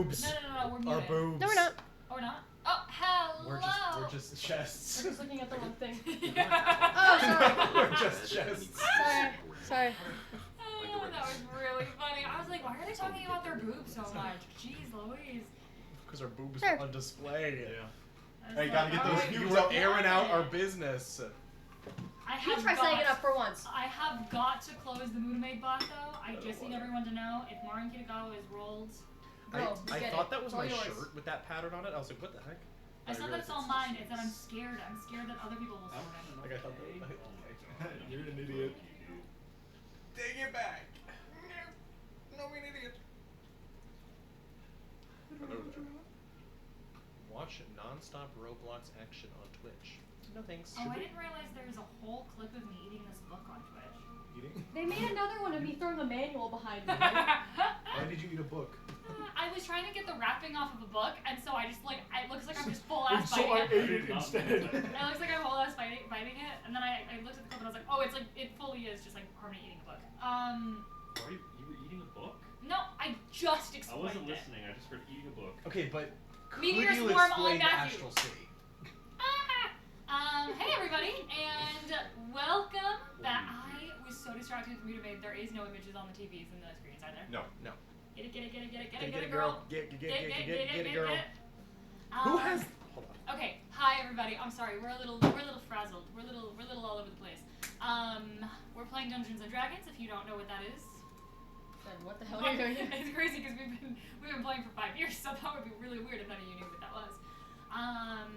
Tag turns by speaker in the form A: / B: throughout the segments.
A: boobs.
B: No, we're
A: Our
B: muted.
A: boobs.
C: No, we're not.
B: Oh, we're not? Oh, hello!
A: We're just chests.
C: We're just looking at the wrong thing.
B: Yeah.
C: Oh, sorry.
A: We're just chests.
C: Sorry.
B: Oh, that was really funny. I was like, why are they talking about their boobs so much? Jeez Louise.
A: Because our boobs
C: Sure.
A: are on display.
D: Yeah.
B: I was
A: Hey, gotta get
B: like,
A: those
B: alright,
A: views
B: you
A: up.
B: got
A: Airing out our
B: it.
A: business.
B: I
C: You
B: have
C: try setting it
B: got-
C: up for once.
B: I have got to close the Moonmaid bot though. I just need everyone to know if Marin Kitagawa is rolled.
C: Bro,
A: I
C: get
A: thought
C: it.
A: that was
C: It's all
A: my
C: yours.
A: shirt with that pattern on it. I was like, what the heck?
B: It's not that it's all mine, it's that I'm scared. I'm scared that other people will sort it.
A: Like I thought that. You're an idiot. Take it back. No, I'm an idiot. Watch non-stop Roblox action on Twitch. No thanks.
B: Oh, I didn't realize there was a whole clip of me eating this book on Twitch.
A: Eating?
C: They made another one of me throwing a manual behind me.
A: Why did you eat a book?
B: I was trying to get the wrapping off of a book, and so I just like, it looks like I'm just full ass
A: So I
B: biting it.
A: ate it instead.
B: It looks like I'm full ass biting it, and then I looked at the clip and I was like, oh, it's like, it fully is just like permanent eating a book.
D: You were eating a book?
B: No, I just
D: I
B: explained
D: wasn't
B: it.
D: listening. I just heard eating a book.
A: Okay, but could
B: Meteor
A: you
B: swarm on
A: explain
B: Matthew.
A: Astral City?
B: Hey everybody, and welcome back. I was so distracted with Mutamade, there is no images on the TVs and the screens, are there?
A: No.
B: Get it,
A: Get
B: get it, girl.
A: Get
B: Get
A: it, girl.
B: it.
A: Who has? Hold on.
B: Okay, hi everybody. I'm sorry, we're a little frazzled. We're a little all over the place. We're playing Dungeons and Dragons. If you don't know what that is,
C: Then what the hell are you doing here?
B: it's crazy because we've been playing for 5 years, so that would be really weird if none of you knew what that was.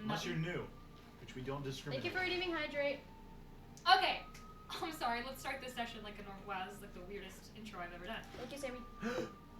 D: Unless you're new, which we don't discriminate.
C: Thank you for redeeming Hydrate.
B: Okay, I'm sorry. Let's start this session like a normal. Wow, this is like the weirdest intro I've ever done.
C: Thank you, Sammy.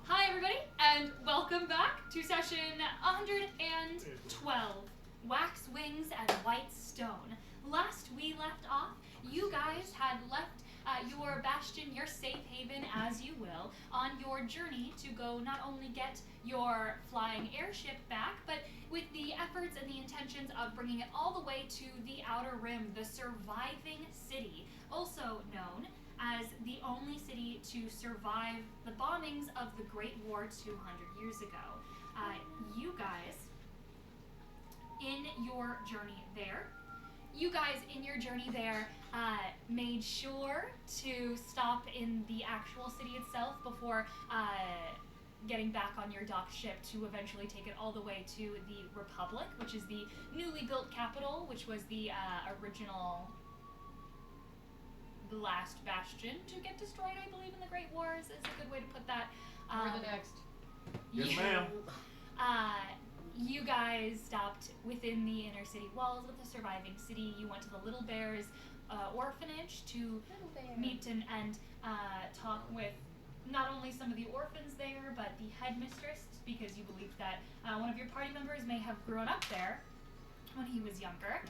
B: Hi everybody, and welcome back to session 112, Wax Wings and White Stone. Last we left off, you guys had left your bastion, your safe haven, as you will, on your journey to go not only get your flying airship back, but with the efforts and the intentions of bringing it all the way to the Outer Rim, the surviving city, also known as the only city to survive the bombings of the Great War 200 years ago. You guys, in your journey there, made sure to stop in the actual city itself before getting back on your dock ship to eventually take it all the way to the Republic, which is the newly built capital, which was the original... the last bastion to get destroyed, I believe, in the Great Wars is a good way to put that.
C: We're the next.
D: Yes, ma'am.
B: You guys stopped within the inner city walls with the surviving city. You went to the Little Bears orphanage to meet and talk with not only some of the orphans there, but the headmistress, because you believed that one of your party members may have grown up there when he was younger.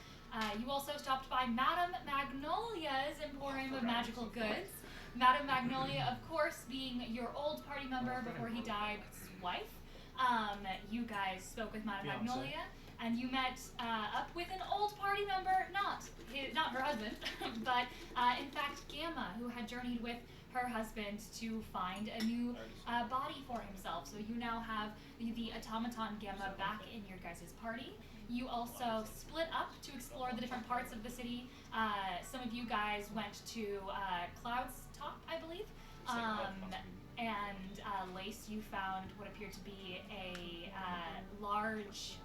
B: You also stopped by Madame Magnolia's Emporium of Magical Goods. Madame Magnolia, of course, being your old party member before he died's wife. You guys spoke with Madame Magnolia, and you met up with an old party member, not her husband, but in fact Gamma, who had journeyed with her husband to find a new body for himself. So you now have the automaton Gamma back in your guys' party. You also split up to explore the different parts of the city. Some of you guys went to Cloud's Top, I believe. And Lace, you found what appeared to be a large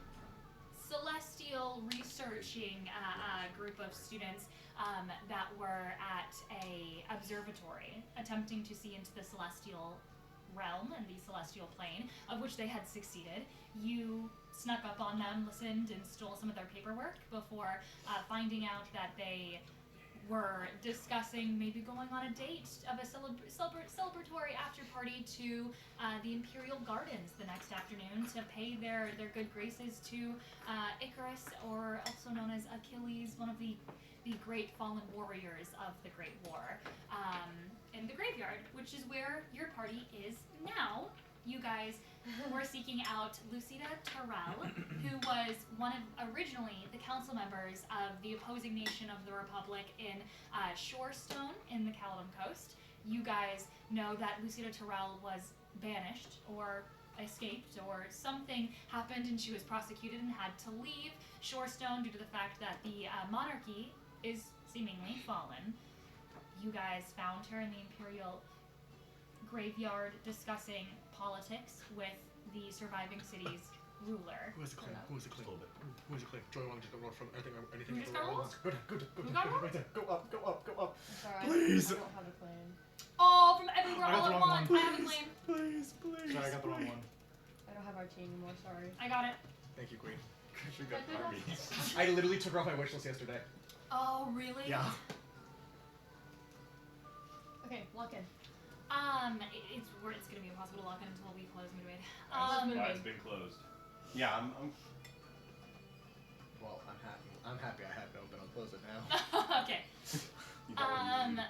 B: celestial researching group of students that were at a observatory attempting to see into the celestial realm and the celestial plane, of which they had succeeded. You snuck up on them, listened, and stole some of their paperwork before finding out that they were discussing maybe going on a date of a celebratory after party to the Imperial Gardens the next afternoon to pay their good graces to Icarus, or also known as Achilles, one of the great fallen warriors of the Great War, in the graveyard, which is where your party is now. You guys were seeking out Lucida Terrell, who was one of originally the council members of the opposing nation of the Republic in Shorestone in the Caledon Coast. You guys know that Lucida Terrell was banished or escaped or something happened and she was prosecuted and had to leave Shorestone due to the fact that the monarchy is seemingly fallen. You guys found her in the Imperial graveyard discussing politics with the surviving city's ruler.
A: Who has the claim? Who has the claim?
D: Just a little bit.
A: Who has the claim? Joy wanted to roll from anything.
B: Who just got rolled?
A: Go down, go down, go
B: Who
A: down,
B: got
A: go
B: rolled?
A: right there. Go up, go up, go up.
C: I'm sorry,
A: Please.
C: I don't have a claim.
B: Oh, from everywhere
D: I got
B: all
D: the
B: at
D: wrong
B: once.
D: one.
B: I have a claim.
A: Please, please.
D: Sorry, I got the wrong one.
C: I don't have our team anymore, sorry.
B: I got it.
A: Thank you, Queen.
D: You got
C: I
D: armies.
A: I literally took her off my wish list yesterday.
B: Oh, really?
A: Yeah.
C: Okay, lock in.
B: It's gonna be impossible to lock in until we close midway.
E: Why it's been closed. Yeah, I'm
A: Well, I'm happy. I'm happy I had it open. I'll close it now.
B: Okay.
E: you got what you need.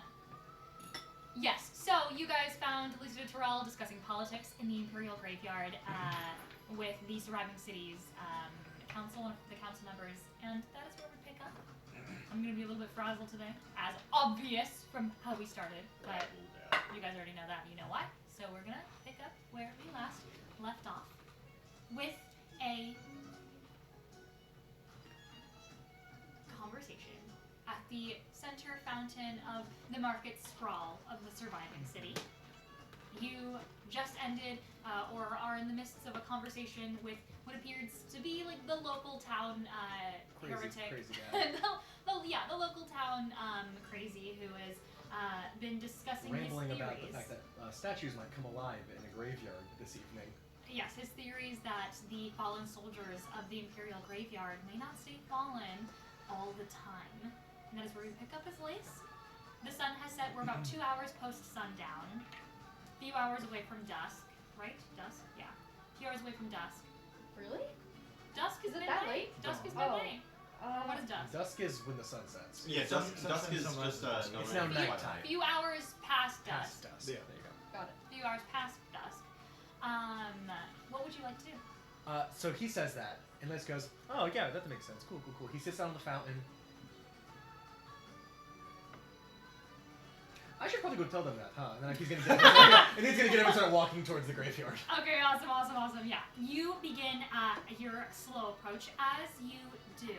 B: Yes. So you guys found Lisa Terrell discussing politics in the Imperial Graveyard with the surviving cities council, the council members, and that is where we pick up. I'm gonna be a little bit frazzled today, as obvious from how we started, but you guys already know that. You know why? So we're gonna pick up where we last left off with a conversation at the center fountain of the market sprawl of the surviving city. You just ended or are in the midst of a conversation with what appears to be like the local town heretic.
A: Crazy guy.
B: the local town crazy who has been discussing
A: Rambling
B: his
A: about
B: theories.
A: the fact that statues might come alive in a graveyard this evening.
B: Yes, his theories that the fallen soldiers of the Imperial Graveyard may not stay fallen all the time. And that is where we pick up his lace. The sun has set. We're about 2 hours post sundown. A few hours away from dusk, right? Dusk? Yeah. A few hours away from dusk.
C: Really?
B: Dusk is
C: Is it
B: midnight.
C: that late?
B: Dusk is
C: Oh.
B: midnight. Or what is dusk?
A: Dusk is when the sun sets.
E: Yeah,
D: Dusk-
E: dusk is
D: Dusk-
E: just
D: Dusk-
E: no
A: It's
E: no,
A: now
E: no,
A: nighttime.
B: A few hours past dusk.
A: Past dusk.
D: Yeah.
A: There you go.
C: Got it.
B: A few hours past dusk. What would you like to do?
A: So he says that, and Les goes, "Oh yeah, that makes sense. Cool, cool, cool." He sits down on the fountain. I should probably go tell them that, huh? And then he's gonna get up, and he's gonna get up and start walking towards the graveyard.
B: Okay, awesome. Yeah. You begin your slow approach. As you do,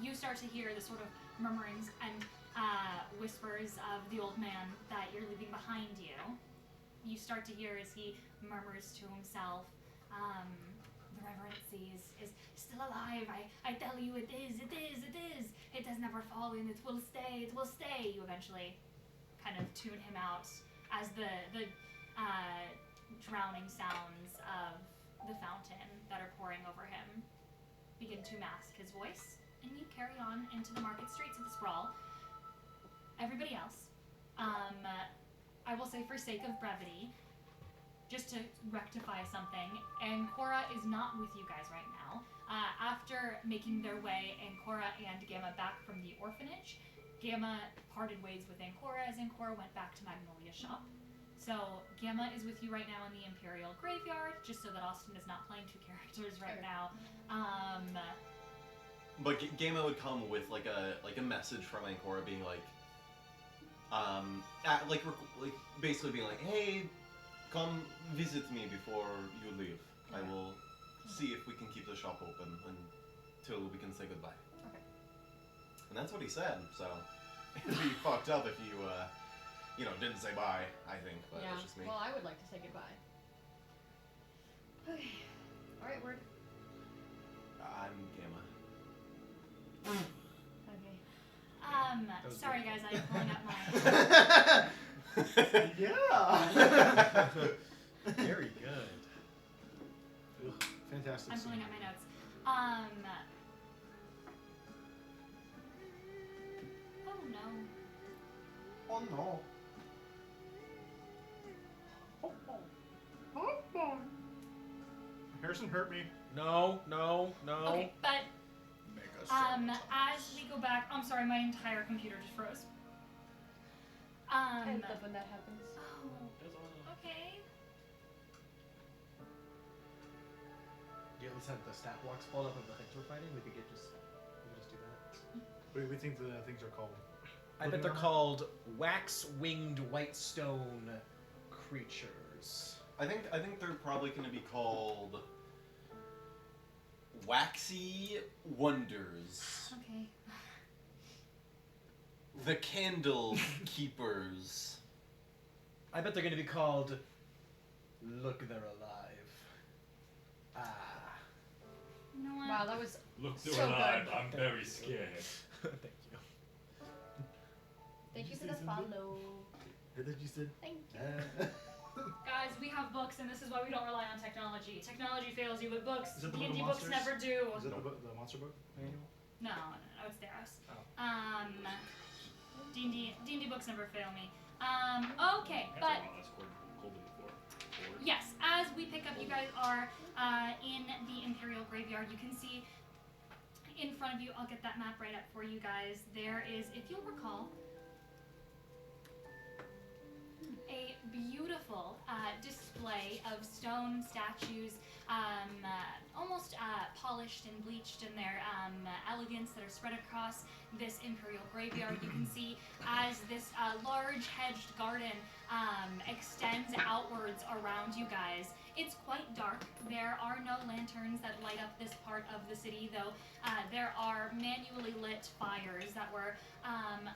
B: you start to hear the sort of murmurings and whispers of the old man that you're leaving behind you. You start to hear as he murmurs to himself, the Reverency is still alive. I tell you it is. It has never fallen. It will stay. You eventually kind of tune him out as the drowning sounds of the fountain that are pouring over him begin to mask his voice, and you carry on into the market streets of the sprawl. Everybody else, I will say for sake of brevity, just to rectify something, Ancora is not with you guys right now. After making their way, Ancora and Gamma back from the orphanage, Gamma parted ways with Ancora as Ancora went back to Magnolia's shop. So Gamma is with you right now in the Imperial Graveyard, just so that Austin is not playing two characters right now.
E: But Gamma would come with like a message from Ancora being like, basically being like, hey, come visit me before you leave. I will see if we can keep the shop open until we can say goodbye.
C: Okay.
E: And that's what he said. So it'd be fucked up if you, didn't say bye. I think, but
C: Yeah.
E: that's just me.
C: Well, I would like to say goodbye. Okay. All right, word.
E: I'm Gamma.
C: Okay.
B: Sorry guys, I'm pulling up my...
D: Yeah. Very good. Ugh, fantastic.
B: I'm
D: scene.
B: pulling up my notes. Oh no.
A: Oh no.
D: Harrison hurt me.
A: No.
B: Okay, but
A: Mega
B: as we go back, I'm sorry, my entire computer just froze.
C: I love when that happens.
B: Oh, okay.
A: Do you at least have the stat blocks pulled up of the things we're fighting? We could just do that.
D: What do we think the things are called?
A: I bet they're called wax-winged white stone creatures.
E: I think they're probably going to be called Waxy Wonders.
B: Okay.
E: The Candle Keepers.
A: I bet they're gonna be called Look They're Alive. Ah.
B: You know what?
C: Wow, that was
F: Look, they're
C: So
F: alive.
C: good.
F: I'm very scared.
A: Thank you.
C: Thank you for
A: Say
C: the
A: something?
C: follow.
A: Heard that you said?
C: Thank you.
B: Guys, we have books, and this is why we don't rely on technology. Technology fails you, but books,
D: Is it the
B: D&D
D: Little
B: books
D: Monsters?
B: never do.
D: Is it the monster book manual?
B: No, it's Theros.
D: Oh.
B: D&D books never fail me. Okay,
F: That's
B: but
F: a lot less cold than before. Forward.
B: yes, as we pick up, you guys are in the Imperial Graveyard. You can see in front of you, I'll get that map right up for you guys. There is, if you'll recall, a beautiful display of stone statues, almost polished and bleached in their elegance that are spread across this Imperial Graveyard. You can see as this large hedged garden extends outwards around you guys. It's quite dark. There are no lanterns that light up this part of the city, though there are manually lit fires that were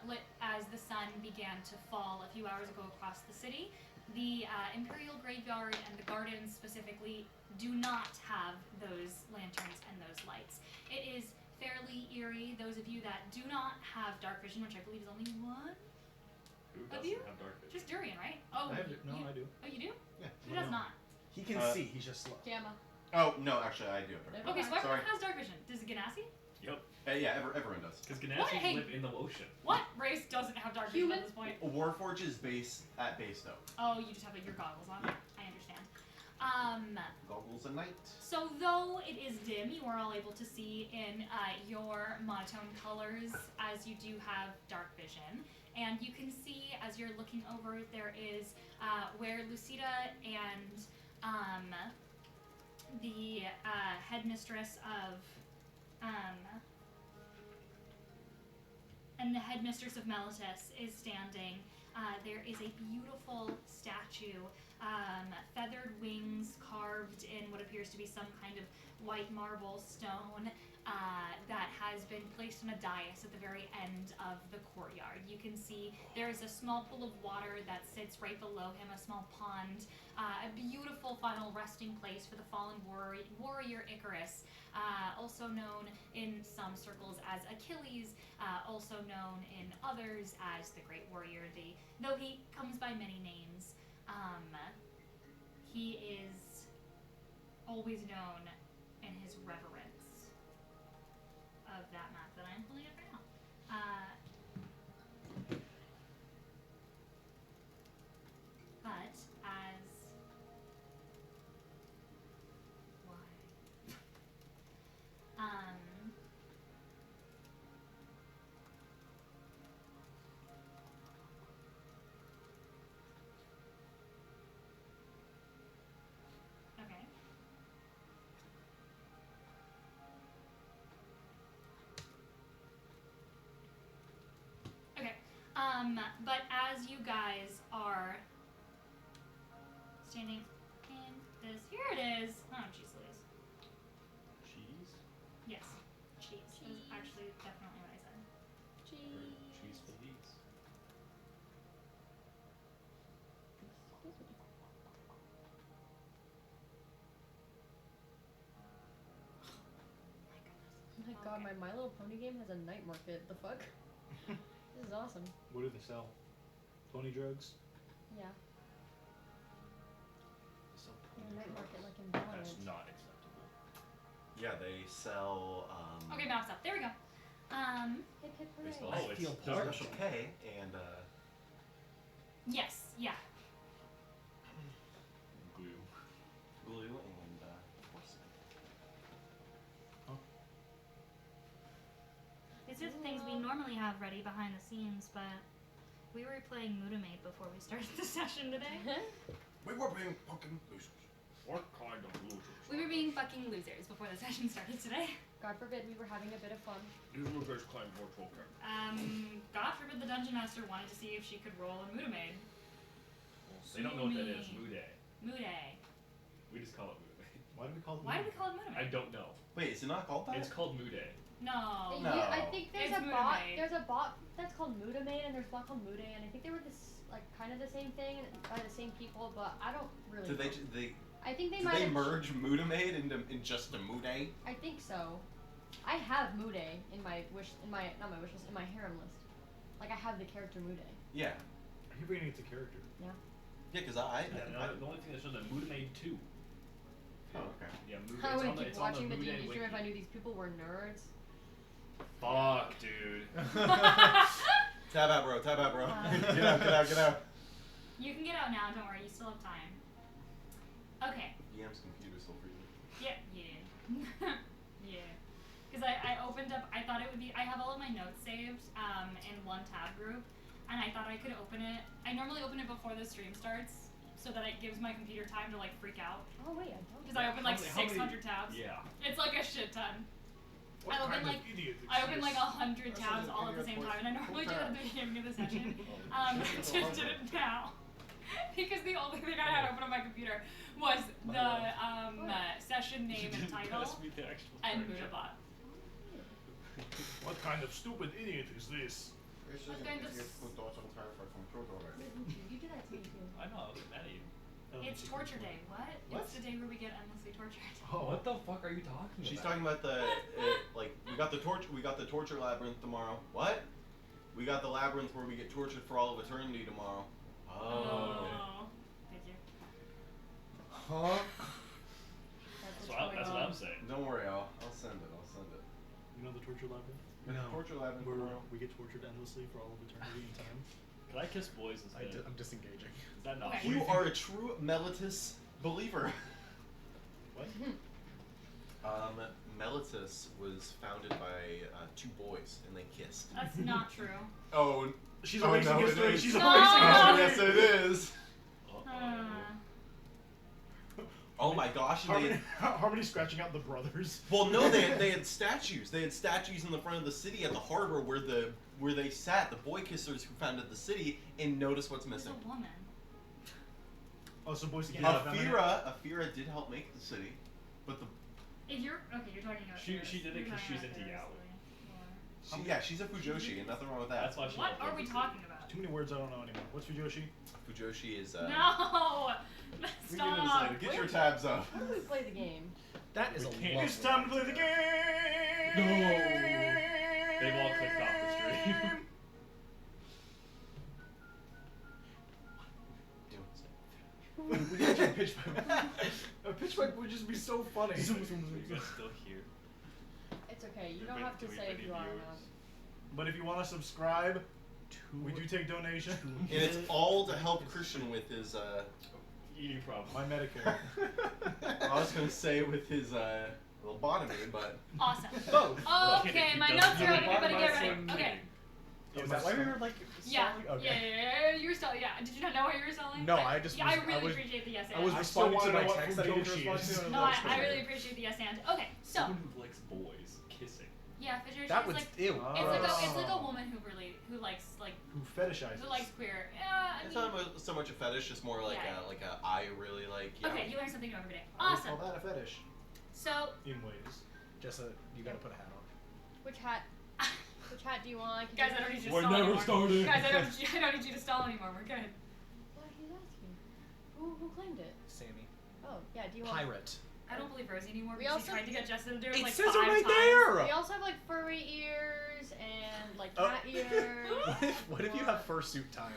B: lit as the sun began to fall a few hours ago across the city. The Imperial Graveyard and the gardens specifically do not have those lanterns and those lights. It is fairly eerie. Those of you that do not have dark vision, which I believe is only one,
F: Who
B: Have
F: doesn't
B: you?
F: have dark vision?
B: just Durian, right? Oh,
A: I do.
B: you,
A: I do.
B: Oh, you do?
A: Yeah.
B: Who does not?
A: He can see, he's just slow.
C: Gamma.
E: Oh, no, actually, I do.
C: Never
B: Okay, so
C: mind.
B: everyone
E: Sorry.
B: has dark vision. Does Ganassi?
F: Yep.
E: Yeah, everyone does.
F: Because
B: What?
F: Ganassi
B: Hey.
F: live in the ocean.
B: What race doesn't have dark vision
C: Human?
B: at this point?
E: Warforge is based at Baystow.
B: Oh, you just have your goggles on.
E: Yeah.
B: I understand.
E: Goggles and night.
B: So though it is dim, you are all able to see in your monotone colors as you do have dark vision. And you can see as you're looking over, there is where Lucida and the headmistress of Melitus is standing. There is a beautiful statue, feathered wings carved in what appears to be some kind of white marble stone that has been placed on a dais at the very end of the courtyard. You can see there is a small pool of water that sits right below him, a small pond, a beautiful final resting place for the fallen warrior Icarus, also known in some circles as Achilles, also known in others as the Great Warrior. Though he comes by many names, he is always known in his reverence of that map that I'm pulling up right now. But as why? Okay. Okay. But as you guys are standing in this, here it is. Oh, jeez Louise.
F: Cheese?
B: Yes, cheese. Is actually definitely what I said.
F: Or cheese Feliz?
C: Oh my god, my My Little Pony game has a night market. The fuck? This is awesome.
D: What do they sell? Pony drugs?
C: Yeah.
F: So
C: A night market like in
F: That's
C: Valiant.
F: not acceptable.
E: Yeah, they sell.
B: Okay, mouse up. There we go.
C: Hip hip
E: They
C: hooray.
E: spell
F: Oh, it's
A: feel
F: dark.
E: Special K and
B: Yes, yeah.
F: Glue.
E: glue and porcelain.
B: These are the things we normally have ready behind the scenes, but we were playing Mutamate before we started the session today.
E: We were being fucking losers.
F: What kind of losers?
B: We were being fucking losers before the session started today.
C: God forbid we were having a bit of fun.
F: These losers claim more token.
B: God forbid the Dungeon Master wanted to see if she could roll a Mutamade.
F: They don't know what that is. Mude.
B: Mude.
F: We just call it Mude.
D: Why do we call it?
B: Why do we call it Mude?
F: I don't know.
E: Wait, is it not called that?
F: It's called Mude.
B: No.
E: No.
C: I think there's
B: It's
C: a bot.
B: Mudamade.
C: There's a bot that's called Mudamade, and there's a bot called Mude, and I think they were this like kind of the same thing by the same people, but I don't really.
E: Did
C: know.
E: they
C: I think they
E: did
C: might.
E: they
C: have
E: merge Mudamade into just a Mude?
C: I think so. I have Mude in my not my wish list, in my harem list. Like I have the character Mude.
E: Yeah.
D: Are you reading it's a character?
E: Yeah, because I
F: The only thing that shows that Mude made 2.
E: Oh, okay.
F: Yeah, Mude.
C: I would keep
F: It's on
C: watching the
F: Mude
C: D&D stream if
F: wiki.
C: I knew these people were nerds.
F: Fuck, dude.
E: Tab out, bro. Tab out, bro. Get out, get out, get out.
B: You can get out now. Don't worry. You still have time. Okay.
E: DM's computer's still freezing.
B: Yeah. Yeah. Because I opened up. I thought it would be. I have all of my notes saved in one tab group, and I thought I could open it. I normally open it before the stream starts, so that it gives my computer time to like freak out.
C: Oh wait, I don't.
B: Because I opened like
F: How many-
B: 600 tabs.
F: Yeah.
B: It's like a shit ton.
A: What
B: I opened
A: kind
B: like
A: of idiot is
B: I opened
A: this?
B: like 100
A: That's
B: tabs
A: an
B: all at the
A: idiot
B: same
A: voice.
B: time, and I normally do that at the beginning of the session. Just
A: Shit,
B: did it now. Because the only thing I had open on my computer was the session name and title
F: Pass me the actual
B: and
F: furniture.
B: Mudabot.
A: What kind of stupid idiot is this?
B: What kind of
C: You did that to me too.
F: I know, I was mad at you.
B: It's torture day. What?
F: What?
B: It's the day where we get endlessly tortured.
A: Oh,
F: What the fuck are you talking
E: She's
F: about?
E: talking about the like we got the torture labyrinth tomorrow. What? We got the labyrinth where we get tortured for all of eternity tomorrow. Oh.
B: Thank you.
A: Huh?
F: That's what I'm saying.
E: Don't worry, I'll send it. I'll send it.
D: You know the torture labyrinth?
E: The torture labyrinth
D: Where
E: tomorrow.
D: we get tortured endlessly for all of eternity and time.
F: Can I kiss boys instead?
A: I'm disengaging.
F: Is that not?
B: Okay.
E: You are a true Melitus believer.
D: What?
E: Melitus was founded by 2 boys and they kissed.
B: That's not true.
E: Oh,
D: She's
E: oh,
D: erasing
E: no, it
D: history.
E: is.
D: She's
B: No.
D: erasing
E: Yes,
D: history.
E: it is.
B: Uh,
E: Oh my gosh! and they
D: Harmony scratching out the brothers.
E: well, no, they had statues. They had statues in the front of the city at the harbor where they sat, the boy kissers who founded the city, and notice what's
B: There's
E: missing.
B: a woman.
D: Oh, so boys can't have feminine?
E: Afira did help make the city, but the
B: If you're okay, you're talking about.
F: She
B: Ferris.
F: did it
B: You're
F: 'cause
B: talking
F: she's
B: about
F: into
B: Ferris,
F: yaoi.
B: yeah.
E: she's a Fujoshi, and nothing wrong with that.
F: That's why she.
B: What
F: loved
B: are
F: Love
B: we
F: Lucy.
B: talking about?
D: Too many words I don't know anymore. What's Fujoshi?
E: Fujoshi is
B: No,
E: we get into this
B: stop.
E: later. Get your tabs up.
C: How do we play the game?
A: That is
F: We
A: a
F: can't.
A: lovely-
D: It's time to play the game!
F: No. They've all clicked off the stream.
A: We got your pitch pipe. A pitch pipe would just be so funny.
F: You guys still here?
C: It's okay. You
F: Do
C: don't
F: we-
C: have to
F: do we
C: say
F: have
C: if
F: any
C: you are or
F: viewers?
C: not.
D: But if you want to subscribe, we do take donations.
E: And it's all to help Christian with his
F: Eating problem.
D: My Medicare.
E: I was gonna say with his lobotomy, but
B: Awesome.
A: Both.
B: Okay, my notes are ready. Everybody get ready. Okay.
A: Oh, is that why we were like
B: Yeah.
A: stalling? Okay.
B: Yeah. You were stalling. Yeah. Did you not know what you were stalling?
A: No, I just
B: Yeah,
A: was-
B: I really
A: I was-
B: appreciate the yes and.
A: I was
D: I
A: responding
D: still
A: to
D: wanna
A: my
D: know
A: text
D: what
A: that I didn't
D: Fujoshi
A: respond
D: is.
A: to.
B: No, I really appreciate the yes and. Okay, so
F: Someone who likes boys kissing.
B: yeah, Fidget
A: That
B: is
A: was
B: like
A: ew.
B: it's like a woman who really who likes
D: Who fetishizes.
B: queer. Yeah, I
E: it's
B: mean.
E: not so much a fetish, it's more like
B: Yeah.
E: a I really like. Yeah.
B: Okay, you learn something new every day.
A: I would
B: Awesome.
A: call that a fetish.
B: So
D: In ways.
A: Just you gotta put a hat on.
C: Which hat? Which hat do you want? Can
B: guys,
C: you
B: I don't need you to
F: We're
B: stall
F: never
B: anymore.
F: starting.
B: Guys, I don't need you to stall anymore. We're good.
C: What he's asking? Who claimed it?
A: Sammy.
C: Oh yeah. Do you want?
A: Pirate.
B: I don't believe Rosie anymore
C: We
B: because she
C: also-
B: tried to get Justin to do it
A: It
B: like
A: says
B: 5
A: it right
B: times.
A: there.
C: We also have like furry ears and like
A: Oh.
C: cat ears.
A: What if you have fursuit time?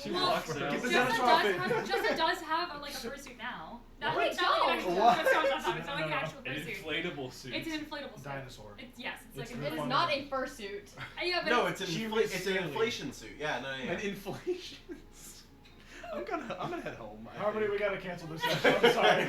F: She
B: Well,
F: walks
A: Get
F: out.
A: the
B: Justin
A: xenotrophic.
B: does have like a fursuit now. That
C: Wait,
B: makes not like an actual
A: What?
B: It's not like an
D: No.
B: actual
F: An
B: fursuit.
F: inflatable suit.
B: It's an inflatable suit.
D: Dinosaur.
B: It's yes, it's
D: It's
B: like
D: the
C: It is
D: fun
C: not
D: one.
C: a fursuit.
B: Yeah, but
E: No, it's an
D: She
E: infla-
D: was
E: it's an
D: silly.
E: inflation suit. Yeah, no, yeah.
A: An inflation. I'm gonna head home. I
D: Harmony,
A: think.
D: we gotta cancel this session. I'm sorry.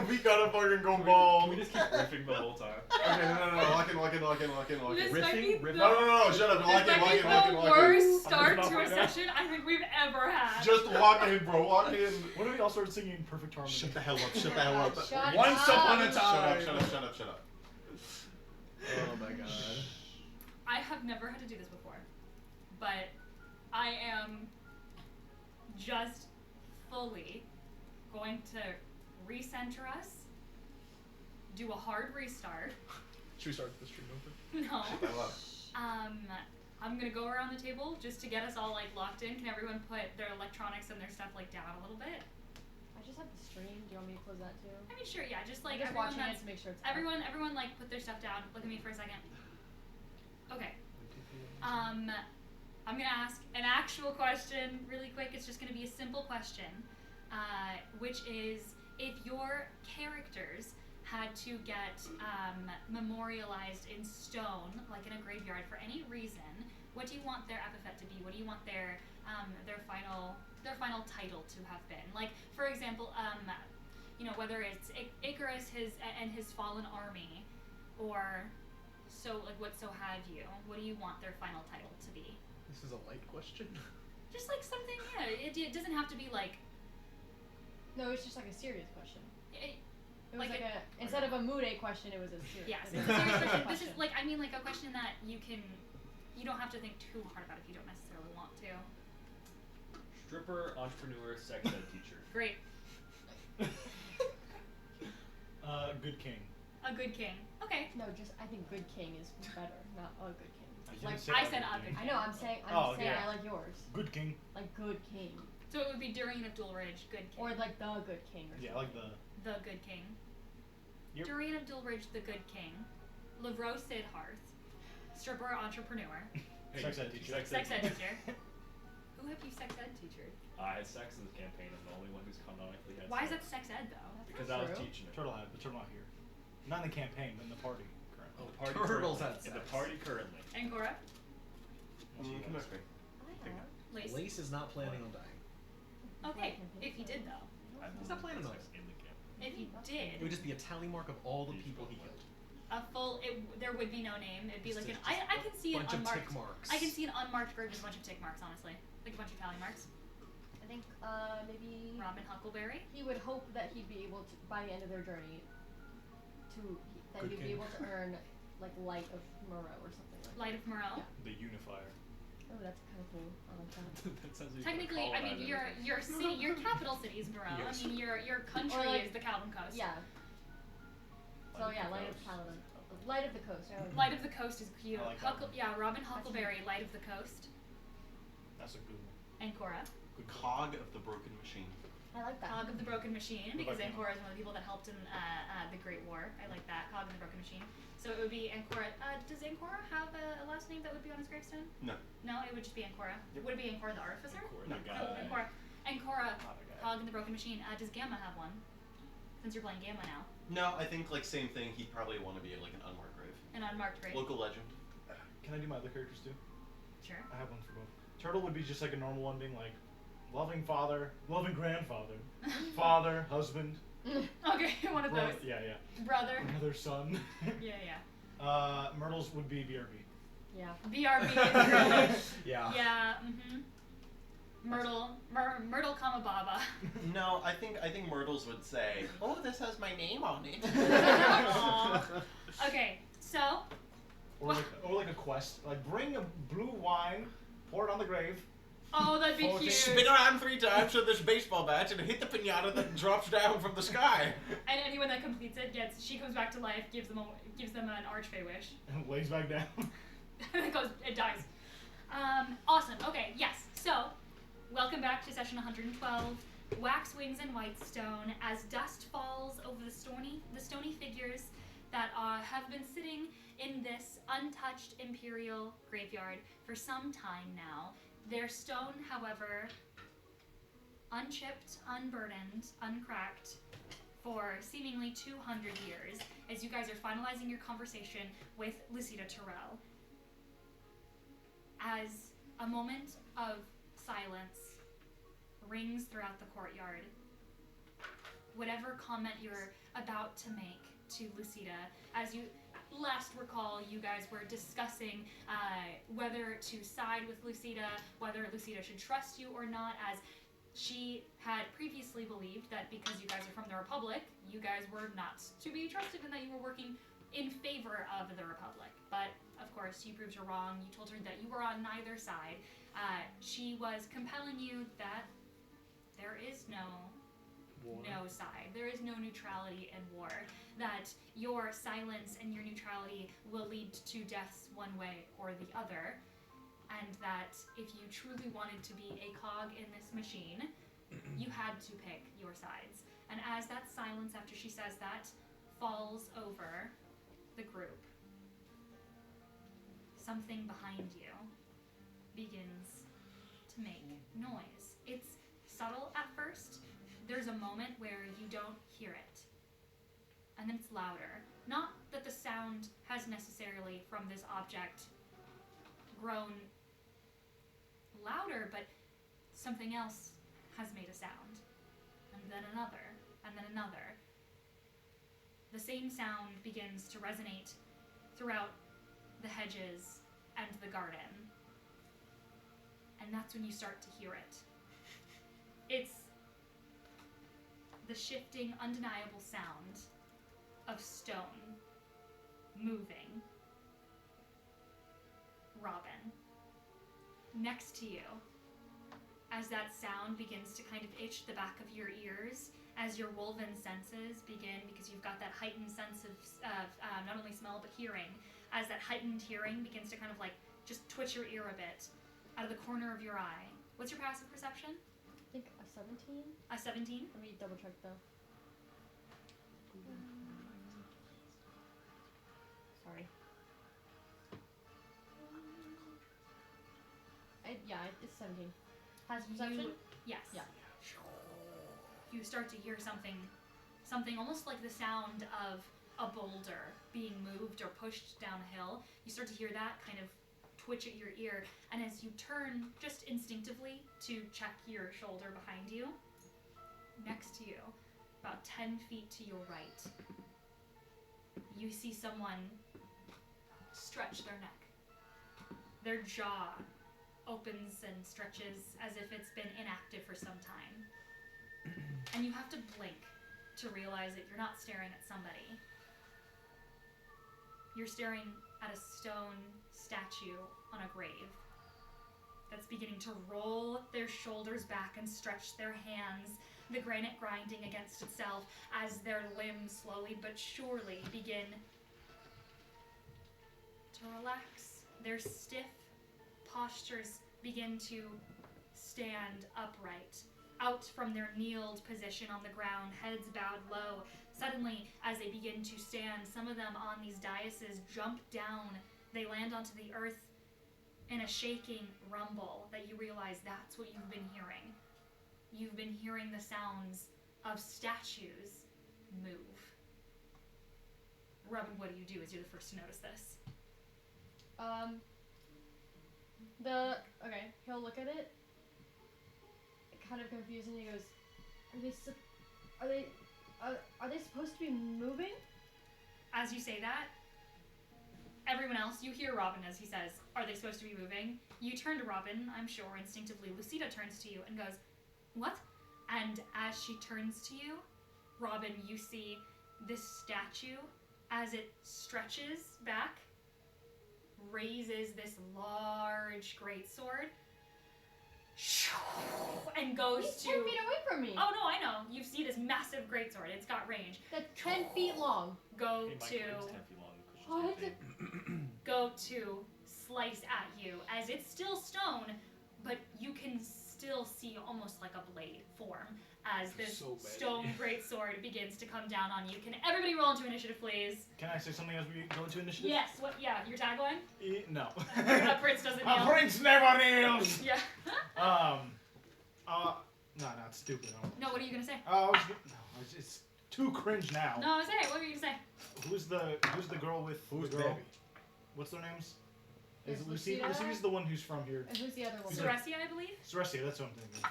E: we gotta fucking go
F: Can
E: bald.
F: we just keep riffing the whole time?
E: Okay, no. Lock in.
B: This might be
A: Riffing?
B: the-
E: Shut up.
B: This
E: Lock
B: might be
E: in.
B: the worst
D: I'm
B: start
D: looking
B: to
D: up
B: a
D: right now.
B: session I think we've ever had.
E: Just lock in, bro. Lock in.
D: What if we all started singing in perfect harmony?
E: Shut the hell up. Shut the hell up.
C: Shut
A: Once
C: up.
A: upon a time.
E: Shut up.
A: Oh my god.
B: I have never had to do this before, but I am just fully going to recenter us, do a hard restart.
A: Should we start the stream open?
B: No.
E: I love
B: I'm gonna go around the table just to get us all like locked in. Can everyone put their electronics and their stuff like down a little bit?
C: I just have the stream. Do you want me to close that too?
B: I mean, sure, yeah. Just like
C: I'm just
B: everyone
C: watching it
B: that's
C: to make sure it's up.
B: everyone like put their stuff down. Look at me for a second. Okay. I'm gonna ask an actual question really quick. It's just gonna be a simple question, which is if your characters had to get memorialized in stone, like in a graveyard, for any reason, what do you want their epithet to be? What do you want their final title to have been? Like, for example, whether it's Icarus and his fallen army, or what so have you? What do you want their final title to be?
A: This is a light question.
B: Just like something, yeah. It doesn't have to be like.
C: No, it's just like a serious question.
B: It,
C: It was
B: Like
C: like instead of a mood question, it was a serious.
B: Yes,
C: like
B: it's a serious question. This is like a question that you don't have to think too hard about if you don't necessarily want to.
F: Stripper, entrepreneur, sex ed teacher.
B: Great,
D: Good king.
B: a good king. Okay,
C: No, just I think good king is better, not a good king.
D: didn't
C: Like
D: say
B: I
D: that
B: said
D: good
B: a
D: king.
B: good
C: I know, I'm saying
D: yeah.
C: I like yours.
D: Good king.
C: Like good king.
B: so it would be Durian of Dulridge, good king.
C: Or like the good king or something.
D: Yeah, like the.
B: The good king.
D: Yep.
B: Durian of Dulridge, the good king. Lavro Sidharth, stripper entrepreneur.
D: Sex ed teacher.
B: Sex ed teacher. Who have you sex ed teachered?
F: I had sex in this campaign. I'm the only one who's canonically had
B: Why is
F: sex.
B: that sex ed though?
C: That's
F: Because
C: not
F: I was
C: true.
F: teaching it.
D: Turtle had, but Turtle not here. Not in the campaign, but in the party currently.
A: Oh,
F: The party
A: turtles
F: currently.
A: had
F: In the
A: sex.
F: party currently.
B: And Cora?
E: Come back.
C: I have.
B: Lace.
A: Lace is not planning on dying.
B: Okay, if he did though.
F: I've
A: He's not planning on
F: sex in the campaign.
B: If he
A: It would
B: did,
A: just be a tally mark of all the people he killed.
B: there would be no name. It'd be
A: Just
B: like
A: a-
B: I can see an
A: Bunch of tick
B: unmarked.
A: marks.
B: I can see an unmarked grave with a bunch of tick marks, honestly. Like a bunch of tally marks.
C: I think maybe
B: Robin Huckleberry.
C: he would hope that he'd be able to, by the end of their journey, that
D: Good
C: he'd be
D: king.
C: able to earn like Light of Moreau or something like
B: Light of Moreau.
C: Yeah.
D: The unifier.
C: that. Oh, that's kind of cool. I like that.
F: That sounds like
B: Technically, I mean your city, your capital city is Moreau.
A: Yes.
B: I mean your country
C: Or like-
B: is the Calvin Coast.
C: Yeah. So yeah, Light of Paladin. Light of the Coast. I like
B: Light of the Coast is cute.
D: I like that one.
B: Yeah, Robin Huckleberry, Light of the Coast,
D: That's a good one.
B: and Cora.
E: The cog of the broken machine.
C: I like that.
B: Cog of the Broken Machine,
D: What
B: because
D: about
B: Ancora is one of the people that helped in the Great War. I like that. Cog of the Broken Machine. So it would be Ancora. Does Ancora have a last name that would be on his gravestone?
E: No.
B: No, it would just be Ancora.
D: Yep.
B: Would it be Ancora the Artificer?
F: Ancora
E: No.
F: the
B: Cool,
F: guy.
B: Ancora. Ancora,
D: Not a guy.
B: Cog in the Broken Machine. Does Gamma have one? Since you're playing Gamma now.
E: No, I think like same thing. He'd probably want to be like an unmarked grave.
B: An unmarked grave.
E: Local legend.
D: Can I do my other characters too?
B: Sure.
D: I have one for both. Turtle would be just like a normal one, being like loving father, loving grandfather, father, husband.
B: Okay, one of those.
D: Yeah,
B: Brother.
D: another son.
B: Yeah, yeah.
D: Myrtle's would be BRB.
C: Yeah.
B: BRB is really.
A: Yeah.
B: Yeah, Myrtle, comma Baba.
E: No, I think Myrtles would say, "Oh, this has my name on it."
B: Aw. Okay, so
D: Or like a quest, like bring a blue wine, pour it on the grave.
B: oh, that'd be
D: Oh,
B: cute.
E: Spin around 3 times with this baseball bat and hit the pinata that drops down from the sky.
B: And anyone that completes it she comes back to life, gives them an archfey wish.
D: And lays back down.
B: it dies. Awesome. Okay, yes. So, welcome back to session 112. Wax wings and whitestone as dust falls over the stony figures that have been sitting in this untouched imperial graveyard for some time now. Their stone, however, unchipped, unburdened, uncracked for seemingly 200 years, as you guys are finalizing your conversation with Lucida Terrell. As a moment of silence rings throughout the courtyard, whatever comment you're about to make to Lucida, as you last recall, you guys were discussing whether to side with Lucida, whether Lucida should trust you or not, as she had previously believed that because you guys are from the Republic, you guys were not to be trusted and that you were working in favor of the Republic. But, of course, you proved her wrong. You told her that you were on neither side. She was compelling you that there is no
D: War.
B: no side. There is no neutrality in war. That your silence and your neutrality will lead to deaths one way or the other. And that if you truly wanted to be a cog in this machine, you had to pick your sides. And as that silence after she says that falls over the group, something behind you begins to make noise. It's subtle at first. There's a moment where you don't hear it. And then it's louder. Not that the sound has necessarily from this object grown louder, but something else has made a sound. And then another, and then another. The same sound begins to resonate throughout the hedges and the garden. And that's when you start to hear it. It's the shifting, undeniable sound of stone moving. Robin, next to you, as that sound begins to kind of itch the back of your ears, as your woven senses begin, because you've got that heightened sense of not only smell but hearing, as that heightened hearing begins to kind of like just twitch your ear a bit out of the corner of your eye. What's your passive perception?
C: I think a 17?
B: A 17?
C: Let me double check though. Sorry. It's 17. Passive perception?
B: Yes.
C: Yeah.
B: You start to hear something almost like the sound of a boulder being moved or pushed downhill. You start to hear that kind of twitch at your ear, and as you turn just instinctively to check your shoulder behind you, next to you, about 10 feet to your right, you see someone stretch their neck. Their jaw opens and stretches as if it's been inactive for some time. And you have to blink to realize that you're not staring at somebody. You're staring at a stone statue on a grave that's beginning to roll their shoulders back and stretch their hands, the granite grinding against itself as their limbs slowly but surely begin to relax. Their stiff postures begin to stand upright, out from their kneeled position on the ground, heads bowed low. Suddenly, as they begin to stand, some of them on these daises jump down. They land onto the earth in a shaking rumble that you realize that's what you've been hearing. You've been hearing the sounds of statues move. Robin, what do you do as you're the first to notice this?
C: Okay, he'll look at it, kind of confused, and he goes, are they supposed to be moving?
B: As you say that, everyone else, you hear Robin as he says, are they supposed to be moving? You turn to Robin, I'm sure, instinctively. Lucida turns to you and goes, what? And as she turns to you, Robin, you see this statue, as it stretches back, raises this large greatsword, and goes
C: He's
B: to...
C: 10 feet away from me!
B: Oh no, I know. You see this massive greatsword. It's got range.
C: That's 10 feet long.
B: Go
F: Hey, my
B: to...
F: claim's 10 feet long.
C: Oh,
F: Cushion's 10 feet.
B: Go to slice at you, as it's still stone, but you can still see almost like a blade form as this
A: So bad.
B: stone greatsword begins to come down on you. Can everybody roll into initiative, please?
D: Can I say something as we go into initiative?
B: Yes. What? Yeah. Your tagline?
D: No.
B: Prince doesn't
D: A
B: kneel.
D: prince never kneels!
B: Yeah.
D: No, not stupid.
B: No. What are you gonna say?
D: It's too cringe now.
B: No. Say. What were you gonna say?
D: Who's the girl with
A: Who's
D: the girl?
A: Debbie?
D: What's their names?
C: There's
D: Is Lucy?
C: Lucida.
D: Lucy's the one who's from here.
C: And who's the other one?
B: Ceresia, I believe.
D: Ceresia, that's what I'm thinking.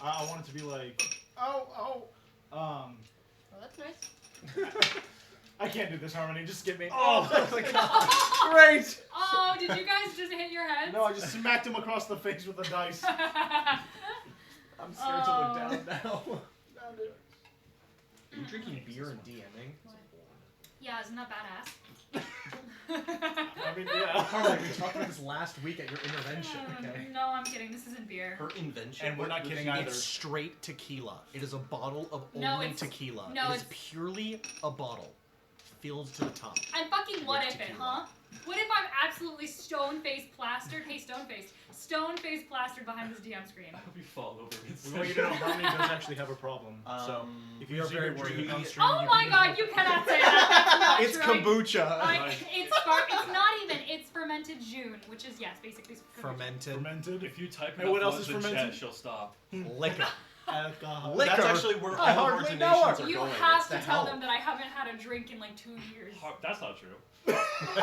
D: I want it to be like,
C: Oh, that's nice.
D: I can't do this, Harmony. Just skip me.
A: Oh, my God. Great!
B: Oh, did you guys just hit your heads?
D: No, I just smacked him across the face with a dice.
A: I'm scared to look down now.
F: Are you drinking beer and DMing?
B: Yeah, isn't that badass?
D: I mean, yeah.
G: Harmony, we talked about this last week at your intervention, okay?
B: No, I'm kidding. This isn't beer.
E: Her invention.
D: And we're not
E: What
D: kidding
E: she-
D: either.
G: It's straight tequila. It is a bottle of
B: No,
G: only
B: it's-
G: tequila.
B: no,
G: it is
B: it's-
G: purely a bottle. Filled to the top.
B: And fucking what
G: With
B: if it,
G: tequila.
B: huh? What if I'm absolutely stone-faced plastered? Hey, stone-faced plastered behind this DM screen.
F: I hope you fall over.
D: We want you to know Harmony does actually have a problem. So if
G: we
D: you
G: are
D: see
G: very
D: her drinking
G: worried.
D: on stream,
B: Oh
D: you
B: my
D: can
B: god, you cannot say that. That's not
G: It's
B: true.
G: kombucha.
B: It's not even. It's fermented June, which is yes, basically
G: Fermented.
D: fermented.
F: If you type
D: And what
F: enough
D: else is
F: words in
D: fermented?
F: chat, she'll stop.
G: Liquor.
D: Alcohol.
G: Liquor.
E: That's actually where
G: I
E: all of our
G: hardly
E: donations
G: know her.
E: are
B: You
E: going.
B: have
E: It's
B: to
E: to
B: tell
E: help.
B: them that I haven't had a drink in like 2 years.
F: That's not true.
B: Oh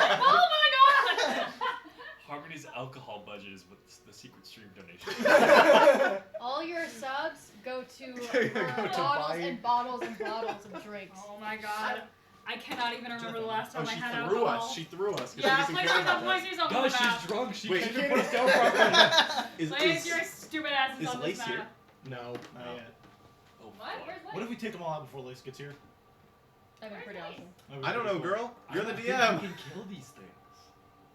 B: my god!
F: Harmony's alcohol budget is with the secret stream donation.
C: All your subs go to
G: Go to
C: bottles
G: buying.
C: and bottles and bottles of drinks.
B: Oh my god. I cannot even remember the last time I had
G: threw
B: alcohol.
G: us. She threw us. 'cause she
B: Yeah,
G: doesn't
B: place
G: care
B: yourself,
G: about
B: place
G: that.
B: yourself on
F: Guys,
B: the map.
F: she's drunk. She
G: Wait,
F: can't
G: she
F: even put us down properly.
B: Place your stupid asses
E: is
B: on this
E: Lace
B: map.
E: here?
G: No.
D: Not yet.
F: Oh,
B: What?
F: fuck.
B: Where's
D: What
B: Lace?
D: if we take them all out before Lace gets here?
C: That'd be pretty
B: Where's
C: awesome.
D: That'd be
E: I don't know,
D: pretty cool.
E: girl. You're the
F: I don't
E: DM.
F: think we can kill these things.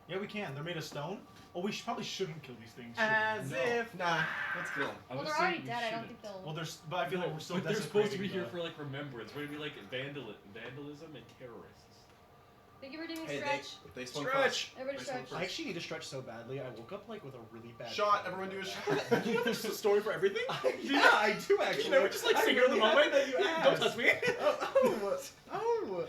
D: Yeah, we can. They're made of stone. Oh, we probably shouldn't kill these things. should
E: As
D: we?
E: if. Nah. Let's kill him.
F: I
C: Well,
F: would
C: they're
F: say
C: already
F: we
C: dead. I don't
F: shouldn't.
C: think they'll.
D: Well, there's, but I feel like we're still.
F: But they're supposed to be
D: desecrating
F: here
D: the-
F: for like remembrance. We're gonna be like vandalism and terrorists.
C: Thank you for doing
E: Hey,
C: stretch.
E: they swung
G: Stretch.
C: Everybody
E: Nice
C: stretch.
E: one
G: I actually need to stretch so badly. I woke up like with a really bad.
E: Shot. Everyone do a shot.
G: Do you have a story for everything?
E: Yeah, I do actually.
G: You know, just like
E: I
G: figure in the
E: really
G: moment.
E: happy that you
G: Don't
E: asked.
G: touch me.
E: Oh.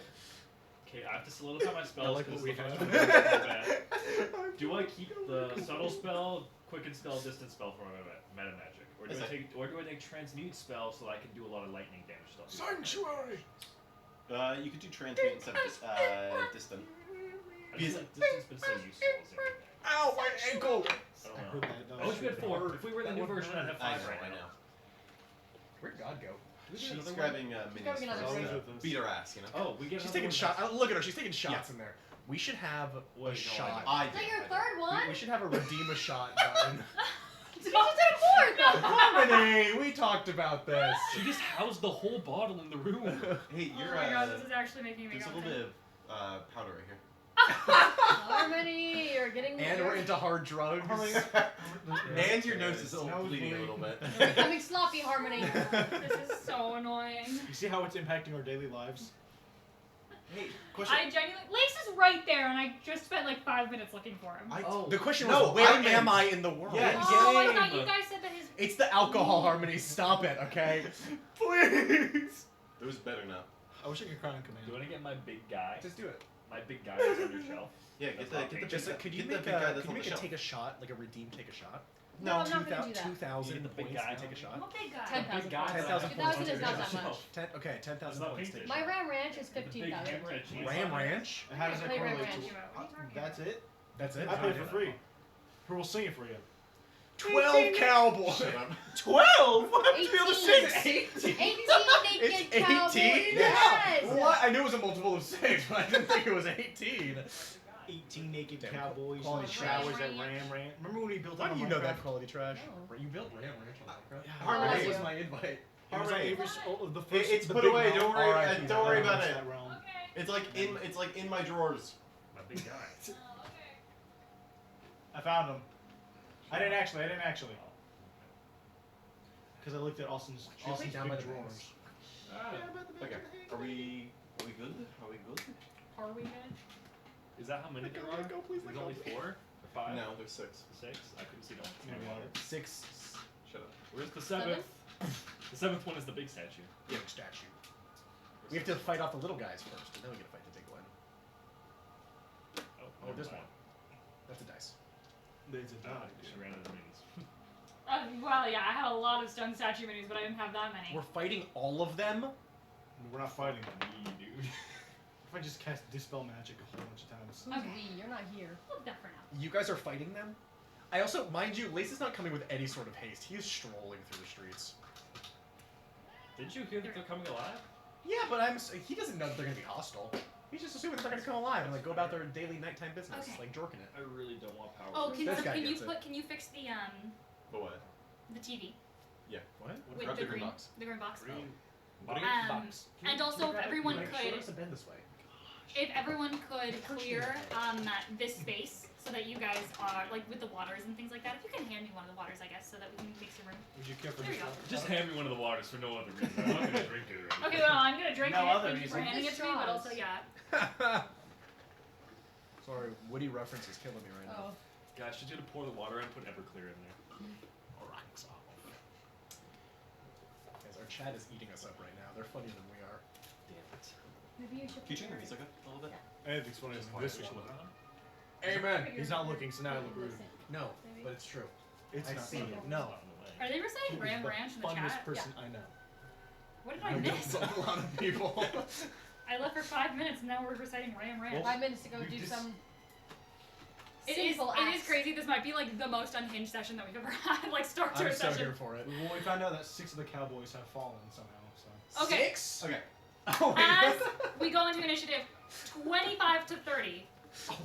F: Okay, I have to solidify my spells.
D: I like
F: 'cause
D: what we
F: the
D: have.
F: first one is really bad. Do I keep the subtle spell, quicken spell, distance spell for my meta magic, or do
E: Is
F: I
E: it-
F: take, transmute spell so I can do a lot of lightning damage stuff?
D: Sanctuary.
E: You could do transmute instead of distant.
F: I just like distance been so useful as everything.
G: Ow, my ankle.
F: I
D: I
F: don't
D: heard
F: know.
D: that.
F: I wish we had 4. If we were in the new version, I'd have 5 right
E: I
F: now.
E: know.
G: Where'd God go?
E: She's
F: another
E: grabbing
C: She's
E: minis
C: grabbing another
E: for
C: drink.
E: us to beat her ass, you know.
F: Oh, we get
G: She's
F: another
G: taking
F: one
G: shots.
F: back.
G: Look at her. She's taking shots in there. We should have
F: Wait,
G: a
F: no,
G: shot.
E: I
C: Is
E: did.
C: that your
E: I did.
C: third one?
G: We should have a redeem a shot button.
C: She just did a fourth!
G: Harmony, we talked about this.
F: She just housed the whole bottle in the room.
E: Hey,
B: Oh
E: you're
B: my god, this is actually making me
E: there's a
B: go.
E: little bit of powder right here.
C: Harmony, you're getting
G: And we're into hard drugs.
E: And your nose is bleeding a little bit.
C: You're becoming sloppy, Harmony.
B: This is so annoying.
D: You see how it's impacting our daily lives?
E: Hey, question.
B: I genuinely. Lace is right there, and I just spent like 5 minutes looking for him.
G: The question
E: No,
G: was, where
E: I
G: am
E: am-
G: I in the world?
E: Yeah,
B: Oh, I
F: game.
B: thought you guys said that his.
G: It's the alcohol, Harmony. Stop it, okay? Please.
E: It was better now.
D: I wish I could cry on command.
F: Do you want to get my big guy?
G: Just do it.
F: My big guy that's on your shelf.
E: Yeah,
F: That's
E: get the
G: Just
E: big,
G: could you
E: get
G: make
E: the big guy
G: a,
E: that's
G: could
E: on
G: you
E: the
G: make a
E: shelf.
G: take a shot, like a redeem take a shot?
C: No, I'm not gonna do that.
G: 2,000
F: You get the big
G: points
F: guy
G: to take a
F: on
G: shot.
B: What big guy?
C: 10,000
F: Big guy
C: points.
G: 10,000
C: 2,000
G: points.
C: is not that
F: Shelf.
C: much.
G: Okay, 10,000
F: It's not
G: points.
F: painted.
G: Take a
C: My
G: shot.
C: Ram Ranch is
F: The big
C: 15,000.
F: hammer at cheese.
G: Ram Ranch?
D: How does that
C: Play Ram
D: correlate
C: Ranch.
D: to?
B: What are you talking
D: That's it.
G: That's it?
D: I pay for free. Who will sing it for you?
G: 12 cowboys.
E: Shut up.
G: 12? What happened to the other
C: 18.
G: 6? 18.
C: 18
G: It's
C: naked
G: 18?
C: cowboys.
G: Yeah.
C: Yes.
G: What? I knew it was a multiple of 6, but I didn't think it was 18.
D: 18 naked
G: Damn,
D: cowboys,
G: quality
D: showers
B: trash.
D: at Ram Ranch. Remember when we built
G: Why
D: it
G: do
D: on
G: you know that
D: Minecraft?
G: quality trash?
C: No.
G: You built Ram Ranch on Minecraft?
D: Yeah.
E: Harmony.
G: That was my invite.
D: It was
E: Harmony.
D: like every, the first,
E: It's
D: the
E: put
D: big
E: away,
D: realm.
E: don't worry-
D: R.I.P.
E: don't worry
D: I
E: about
D: lost
E: it.
D: that realm.
B: Okay.
E: It's like in my drawers.
F: My big guy.
B: Oh, okay.
D: I found them. I didn't actually. Because I looked at Austin's
G: Austin's down by
D: big
G: the
D: drawers.
E: Okay. Are we good? Are we good?
B: Are we good?
F: Is that how many there are?
G: Go, please,
F: There's
G: let
F: only
G: go.
F: 4 or 5?
E: No, there's 6.
F: 6? I couldn't see that.
D: Maybe not.
G: 6.
E: Shut up.
F: Where's the 7th? The 7th one is the big statue.
G: Yeah, statue. We have to fight off the little guys first, and then we gotta fight the big one.
F: Oh,
G: Oh, this
F: never
G: one. That's a dice.
D: It's a
F: mind.
D: dog.
F: She ran out of minis.
B: Well, yeah, I had a lot of stone statue minis, but I didn't have that many.
G: We're fighting all of them?
D: We're not fighting me, dude. If I just cast Dispel Magic a whole bunch of times.
C: Who's
B: Okay.
C: we? You're not here.
B: Look that for now.
G: You guys are fighting them? I also, mind you, Lace is not coming with any sort of haste. He is strolling through the streets.
F: Didn't you hear that they're coming alive?
G: Yeah, but he doesn't know that they're gonna be hostile. He's just assuming they're gonna come alive and like go about their daily nighttime business,
B: Okay.
G: like jorking it.
F: I really don't want power.
B: Oh,
G: This guy
B: can you
G: gets it.
B: can you fix the
E: But what?
B: the TV
G: What?
B: with
E: Grab
B: the
E: the green box.
B: The green box.
F: Green
B: And also, if everyone
G: Show
B: could.
G: us a bend this way.
B: if everyone could clear this space so that you guys are like with the waters and things like that. If you can hand me one of the waters, I guess, so that we can make some room.
A: Would you care for
B: There you
A: this
B: go.
A: one?
F: Just hand me one of the waters for no other reason. I'm not gonna drink it or anything.
B: Okay, well, I'm gonna drink
D: No
B: it.
D: other
B: Thank you for
D: reason.
B: handing it to me, but also
G: Sorry, witty reference is killing me right now.
C: Oh.
F: Guys, she's gonna pour the water and put Everclear in there.
G: Guys, our chat is eating us up right now. They're funnier than we are.
F: Damn it.
C: Maybe you should.
E: Can you turn your music up a little bit?
A: Anything's funny than this one.
G: Amen.
A: He's not looking, so now I look rude.
G: No, but it's true.
A: It's
G: I
A: not
G: see
A: funny.
G: it.
A: No.
B: Are they reciting Ram
A: the
B: Ranch in the
A: funniest
B: chat?
A: person I know.
B: What did I miss?
G: A lot of people.
B: I left for 5 minutes and now we're reciting Ram Ranch.
C: 5 minutes to go
A: You
C: do
A: just-
C: some.
B: It
C: sinful
B: is
C: acts.
B: crazy. This might be like the most unhinged session that we've ever had. Like start to
G: I'm
B: a
G: so
B: session.
G: here for it.
D: Well, we found out that 6 of the Cowboys have fallen somehow. So.
B: Okay.
G: 6?
E: Okay.
G: Oh, wait.
B: As we go into initiative 25 to 30.
F: Oh,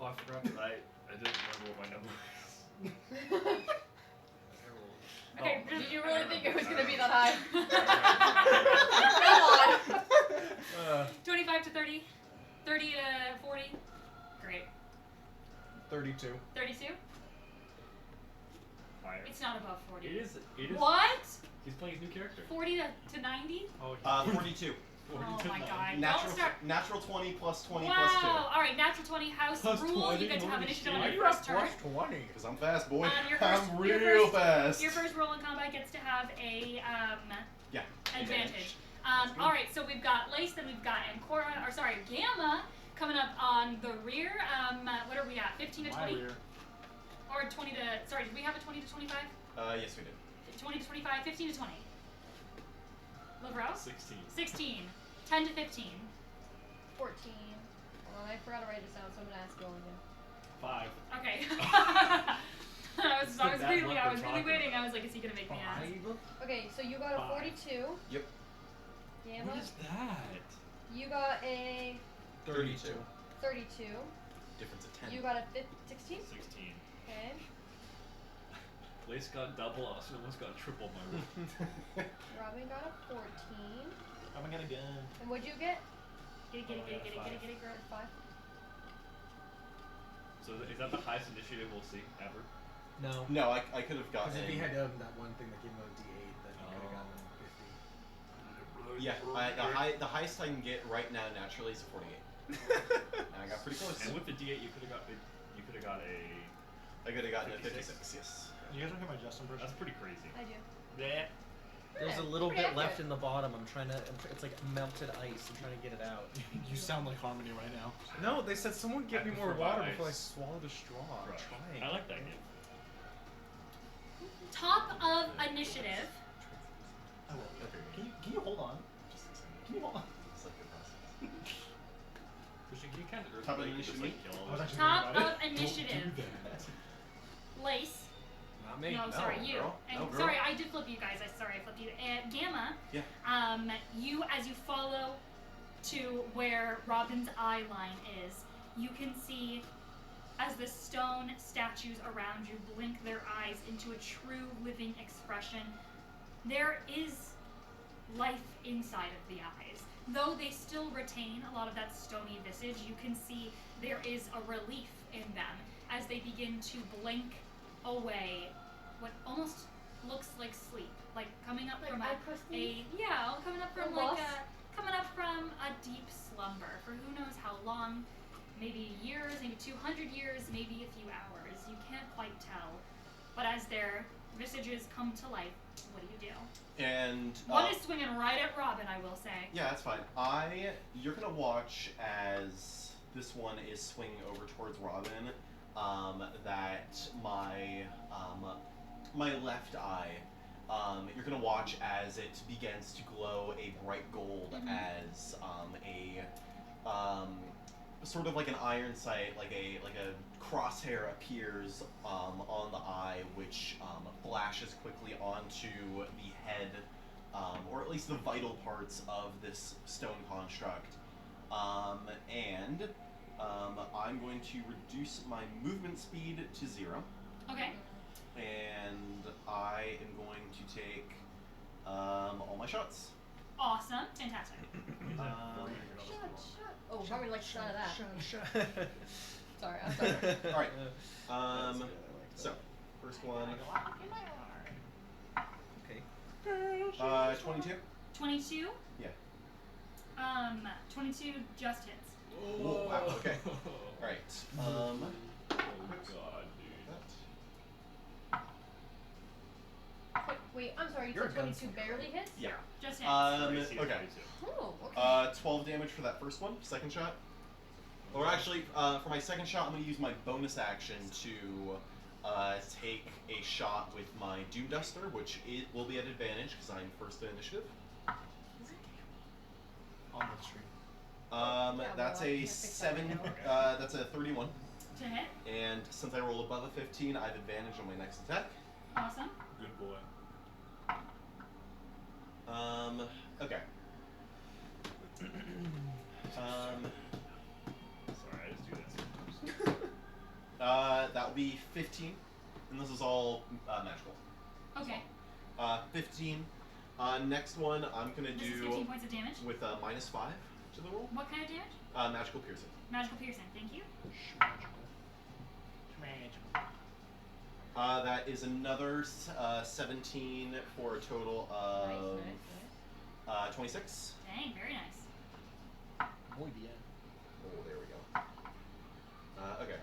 F: I forgot that I didn't remember what my number was.
B: Okay,
F: Oh.
B: just-
C: Did you really think it was gonna be that high? Come on.
B: 25 to 30. 30 to 40. Great.
G: 32.
B: 32.
F: Fire.
B: It's not above 40.
F: It is.
B: What?
F: He's playing his new character.
B: 40 to 90?
F: Oh,
E: 42.
B: Oh my god.
E: Natural,
B: Don't start.
E: natural 20 plus 20
B: wow.
E: plus 2.
B: Alright, natural 20 house
F: Plus
B: rule.
F: 20,
B: You get to have
F: holy
B: initiative
F: shit.
B: on
G: Why
B: your
G: you have
B: first turn.
G: plus 20?
E: Because I'm fast, boy.
B: Your first,
E: I'm
B: your
E: real
B: first,
E: fast.
B: Your first roll in combat gets to have a
E: Yeah.
B: advantage. Alright, so we've got Lace, then we've got Gamma coming up on the rear. What are we at? 15 to 20? Or 20 to, sorry, did we have a 20 to 25?
E: Yes, we did.
B: 20 to 25, 15 to 20. Lavrow?
F: 16.
B: 16. 10 to 15.
C: 14. Hold on, I forgot to write this down, so I'm gonna ask you all again.
F: 5.
B: Okay. I was
F: That
B: really,
F: luck
B: I was
F: we're
B: really
F: talking
B: waiting.
F: about.
B: I was like, is he gonna make me ask?
C: Okay, so you got a 42.
E: Yep.
C: Gamma.
F: What is that?
C: You got a
E: 32.
C: 32.
E: Difference of 10.
C: You got a 16.
F: 16.
C: Okay.
F: Lace got double, Austin almost got triple my roll.
C: Robin got a 14.
D: I'm gonna go.
C: And what'd you get?
B: Get it, girl.
C: 5.
F: So is that the highest initiative we'll see ever?
G: No.
E: No, I could have gotten.
G: Because if he had that one thing that gave him a D8, then he could have gotten a 50.
E: Yeah, the highest I can get right now naturally is a 48. And I got pretty close.
F: And with the D8, you could have got a.
E: I could have gotten a
F: 56.
E: 56, yes.
D: You guys don't hear my Justin impression?
F: That's pretty crazy.
C: I do.
F: Yeah.
G: There's a
C: Yeah,
G: little
C: pretty
G: bit left
C: accurate.
G: in the bottom. It's like melted ice. I'm trying to get it out.
D: You sound like Harmony right now.
G: No, they said someone get me
F: I
G: more
F: prefer
G: water
F: my
G: before I
F: ice.
G: swallow the straw. I'm
F: Right.
G: trying.
F: I like that game.
B: Top of initiative.
D: I will. Can you hold on? Can you hold on?
E: It's like a process.
F: Christian, can you kind of
E: Top of
F: earthquake
E: initiative?
F: just like kill
D: I
F: all
D: was
F: this?
D: actually
B: Top
D: thinking about
B: of
D: it.
B: initiative.
D: Don't do that.
B: Lace.
G: Not me.
B: No, sorry, you.
E: girl.
B: And
E: No, girl.
B: sorry, I did flip you guys. Sorry, I flipped you. Gamma.
E: Yeah.
B: You as you follow to where Robin's eye line is, you can see as the stone statues around you blink their eyes into a true living expression. There is life inside of the eyes. Though they still retain a lot of that stony visage, you can see there is a relief in them as they begin to blink away what almost looks like sleep, like coming up from coming up from a deep slumber for who knows how long, maybe years, maybe 200 years, maybe a few hours. You can't quite tell. But as their visages come to life, what do you do?
E: And
B: One is swinging right at Robin, I will say.
E: yeah, that's fine. You're gonna watch as this one is swinging over towards Robin. That my left eye. You're gonna watch as it begins to glow a bright gold as sort of like an iron sight, like a crosshair appears on the eye, which flashes quickly onto the head, or at least the vital parts of this stone construct. And I'm going to reduce my movement speed to 0.
B: Okay.
E: And I am going to take all my shots.
B: Awesome. Fantastic.
C: Shut. Oh, probably like shut of that.
G: Shut.
C: Sorry, I'm sorry.
E: All right.
G: That's good, I like
E: So, first one.
G: Okay.
E: 22.
B: 22.
E: Yeah.
B: 22 just hits.
E: Oh, wow. Okay. All right.
F: Oh god, dude.
C: Wait, I'm sorry. You
G: You're
C: said
G: a
C: 22
G: gunslinger.
C: barely hits?
E: Yeah.
B: Just hits.
F: AC is
E: Okay.
F: 22.
C: Oh, okay.
E: 12 damage for that first one. Second shot. Or actually, for my second shot, I'm going to use my bonus action to take a shot with my Doom Duster, which it will be at advantage because I'm first in initiative.
A: On the stream.
E: That's
C: well, I
E: a
C: can't fix that
E: 7.
C: right now.
E: That's a 31.
B: To hit.
E: And since I roll above a 15, I have advantage on my next attack.
B: Awesome.
F: Good boy.
E: Okay.
F: Sorry, I just do this.
E: That would be 15, and this is all magical.
B: Okay.
E: 15. Next one, I'm gonna
B: This is
E: do
B: 15 points of damage.
E: with a -5 to the roll.
B: What kind of damage?
E: Magical piercing.
B: Magical piercing. Thank you.
E: That is another 17 for a total of
C: Nice.
E: 26.
B: Dang, very nice.
G: Muy bien.
E: Oh, there we go. Okay.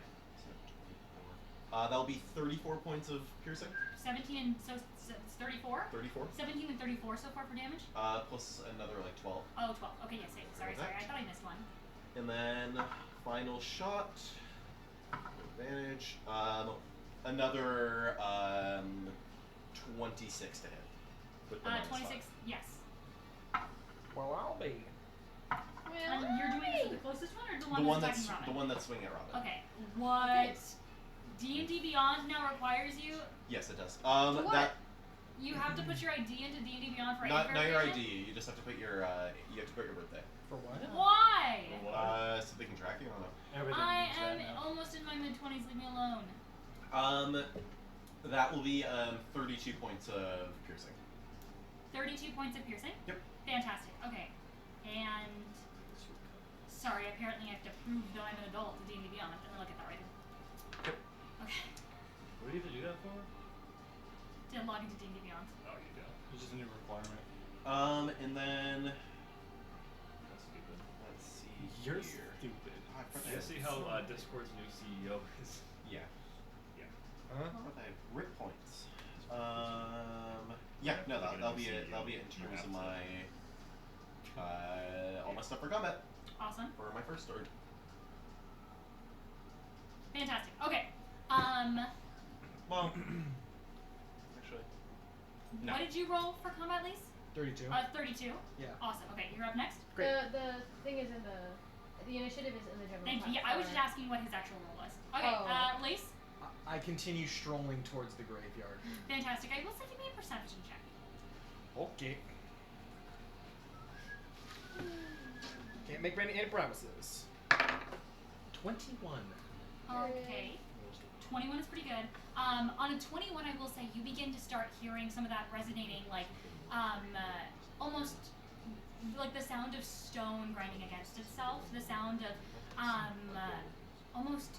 E: That'll be 34 points of piercing.
B: 17 and so it's 34.
E: 34.
B: 17 and 34 so far for damage.
E: Plus another like 12.
B: Oh, 12. Okay, yes. Sorry. I thought I missed one.
E: And then final shot. Advantage. Another 26 to hit. With the -5.
B: 26. Yes.
G: Well, I'll be.
B: And you're doing this with the closest one, or the one
E: The one
B: that's
E: that's
B: attacking
E: the
B: Robin?
E: one that's swinging at Robin.
B: Okay. What D&D Beyond now requires you?
E: Yes, it does.
C: What?
E: That
B: You have to put your ID into D&D Beyond for
E: not
B: any
E: your
B: variation?
E: ID. You just have to put your birthday.
G: For what?
B: Why?
E: So they can track you. I don't know.
A: Everything
B: I
A: needs that
B: am
A: now.
B: almost in my mid-20s. Leave me alone.
E: That will be 32 points of piercing.
B: 32 points of piercing.
E: Yep.
B: Fantastic. Okay. And sorry, apparently I have to prove that I'm an adult to D&D Beyond. Let me look at that right now.
E: Yep.
B: Okay.
F: What do you have to do that for?
B: To log into D&D Beyond.
F: Oh, you do.
A: It's just a new requirement.
E: And then
F: That's stupid.
E: let's see
A: You're
E: here.
A: stupid.
E: I forgot
F: You see how Discord's new CEO is?
E: Yeah.
G: Huh?
E: I have rip points. Yeah, no, that'll be it. That'll be it in terms of my all my stuff for combat
B: Awesome.
E: for my first sword.
B: Fantastic. Okay.
E: Well, actually, no.
B: What did you roll for combat, Lise?
G: 32.
B: 32.
G: Yeah.
B: Awesome. Okay, you're up next.
G: Great.
C: The thing is in the initiative is in the general.
B: Thank you. Yeah, I was just asking what his actual role was. Okay,
C: Oh.
B: Lise.
G: I continue strolling towards the graveyard.
B: Fantastic. I will say give me a perception check.
G: Okay. Can't make any promises. 21.
B: Okay. 21 is pretty good. On a 21, I will say you begin to start hearing some of that resonating, like, almost like the sound of stone grinding against itself. The sound of, almost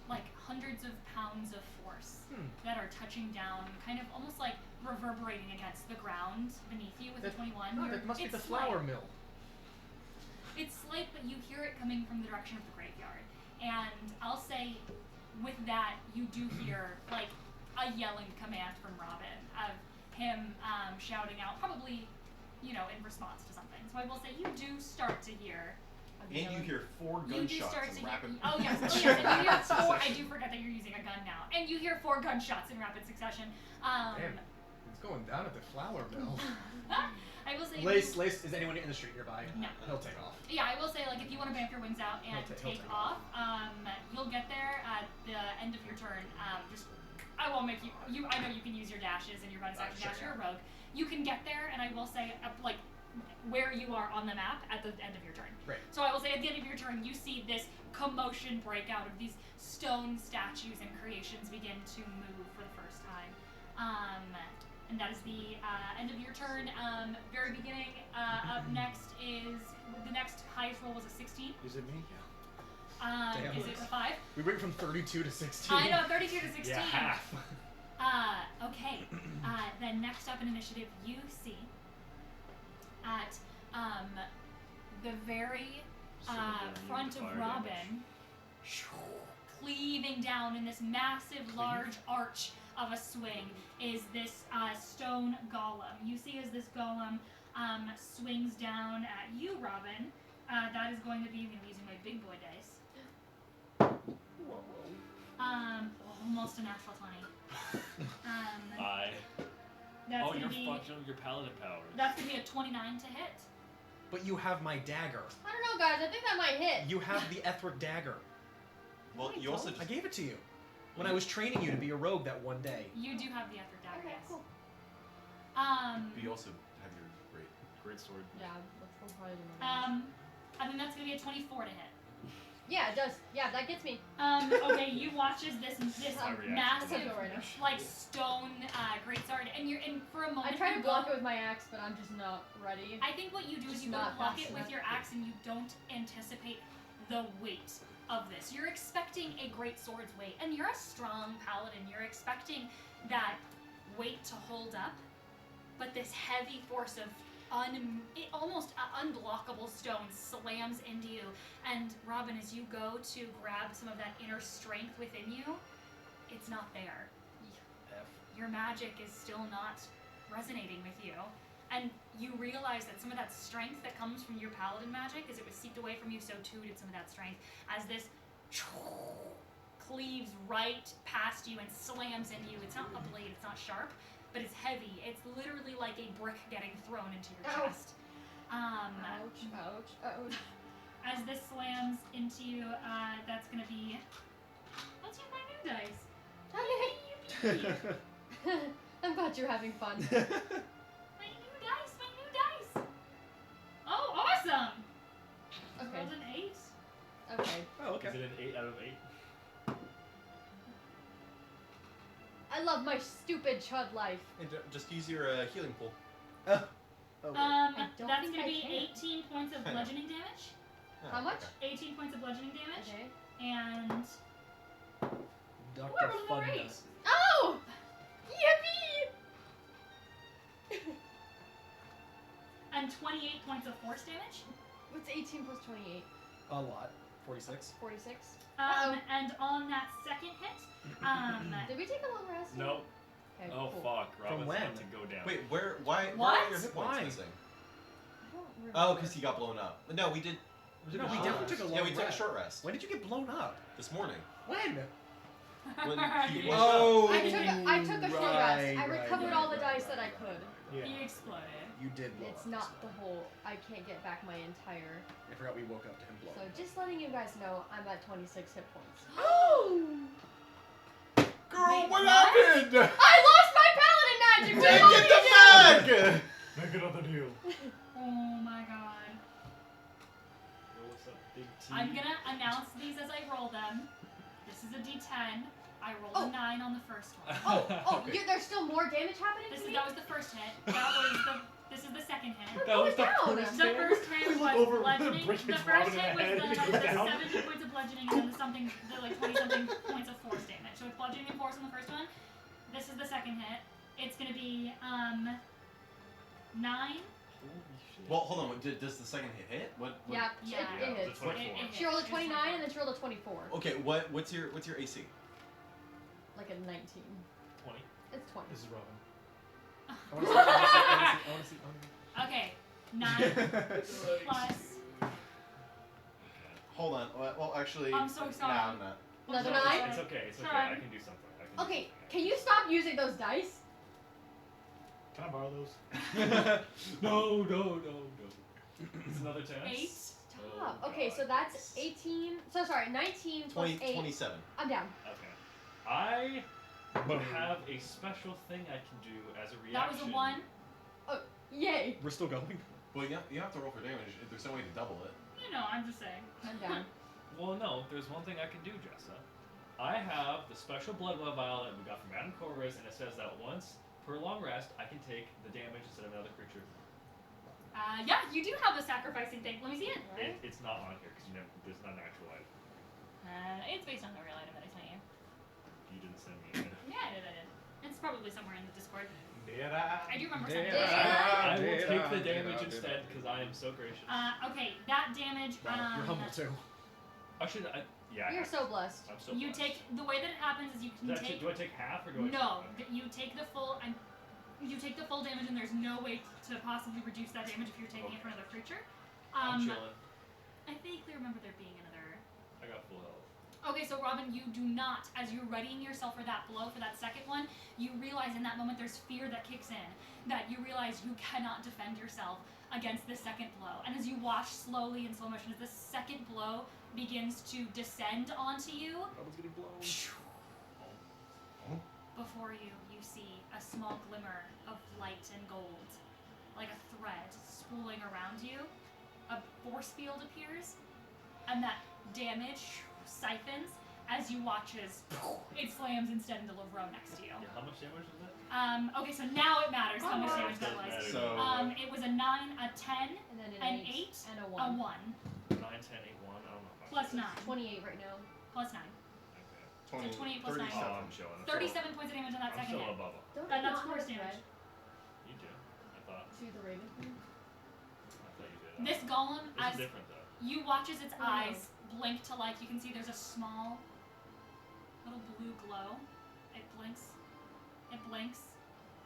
B: like hundreds of pounds of force that are touching down, kind of almost like reverberating against the ground beneath you with a 21.
G: Oh, that must be
B: It's
G: the flour
B: slight.
G: mill.
B: It's slight, but you hear it coming from the direction of the graveyard. And I'll say, with that, you do hear, like, a yelling command from Robin of him shouting out, probably, in response to something. So I will say, you do start to hear.
E: And you hear 4
B: You do
E: gunshots
B: start to
E: in rapid.
B: hear. Oh yes, and you hear 4. I do forget that you're using a gun now. And you hear 4 gunshots in rapid succession.
G: Damn, it's going down at the flour mill.
B: I will say.
G: Lace, is anyone in the street nearby?
B: No.
G: He'll take off.
B: Yeah, I will say, like, if you want to bamf your wings out and
G: He'll
B: take
G: take
B: off, you'll get there at the end of your turn. I won't make you. I know you can use your dashes and your bonus action
G: Sure,
B: dash.
G: yeah.
B: You're a rogue. You can get there, and I will say, like, where you are on the map at the end of your turn.
G: Right.
B: So I will say, at the end of your turn, you see this commotion break out of these stone statues and creations begin to move for the first time. And that is the end of your turn. Very beginning. Up next is the next highest roll was a 16.
D: Is it me?
G: Damn.
B: Is it a 5?
G: We went from 32 to 16.
B: I know, 32 to 16.
F: Yeah, half.
B: Okay. Then next up in initiative, you see at the very front of Robin, cleaving down in this massive, large arch of a swing, is this stone golem. You see as this golem swings down at you, Robin. That is going to be, I'm going to be using my big boy dice. Almost a natural 20. That's
F: Oh,
B: gonna
F: you're
B: be,
F: functional. Your paladin powers.
B: that's going to be a 29 to hit.
G: But you have my dagger.
C: I don't know, guys. I think that might hit.
G: You have the Ethric dagger.
E: Well, you also
G: I
E: just
G: gave it to you when I was training you to be a rogue that one day.
B: You do have the Ether dagger,
C: Okay,
B: yes.
C: cool.
E: but you also have your great
F: Great sword.
C: Yeah, let's probably do my
B: I think that's going to be a 24 to hit.
C: Yeah, it does. Yeah, that gets me.
B: Okay, you watch as this
F: My reaction.
B: massive,
C: Go right now.
B: like, stone greatsword, and for a moment
C: I try
B: you
C: to
B: go-
C: block it with my axe, but I'm just not ready.
B: I think what you do is
C: Just
B: you go
C: not
B: to block
C: fast
B: it with
C: enough.
B: your axe and you don't anticipate the weight of this. You're expecting a great sword's weight, and you're a strong paladin. You're expecting that weight to hold up, but this heavy force of almost unblockable stone slams into you. And Robin, as you go to grab some of that inner strength within you, it's not there. Your magic is still not resonating with you. And you realize that some of that strength that comes from your paladin magic, as it was seeped away from you, so too did some of that strength. As this cleaves right past you and slams into you. It's not a blade, it's not sharp, but it's heavy. It's literally like a brick getting thrown into your
C: Ow.
B: chest.
C: Ouch, ouch, ouch.
B: As this slams into you, that's gonna be. Let's use my new dice.
C: Okay. I'm glad you're having fun.
B: My new dice! Oh, awesome!
C: Okay.
B: Rolled an 8.
C: Okay.
G: Oh, okay.
F: Is it an 8 out of 8?
C: I love my stupid chud life.
E: And just use your healing pool.
G: Oh, wait.
C: I don't
B: That's
C: think
B: gonna
C: I
B: be
C: can.
B: 18 points of bludgeoning damage.
C: How much?
B: 18 points of bludgeoning damage.
C: Okay.
B: And.
G: Dr.
B: Ooh, I rolled another
G: Fun
B: 8.
G: Dust.
C: Oh! Yippee!
B: And 28 points of force damage.
C: What's 18 plus 28?
G: A lot. 46.
C: 46?
B: And on that second hit,
C: Did we take a long rest?
F: Nope.
C: Okay,
F: Oh
C: cool.
F: fuck. Robin's
G: when?
F: about to go down.
E: Wait, where are
B: What?
E: your hit points
G: Why?
E: missing?
C: I don't remember.
E: Oh, because he got blown up. No, we did.
G: No, we
E: short
G: definitely
E: rest.
G: took a long
E: Yeah, we took a
G: rest.
E: short rest
G: When did you get blown up?
E: this morning.
G: When?
E: When he was
G: Oh,
C: I took a short rest. I
G: right,
C: recovered
G: right,
C: all the
G: right,
C: dice
G: right,
C: that I
G: right.
C: could.
D: Yeah.
B: he exploded.
G: You did blow
C: It's
G: up.
C: not the whole. I can't get back my entire.
G: I forgot we woke up to him
C: So
G: blowing.
C: just letting you guys know, I'm at 26 hit points.
G: Oh!
E: Girl,
B: Wait,
E: what
B: what?
E: happened?
C: I lost my paladin magic. What
E: Take
C: do you
E: it
C: want me
E: the
C: to do?
E: bag!
D: Make another deal.
B: Oh my god.
F: What's up, big T?
B: I'm gonna announce these as I roll them. This is a D10. I rolled
C: Oh.
B: a 9 on the first one.
C: Oh, there's still more damage happening to me?
B: That was the first hit. This is the second hit.
F: That was the
C: down.
F: first
B: The
F: hit?
B: first hit
D: We look
B: was
D: over,
B: bludgeoning.
D: break
B: The
D: his
B: first
D: Robin in
B: hit
D: the
B: was
D: head,
B: the
D: he goes down.
B: 17 points of bludgeoning and then the 20-something points of force damage. So it's bludgeoning and force on the first one. This is the second hit. It's gonna be 9.
E: Well, hold on. Does the second hit? What?
C: Yeah,
B: Yeah.
C: it
F: Yeah,
C: hits.
F: the 24.
C: She rolled a 29 and then she rolled a 24.
E: Okay. What's your AC?
C: Like a 19.
F: 20.
C: It's 20.
D: This is Robin.
G: I want to see.
B: Okay, 9 plus.
E: Hold on. Well, actually.
B: I'm so sorry.
E: Nah, I'm not.
C: Another
F: No,
C: 9?
F: It's okay. It's okay.
B: Sorry.
F: I can do something. I can do
C: Okay,
F: something.
C: can you stop using those dice?
D: Can I borrow those?
F: No. It's another 10.
B: 8.
C: Stop.
F: Oh,
C: Okay,
F: God.
C: so that's 18. So sorry, 19 plus
E: 20,
C: 8.
E: 27.
C: I'm down.
F: Okay. I have a special thing I can do as a
B: That
F: reaction.
B: was a 1.
C: Yay.
G: We're still going.
E: Well, you have to roll for damage. There's no way to double it.
B: You know, I'm just saying.
C: I'm down.
F: Well, no. There's one thing I can do, Jessa. I have the special blood web vial that we got from Adam Corvus, and it says that once For a long rest, I can take the damage instead of another creature.
B: Yeah, you do have a sacrificing thing. Let me see it.
F: It's not on here because there's not an actual item.
B: It's based on the real item that I sent you.
F: You didn't send me it.
B: Yeah, I did. It's probably somewhere in the Discord.
D: Did
B: I do remember sending it.
F: I will take the damage instead because I am so gracious.
B: Okay, that damage.
G: Wow, you're humble too.
F: Yeah.
C: You're so blessed.
F: I'm so
B: You
F: blessed.
B: take the way that it happens is you can take.
F: Do I take half or do I?
B: No,
F: Okay.
B: you take the full. You take the full damage, and there's no way to possibly reduce that damage if you're taking it for another creature.
F: I'm chilling.
B: I vaguely remember there being another.
F: I got full health.
B: Okay, so Robin, you do not, as you're readying yourself for that blow, for that second one, you realize in that moment there's fear that kicks in, that you realize you cannot defend yourself against the second blow. And as you watch slowly in slow motion, as the second blow begins to descend onto you,
G: Robin's getting blown.
B: before you see a small glimmer of light and gold, like a thread spooling around you. A force field appears, and that damage siphons as you watch as it slams instead into Lovro next to you.
F: Yeah, how much damage was that?
B: Okay, so now it matters how much damage that
F: Doesn't
B: was.
F: matter.
B: It was a 9, a 10,
C: And then
B: an
C: an
B: 8,
C: and a
B: a
C: 1.
B: 1,
F: 9, 10, 8, 1. I don't know. how
B: plus
F: much
B: 9,
F: it is.
C: 28 right now.
B: plus 9.
F: Okay.
B: 28 plus 9.
F: Oh, I'm chilling.
B: 37 points of damage on that
F: I'm
B: second
F: still
B: hit.
F: above him.
C: Don't
B: That's
C: you not
B: force
C: have a
B: damage.
C: thread
F: You do. I thought.
C: to the raven?
F: I thought you did.
B: This golem,
F: This
B: as
F: is different though.
B: you watch as its
C: Oh, no.
B: eyes blink to life, you can see there's a small little blue glow. It blinks. It blinks.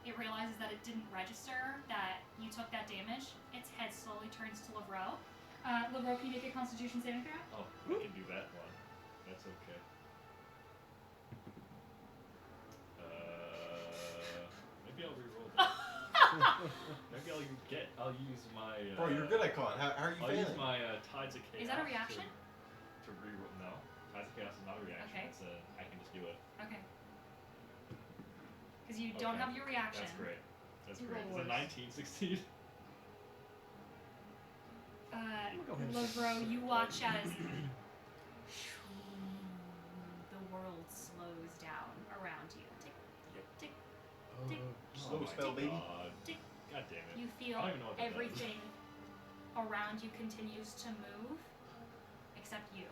B: It realizes that it didn't register that you took that damage. Its head slowly turns to Lovro. Lovro, can you make a Constitution saving throw?
F: Oh, we can do that one. That's okay. Maybe I'll re-roll that. Maybe I'll use my.
E: Bro, you're good at con. How are you
F: I'll
E: failing?
F: use my Tides of Chaos.
B: Is that a reaction?
F: To re-roll? No, Tides of Chaos is not a reaction.
B: Okay.
F: I can just do it.
B: Okay. Because you don't
F: Okay.
B: have your reaction.
F: That's great. That's
C: You
F: great.
C: roll
F: Does a
C: worse.
F: 19 succeed?
B: Lovro, you watch as the world slows down around you. Tick, tick, tick.
E: Slow
F: my
E: spell, baby.
F: God.
B: Tick.
F: God damn it.
B: You feel
F: I don't even know what that does.
B: everything around you continues to move, except you.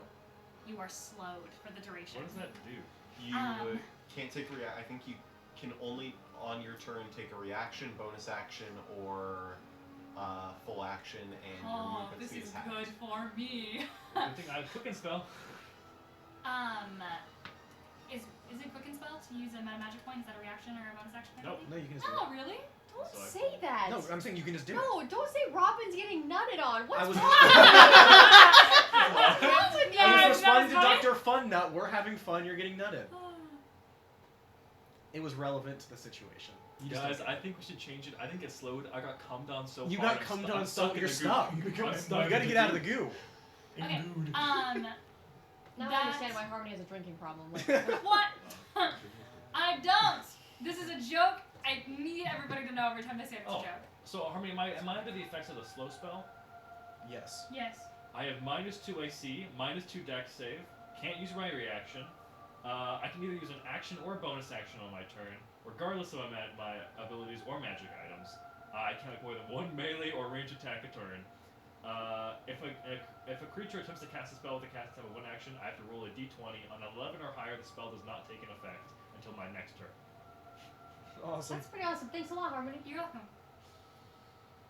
B: You are slowed for the duration.
F: What does that do?
E: You can't take I think you can only on your turn take a reaction, bonus action, or full action, and your
B: Oh,
E: movement
B: this
E: speed
B: is
E: is half.
B: good for me.
F: Good thing I have Quicken Spell.
B: Is it quick and spell to use a meta magic point? Is that a reaction or a bonus action? Kind
F: Nope.
B: of
G: No,
B: thing?
G: you can just do
B: Oh, really?
C: Don't
F: So I
C: say that.
G: it. No, I'm saying you can just do it.
C: No, don't say Robin's getting nutted on. What's
G: I was-
C: wrong? What's wrong with you?
G: I
B: Yeah,
G: was responding to
B: that was
G: Dr. Fun Nut. We're having fun. You're getting nutted. It was relevant to the situation. You just
F: Guys,
G: don't
F: I
G: get it.
F: think we should change it. I think it's slowed. I got calmed down so
G: You
F: far.
G: got
F: I'm
G: cummed
F: stu-
G: on
F: I'm
G: so
F: stuck in
G: you're
F: the
G: stuck.
F: goo. I'm stuck
G: You gotta
F: in
G: get out of the goo.
B: Okay.
F: Endued.
C: Now I understand why Harmony has a drinking problem. Like,
B: What? I don't. This is a joke. I need everybody to know every time I say it's
F: Oh.
B: a joke.
F: So, Harmony, am I under the effects of the slow spell?
G: Yes.
B: Yes.
F: I have -2 AC, -2 dex save, can't use my reaction. I can either use an action or bonus action on my turn, regardless of my abilities or magic items. I can't make more than one melee or range attack a turn. If a creature attempts to cast a spell with a cast time of one action, I have to roll a d20. On 11 or higher, the spell does not take an effect until my next turn.
G: Awesome.
C: that's pretty awesome. Thanks a lot, Harmony.
B: You're welcome.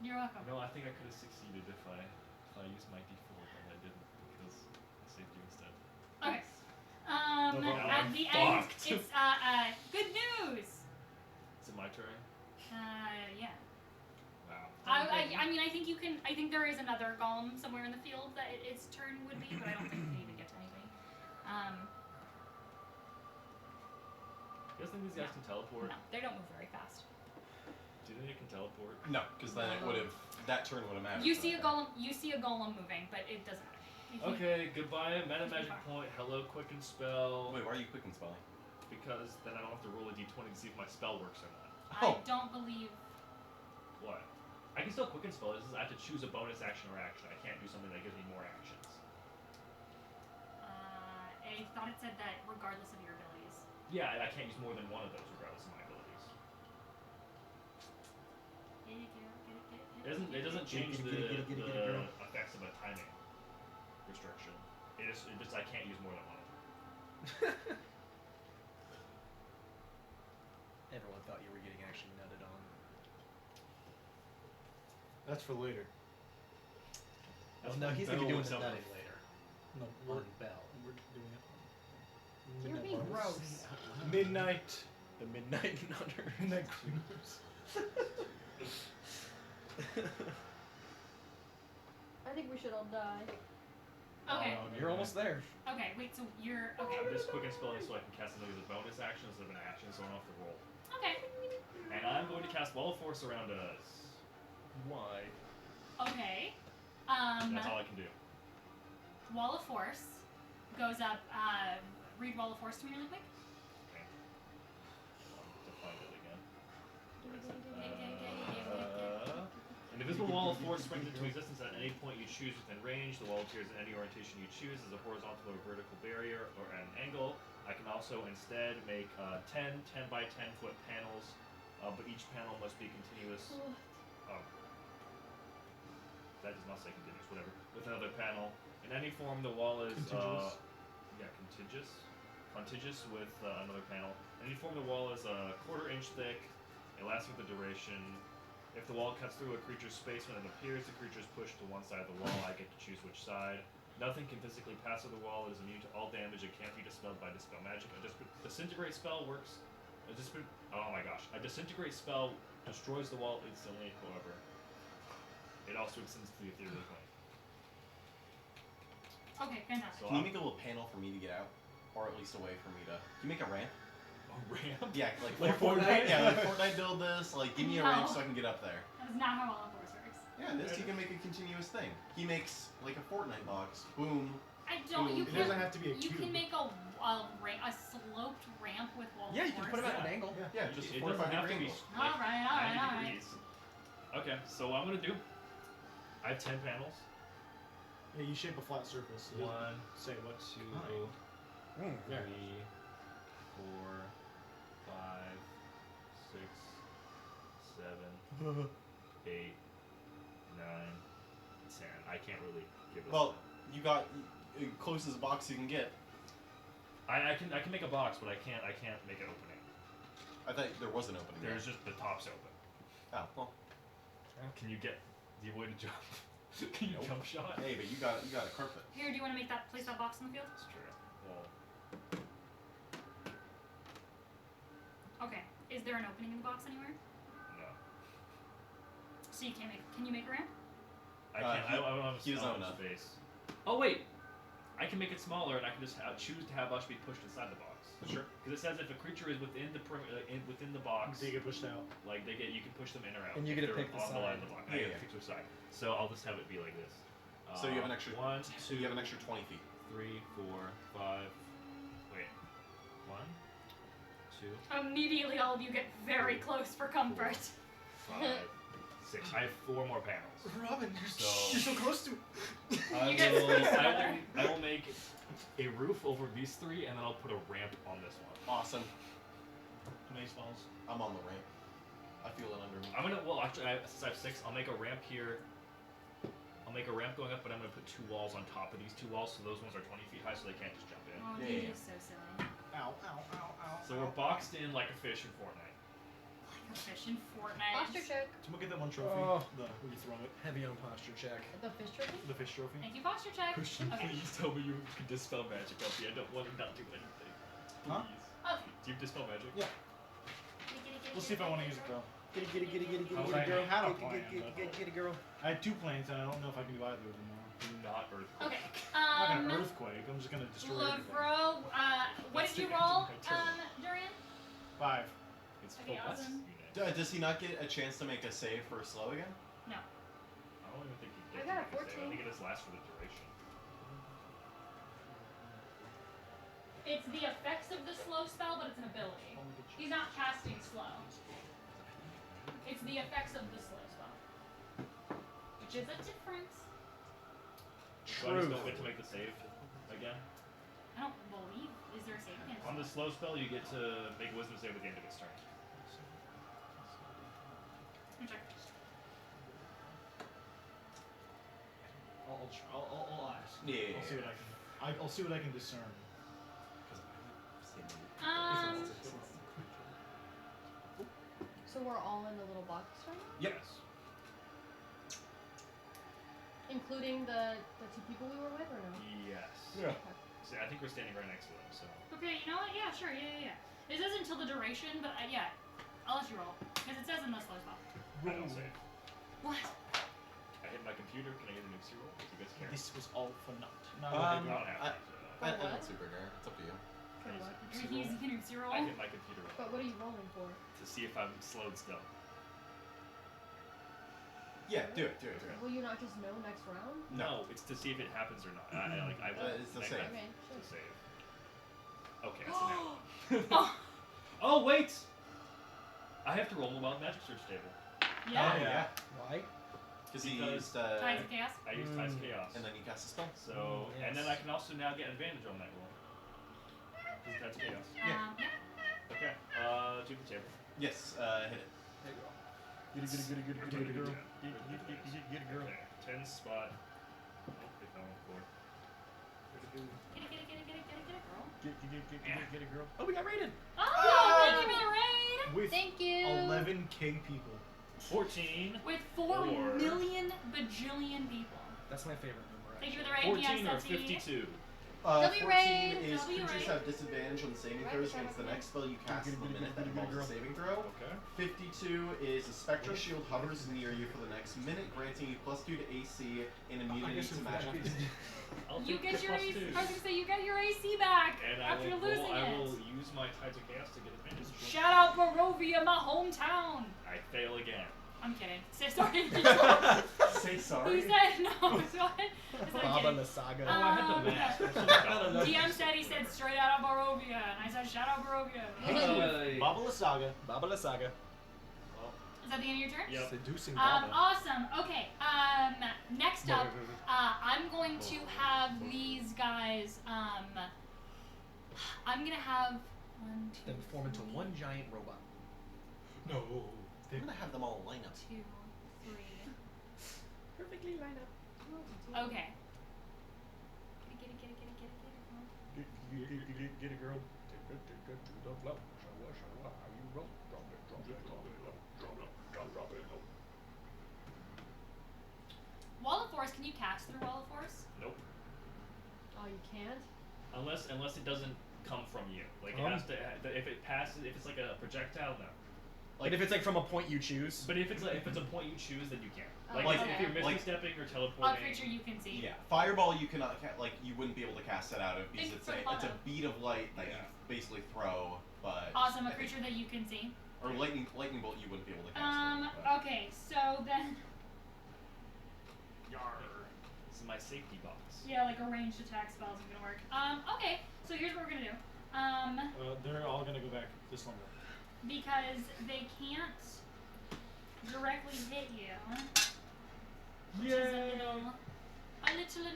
B: You're welcome.
F: No, I think I could have succeeded if I used my d4, but I didn't because I saved you instead.
B: Okay.
F: No,
B: At
F: I'm
B: the end,
F: fucked.
B: it's good news.
F: Is it my turn?
B: Yeah.
F: Wow.
B: I mean, I think you can. I think there is another golem somewhere in the field that its turn would be, but I don't think we can even get to anything.
F: You guys think these guys can teleport?
B: No, they don't move very fast.
F: Do you think they can teleport?
E: No, because then it would have that turn would have mattered.
B: You
E: for
B: see a
E: that guy.
B: golem. You see a golem moving, but it doesn't matter. If you-
F: Okay, goodbye, meta
B: It's
F: magic
B: fine.
F: point, hello, quicken spell.
E: Wait, why are you quick and spelling?
F: Because then I don't have to roll a d20 to see if my spell works or not.
B: I don't believe.
F: What? I can still quicken spell, it's just I have to choose a bonus action or action. I can't do something that gives me more actions.
B: I thought it said that regardless of your abilities.
F: Yeah, I can't use more than one of those regardless of my abilities. It doesn't change
G: Get it,
F: the
G: girl.
F: effects of a timing restriction. It just I can't use more than one of them.
G: Everyone thought you were getting actually nutted on.
D: That's for later.
G: Well,
F: That's
G: no,
F: when
G: he's gonna be
F: Bell
G: doing
F: was
G: the
F: out
G: nutting
F: of-
G: later.
D: No,
G: On Bell.
D: we're doing it.
C: You're
D: Midnight
C: being
D: bonus.
C: gross.
D: Midnight.
G: The Midnight Nutter.
D: Midnight creamers.
C: I think we should all die.
B: Okay.
G: You're almost there.
B: Okay. Wait. So you're okay.
F: I'm just quick and spelling so I can cast another bonus action instead of an action, so I don't have to roll.
B: Okay.
F: And I'm going to cast Wall of Force around us.
G: Why?
B: Okay.
F: That's all I can do.
B: Wall of Force goes up. Read Wall of Force to me really quick.
F: Okay. To find it again. Invisible wall of force springs into existence at any point you choose within range. The wall appears in any orientation you choose as a horizontal or vertical barrier or at an angle. I can also instead make 10 by 10 foot panels, but each panel must be continuous. Oh. That does not say continuous, whatever. With another panel. In any form, the wall is
D: Contiguous.
F: contiguous with another panel. In any form, the wall is a quarter-inch thick. It lasts for the duration. If the wall cuts through a creature's space when it appears, the creature is pushed to one side of the wall. I get to choose which side. Nothing can physically pass through the wall. It is immune to all damage. It can't be dispelled by dispel magic. A disintegrate spell works. Oh my gosh! A disintegrate spell destroys the wall instantly. However, it also extends to the ethereal plane.
B: Okay. Fantastic.
F: So
E: Can you make a little panel for me to get out? Or at least a way for me to... Can you make a ramp?
F: A ramp?
E: Yeah, like
D: Fortnite?
E: Yeah, like Fortnite build this. Like, give me a ramp
B: No.
E: so I can get up there.
B: That is not how Wall of Force works.
E: Yeah, this you can make a continuous thing. He makes like a Fortnite box. Boom.
B: I don't. You
D: It
B: can't.
D: doesn't have to be a
B: You
D: cube.
B: can make a sloped ramp with Wall
G: Yeah,
B: of
G: you can
B: Force.
G: put him at an
D: Yeah.
G: angle.
E: Yeah, just
F: it
E: 4 or
F: doesn't
E: 5
F: have to be
E: angles.
F: like
B: Alright,
F: 90
B: alright.
F: degrees. Okay, so what I'm gonna do, I have 10 panels.
D: Yeah, you shape a flat surface. It doesn't
F: 1,
D: say what
F: 2,
D: kind.
F: 3,
D: There.
F: 4, 5, 6, 7, 8, 9, 10. I can't really give this.
E: Well, you got closest box you can get.
F: I can make a box, but I can't make an opening.
E: I thought there was an opening.
F: There's just the top's open.
E: Oh well.
F: Can you get the avoided jump? Can you
E: Nope.
F: jump shot?
E: Hey, but you got a carpet.
B: Here, do you want to place that box in the field?
F: That's true. Well,
B: Okay. Is there an opening in the box anywhere?
F: no.
B: So you can't make. Can you make a ramp?
F: I
E: Uh,
F: can't.
E: he-
F: I don't have
E: he doesn't have
F: enough
E: enough.
F: space. Oh wait, I can make it smaller, and I can just choose to have Ush be pushed inside the box.
E: Sure.
F: Because it says if a creature is within the within the box,
D: They get pushed out.
F: like you can push them in or out.
G: And you
F: if
G: get to
F: they're
G: pick the
F: on the line
G: side.
F: of the box.
E: Yeah,
F: I get
E: yeah.
F: to pick which side. So I'll just have it be like this.
E: So you have an extra
F: 1, 2,
E: You have an extra 20 feet.
F: 3, 4, 5. Wait. 1, 2,
B: Immediately, all of you get very close for comfort.
F: 5, 6. I have 4 more panels.
G: Robin,
F: So-
G: you're so close to.
F: I
B: You get
F: will make a roof over these 3, and then I'll put a ramp on this one.
E: Awesome.
D: Amazeballs.
E: I'm on the ramp. I feel it under me.
F: I'm gonna, since I have 6, I'll make a ramp here. I'll make a ramp going up, but I'm gonna put 2 walls on top of these 2 walls, so those ones are 20 feet high, so they can't just jump in.
B: Oh,
E: Yeah,
B: dude,
E: yeah.
B: you're so silly.
D: Ow, ow, ow, ow.
F: So we're boxed in like a fish in Fortnite.
B: Like a fish in Fortnite.
C: Posture check.
D: Someone get that one trophy.
G: Oh.
D: Where you throw it.
G: Heavy on posture check.
C: The fish trophy?
D: The fish trophy.
B: Thank you, posture check.
F: Christian,
B: Okay.
F: please tell me you can dispel magic on me. I don't want to not do anything. Please.
D: Huh?
B: Okay.
F: Do you dispel magic?
D: Yeah. We'll see if I want to use it though.
G: Get it,
D: I was like,
G: girl.
D: I had a
G: Get
D: plan,
G: it,
D: but-
G: get it, girl.
D: I had 2 planes, and I don't know if I can do either of them now.
F: Do not earthquake.
B: Okay.
D: I'm not gonna earthquake. I'm just gonna destroy everything.
B: Lavro, what
F: Let's
B: did you
F: take it
B: roll,
F: to my turn.
B: Durian?
D: 5.
F: It's
B: Okay,
F: full
B: awesome.
F: unit.
E: Does he not get a chance to make a save for slow again?
B: No.
F: I don't even think he
C: I
F: gets
C: got a
F: to make save.
C: 14.
F: I think it just lasts for the duration.
B: It's the effects of the slow spell, but it's an ability. He's not casting slow. It's the effects of the slow spell. Which is a difference.
F: So I just don't get to make the save again.
B: I don't believe. Is there a save against
F: On the slow spell, you get to make a wisdom save at the end of its turn.
B: Let me check.
E: Yeah.
D: I'll see what I'll see what I can discern.
C: So we're all in the little box right now?
E: Yep.
F: Yes.
C: Including the two people we were with, or no?
F: Yes.
D: Yeah.
F: See, I think we're standing right next to them, so.
B: Okay, you know what? Yeah, sure, yeah. It says until the duration, but yeah, I'll let you roll. Because it says in the slow spell.
F: I don't save.
B: What?
F: I hit my computer. Can I get an Uxie roll? Do you guys care?
D: This was all for naught. No,
F: I
E: Um,
F: don't have to.
E: I
C: what?
E: don't super care. It's up to you.
C: For what?
B: Are you using an Uxie roll?
F: I hit my computer roll
C: But what are you rolling for?
F: to see if I'm slowed still.
E: Yeah, do it.
C: Will you not just know next round?
F: No, it's to see if it happens or not. I will.
E: It's the
F: make
E: save.
F: that-
C: Okay,
F: To
C: sure.
F: save. Okay, that's an
B: Oh.
F: Oh wait! I have to roll the wild magic search table.
B: Yeah.
D: Oh, yeah.
G: Why?
E: Because he
F: Because
E: used
B: Tides of Chaos.
F: I use Tides of Chaos.
E: and then you cast a spell.
F: So, and then
G: yes.
F: I can also now get advantage on that roll. Because Tides of Chaos.
B: Yeah.
F: Okay, to the table.
E: Yes, hit it.
G: There you go. Get it, girl. Get it, girl.
F: Okay, 10 spot. Oh, they fell on the floor.
B: Get it, girl.
G: Oh, we got raided.
B: Oh, thank you for the raid!
D: With
C: Thank you.
D: 11k people.
F: 14.
B: With 4
F: Four.
B: million bajillion people.
G: That's my favorite number.
B: Thank you for
G: actually.
B: the raid,
F: 14 or
B: PSLT.
F: 52.
C: 'W
E: 14
C: raid,
E: is
B: W
E: creatures
B: raid.
E: have disadvantage on saving
C: Right,
E: throws
C: right,
E: against the
C: right.
E: next spell you cast in the minute that involves a saving throw.
F: Okay.
E: 52 is a spectral shield hovers near you for the next minute, granting you +2 to AC and immunity
D: guess
E: to
D: we
E: magic.
D: forgot.
F: I'll
B: You
F: take
B: get
F: the
B: your
F: plus
B: AC.
F: two.
B: I was gonna say you got your AC back
F: And
B: after
F: I will,
B: losing
F: I
B: it.
F: will use my Tides of Chaos to get advantage.
B: Shout out Barovia, my hometown.
F: I fail again.
B: I'm kidding. Say sorry.
E: Say
B: He
E: sorry.
B: said no. So I said
G: Baba
B: kidding.
G: the Saga.
F: Oh, I had the mask. I'm so dumb.
B: DM said he said straight out of Barovia, and I said shout out Barovia.
D: Baba La Saga.
G: Baba the Saga.
B: Is that the end of your turn?
F: Yep.
G: Seducing Baba.
B: Awesome. Okay. Next up, I'm going to have these guys. I'm gonna have 1, 2,
G: Then form into one giant robot.
D: No.
E: I'm gonna have them all line up.
B: 2, 3.
G: Perfectly lined up.
B: Okay. Get it.
G: Get it, girl. Take it to the floor. Show how you roll. Drop it low.
B: Wall of Force. Can you cast through Wall of Force?
F: Nope.
C: Oh, you can't?
F: Unless it doesn't come from you. Like it has to. If it passes, if it's like a projectile, no.
G: Like if it's like from a point you choose.
F: But if it's a point you choose, then you can.
C: Oh,
F: Like
C: okay.
F: if you're
E: Like-
F: misty stepping or
B: A
F: teleporting.
B: creature you can see.
E: Yeah, fireball you cannot like you wouldn't be able to cast that out of because
B: Think
E: it's
B: for
E: a
B: auto.
E: bead of light that
F: Yeah.
E: you basically throw, but
B: Awesome. A
E: I think-
B: creature that you can see.
E: or lightning bolt you wouldn't be able to cast. it, but-
B: Okay. So then,
F: Yar. This is my safety box.
B: yeah, like a ranged attack spell isn't gonna work. Okay. So here's what we're gonna do.
D: They're all gonna go back this longer.
B: Because they can't directly hit you, which is a little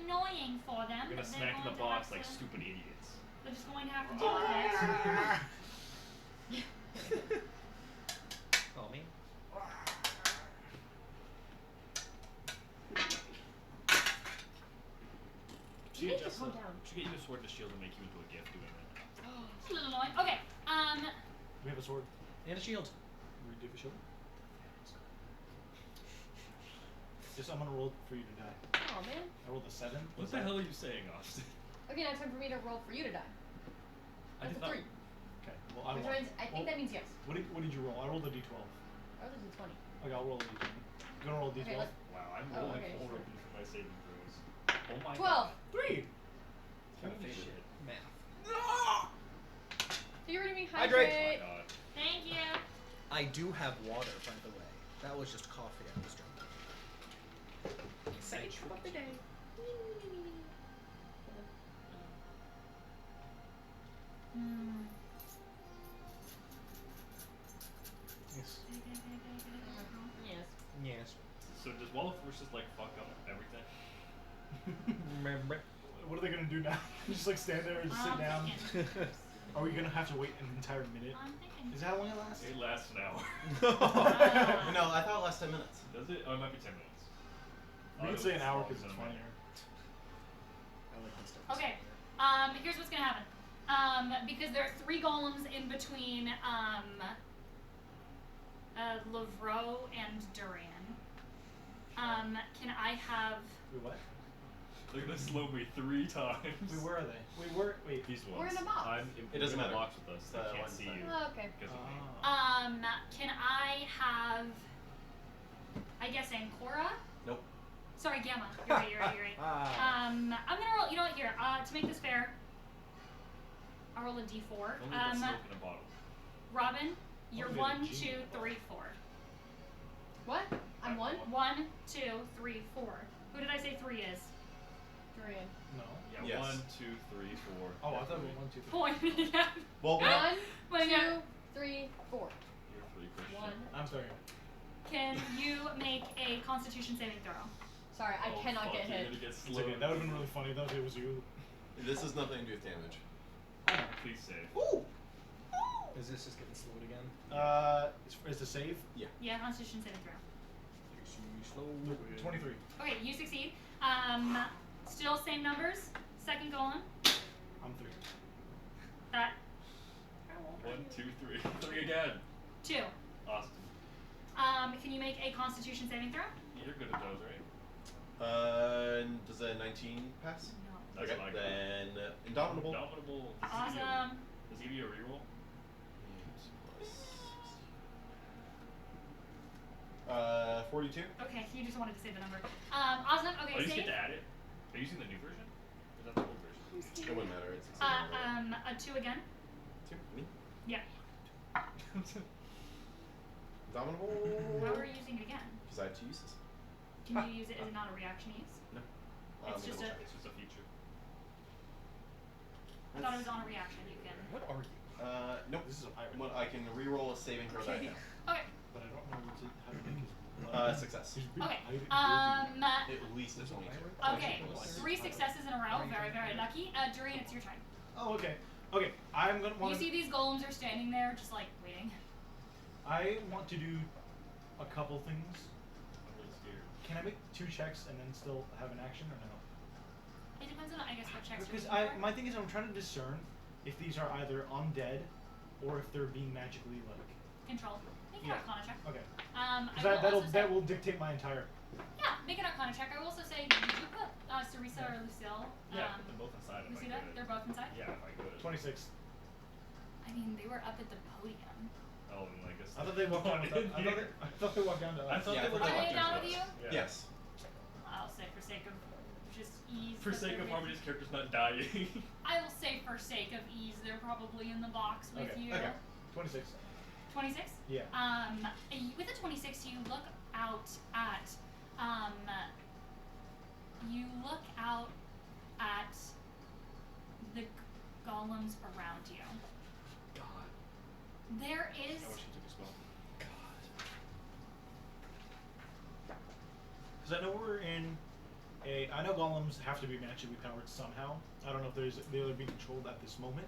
B: annoying for them.
F: We're gonna
B: but they're
F: smack in the
B: going to
F: box
B: have
F: like
B: to-
F: stupid idiots.
B: They're just going to have to deal with it.
G: Oh man.
C: You need to calm down.
F: Should get you a sword and a shield and make you into a gift doing that.
B: It's a little annoying. Okay.
D: We have a sword.
G: And a shield.
D: We do have a shield. Just I'm gonna roll for you to die.
C: Oh, man.
D: I rolled a 7.
F: What the hell are you saying, Austin?
C: Okay, now it's time for me to roll for you to die.
F: I
C: That's
F: did
C: a
F: not.
C: 3.
D: Okay. Well, I
C: Which
D: won.
C: means, I think that means yes.
D: What did you roll? I rolled a d12.
C: I rolled a d20.
D: Okay, I'll roll a d20. You gonna roll a d12?
C: Okay, let's.
F: Wow, I'm
C: Oh,
F: rolling
C: okay,
F: horribly
C: sure.
F: for my saving throws. Oh my
C: 12.
F: god.
D: 3.
F: Holy shit.
G: Math.
C: So you're gonna be
G: Hydrate.
F: Oh
C: hydrate.
F: my god.
B: Thank you.
G: I do have water, by the way. That was just coffee I was drinking. Second trip of the day.
D: Yes.
C: Yes.
G: Yes.
F: So does Wall of Force just like fuck up everything?
G: Remember?
D: What are they gonna do now? Just like stand there and just sit down?
B: Thinking.
D: Are we gonna have to wait an entire minute?
B: I'm thinking.
D: Is that how long it lasts?
F: It lasts an hour.
E: No, I thought it lasted 10 minutes.
F: Does it? Oh, it might be 10 minutes.
D: We
F: Oh,
D: can say an hour
F: it's
D: because it's
F: long,
D: funnier.
G: I like this stuff.
B: Okay. Here's what's gonna happen. Because there are 3 golems in between Lavro and Durian. Can I have?
D: Wait, what?
F: They're gonna slow me 3 times.
D: Wait, where are they? Wait.
F: These ones.
C: We're in a box.
F: I'm
E: It doesn't
F: in a
E: matter.
F: box with us. They
E: The
F: can't
E: ones
F: see
E: that-
F: you
C: Oh, okay.
F: because of me.
B: Can I have? I guess Ancora.
E: Nope.
B: Sorry, Gamma. You're right. I'm gonna roll. You know what? Here, to make this fair, I'll roll a d4.
F: Only the smoke in a bottle.
B: Robin, you're
D: Only
B: 1,
D: the
B: 2,
D: G.
B: 3, 4.
C: What? I'm 1?
B: 1, 2, 3, 4. Who did I say 3 is?
C: Durian.
D: No.
F: Yeah,
E: Yes.
F: 1, 2, 3, 4.
D: Oh, I thought it was 1, 2, 3.
B: Point. Yeah.
E: Well, we're not.
C: 1,
B: Well,
C: 2,
B: yeah.
C: 3, 4.
F: You're 3, Christian.
C: 1.
D: I'm sorry.
B: Can you make a Constitution saving throw?
C: Sorry, I
F: Oh,
C: cannot
F: fuck,
C: get
F: you're
C: hit.
F: gonna get
D: It's
F: slowed.
D: okay. That would have been really funny though if it was you.
E: This has nothing to do with damage.
F: Please save.
G: Ooh! Is this just getting slowed again?
D: Is the save?
B: Yeah, Constitution saving throw.
G: Slow.
D: 23.
B: Okay, you succeed. Still same numbers. Second golem.
D: I'm 3.
B: That
F: 1, 2, 3. 3 again.
B: 2.
F: Awesome.
B: Can you make a Constitution saving throw?
F: You're good at those, right?
E: Does a 19 pass?
B: No.
F: That's
E: Okay,
F: what I got.
E: then Indomitable.
F: Indomitable.
B: Awesome.
F: Does he give you a reroll?
E: 42.
B: Okay, you just wanted to say the number. Awesome.
F: Oh,
B: Okay,
F: you just
B: save.
F: get to add it? Are you using the new version? Or is that the old version?
E: It wouldn't matter. It's the same.
B: A 2 again.
E: Two. Me.
B: Yeah.
E: Indomitable.
B: How are you using it again?
E: Because I have 2 uses.
B: Can you use it? Is it not a reaction use?
E: No.
B: It's
E: Let me
B: just
E: double
B: a-
E: check.
F: It's just a feature.
B: I thought it was on a reaction. You can.
G: What are you?
E: Nope.
D: This is a pirate.
E: When I can re-roll a saving throw that I
B: Okay.
E: have.
B: Okay.
D: But I don't know how to make his.
E: Success.
D: He's big
B: Okay.
D: pirate
E: At least a 22.
B: Okay. 3 successes in a row. Very, very lucky. Durian, it's your turn.
D: Oh, okay. Okay, I'm gonna
B: You
D: want.
B: see these golems are standing there, just like waiting.
D: I want to do a couple things.
F: I'm really scared.
D: Can I make 2 checks and then still have an action or no?
B: It depends on, I guess, what checks
D: Because
B: you're looking for.
D: my thing is I'm trying to discern if these are either undead or if they're being magically like.
B: Control. Make an
D: Yeah.
B: Arcana check.
D: Okay.
B: I
D: Because
B: will also
D: that
B: say,
D: will dictate my entire.
B: yeah, make an Arcana check. I will also say, did you put Sarisa or Lucille?
F: Yeah, put them both inside if I
B: Lucida?
F: could.
B: They're both inside?
F: Yeah, if I could.
D: 26.
B: I mean, they were up at the podium.
F: Oh, and I guess.
D: I thought they walked down. With I thought they walked down to
F: I
D: us.
F: thought
E: Yeah,
F: they
E: I
F: were
E: thought
B: Are
E: they
B: they
F: doctors
B: down
F: with
B: with you?
F: us. Yeah.
E: Yes.
B: I'll say for sake of just ease.
F: For
B: that
F: sake
B: they're
F: of
B: with-
F: Harmony's character's not dying.
B: I will say for sake of ease, they're probably in the box with
D: Okay,
B: you.
E: okay.
D: 26.
B: 26?
D: Yeah.
B: With a 26, you look out at, the golems around you.
G: God.
B: There
F: I
B: is,
F: wish he took a spell.
D: Because I know we're in a. I know golems have to be magically powered somehow. I don't know if they're being controlled at this moment.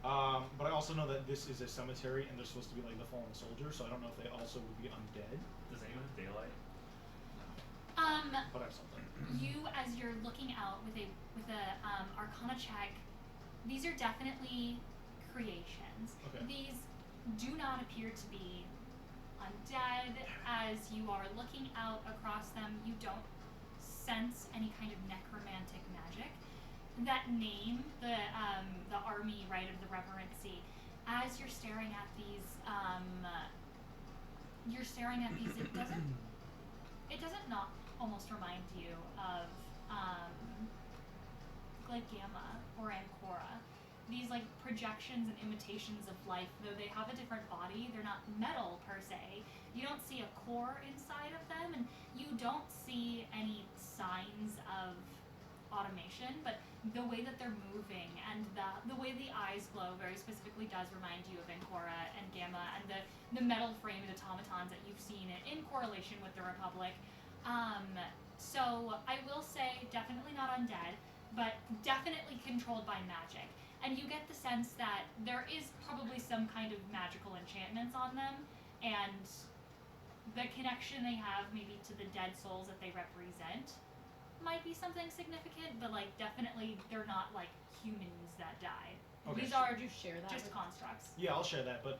D: But I also know that this is a cemetery and they're supposed to be like the fallen soldier, so I don't know if they also would be undead.
F: Does anyone have daylight?
D: But I have something.
B: you as you're looking out with a Arcana check, these are definitely creations.
D: Okay.
B: These do not appear to be undead. As you are looking out across them, you don't sense any kind of necromantic magic. That name, the army, right, of the Reverency, as you're staring at these, it doesn't not almost remind you of like Gamma or Ancora. These like projections and imitations of life, though they have a different body, they're not metal per se. You don't see a core inside of them, and you don't see any signs of automation, but the way that they're moving and the way the eyes glow very specifically does remind you of Ancora and Gamma and the metal framed automatons that you've seen in correlation with the Republic. So I will say definitely not undead, but definitely controlled by magic. And you get the sense that there is probably some kind of magical enchantments on them, and the connection they have maybe to the dead souls that they represent might be something significant, but like definitely they're not like humans that died.
D: Okay.
B: These are
C: Would you share that?
B: just
C: with-
B: constructs.
D: Yeah, I'll share that, but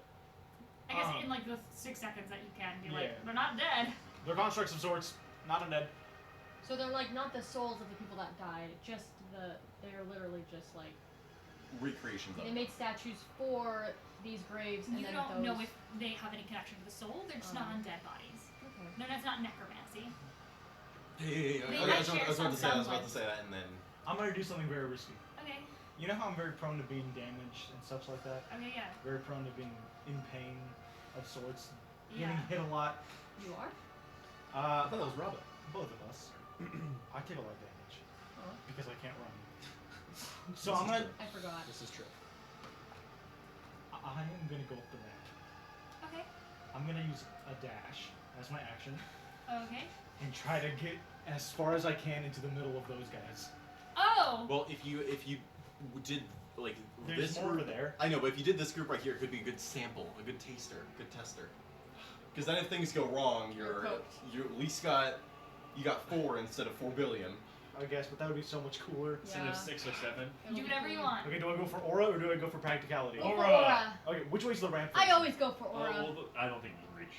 B: I guess in like the 6 seconds that you can be like,
D: Yeah.
B: they're not dead.
D: they're constructs of sorts, not undead.
C: So they're like not the souls of the people that died, just they're literally just like
E: Recreations of
C: they
E: it.
C: made statues for these graves and
B: You
C: then
B: don't
C: those.
B: know if they have any connection to the soul. They're just not undead bodies.
C: Okay.
B: No, that's not necromancy.
E: Hey,
B: They
E: okay,
B: might
E: I was
B: share
E: about to
B: some
E: say that. I was about to
B: semblance.
E: say that, and then
D: I'm gonna do something very risky.
B: Okay.
D: You know how I'm very prone to being damaged and such like that?
B: Okay, yeah.
D: Very prone to being in pain of sorts.
B: Yeah.
D: Getting hit a lot.
C: You are?
G: I thought that was Robin.
D: Both of us. I take a lot of damage.
C: Oh.
D: Because I can't run. So I'm gonna
C: I forgot.
G: This is true.
D: I am gonna go up the ramp.
B: Okay.
D: I'm gonna use a dash as my action
B: Okay.
D: and try to get as far as I can into the middle of those guys.
B: Oh!
E: well, if you did like
D: There's
E: this
D: more
E: group,
D: over there.
E: I know, but if you did this group right here, it could be a good sample, a good taster, a good tester. Because then if things go wrong,
C: You're cooked.
E: you at least got 4 instead of 4 billion.
D: I guess, but that would be so much cooler.
F: Instead of 6 or 7.
C: It'll
B: Do
C: be
B: whatever you
C: cool.
B: want.
D: Okay, do I go for aura or do I go for practicality?
C: Go for
F: Aura.
C: aura.
D: Okay, which way's the ramp?
C: I
D: facing?
C: always go for aura.
F: I don't think you can reach.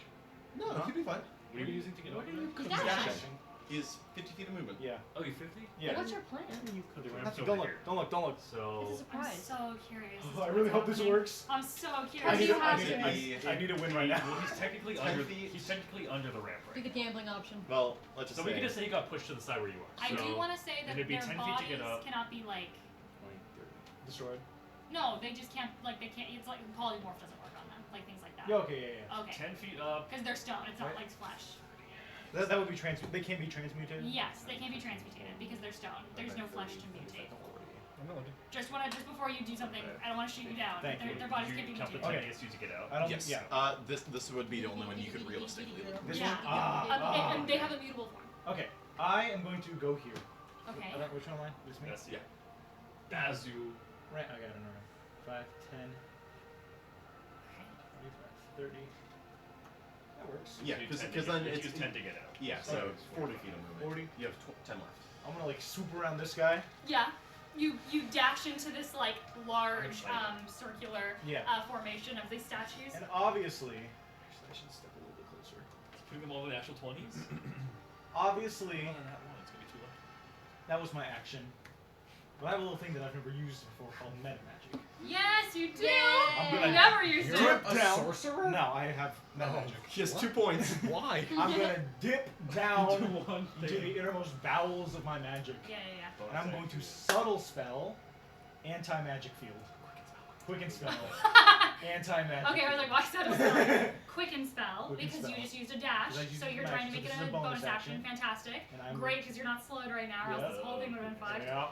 E: No,
D: Huh?
E: you'd be fine.
F: What are you using to get
D: What
F: over
D: are you
F: there?
C: He's dashing.
E: He has 50 feet of movement.
D: Yeah.
F: Oh, you 50?
D: Yeah.
C: What's your plan?
F: The
D: Don't
F: ramp's
D: look,
F: over here.
D: don't look, don't look.
C: It's a
F: So,
B: I'm
C: surprise.
B: so curious. as
D: Oh, I
B: to
D: really
B: what's
D: hope this
B: happening.
D: works.
B: I'm so
C: How
B: curious.
C: do you have
E: to?
D: I need to win right now.
F: well, he's technically
E: 10
F: under.
E: feet.
F: He's technically under the ramp
C: Do
F: right.
C: the gambling option.
E: Well, let's just
F: So we can just say he got pushed to the side where you are.
B: I do
F: So-
B: want to say that
F: it'd be
B: their
F: 10 feet to get
B: bodies
F: up.
B: cannot be like.
D: Destroyed.
B: No, they just can't. Like they can't. It's like polymorph doesn't work on them. Like things like that.
D: Yeah, okay, yeah.
B: Okay.
F: 10 feet up.
B: Because they're stone. It's not
D: Right.
B: like flesh.
D: That would be they can't be transmutated?
B: Yes, they can be transmutated because they're stone. There's no flesh to mutate. Just before you do something, I don't want to shoot you down.
D: Thank you.
B: Their bodies
F: you
B: can't be
F: count the
B: mutated.
F: 10 against you to get out.
D: I don't
E: yes.
D: yeah.
E: This would be the only one you could realistically look.
D: This
B: Yeah.
D: one? Ah.
B: And they have a mutable form.
D: Okay. I am going to go here.
B: Okay.
D: Which one am I? This me?
F: That's
E: Yeah.
F: Dazu.
D: Right, I got it already. 5, 10, 25, 30. That works.
E: Yeah,
F: You
E: because
F: 10 to
E: then
F: get-
E: it's
F: use 10 to get out.
E: yeah. So
D: Okay.
E: 40 feet of movement.
D: 40.
E: You have 10 left.
D: I'm gonna like swoop around this guy.
B: Yeah. You dash into this like large
F: I'm
B: circular
D: Yeah.
B: formation of these statues.
D: And obviously, actually, I should step a little bit closer.
F: Putting them all in the actual 20s?
D: Obviously,
F: Oh, that one. It's gonna be too low.
D: that was my action. But I have a little thing that I've never used before called meta magic.
B: Yes, you do.
D: I'm gonna
B: You never used
D: dip
B: it.
G: A
D: down.
G: sorcerer?
D: No, I have meta
G: Oh.
D: magic.
E: He has
G: What?
E: 2 points.
G: Why?
D: I'm gonna dip down
F: Do one
D: into
F: thing.
D: the innermost bowels of my magic.
B: Yeah, yeah,
D: And I'm going to subtle spell anti-magic field. Quicken spell.
B: yeah.
D: Anti-magic.
B: Okay, I was like, why is that a spell? Quicken spell,
D: Quicken
B: because
D: spell.
B: you just used a dash,
D: 'Cause I used
B: so
D: a
B: you're
D: dash,
B: trying to
D: so
B: make
D: this
B: it
D: is
B: a bonus action. Fantastic.
D: And I'm
B: Great, because you're not slowed right now, or else this whole thing would have been fucked.
D: Yeah.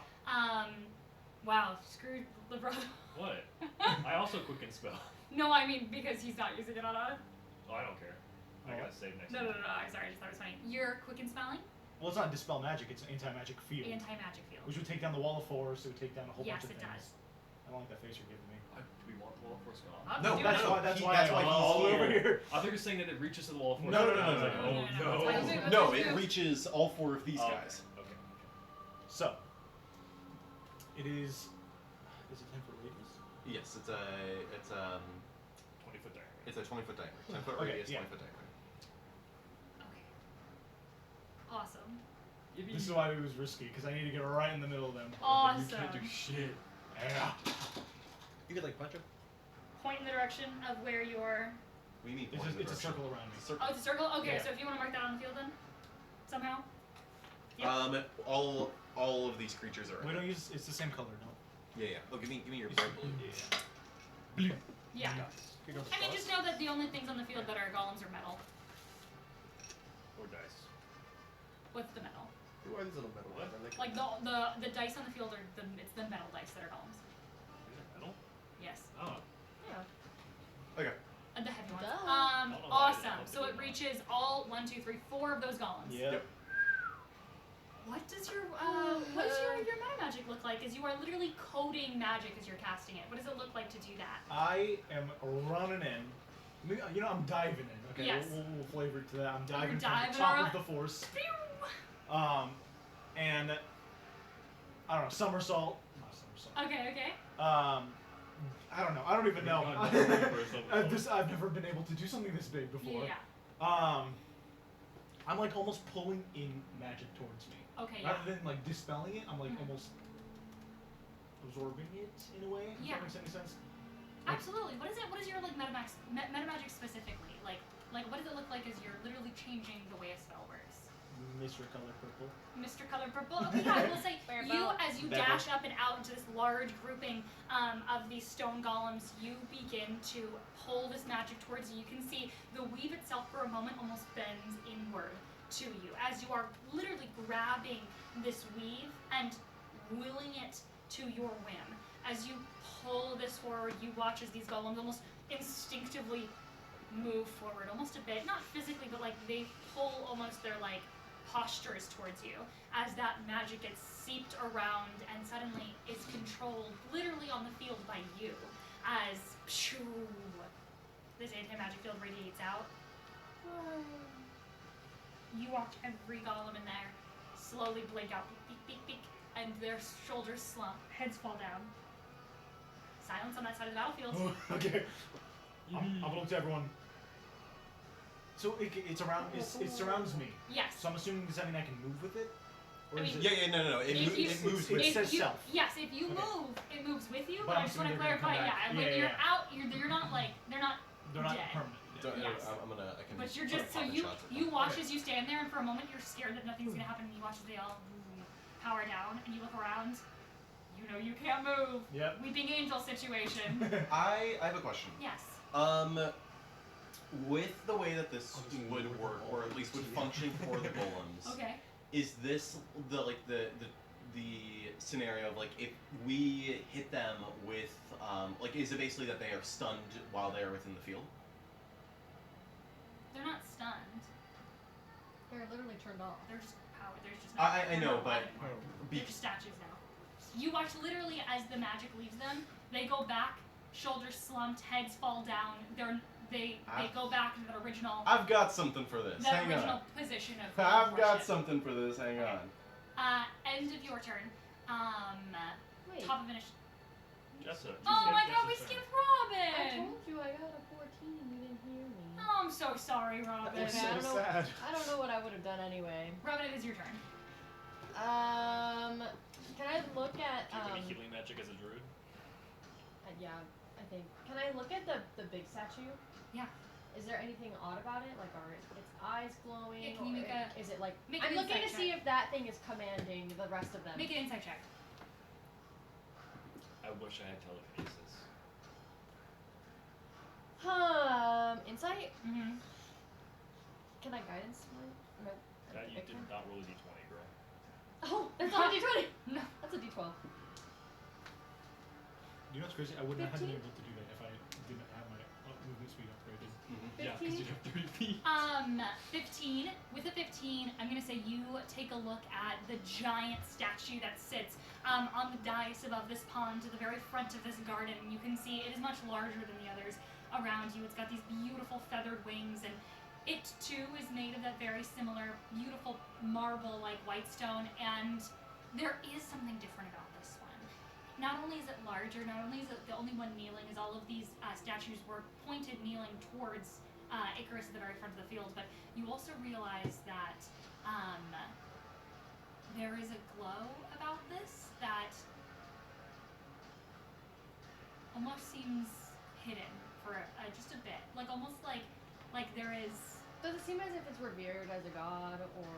B: Wow, screwed LeBron.
F: What? I also quicken spell.
B: No, I mean because he's not using it on us.
F: Oh, I don't care. I
D: Oh.
F: gotta save next
B: No,
F: time.
B: no, no, no. I'm sorry, I just thought it was funny. You're quicken spelling
D: Well, it's not dispel magic; it's an anti-magic field,
B: anti-magic field.
D: which would take down the wall of force. It would take down a whole
B: Yes,
D: bunch of
B: it
D: things.
B: does.
D: I don't like that face you're giving me.
F: Do we want the wall of force gone?
B: I'll
E: No,
B: do
D: That's
B: it.
D: why. That's
E: He-
D: why.
E: that's
D: I
E: why
D: was
E: he's
D: all
E: here.
D: over here.
F: I thought you were saying that it reaches to the wall of force.
E: No, no, no,
F: I was
E: no,
F: like,
E: no,
F: oh
B: no,
F: no.
B: no, no. That's why-
E: No, it reaches all 4 of these
F: Oh,
E: guys.
F: Okay.
D: So, it is. Is it 10 foot radius?
E: Yes, it's a
F: 20-foot diameter.
E: it's a 20-foot diameter. 10-foot
D: Okay,
E: radius,
D: yeah.
E: 20-foot diameter.
B: Okay. Awesome.
D: This is why it was risky because I need to get right in the middle of them.
B: Awesome.
F: You can't do shit.
D: Yeah.
G: You could like punch him.
B: Point in the direction of where you're.
E: We need
D: It's
E: one in the
D: a
E: direction.
D: circle around me.
E: It's a circle.
B: Oh, it's a circle. Okay,
D: Yeah.
B: so if you want to mark that on the field, then somehow. Yep.
E: All of these creatures are.
D: We don't use. It's the same color, no.
E: Yeah, yeah. Oh, give me your
D: It's
E: bright blue.
D: Blue.
B: Yeah.
G: You know
B: I mean, just know that the only things on the field that are golems are metal.
F: Or dice.
B: What's the metal?
G: Why these little metal
F: What?
G: ones?
B: Like the dice on the field are it's the metal dice that are golems.
F: Is it metal?
B: Yes.
F: Oh.
C: Yeah.
E: Okay.
B: And the heavy ones.
C: Duh.
F: I don't know why I didn't
B: Awesome.
F: look
B: So
F: at
B: it
F: them.
B: reaches all 1, 2, 3, 4 of those golems.
D: Yeah.
E: Yep.
B: What does your meta magic look like? As you are literally coding magic as you're casting it. What does it look like to do that?
D: I am running in. You know, I'm diving in. Okay,
B: Yes.
D: we'll flavor it to that. I'm diving from
B: diving
D: the top
B: around.
D: of the force.
B: Pew!
D: and I don't know, somersault. Not somersault.
B: Okay.
D: I don't know. I don't even know.
F: God, no, for a somersault.
D: I've never been able to do something this big before.
B: Yeah.
D: I'm like almost pulling in magic towards me.
B: Okay. Yeah.
D: Rather than like dispelling it, I'm like
B: Mhm.
D: almost absorbing it in a way. If
B: Yeah.
D: that makes any sense. Like,
B: Absolutely. What is it? What is your like metamagic specifically? Like what does it look like as you're literally changing the way a spell works?
D: Mr. Color Purple.
B: Mr. Color Purple. Okay, yeah, I will say
C: Where
B: you
C: about?
B: as you
D: Bevel.
B: dash up and out into this large grouping of these stone golems, you begin to pull this magic towards you. You can see the weave itself for a moment almost bends inward to you as you are literally grabbing this weave and willing it to your whim. As you pull this forward, you watch as these golems almost instinctively move forward, almost a bit, not physically, but like they pull almost their like postures towards you as that magic gets seeped around and suddenly is controlled literally on the field by you as pshoo, this anti-magic field radiates out. You watch every golem in there slowly blink out, beak, beak, beak, beak, and their shoulders slump, heads fall down. Silence on that side of the battlefield.
D: Oh, okay. I'm gonna look to everyone. So it's around. It surrounds me.
B: Yes.
D: So I'm assuming does that mean I can move with it? Or
B: I
D: is
B: mean,
D: it?
E: No. It,
B: If you-
E: it moves
D: it
E: with.
D: says
B: you,
D: self.
B: Yes, if you
D: Okay.
B: move, it moves with you.
D: But
B: But
D: I'm
B: I just want to
D: assuming they're gonna
B: clarify,
D: come back.
B: when
D: Yeah,
B: you're
D: yeah.
B: out, you're not like they're not.
D: They're not
B: dead.
D: permanent.
E: Don't-
B: Yes.
E: I'm gonna. I can.
B: But you're
E: sort of
B: just so
E: pop and
B: you
E: shots at
B: you
E: them.
B: watch
D: Okay.
B: as you stand there, and for a moment you're scared that nothing's gonna happen, and you watch as they all power down, and you look around. You know you can't move.
D: Yep.
B: Weeping angel situation.
E: I have a question.
B: Yes.
E: With the way that this
D: I'll just
E: would
D: lower the
E: work,
D: wall
E: or at least would
D: to you.
E: function for the golems,
B: Okay.
E: is this the scenario of like if we hit them with like is it basically that they are stunned while they are within the field?
B: They're not stunned.
C: They're literally turned off.
B: They're just power. There's just.
E: I
B: they're
E: know,
B: not
E: but
B: alive anymore.
E: be-
B: They're just statues now. You watch literally as the magic leaves them. They go back, shoulders slumped, heads fall down. They go back to the original
E: I've got something for this.
B: the
E: Hang
B: original
E: on.
B: position of.
E: I've got
B: worship.
E: something for this. Hang
B: Okay.
E: on.
B: End of your turn.
C: Wait.
B: Top of initiative.
F: Jessa.
B: Oh my God, we
F: Jessa's
B: skipped
C: I
B: Robin.
C: told you I got a 14. You didn't hear me.
B: Oh, I'm so sorry, Robin.
D: That was
C: Okay, I
D: so
C: don't know.
D: sad.
C: I don't know what I would have done anyway.
B: Robin, it is your turn.
C: Can I look at
F: Do you have any healing magic as a druid?
C: yeah, I think. Can I look at the big statue?
B: Yeah.
C: Is there anything odd about it? Like, are its eyes glowing?
B: Yeah, can you
C: or
B: make a-
C: is it like?
B: make
C: I'm
B: an
C: looking to
B: insight
C: see
B: check.
C: if that thing is commanding the rest of them.
B: Make an insight check.
F: I wish I had telekinesis.
C: Insight?
B: Mm-hmm.
C: Can I guidance one? No.
F: That you
C: Okay.
F: did not roll a d20, girl.
C: Oh, that's not a d20.
B: No.
C: That's a d12.
D: You know what's crazy? I would not have been
C: 15?
D: able to do that if I didn't have my movement speed upgraded.
F: Yeah, because you have 30 feet.
B: 15. With a 15, I'm gonna say you take a look at the giant statue that sits on the dais above this pond to the very front of this garden. You can see it is much larger than the others around you. It's got these beautiful feathered wings, and it too is made of that very similar, beautiful marble-like white stone. And there is something different about this one. Not only is it larger, not only is it the only one kneeling, as all of these statues were pointed kneeling towards Icarus at the very front of the field, but you also realize that there is a glow about this that almost seems hidden for just a bit, like almost like there is.
C: Does it seem as if it's revered as a god, or?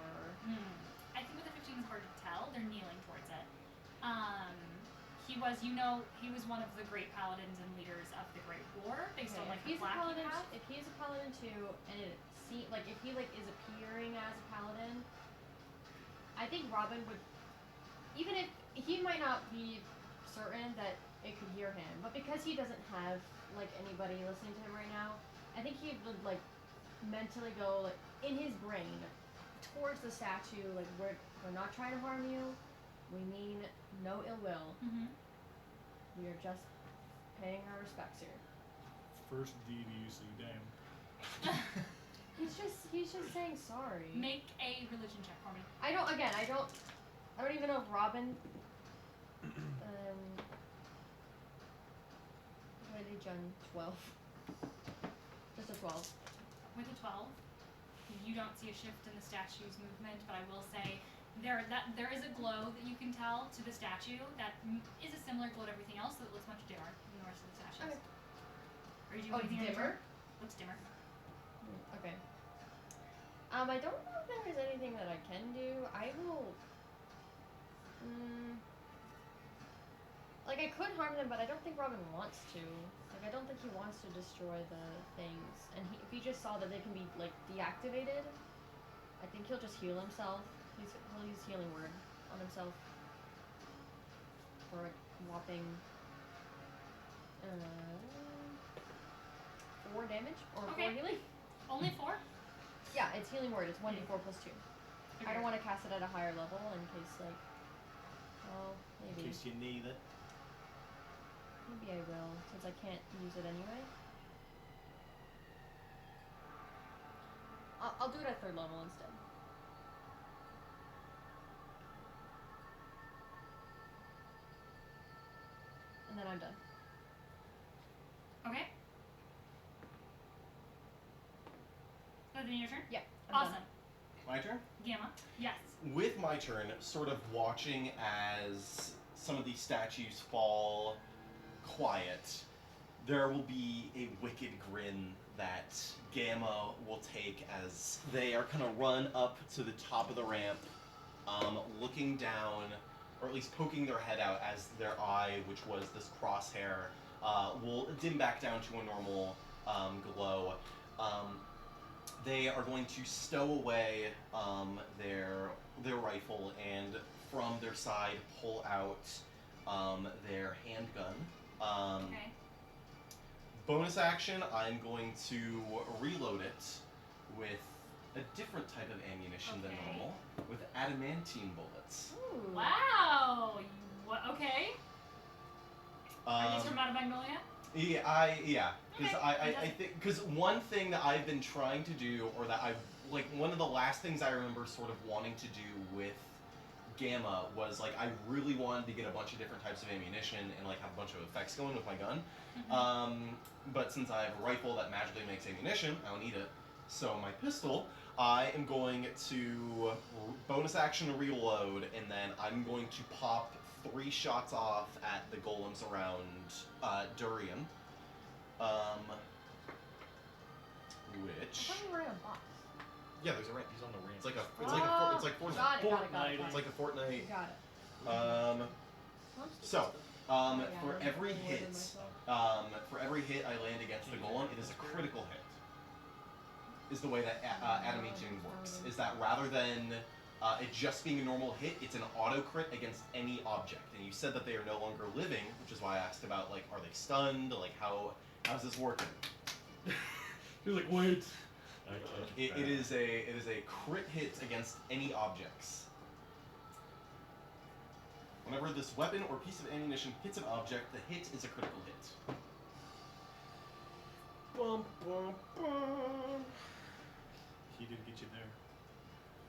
B: I think with the 15 is hard to tell. They're kneeling towards it. He was one of the great paladins and leaders of the Great War, based on
C: Okay,
B: like
C: if
B: the
C: he's a
B: plaque he
C: paladin,
B: has.
C: if he's a paladin too, and if he is appearing as a paladin, I think Robin would, even if he might not be certain that it could hear him, but because he doesn't have like anybody listening to him right now, I think he would like mentally go like in his brain towards the statue, like we're not trying to harm you, we mean no ill will, we are just paying our respects here.
D: First deed you see, damn.
C: He's just saying sorry.
B: Make a religion check for me.
C: I don't I don't even know if Robin. What did I do, Jen? 12. Just a 12.
B: With a 12, you don't see a shift in the statue's movement, but I will say there is a glow that you can tell to the statue that is a similar glow to everything else, so it looks much dimmer than the rest of the statues.
C: Okay.
B: Are you doing
C: Oh,
B: anything on your
C: dimmer?
B: turn? Looks dimmer.
C: Okay. I don't know if there is anything that I can do. I will. Like, I could harm them, but I don't think Robin wants to. Like, I don't think he wants to destroy the things. And if he just saw that they can be, like, deactivated, I think he'll just heal himself. He'll use Healing Word on himself. For a whopping 4 damage? Or 4
B: Okay.
C: healing?
B: Only 4?
C: Yeah, it's Healing Word. It's 1d4 plus 2. I don't want to cast it at a higher level in case, like, well,
D: In
C: maybe.
D: case you need it.
C: Maybe I will, since I can't use it anyway. I'll do it at 3rd level instead. And then I'm done.
B: Okay. Oh, then your turn?
C: Yeah. I'm
B: Awesome.
C: done.
E: My turn?
B: Gamma? Yes.
E: With my turn, sort of watching as some of these statues fall quiet, there will be a wicked grin that Gamma will take as they are kind of run up to the top of the ramp, looking down, or at least poking their head out as their eye, which was this crosshair, will dim back down to a normal glow. They are going to stow away their rifle and from their side pull out their handgun.
B: Okay.
E: Bonus action, I'm going to reload it with a different type of ammunition than
B: Okay.
E: normal, with adamantine bullets.
C: Ooh.
B: Wow. What? Okay. Are these from Out of Magnolia?
E: Yeah, because
B: Okay,
E: I
B: fantastic.
E: think, because one thing that I've been trying to do, or that like one of the last things I remember sort of wanting to do with Gamma was, like, I really wanted to get a bunch of different types of ammunition and, like, have a bunch of effects going with my gun. But since I have a rifle that magically makes ammunition, I don't need it. So my pistol, I am going to bonus action reload, and then I'm going to pop 3 shots off at the golems around Durian.
C: I
E: Which
C: thought we were in a box.
E: yeah, there's a ramp.
F: He's on the ramp.
E: It's like a
C: Oh,
E: it's like Fortnite.
C: got it.
E: It's like a Fortnite.
C: Got it.
E: So
C: Yeah,
E: for
C: I'm
E: every
C: really
E: hit,
C: worried myself.
E: for every hit I land against the golem, it is a critical hit. Is the way that adamantine works. Is that rather than it just being a normal hit, it's an auto crit against any object. And you said that they are no longer living, which is why I asked about, like, are they stunned? Like, how's this working?
F: You're like, wait.
E: It is a crit hit against any objects. Whenever this weapon or piece of ammunition hits an object, the hit is a critical hit.
A: Bum, bum, bum.
D: He did get you there.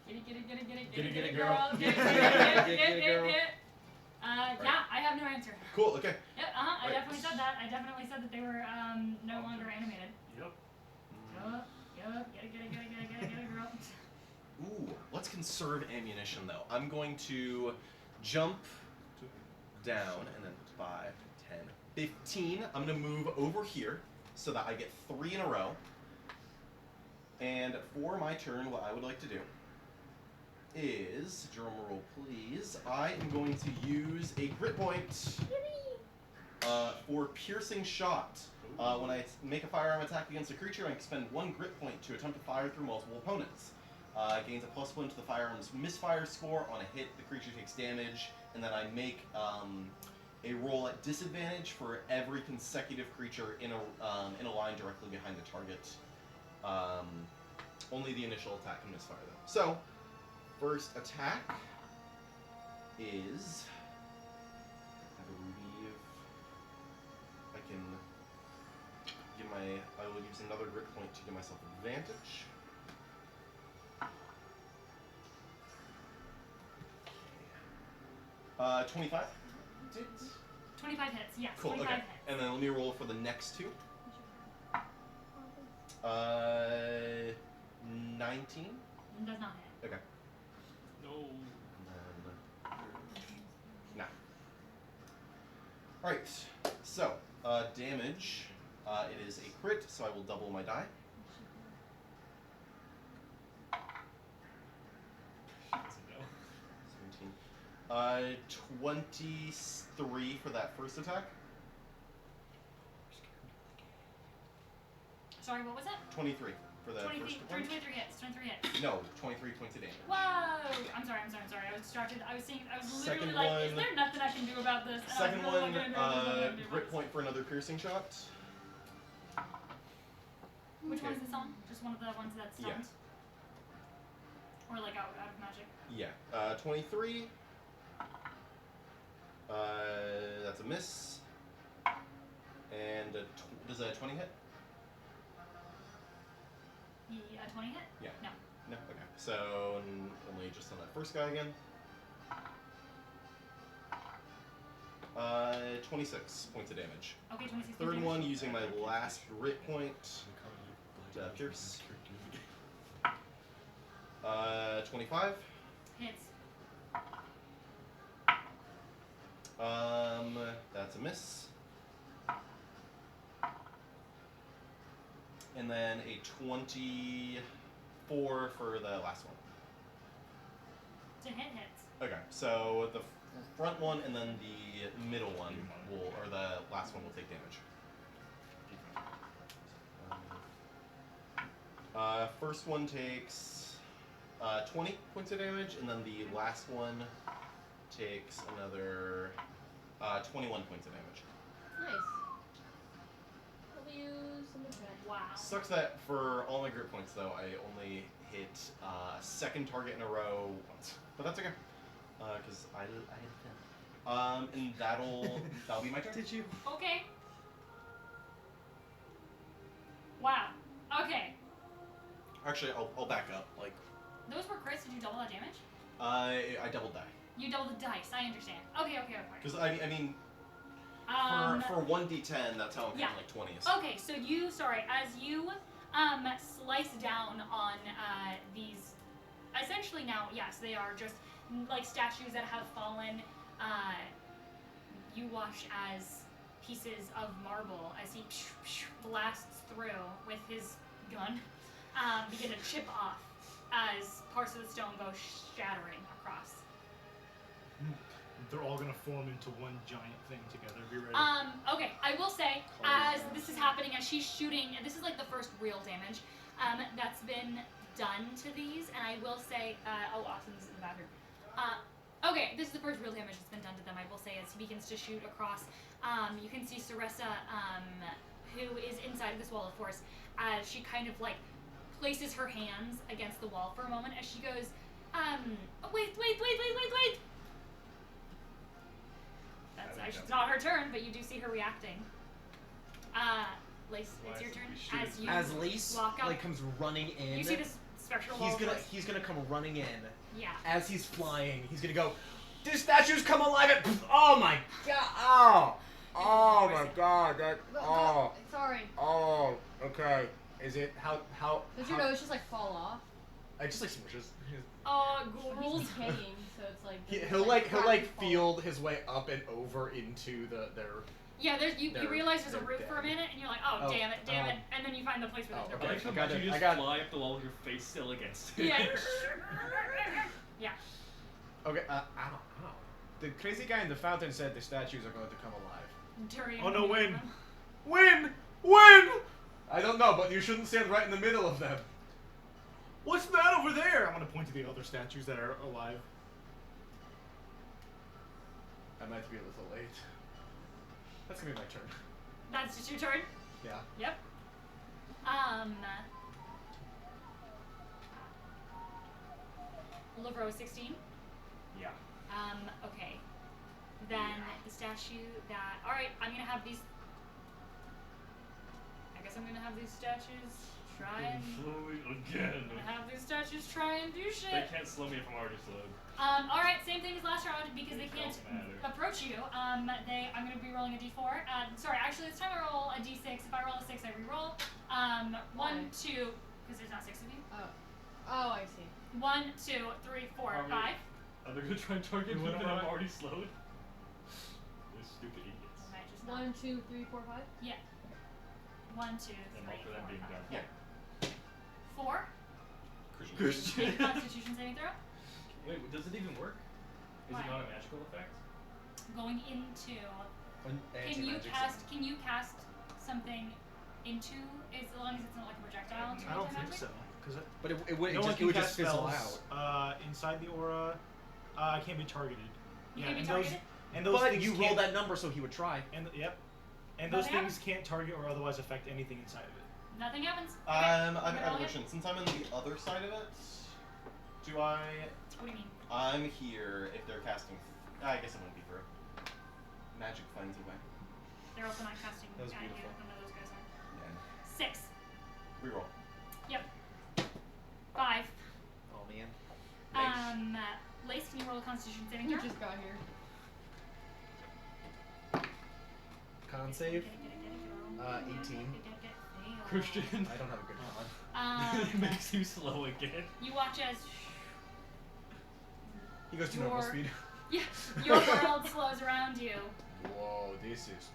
B: Get it,
F: girl.
B: Get it,
G: Get it, girl.
B: yeah, I have no answer.
E: Cool. Okay.
B: Yep, I
E: Right.
B: definitely said that. I definitely said that they were no longer animated.
F: Yep.
B: Yup. Get it, girl.
E: Ooh, let's conserve ammunition though. I'm going to jump down and then 5, 10, 15. I'm gonna move over here so that I get 3 in a row. And for my turn, what I would like to do is, drum roll please, I am going to use a grit point for piercing shot. When I make a firearm attack against a creature, I can spend 1 grit point to attempt to fire through multiple opponents. It gains a +1 to the firearm's misfire score. On a hit, the creature takes damage, and then I make a roll at disadvantage for every consecutive creature in a line directly behind the target. Only the initial attack can misfire them. So, first attack is, I believe, I will use another grit point to give myself advantage. 25.
B: 25 hits. Yes.
E: Cool.
B: 25
E: Okay.
B: hits.
E: And then let me roll for the next two. 19.
B: Does not hit.
E: Okay.
F: No.
E: And then, nah. Alright, so, damage. It is a crit, so I will double my die.
F: That's a no.
E: 17. 23 for that first attack.
B: Sorry, what was it?
E: 23 for the
B: 23,
E: first one.
B: 23 hits. 23 hits.
E: No, 23 points of damage.
B: Whoa! I'm sorry. I was distracted. I was literally
E: Second
B: like, is
E: one-
B: there nothing I can do about this? And
E: Second
B: I was really
E: one,
B: not gonna do anything I can do about
E: grit
B: this.
E: point for another piercing shot.
B: Which
E: Okay.
B: one is this on? Just one of the ones that's
E: Yeah.
B: stunned? Or like out of magic?
E: Yeah. 23. That's a miss. And does a 20 hit?
B: A 20 hit?
E: Yeah.
B: No.
E: No. Okay. So only just on that first guy again. 26 points of damage.
B: Okay, 26
E: Third
B: damage.
E: one using my last grit point. Pierce. 25.
B: Hits.
E: That's a miss. And then a 24 for the last one.
B: To hit hits.
E: Okay, so the front one and then the middle one will, or the last one will take damage. First one takes 20 points of damage, and then the last one takes another 21 points of damage.
C: Nice. W some of that.
B: Wow.
E: Sucks that for all my grit points, though, I only hit second target in a row once. But that's okay, because I hit 10. And that'll be my turn.
G: Did you?
B: Okay. Wow. Okay.
E: Actually, I'll back up. Like,
B: Those were crits. Did you double that damage?
E: I doubled die.
B: You doubled the dice. I understand. Okay.
E: Because I mean, for 1d10, that's how I'm
B: yeah.
E: counting like 20s.
B: Okay, so as you slice down on these, essentially now, yes, they are just like statues that have fallen. You watch as pieces of marble, as he blasts through with his gun, begin to chip off as parts of the stone go shattering across.
D: They're all gonna form into one giant thing together. Be ready.
B: Okay, I will say, as this is happening, as she's shooting, and this is like the first real damage that's been done to these, and I will say, oh, Austin's in the bathroom. Okay, this is the first real damage that's been done to them, I will say, as he begins to shoot across. You can see Sarissa, who is inside of this wall of force, as she kind of like places her hands against the wall for a moment, as she goes, wait. That's actually not her turn, but you do see her reacting. Lace, it's your turn. As you
G: As Lace
B: walk up,
G: comes running in,
B: you see this spectral wall.
G: he's gonna come running in.
B: Yeah.
G: As he's flying, he's gonna go. These statues come alive! Oh my god! Oh my god! That oh
C: Sorry.
G: oh okay. Is it how?
C: Does your nose just like fall off?
G: I just like smushes.
B: Ghouls.
C: He's hanging, so it's like.
G: He'll
C: crack
G: field
C: fall.
G: his way up and over into their.
B: Yeah, you
G: They're-
B: realize there's a
G: they're
B: roof for a
G: dead.
B: minute, and you're like, oh,
G: Oh,
B: damn it, and then you find the place where there's
G: okay.
F: I like to
G: I got
F: imagine
G: it,
F: you
G: I
F: just
G: got-
F: fly up the wall with your face still against it.
B: no. Yeah.
G: Okay. Ow. The crazy guy in the fountain said the statues are going to come alive.
B: During
D: Oh, no,
B: the-
D: when?
G: When? I don't know, but you shouldn't stand right in the middle of them.
D: What's that over there? I'm gonna point to the other statues that are alive.
G: I might be a little late. That's gonna be my turn.
B: That's just your turn?
G: Yeah.
B: Yep. Lavro is 16.
F: Yeah.
B: Okay. Then the statue that. Alright, I'm gonna have these. I guess I'm gonna have these statues try and.
F: Slowly Again.
B: Have these statues try and do
F: They
B: shit.
F: can't slow me if I'm already slowed.
B: All right, same thing as last round because they
F: It
B: can't
F: don't matter.
B: approach you. I'm gonna be rolling a d4. Sorry, actually this time I roll a d6. If I roll a 6, I re-roll.
C: Why?
B: 1, 2, because there's not 6 of you.
C: Oh, I see.
B: 1, 2, 3, 4,
F: Are we-
B: 5.
F: Are they gonna try and target
D: We
F: me
D: went
F: when I'm
D: around.
F: already slowed? Those stupid idiots.
B: I might just not.
C: 1, 2, 3, 4, 5.
B: 1, 2, 3,
F: And all for them
B: 4,
F: being
B: 5.
F: done.
E: Yeah.
B: 4.
E: Christian.
B: Make a Constitution saving throw.
F: Wait, does it even work? Is
B: Why?
F: it not a magical effect?
B: Going into. Can you cast something into? As long as it's not like a projectile. To
D: I don't think
B: magic?
D: so. Because
G: But it would,
D: no one
G: it would
D: can
G: just
D: cast
G: fizzle
D: spells
G: out.
D: inside the aura. I can't be targeted.
B: You
D: Yeah,
B: can be
D: and
B: targeted?
D: those
G: But
D: things
G: you
D: can't,
G: rolled that number, so he would try.
D: And yep, and
B: Nothing
D: those things can't target or otherwise affect anything inside of it.
B: Nothing happens. Okay.
E: I
B: You
E: have
B: gonna
E: a
B: roll
E: question. Since I'm on the other side of it, do I?
B: What do you mean?
E: I'm here if they're casting. I guess it wouldn't be through. Magic finds a way.
B: They're also not casting
G: That was
B: at you.
G: beautiful.
B: None of those guys are.
E: Yeah.
B: 6.
E: Reroll.
B: Yep. 5.
G: Oh man.
B: Lace, can you roll a Constitution saving
C: You
B: throw?
C: just got here.
G: Con save.
B: Get it.
G: 18.
B: Fail.
F: Christian.
G: I don't have a good con.
F: It makes you slow again.
B: You watch as
G: He goes to normal
B: Your-
G: speed.
B: your world slows around you.
G: Whoa, this is.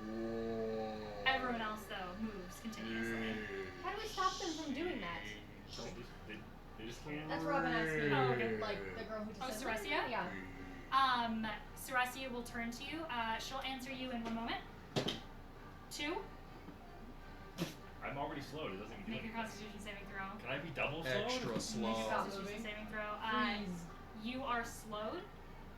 G: Whoa.
B: Everyone else, though, moves continuously.
C: How do we stop them from doing that?
F: They just can't.
C: That's Robin asking.
B: Oh, okay.
C: Like the girl who just
B: Oh,
C: said.
B: Ceresia?
C: Yeah.
B: Ceresia will turn to you. She'll answer you in 1 moment. 2.
F: I'm already slowed. It doesn't even do
B: Make a
F: anything.
B: Constitution saving throw.
F: Can I be double slowed?
G: Extra
B: Make a
G: slow.
C: Stop
B: Constitution
C: moving.
B: saving throw.
C: Freeze.
B: You are slowed.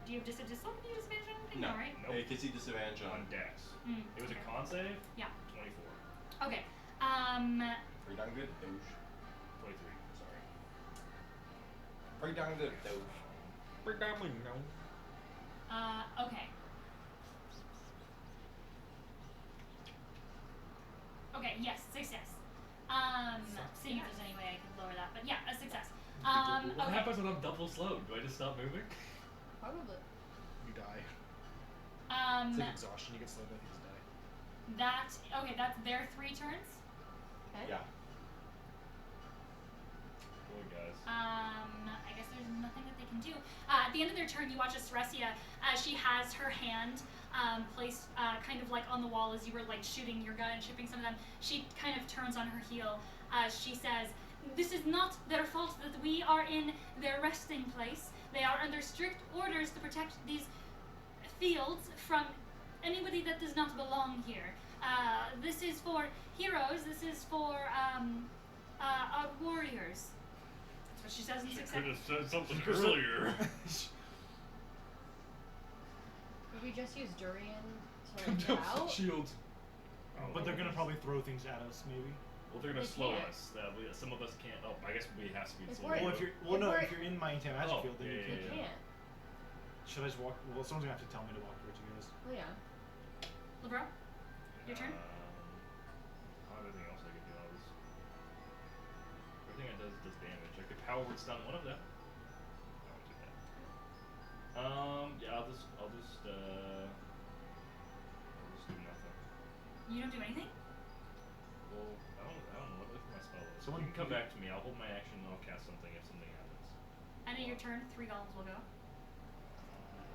B: Do you have disadvantage on anything?
E: No.
B: Right?
F: Nope.
E: It gives you disadvantage
F: On
E: on.
F: Dex.
B: Mm,
F: It was a
B: okay.
F: con save?
B: Yeah.
F: 24.
B: Okay.
E: Pretty darn good, Doge.
F: 23, sorry.
E: Pretty darn good, Doge.
G: Pretty darn good, you know.
B: Okay. Okay, yes, success. Seeing if there's any way I can lower that, but yeah, a success.
F: What
B: Okay.
F: happens when I'm double slowed? Do I just stop moving?
C: Probably.
G: You die. It's like exhaustion. You get slowed down, you just die.
B: That's their 3 turns.
C: Okay.
E: Yeah.
F: Boy, guys.
B: I guess there's nothing that they can do. At the end of their turn, you watch as Ceresia, she has her hand placed kind of like on the wall as you were like shooting your gun and shipping some of them. She kind of turns on her heel. She says, "This is not their fault that we are in their resting place. They are under strict orders to protect these fields from anybody that does not belong here. This is for heroes. This is for our warriors." That's what she says in
F: She
B: 6
F: could have
B: seconds.
F: said something earlier.
C: Could we just use Durian to like, get out?
F: Shields.
D: But they're gonna probably throw things at us, maybe.
F: Well, they're gonna
C: They
F: slow
C: can't.
F: us. Some of us can't. Oh, I guess we have to be
C: If
F: slow.
C: we're-
D: Well,
C: If
D: if you're in my anti-magic
F: Oh,
D: field, then you
F: yeah,
D: can.
C: We
F: yeah.
C: can't.
D: Should I just walk? Well, someone's gonna have to tell me to walk towards you guys.
C: Well, yeah.
B: LeBron? Your turn?
F: I don't have anything else I can do. Everything it does damage. I could power word stun one of them. I won't do that. Yeah, I'll just do nothing.
B: You don't do anything?
F: Well, I don't know. Let me look at my spell list.
D: Someone
F: You can come
D: can-
F: back to me. I'll hold my action and I'll cast something if something happens.
B: End of your turn, 3 golems will go.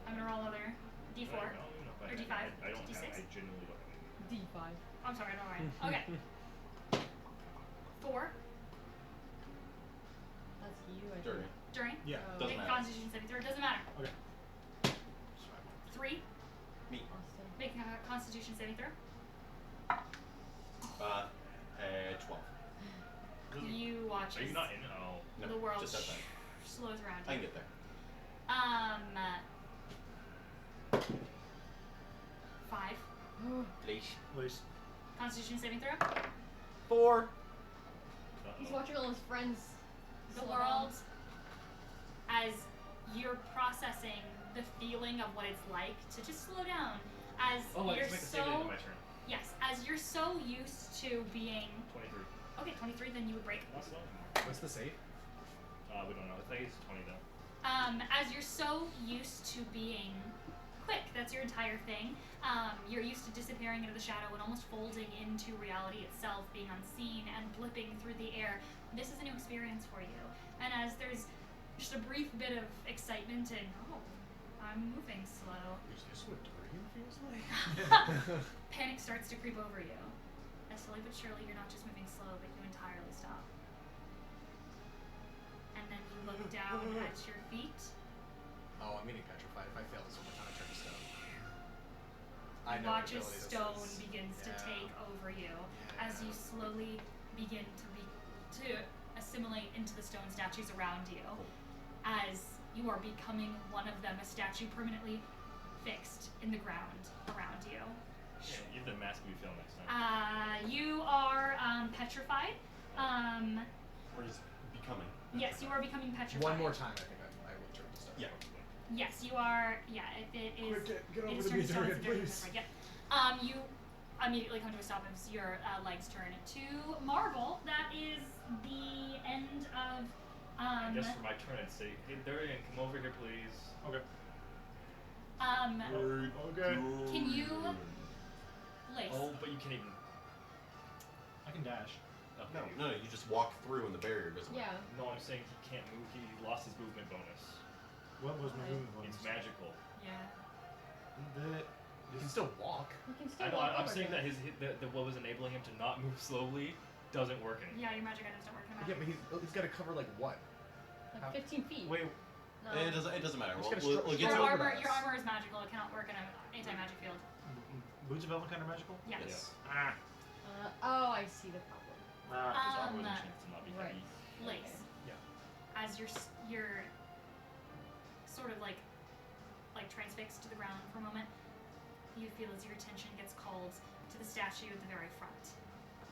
B: I'm gonna roll another d4.
F: I don't even know if I
B: Or
F: have
B: D5?
F: any. I don't
B: D6?
F: have. I genuinely don't have any.
C: D5.
B: I'm sorry, I don't write. Okay. 4
C: That's you, I
E: Dirty.
C: think.
B: during.
D: Yeah.
C: Oh.
E: Doesn't
B: Make a
E: matter.
B: Constitution saving throw. It doesn't matter.
D: Okay.
B: 3.
E: Me.
C: Austin.
B: Make a Constitution saving throw.
E: 12.
B: You watch
F: Are you
B: as
F: not in it? Oh.
E: No,
B: the world
E: just that thing.
B: slows around
E: I
B: you.
E: can get there.
B: 5.
E: Please.
D: Please.
B: Constitution saving throw.
G: 4.
C: He's watching all his friends.
B: The
C: slow
B: world,
C: down.
B: as you're processing the feeling of what it's like to just slow down, as
F: Oh, I
B: you're
F: just make a save at the end
B: so
F: of my turn.
B: yes, as you're so used to being
F: 23.
B: Okay, 23. Then you would break.
F: Not slow.
G: What's the save?
F: We don't know. I think it's 20 though.
B: As you're so used to being quick, that's your entire thing. You're used to disappearing into the shadow and almost folding into reality itself, being unseen and blipping through the air. This is a new experience for you. And as there's just a brief bit of excitement and, oh, I'm moving slow,
G: Is this what Dorian feels like?
B: panic starts to creep over you. And slowly but surely, you're not just moving slow, but you entirely stop. And then you look down at your feet.
G: Oh, I'm getting petrified. If I fail this one more time, I turn to stone. I know
B: Watch
G: what
B: as
G: ability this
B: stone
G: is.
B: begins to
G: Yeah.
B: take over you as you slowly begin to assimilate into the stone statues around you. As you are becoming one of them, a statue permanently fixed in the ground around you.
F: Yeah, you have the mask we film next time.
B: You are petrified.
E: Or just becoming.
B: Yes, you are becoming petrified.
G: One more time, I think I will turn to stone.
E: Yeah.
B: Yes, you are. Yeah, if it is.
G: Quick, get
B: it
G: over
B: is
G: to
B: turned
G: me,
B: to stone,
G: Dorian,
B: it's a different
G: please.
B: different, Yep. You immediately come to a stop as your legs turn to Marvel. That is the end of.
F: I guess for my turn, I'd say, hey, Darian, come over here, please.
D: Okay.
G: Okay.
B: Can you, Lace?
F: Oh, but you can't even.
D: I can dash.
E: No,
F: Okay.
E: no, you just walk through and the barrier doesn't work.
C: Yeah.
F: No, I'm saying he can't move. He lost his movement bonus.
D: What was my
C: Right.
D: movement bonus?
F: It's magical.
B: Yeah.
G: You can still walk.
C: You can
F: I
C: still
F: know.
C: walk
F: I'm
C: over
F: saying
C: here.
F: that what was enabling him to not move slowly doesn't work anymore.
B: Yeah, your magic items don't work in
G: Yeah,
B: magic.
G: but he's got to cover like what?
C: Like 15 feet.
D: Wait,
C: No.
E: It doesn't matter.
G: Just
E: We'll,
G: gotta
E: we'll,
G: stru-
E: we'll get
B: Your
E: to it.
B: armor,
G: over
B: your
G: us.
B: armor is magical. It cannot work in an anti-magic field.
D: boots of Elven kind of magical?
B: Yes.
E: Yes.
D: Ah.
C: Oh, I see the problem.
F: His armor has a
B: Um,
F: chance to not be
C: right.
F: heavy.
B: Lace.
G: Yeah.
B: As you're sort of like transfixed to the ground for a moment, you feel as your attention gets called to the statue at the very front.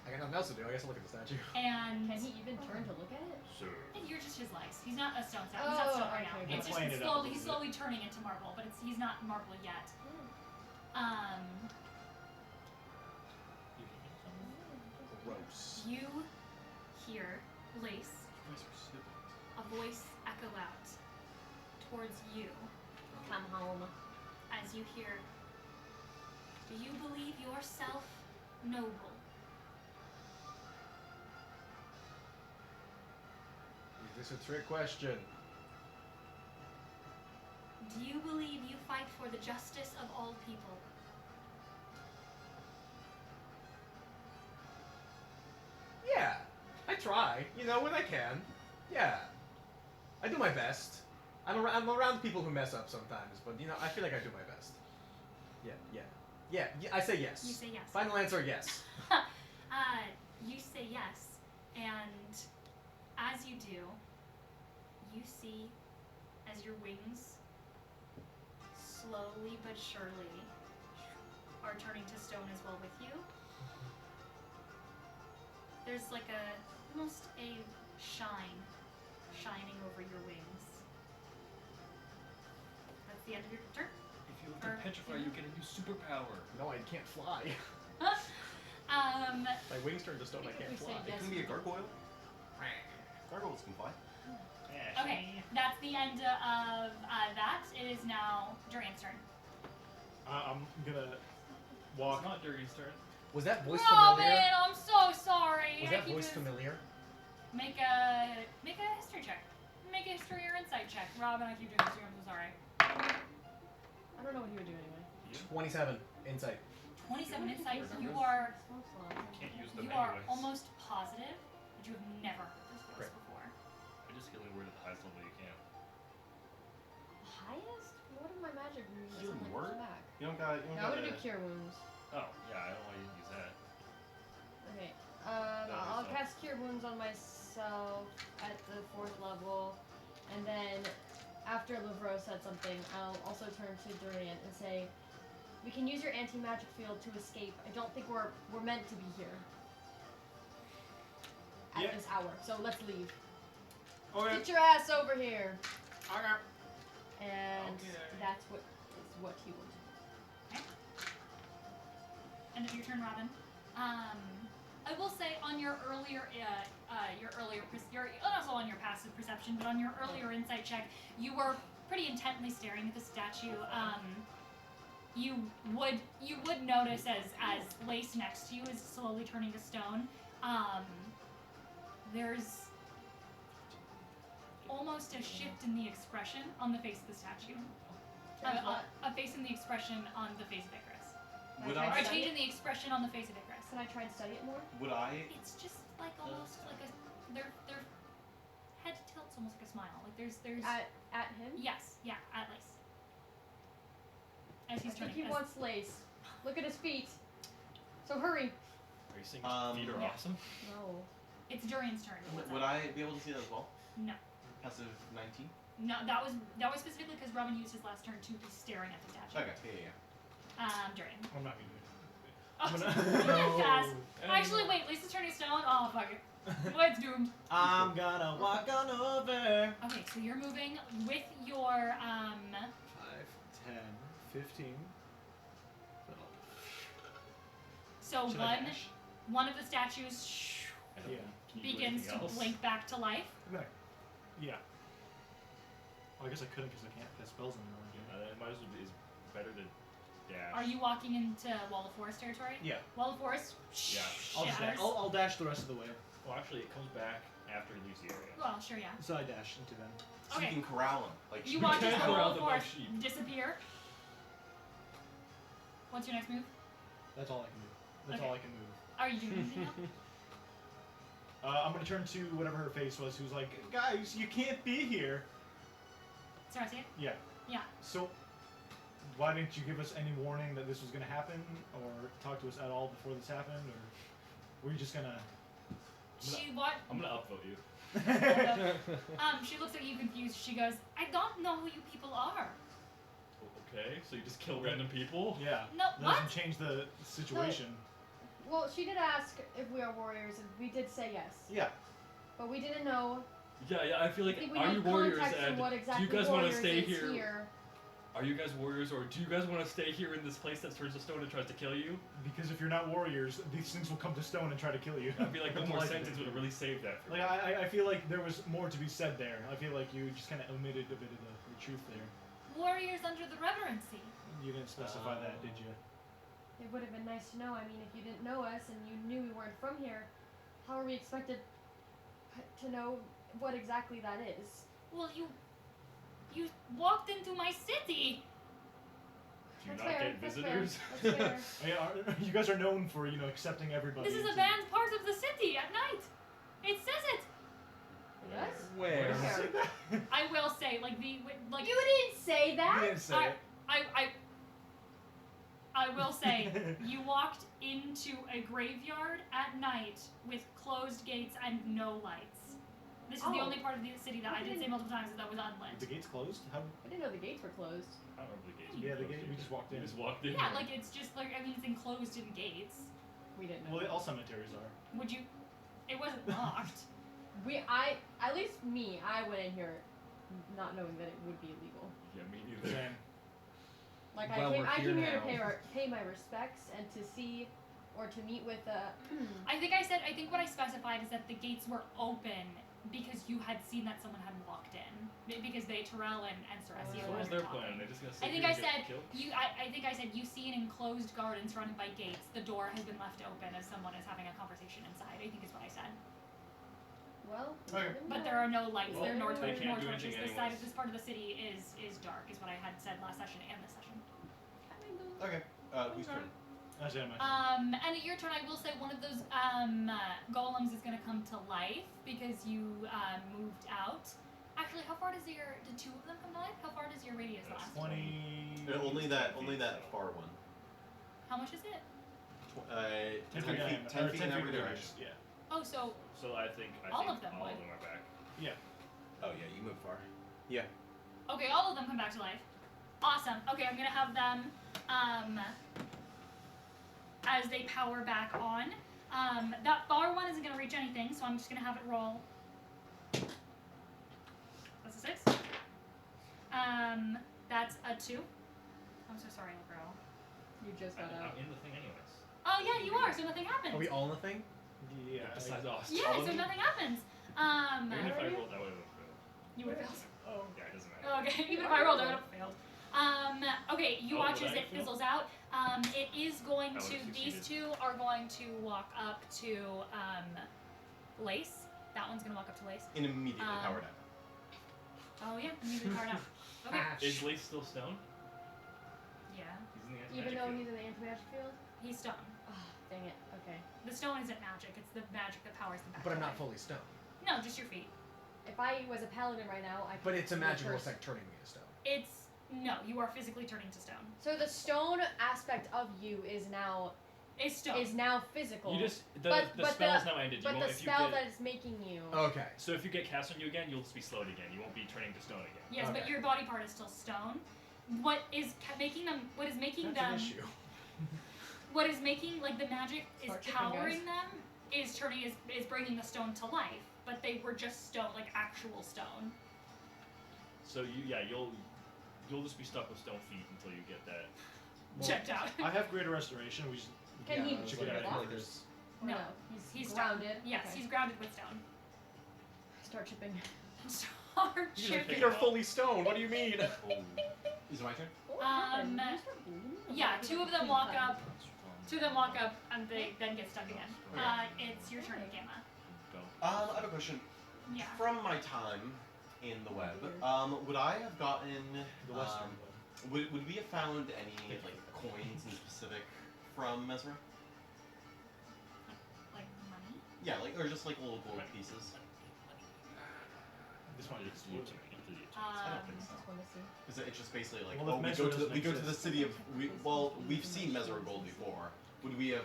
G: I got nothing else to do. I guess I'll look at the statue.
B: And
C: Can he even turn to look at it?
F: Sure.
B: you're just his legs. He's not a stone statue. He's not
C: Oh,
B: stone right now.
C: okay,
B: It's
D: okay.
B: just
D: Playing it up a
B: slowly, he's
D: little
B: slowly turning into marble, but he's not marble yet.
G: Gross.
B: You hear Lace, a voice echo out towards you
C: Come home.
B: as you hear, "Do you believe yourself noble?"
G: Is this a trick question?
B: Do you believe you fight for the justice of all people?
G: Yeah. I try. You know, when I can. Yeah. I do my best. I'm around people who mess up sometimes, but you know, I feel like I do my best. Yeah. I say yes.
B: You say yes.
G: Final answer, yes.
B: You say yes, and as you do, you see as your wings slowly but surely are turning to stone as well with you. There's like almost a shining over your wings. That's the end of your turn.
F: If you
B: Or-
F: look to petrify, you get a new superpower.
G: No, I can't fly. My wings turn to stone, I
C: I think
G: can't
C: if we
G: fly.
C: say
E: It can be a gargoyle. Gargoyles can fly.
B: Okay, that's the end of that. It is now Durian's turn.
D: I'm gonna
F: It's
D: walk.
F: not Durian's turn.
G: Was that voice
B: Robin,
G: familiar?
B: I'm so sorry.
G: Was
B: I
G: that
B: keep
G: voice
B: this-
G: familiar?
B: Make a history check. Make a history or insight check. Robin, I keep doing this to you. I'm so sorry.
C: I don't know what he would do anyway.
G: 27 insight.
B: 27 insight.
F: Remember?
B: You are
C: So slow.
F: Can't use them
B: you are
F: anyways.
B: almost positive that you have never heard this voice
G: Great.
B: before.
F: I just healing word at the highest level you can.
C: Highest? What are my magic moves?
E: Healing
C: Something
E: word?
C: back.
E: You don't got.
C: No, I'm gonna do cure wounds.
F: Oh, yeah, I don't want you to use that.
C: Okay.
F: No,
C: I'll
F: yourself.
C: cast cure wounds on myself at the 4th level, and then after Lavro said something, I'll also turn to Durian and say, "We can use your anti-magic field to escape. I don't think we're meant to be here at
D: Yeah.
C: this hour. So let's leave.
D: Okay.
C: Get your ass over here."
D: Okay.
C: And
F: Okay.
C: that's what he will do.
B: End of your turn, Robin. I will say on your earlier, also on your passive perception, but on your earlier insight check, you were pretty intently staring at the statue. You would notice as Lace next to you is slowly turning to stone. There's almost a shift in the expression on the face of the statue. A face in the expression on the face of Icarus.
E: Would
B: Or
E: I?
B: a change in the expression on the face of Icarus.
C: Can I try and study it more?
E: Would I?
B: It's just like almost like their head tilts almost like a smile. Like there's
C: At him?
B: yes, yeah, at Lace. As
C: I
B: he's
C: think
B: turning.
C: he wants Lace. Look at his feet. So hurry.
F: Are you saying his feet are
B: Yeah.
F: awesome?
C: No.
B: It's Durian's turn. What's
E: Would
B: up?
E: I be able to see that as well?
B: No.
E: Passive 19.
B: No, that was specifically because Robin used his last turn to be staring at the statue.
E: Okay. Yeah.
B: Durian.
D: I'm not gonna do it.
B: Oh,
D: I'm
B: really
D: gonna.
B: fast. Actually, wait. Lisa's turning stone. Oh, fuck it. Well, it's doomed.
D: I'm gonna walk on over.
B: Okay, so you're moving with your
A: 5, 10, 15.
B: So
D: Should I dash?
B: one of the statues
F: I don't
D: Yeah.
F: know. Can you do
B: begins
F: anything
B: to
F: else?
B: blink back to life.
D: No. Yeah. Well, I guess I couldn't because I can't cast spells anymore.
F: It might as well be. It's better to dash.
B: Are you walking into Wall of Forest territory?
D: Yeah.
B: Wall of Forest.
F: Yeah.
D: I'll just
B: shatters.
D: I'll dash the rest of the way.
F: Well, actually, it comes back after he leaves the area.
B: Well, sure, yeah.
D: So I dash into them.
E: So
B: Okay.
E: you can corral him. Like
B: You watch as the
F: Corral
B: Wall of
F: the
B: Forest
F: sheep.
B: disappear. What's your next move?
D: That's all I can do. That's
B: Okay.
D: all I can move.
B: Are you doing anything else?
D: I'm gonna turn to whatever her face was, who's like, guys, you can't be here.
B: Sarasian?
D: Yeah.
B: Yeah.
D: So, why didn't you give us any warning that this was gonna happen, or talk to us at all before this happened, or were you just gonna?
B: She what?
F: I'm gonna upvote you.
B: She looks at you confused. She goes, I don't know who you people are.
F: Okay, so you just kill random people?
D: Yeah.
B: No,
D: That
B: what?
D: doesn't change the situation.
C: Well, she did ask if we are warriors, and we did say yes.
D: Yeah.
C: But we didn't know.
F: Yeah, I feel
C: I
F: like,
C: think we
F: are you
C: need
F: warriors
C: context
F: and
C: on what
F: do
C: exactly
F: you guys want to
C: warriors
F: stay
C: is
F: here? Are you guys warriors, or do you guys want to stay here in this place that turns to stone and tries to kill you?
D: Because if you're not warriors, these things will come to stone and try to kill you.
F: I feel like one more
D: Like-
F: sentence would have really saved that for
D: Like
F: me.
D: I feel like there was more to be said there. I feel like you just kind of omitted a bit of the truth there.
B: Warriors under the reverency.
D: You didn't specify that, did you?
C: It would have been nice to know. I mean, if you didn't know us and you knew we weren't from here, how are we expected to know what exactly that is?
B: Well, you walked into my city.
F: Do you
C: That's
F: not
C: fair,
F: get
C: that's
F: visitors?
C: Fair, that's fair.
D: You guys are known for accepting everybody.
B: This is a
D: into-
B: banned part of the city at night. It says it.
C: Yes?
A: Where?
C: Where?
B: I will say, like
C: You didn't say
A: You
C: that!
A: didn't say
B: I,
A: it.
B: I will say, you walked into a graveyard at night with closed gates and no lights. This is the
C: Oh.
B: only part of the city that I did say multiple times that was
D: The
B: unlit.
D: gates closed? How?
C: I didn't know the gates were closed.
F: I don't remember the gates.
D: Yeah, the gate. We just walked
F: You
D: in.
F: just walked in.
B: Yeah, like it's just like, I mean, it's enclosed in gates.
C: We didn't know.
D: Well, all cemeteries are.
B: Would you? It wasn't locked.
C: At least me, I went in here not knowing that it would be illegal.
F: Yeah, me neither.
D: Same.
C: Like
A: Well, we're
C: I
A: here
C: came here
A: now.
C: to pay my respects and to see or to meet with
B: I think what I specified is that the gates were open because you had seen that someone had walked in. Because Terrell and Ceresio
F: So what was
B: were
F: their
B: talking.
F: plan? They're just gonna sit
B: I think
F: here
B: I
F: and get
B: said
F: killed?
B: I think I said you see an enclosed garden surrounded by gates. The door has been left open as someone is having a conversation inside. I think is what I said.
C: well,
D: Okay.
B: But there are no lights.
C: Well,
B: there nor
C: they
F: can't do
B: torches.
F: anything
B: This side of
F: anyways.
B: this part of the city is dark. Is what I had said last session and this session.
E: Okay. Whose turn?
D: I said my
B: And at your turn, I will say one of those golems is going to come to life because you moved out. Actually, how far did two of them come to life? How far does your radius
F: That's
B: last?
D: 20.
E: Only that far one.
B: How much is it?
D: 10
E: 10
D: feet,
E: feet, 10 feet in every
D: radius,
E: direction.
D: Yeah.
B: Oh, so
F: So I think
B: All of them
F: all
B: would.
F: of them are back.
E: Oh yeah, you move far.
B: okay, all of them come back to life. Awesome. Okay, I'm gonna have them as they power back on. That far one isn't gonna reach anything, so I'm just gonna have it roll. That's a 6. That's a 2. I'm so sorry, little girl.
C: You just got out.
F: I'm in the thing anyways.
B: Oh yeah, you are. So nothing happens.
A: Are we all in the thing?
D: Yeah.
F: Besides us.
B: Yeah, so nothing happens.
F: Even if I rolled, that would have failed.
B: You would have failed.
F: Oh, yeah, it doesn't matter.
B: Okay, even if I rolled, I would have failed. Okay, you
F: Oh,
B: watch
F: would
B: as
F: I
B: it
F: fail?
B: fizzles out. It is going
F: I
B: to,
F: would've
B: these
F: succeeded.
B: two are going to walk up to Lace. That one's gonna walk up to Lace.
E: And immediately power down.
B: Oh yeah, immediately powered up. Okay.
F: Is Lace still stone?
B: Yeah,
F: He's in the
C: Even
F: anti-magic
C: though
F: field.
C: he's in the anti-magic field?
B: he's stone.
C: Oh, dang it. Okay.
B: The stone isn't magic, it's the magic that powers the magic.
G: But I'm not fully stone.
B: No, just your feet.
C: If I was a paladin right now, I could.
G: But it's a
C: be
G: magical
C: cursed.
G: effect turning me to stone.
B: It's, no, you are physically turning to stone.
C: So the stone aspect of you is now
B: It's stone.
C: physical.
F: You just the
C: But
F: spell
C: the-
F: is now ended. You
C: but
F: won't,
C: the
F: if you
C: spell
F: get,
C: that is making you.
G: Okay.
F: so if you get cast on you again, you'll just be slowed again. You won't be turning to stone again.
B: Yes, but
G: Okay.
B: your body part is still stone. What is making them? What is making
G: That's an
B: them?
G: issue.
B: What is making like the magic is
C: Start tripping,
B: powering them? Is turning is bringing the stone to life. But they were just stone, like actual stone.
F: So you'll just be stuck with stone feet until you get that.
D: Well,
B: Checked out.
D: I have greater restoration. We just
C: Can he
D: check
C: get
D: it
C: it
D: out
C: off?
D: later.
C: Or
B: No,
C: he's
B: He's
C: grounded.
B: Stone. Yes,
C: Okay.
B: he's grounded with stone.
C: Start chipping.
B: Start
F: You gonna
B: chipping.
F: take-
G: Feet are fully stone. What do you mean?
F: Oh.
E: Is it my turn?
C: What happened?
B: Um,
C: Did you start bleeding?
B: Yeah, two of them walk up. Two of them walk up,
F: Oh,
B: and they then get stuck again.
E: Okay.
B: It's your turn, Gamma.
F: Go.
E: I have a question.
B: Yeah.
E: From my time in the web, would I have gotten
D: The western.
E: would we have found any like coins in specific from Mesra?
B: Like money.
E: Yeah, like or just like little gold pieces.
D: This one is
F: You
D: you.
F: to me.
E: I don't think so.
C: Just want to see.
E: Because it's just basically like,
D: Well,
E: oh,
D: if
E: we go
D: Mesra
E: to
D: doesn't
E: we go to the
D: exist.
E: city of we've seen Mesra Gold before. Would we have?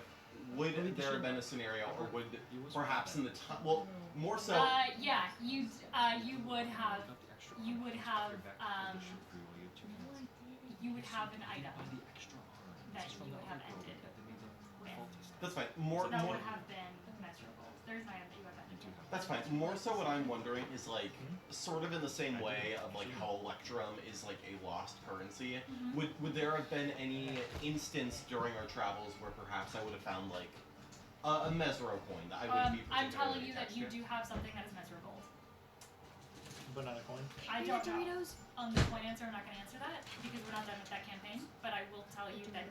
E: Would there have been a scenario, or would perhaps in the time? Well, more so.
B: Yeah, you would have you would have an item that you would have ended with.
E: That's fine. More
B: So that
E: more.
B: would have been measurable. There's an item that you would have ended with.
E: That's fine. More so, what I'm wondering is like, sort of in the same way of like how Electrum is like a lost currency.
B: Mhm.
E: Would there have been any instance during our travels where perhaps I would have found like a Mesro coin that I would be
B: I'm
E: particularly
B: telling you that
E: attached
B: you
E: to?
B: do have something that is measurable.
D: But not a coin.
B: I don't know. On the point answer, I'm not going to answer that because we're not done with that campaign. But I will tell you that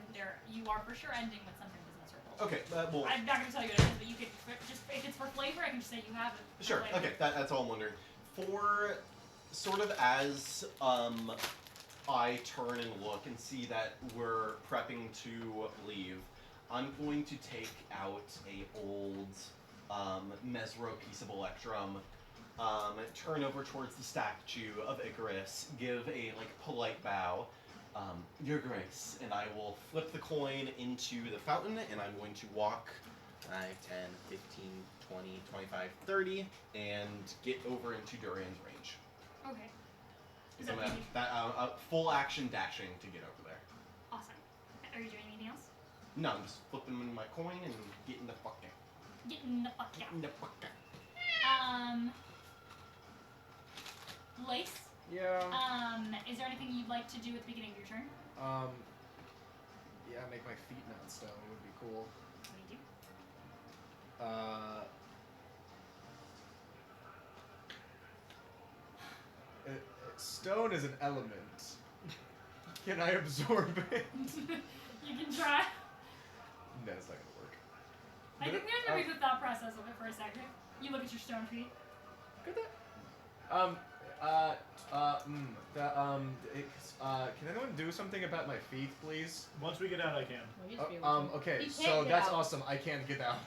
B: you are for sure ending with something that's measurable.
E: Okay. Well.
B: I'm not going to tell you what it is, but you could just if it's for flavor, I can just say you have it. for
E: Sure.
B: flavor.
E: Okay. That's all I'm wondering. For sort of as I turn and look and see that we're prepping to leave, I'm going to take out a old Mesro piece of Electrum, turn over towards the statue of Icarus, give a like polite bow, Your Grace, and I will flip the coin into the fountain, and I'm going to walk 5, 10, 15, 20, 25, 30, and get over into Durian's range.
B: Okay. Is
E: So
B: that
E: I'm
B: the
E: full action dashing to get over there.
B: awesome? Are you doing anything else?
E: No, I'm just flipping in my coin and getting the fuck out.
B: Getting the fuck out.
E: Getting the fuck out.
B: Lace.
G: Yeah.
B: Is there anything you'd like to do at the beginning of your turn?
G: Yeah, make my feet not stone would be cool.
B: What do you do?
G: Stone is an element. Can I absorb it?
B: You can try.
G: No, it's not gonna work.
B: I think we have to read the thought process of it for a second. You look at your stone feet.
G: Can anyone do something about my feet, please?
D: Once we get out, I can.
C: Well, you just be able to.
G: Okay,
C: He
G: so
C: can't get
G: that's
C: out.
G: awesome. I can't get out.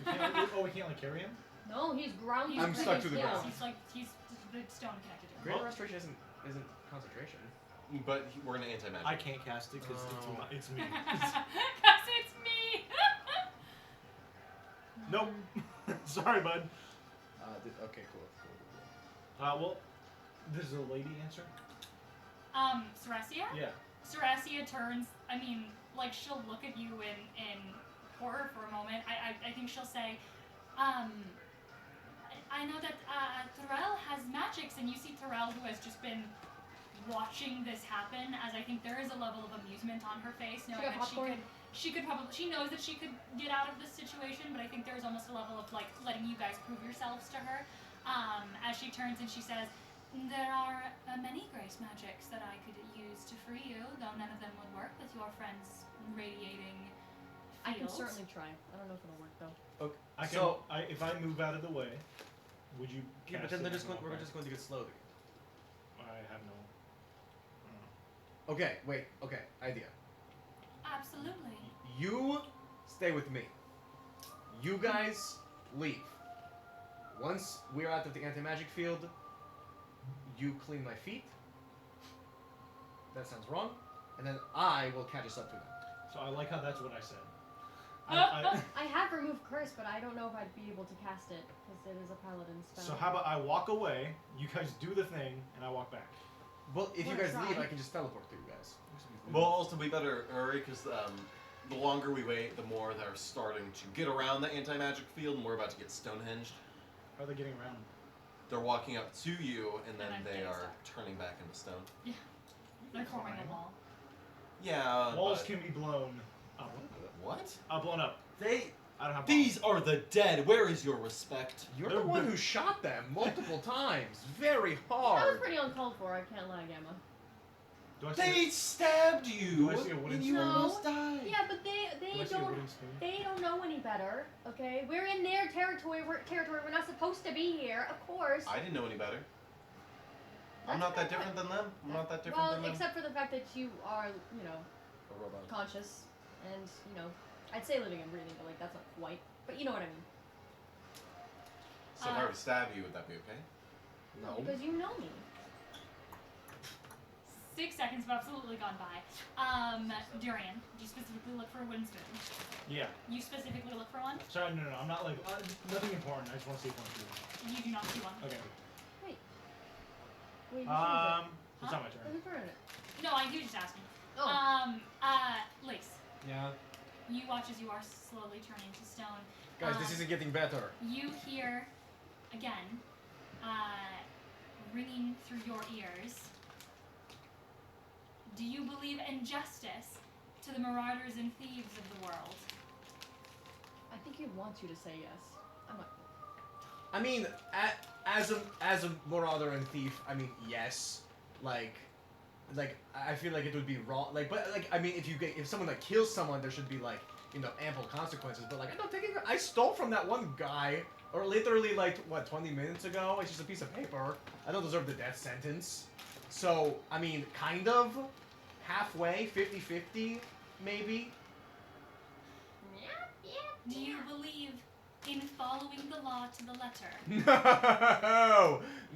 D: We can't, oh, we can't like carry him.
C: No, he's grounded.
B: He's
G: I'm stuck to the
C: yeah.
G: ground.
B: He's like he's the stone connected to him.
G: Greater
D: Well-
G: restoration isn't concentration.
E: But we're gonna anti-magic.
D: I can't cast it because
G: Oh.
D: it's me.
B: Cause it's me.
D: Nope. Sorry, bud.
G: Okay, cool.
D: Well, this is a lady answer.
B: Ceresia?
D: Yeah.
B: Ceresia turns. I mean, like she'll look at you in horror for a moment. I think she'll say, I know that Thorel has magics, and you see Thorel, who has just been watching this happen, as I think there is a level of amusement on her face, knowing
C: got
B: that she
C: popcorn?
B: could she knows that she could get out of this situation, but I think there's almost a level of like letting you guys prove yourselves to her. As she turns and she says, there are many grace magics that I could use to free you, though none of them would work with your friend's radiating
C: I can
B: field."
C: certainly try. I don't know if it'll work though.
G: Okay.
D: If I move out of the way, would you?
G: Yeah, but
D: cast
G: then
D: it and walk
G: we're
D: back?
G: just going to get slowed.
D: I have no.
G: Okay, wait. Okay, idea.
B: Absolutely.
G: You stay with me. You guys leave. Once we're out of the anti-magic field, you clean my feet. That sounds wrong. And then I will catch us up to them.
D: So I like how that's what I said.
C: I have removed curse, but I don't know if I'd be able to cast it because it is a paladin spell.
D: So how about I walk away, you guys do the thing, and I walk back.
G: Well, if you
C: Wanna
G: guys
C: try?
G: leave, I can just teleport to you guys.
E: Well, also we better hurry because the longer we wait, the more they're starting to get around the anti-magic field, and we're about to get Stonehenged.
D: How are they getting around?
E: They're walking up to you, and then
B: And I'm
E: they
B: getting
E: are
B: stuck.
E: turning back into stone.
B: They're forming
D: Fine.
B: a wall.
E: Yeah.
D: Walls
E: but-
D: can be blown up.
E: What?
D: Blown up.
E: They.
D: I don't have.
E: These are the dead. Where is your respect?
G: You're
D: They're
G: the one
D: big.
G: who shot them multiple times. Very
C: That was
G: hard.
C: pretty uncalled for. I can't lie, Gamma.
D: Do I see?
E: They stabbed you,
D: Do I see a wooden
E: and you
D: spoon?
E: almost died.
C: Yeah, but
D: Do I
C: they
D: see a
C: don't
D: wooden spoon?
C: they don't know any better. Okay, we're in their territory. We're not supposed to be here, of course.
E: I didn't know any better. I'm
C: That's
E: not that
C: a good
E: different than them. I'm not that different
C: Well,
E: than them.
C: except for the fact that you are,
E: A robot.
C: conscious and I'd say living and breathing, but like that's not quite. But you know what I mean.
E: So if I were to stab you, would that be okay?
G: No.
C: Because you know me.
B: 6 seconds have absolutely gone by. Durian, do you specifically look for a wooden spoon?
D: Yeah.
B: You specifically look for one?
D: Sorry, no. I'm not like nothing important. I just want to see if one through.
B: You do not see one.
D: Okay.
C: Wait, whose
D: It's
B: Huh?
D: not my turn.
C: turn is it? Whose turn is it?
B: No, I do just asking.
C: Oh.
B: Lace,
G: Yeah.
B: you watch as you are slowly turning to stone.
G: Guys, this isn't getting better.
B: You hear, again, ringing through your ears. Do you believe in justice to the marauders and thieves of the world?
C: I think he'd want you to say yes. I'm like,
G: I mean, as a marauder and thief, I mean, yes. Like, I feel like it would be wrong. I mean, if someone like kills someone, there should be like, ample consequences. But like, I stole from that one guy, or literally like what 20 minutes ago. It's just a piece of paper. I don't deserve the death sentence. So I mean, kind of, halfway, 50-50, maybe.
B: Do you believe in following the law to the letter?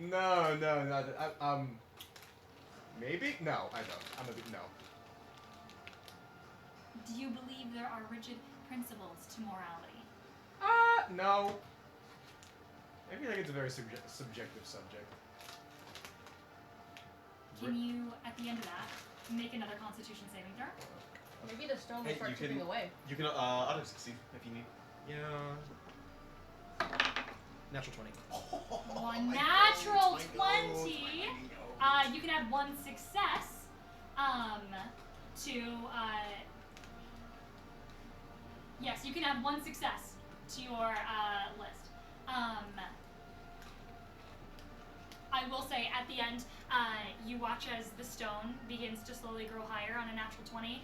G: No. Maybe? No, I don't. I'm a bit no.
B: Do you believe there are rigid principles to morality?
G: No. I feel like it's a very subjective subject.
B: Can you, at the end of that, make another Constitution saving throw?
C: maybe the stone will
E: Hey,
C: start
E: you can-
C: chipping away.
E: You can auto succeed if you need.
G: Yeah. Natural 20.
B: One natural 20. You can add one success to yes, you can add one success to your list. I will say at the end, you watch as the stone begins to slowly grow higher on a natural 20.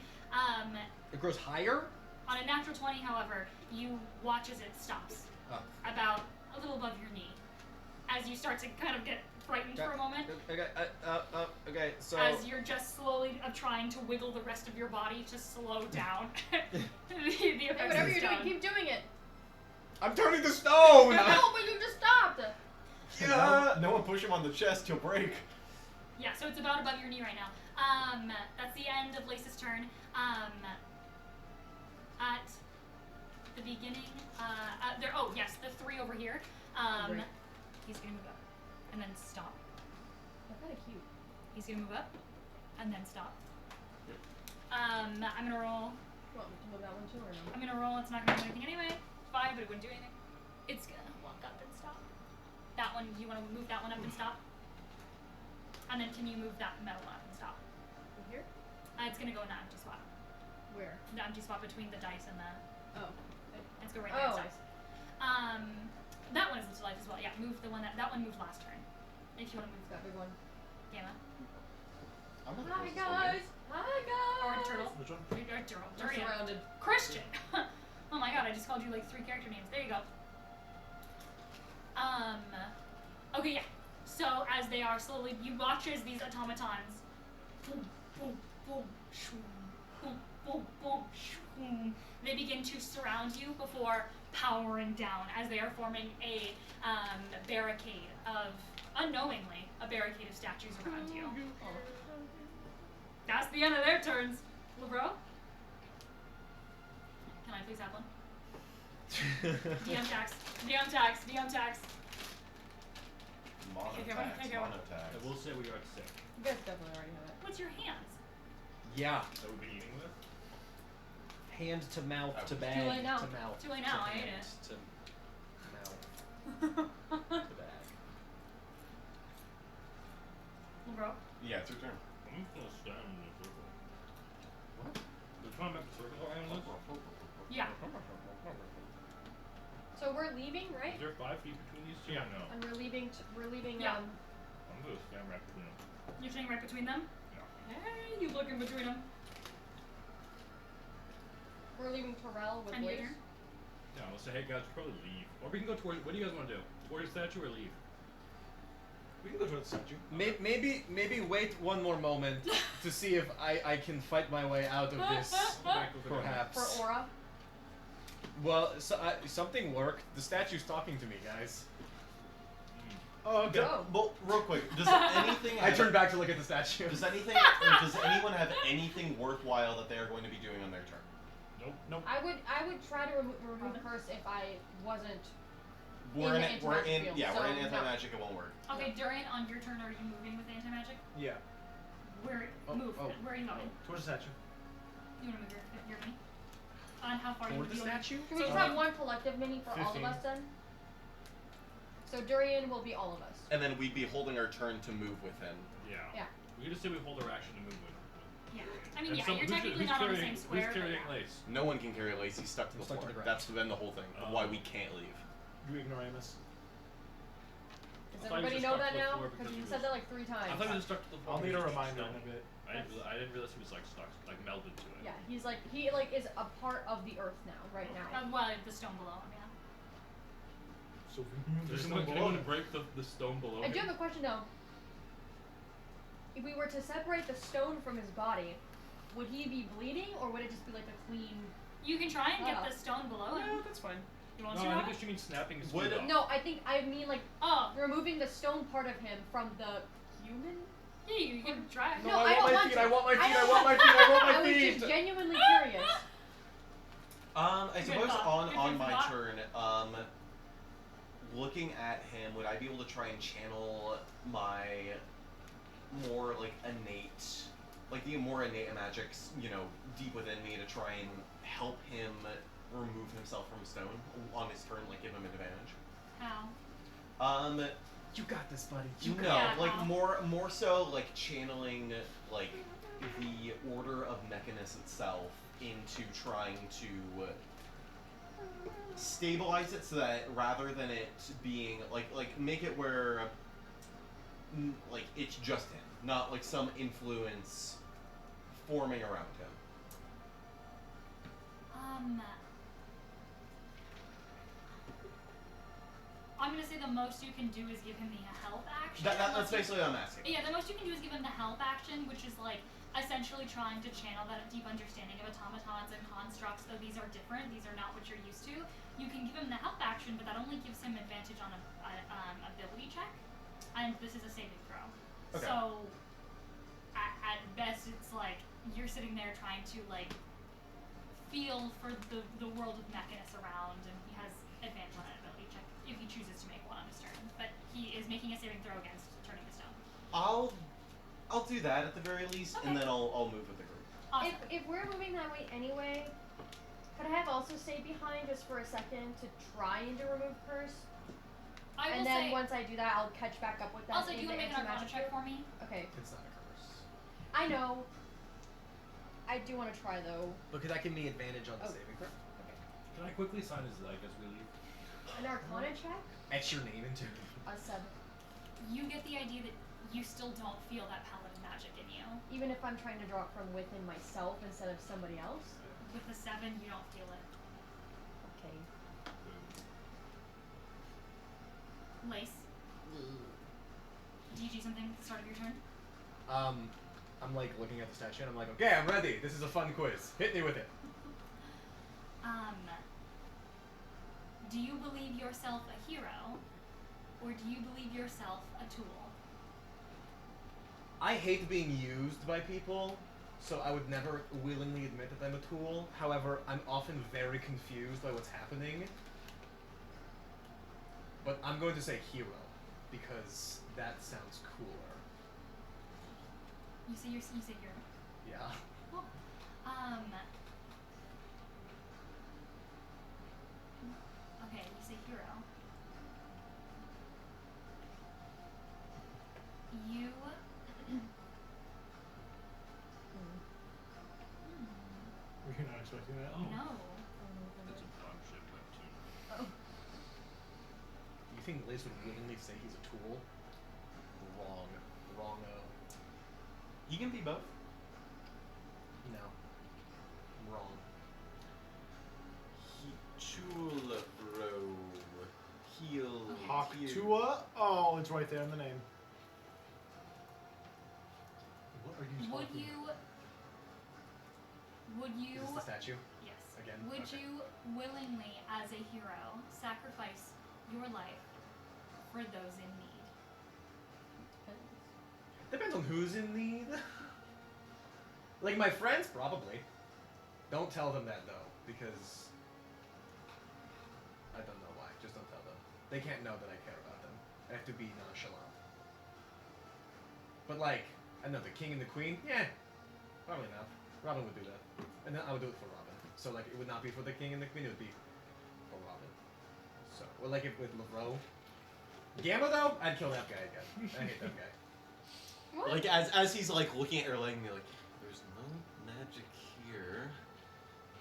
G: It grows higher?
B: On a natural 20, however, you watch as it stops.
G: Oh.
B: About a little above your knee. As you start to kind of get frightened for a moment.
G: Okay, so...
B: As you're just slowly trying to wiggle the rest of your body to slow down the effects
C: Hey,
B: of
C: whatever
B: the
C: you're doing,
B: stone.
C: keep doing it.
G: I'm turning to stone!
C: No, but you just stopped.
E: No one push him on the chest, he'll break.
B: Yeah, so it's about above your knee right now. That's the end of Lace's turn. At the beginning, the 3 over here.
C: Great.
B: He's gonna move up and then stop.
C: They're kind of cute.
B: He's gonna move up and then stop. I'm gonna roll.
C: Want me to move that one too, or no?
B: I'm gonna roll. It's not gonna do anything anyway. 5, but it wouldn't do anything. It's gonna walk up and stop. That one. You want to move that one up and stop? And then can you move that metal one up and stop?
C: From here?
B: It's gonna go in that empty spot.
C: Where?
B: The empty spot between the dice and the.
C: Oh.
B: Let's go right there.
C: Oh,
B: So. That one is into life as well. Yeah, move the one that one moved last turn. If you want to move
C: That big one.
B: Gamma
E: I'm not
C: Hi
E: opposed to this one,
C: guys! Hi guys!
B: or turtle.
D: Which one?
B: Or turtle.
C: I'm
B: Durian.
C: surrounded.
B: Christian. Oh my god, I just called you like 3 character names. There you go. Okay, yeah. So as they are slowly, you watch as these automatons, boom, boom, boom, shoom, boom, boom, boom, shoom, they begin to surround you before powering down as they are forming a barricade of, unknowingly, a barricade of statues around you. That's the end of their turns. LeBro? Can I please have one? DM tax. DM tax. DM tax.
E: Mono
B: Okay,
E: tax,
B: okay,
E: mono
F: I
E: tax.
F: will say we are sick.
C: You guys definitely already have it.
B: What's your hands?
G: Yeah.
F: That we've been eating with.
G: Hand to mouth to
E: Too
G: bag
C: late now.
G: to mouth.
B: Too late now,
G: to
B: I ate
G: hand
B: it.
G: to mouth to bag.
B: LeBro?
E: Yeah, it's your turn.
F: I'm just gonna stand in the circle. What? We're trying to make a circle around this?
B: Yeah.
C: So we're leaving, right?
F: Is there 5 feet between these two?
D: Yeah.
F: No.
C: And we're leaving.
B: Yeah.
F: I'm gonna stand right between them.
B: You're sitting right between them?
F: Yeah.
B: Hey, you look in between them.
C: We're leaving Terrell with
B: And your
C: Blaze.
B: turn?
F: Yeah, we'll say, hey guys, we probably leave. Or we can go towards, what do you guys want to do? Towards the statue or leave?
D: We can go towards the statue.
G: Maybe wait one more moment to see if I can fight my way out of this.
F: Go back with the gun.
G: Perhaps.
C: For Aura.
G: Well, something worked. The statue's talking to me, guys.
D: Oh, okay.
C: Oh.
E: Well, real quick, does anything?
G: I
E: have-
G: turned back to look at the statue.
E: Does anything? Does anyone have anything worthwhile that they are going to be doing on their turn?
F: Nope.
D: Nope.
C: I would try to remove curse if I wasn't.
E: We're
C: In
E: in.
C: the
E: We're
C: anti-magic
E: in.
C: field,
E: Yeah,
C: so
E: we're in
C: no.
E: anti-magic. It won't work.
B: Okay, Durian, on your turn, are you moving with anti-magic?
D: Yeah.
B: Where,
G: Oh,
B: move.
G: oh.
B: Where are you going?
D: Towards the statue.
B: You want to move your mini? On how far you
G: Toward
B: want
G: the
B: to
G: statue?
C: Can we just have one collective mini for all of
D: 15.
C: us then? So Durian will be all of us.
E: And then we'd be holding our turn to move with him.
F: Yeah.
C: Yeah.
F: We can just say we hold our action to move with.
B: Yeah. I mean,
F: And
B: yeah,
F: some-
B: you're
F: who's-
B: technically
F: who's
B: not on the
F: carrying-
B: same square.
F: Who's carrying
B: but yeah.
F: Lace?
E: No one can carry Lace. He's stuck to the
G: Stuck to
E: floor.
G: the ground.
E: That's been the whole thing of why we can't leave.
D: You ignoramus.
C: Does
F: I thought he was
C: everybody
F: just
C: know
F: stuck
C: that
F: to the
C: now?
F: floor
C: Because
F: because
C: you
F: he
C: said
F: was-
C: that like 3 times.
F: I thought he was stuck to the floor.
D: I'll need a
F: because he was
D: reminder in
F: stone.
D: a bit.
F: I didn't realize he was like stuck, like melded to it.
C: Yeah, he is a part of the earth now, right now.
B: Well, the stone below him, yeah.
D: So if we move
F: Does
D: this
F: anyone,
D: one
F: anyone
D: below.
F: break the stone below
C: I
F: him?
C: do have a question though. If we were to separate the stone from his body, would he be bleeding or would it just be like a clean?
B: You can try and get
C: Oh.
B: the stone below him.
G: Yeah, that's fine.
B: You want
F: No,
B: to
F: I
B: know?
F: think she means snapping his
E: Would-
F: feet off.
C: No, I mean like
B: Oh,
C: removing the stone part of him from the human.
B: yeah, you can try.
C: No,
G: I
C: I
G: want
C: don't
G: my
C: want
G: feet.
C: to.
G: I want my
C: I
G: feet. I
C: don't
G: want my feet. I want
C: I
G: my
C: was
G: feet.
C: just genuinely curious.
E: I
B: Good
E: suppose
B: thought.
E: on
B: Good
E: on
B: food for
E: my
B: thought.
E: turn, looking at him, would I be able to try and channel my more like innate, like the more innate magics, deep within me to try and help him remove himself from stone on his turn, like give him an advantage?
B: How?
G: You got this, buddy.
E: No,
B: Yeah,
E: like
B: how?
E: more so like channeling like the order of Mechanus itself into trying to stabilize it so that rather than it being like make it where like it's just him, not like some influence forming around him.
B: I'm gonna say the most you can do is give him the help action.
E: That's
B: unless you-
E: basically what I'm asking.
B: Yeah, the most you can do is give him the help action, which is like essentially trying to channel that deep understanding of automatons and constructs, though these are different, these are not what you're used to. You can give him the help action, but that only gives him advantage on a ability check, and this is a saving throw.
E: Okay.
B: So, at best, it's like you're sitting there trying to like feel for the world of Mechanus around, and he has advantage on an ability check if he chooses to make one on his turn. But he is making a saving throw against turning to stone.
E: I'll do that at the very least, and
B: Okay.
E: then I'll move with the group.
B: Awesome.
C: If we're moving that way anyway, could I have also stay behind just for a second to try and to remove curse?
B: I will
C: And then
B: say.
C: once I do that, I'll catch back up with that.
B: Also,
C: in
B: do you
C: the
B: want to make an Arcana
C: anti-magic
B: check
C: field.
B: for me?
C: Okay.
G: It's not a curse.
C: I know. I do want to try though.
G: But could that give me advantage on the
C: Oh.
G: saving throw?
A: Can I quickly sign his leg as we leave?
C: An Arcana check?
G: Etch your name into.
C: A 7.
B: You get the idea that you still don't feel that paladin magic in you.
C: Even if I'm trying to draw it from within myself instead of somebody else.
B: With the 7, you don't feel it.
C: Okay.
B: Lace, do you do something at the start of your turn?
G: I'm like looking at the statue and I'm like, okay, I'm ready. This is a fun quiz. Hit me with it.
B: Do you believe yourself a hero, or do you believe yourself a tool?
G: I hate being used by people, so I would never willingly admit that I'm a tool. However, I'm often very confused by what's happening. But I'm going to say hero, because that sounds cooler.
B: You say hero.
G: Yeah.
B: Cool. Okay, you say hero. You.
D: Were you not expecting that? Oh.
B: No.
A: That's a dog shit Neptune.
G: You think Liz would willingly say he's a tool? Wrong. Wrong-o.
E: You can be both.
G: No. I'm wrong.
E: Tool row. Heal.
D: Haktua? Oh, it's right there in the name. What are you
B: Would
D: talking
B: you?
G: Is this the statue?
B: Yes.
G: Again?
B: Would
G: Okay.
B: you willingly, as a hero, sacrifice your life for those in need?
G: Depends on who's in need. Like my friends, probably. Don't tell them that though, because I don't know why. Just don't tell them. They can't know that I care about them. I have to be nonchalant. But like, I know the king and the queen. Yeah, probably not. Robin would do that, and then I would do it for Robin. So like, it would not be for the king and the queen. It would be for Robin. So, or like if with Lavro. Gamma though, I'd kill that guy again. I hate that guy.
C: What?
E: Like as he's like looking at her leg and be like, there's no magic here.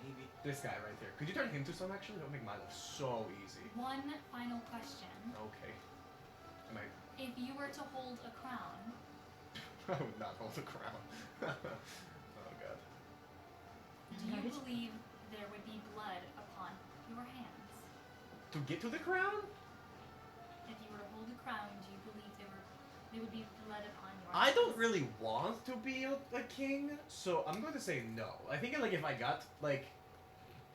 E: Maybe.
G: This guy right here. Could you turn him to some actually? That would make my life so easy.
B: One final question.
G: Okay. Am I?
B: If you were to hold a crown,
G: I would not hold the crown. Oh god.
B: do you believe there would be blood upon your hands?
G: To get to the crown?
B: If you were to hold a crown, do you believe there would be blood upon your
G: I
B: hands?
G: don't really want to be a king, so I'm going to say no. I think like if I got like,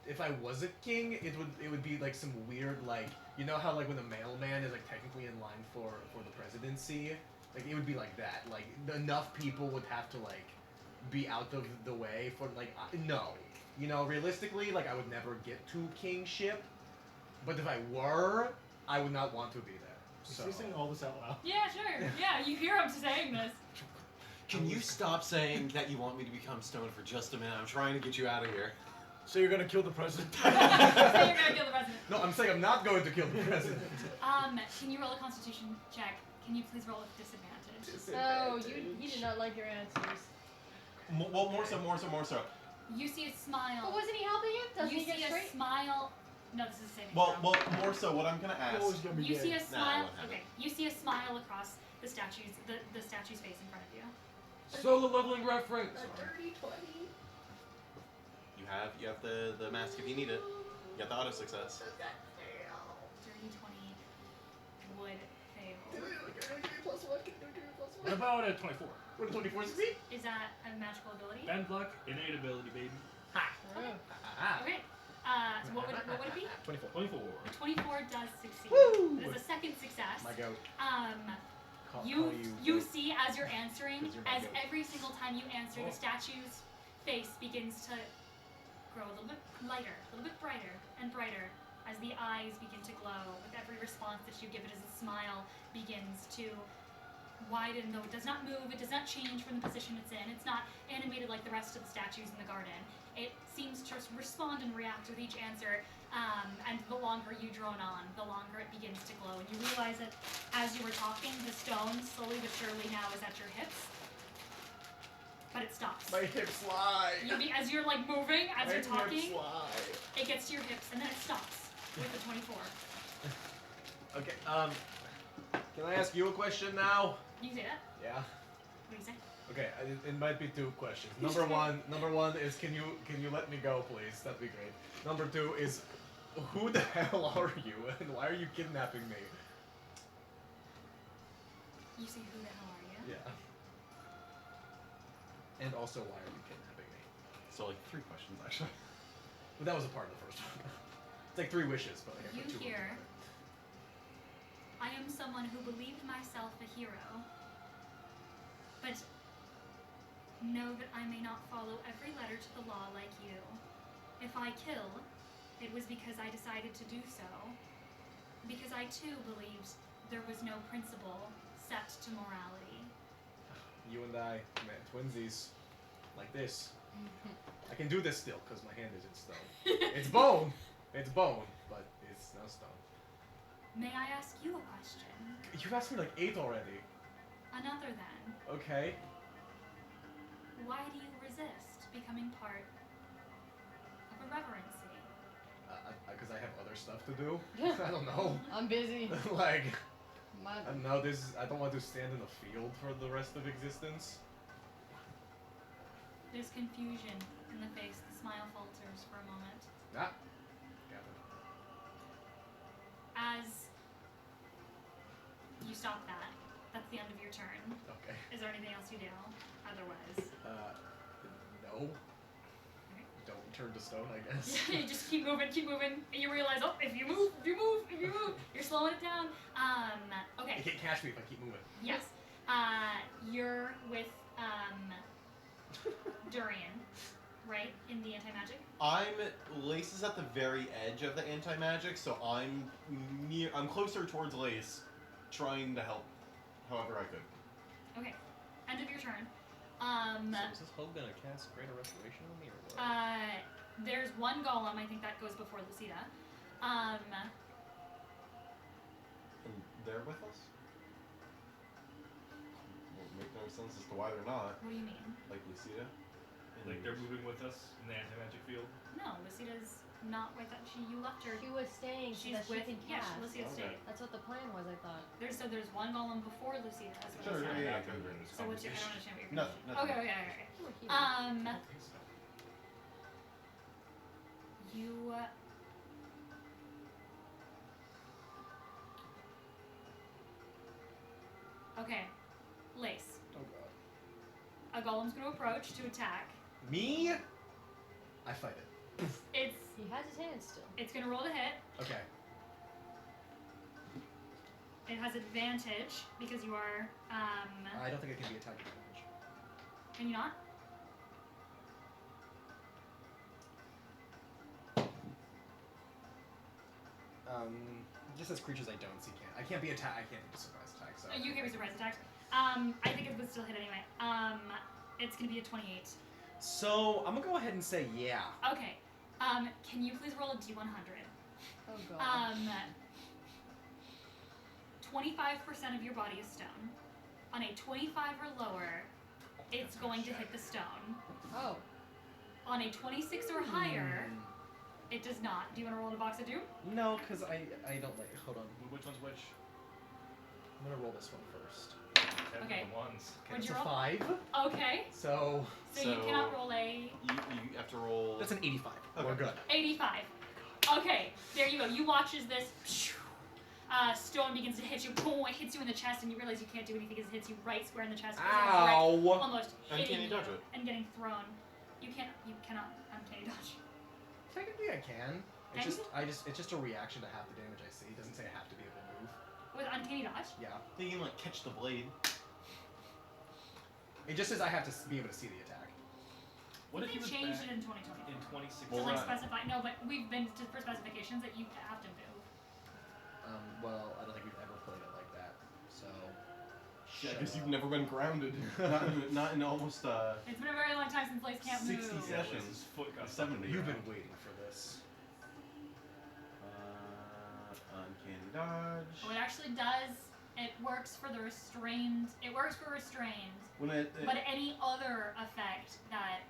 G: if I was a king, it would be like some weird like, you know how like when a mailman is like technically in line for the presidency, like it would be like that. Like enough people would have to like be out of the way for like no, you know, realistically like I would never get to kingship, but if I were, I would not want to be there.
D: Is
G: So
D: he saying all this out loud?
B: Yeah, sure. Yeah, you hear him saying this.
E: Can you stop saying that you want me to become stoned for just a minute? I'm trying to get you out of here.
D: So you're gonna kill the president?
B: So you're gonna kill the president.
G: no, I'm saying I'm not going to kill the president.
B: Can you roll a Constitution check? Can you please roll with disadvantage?
C: Oh, you did not like your answers.
E: Well, more so.
B: You see a smile.
C: But wasn't he helping him? Doesn't
B: you
C: he get
B: see a
C: straight?
B: smile. No, this is the same.
E: Well, more so. What I'm gonna ask.
D: Always gonna be
B: You
D: gay.
B: see a smile.
E: won't happen.
B: Okay. You see a smile across the statue's the statue's face in front of you.
A: Solo leveling reference.
C: A dirty 20.
E: You have the mask if you need it. You got the auto success.
B: Dirty 20 would fail.
A: What about a 24?
G: What, 24 succeed?
B: Is that a magical ability?
F: Bend luck, innate ability, baby.
B: Okay. So what would it be?
G: 24.
F: 24.
B: A 24 does succeed.
G: Woo!
B: It is a second success.
G: My goat. Call
B: You
G: goat.
B: see as you're answering,
G: 'Cause you're my
B: as
G: goat.
B: every single time you answer, the statue's face begins to grow a little bit lighter, a little bit brighter and brighter as the eyes begin to glow with every response that you give it, as the smile begins to widen, though it does not move, it does not change from the position it's in. It's not animated like the rest of the statues in the garden. It seems to respond and react with each answer, and the longer you drone on, the longer it begins to glow. And you realize that as you were talking, the stone slowly but surely now is at your hips. but it stops.
G: My hips slide.
B: As you're like moving, as
G: My
B: you're talking,
G: hips slide.
B: it gets to your hips and then it stops with a 24.
G: Okay. Can I ask you a question now?
B: You can say that.
G: Yeah.
B: What do you say?
G: Okay. It might be two questions.
B: You
G: Number
B: should.
G: one is can you let me go, please? That'd be great. Number two is, who the hell are you and why are you kidnapping me?
B: You say, who the hell are you?
G: Yeah. And also, why are you kidnapping me?
E: So like 3 questions actually.
G: But that was a part of the first one. It's like 3 wishes, but like I
B: You
G: put 2 of them
B: hear,
G: together.
B: I am someone who believed myself a hero, but know that I may not follow every letter to the law like you. If I kill, it was because I decided to do so, because I too believed there was no principle set to morality.
G: You and I, man, twinsies, like this. I can do this still because my hand isn't stone. It's bone. It's bone, but it's no stone.
B: May I ask you a question?
G: You've asked me like 8 already.
B: Another then.
G: Okay.
B: Why do you resist becoming part of a reverency?
G: Because I have other stuff to do. I don't know.
C: I'm busy.
G: Like,
C: My,
G: I don't know. I don't want to stand in a field for the rest of existence.
B: There's confusion in the face. The smile falters for a moment.
G: Ah. Got it.
B: As you stop that, that's the end of your turn.
G: Okay.
B: Is there anything else you do? Otherwise,
G: No. Don't turn to stone, I guess.
B: you just keep moving, and you realize, oh, if you move, you're slowing it down.
G: You
B: Okay.
G: can't catch me if I keep moving.
B: Yes. You're with Durian, right? In the anti-magic.
E: Lace is at the very edge of the anti-magic, so I'm closer towards Lace, trying to help however I could.
B: Okay. End of your turn.
H: So is this hoe gonna cast Greater Restoration on me or what?
B: There's one golem, I think that goes before Lucida.
E: And they're with us? Will make no sense as to why they're not.
B: What do you mean?
E: Like Lucida.
F: Like they're moving with us in the anti-magic field.
B: No, Lucida's not with that. You left her.
C: she was staying so
B: She's
C: that she
B: with.
C: can
B: Yeah,
C: cast.
B: Lucida
E: Okay.
B: stayed.
C: That's what the plan was, I thought.
B: There's one golem before Lucida. That's what
E: Sure,
B: I said.
E: yeah.
B: So what's your? I don't understand what you're.
E: Nothing.
B: Okay.
C: You were here.
B: You. Okay, Lace.
G: Oh god.
B: A golem's going to approach to attack.
G: Me? I fight it.
C: He has his hand still.
B: It's going to roll to hit.
G: Okay.
B: It has advantage because you are.
G: I don't think it can be attack advantage.
B: Can you not?
G: Just as creatures I don't see can't. I can't be attack. I can't be surprise attack. So.
B: You can be surprise attacked. I think it would still hit anyway. It's gonna be a 28.
G: So I'm gonna go ahead and say yeah.
B: Okay. Can you please roll a D100?
C: Oh god.
B: 25% of your body is stone. On a 25 or lower, it's going to hit the stone.
C: Oh.
B: On a 26 or higher, it does not. Do you want to roll the box of doom?
G: No, because I don't like. Hold on.
F: Which one's which?
G: I'm gonna roll this one first.
B: Okay.
F: The ones.
B: What'd
G: That's
B: you
G: a
B: roll?
G: 5.
B: Okay.
G: So
B: So you cannot roll a
E: You have to roll.
G: that's an 85.
E: Okay.
G: We're good.
B: 85. Okay, there you go. You watch as this stone begins to hit you. Boom! It hits you in the chest, and you realize you can't do anything because it hits you right square in the chest. Right,
G: Ow!
B: almost
E: And
B: hitting
E: can you
B: you
E: dodge it?
B: and getting thrown. You cannot uncanny dodge.
G: Technically, I can.
B: Can you?
G: It's just a reaction to half the damage I see. It doesn't say I have to be able to move.
B: With uncanny dodge?
G: Yeah.
E: You can like catch the blade.
G: It just says I have to be able to see the attack.
F: What if
B: They
F: he was
B: changed
F: back
B: it in 2020.
F: in 2016?
B: To
E: Well,
B: like
E: right.
B: specify. No, but we've been to for specifications that you have to move.
G: Well, I don't think we've ever played it like that. So.
E: Yeah,
G: shut
E: because you've
G: up.
E: never been grounded. not in almost
B: It's been a very long time since Lace can't
E: 60
B: move.
E: seconds.
F: Yeah, Lace's foot got stuck in the
E: 70.
G: You've
F: ground.
G: been waiting for this.
E: Uncanny dodge.
B: Oh, it actually does It works for the restrained. It works for restrained.
E: When
B: But any other effect that,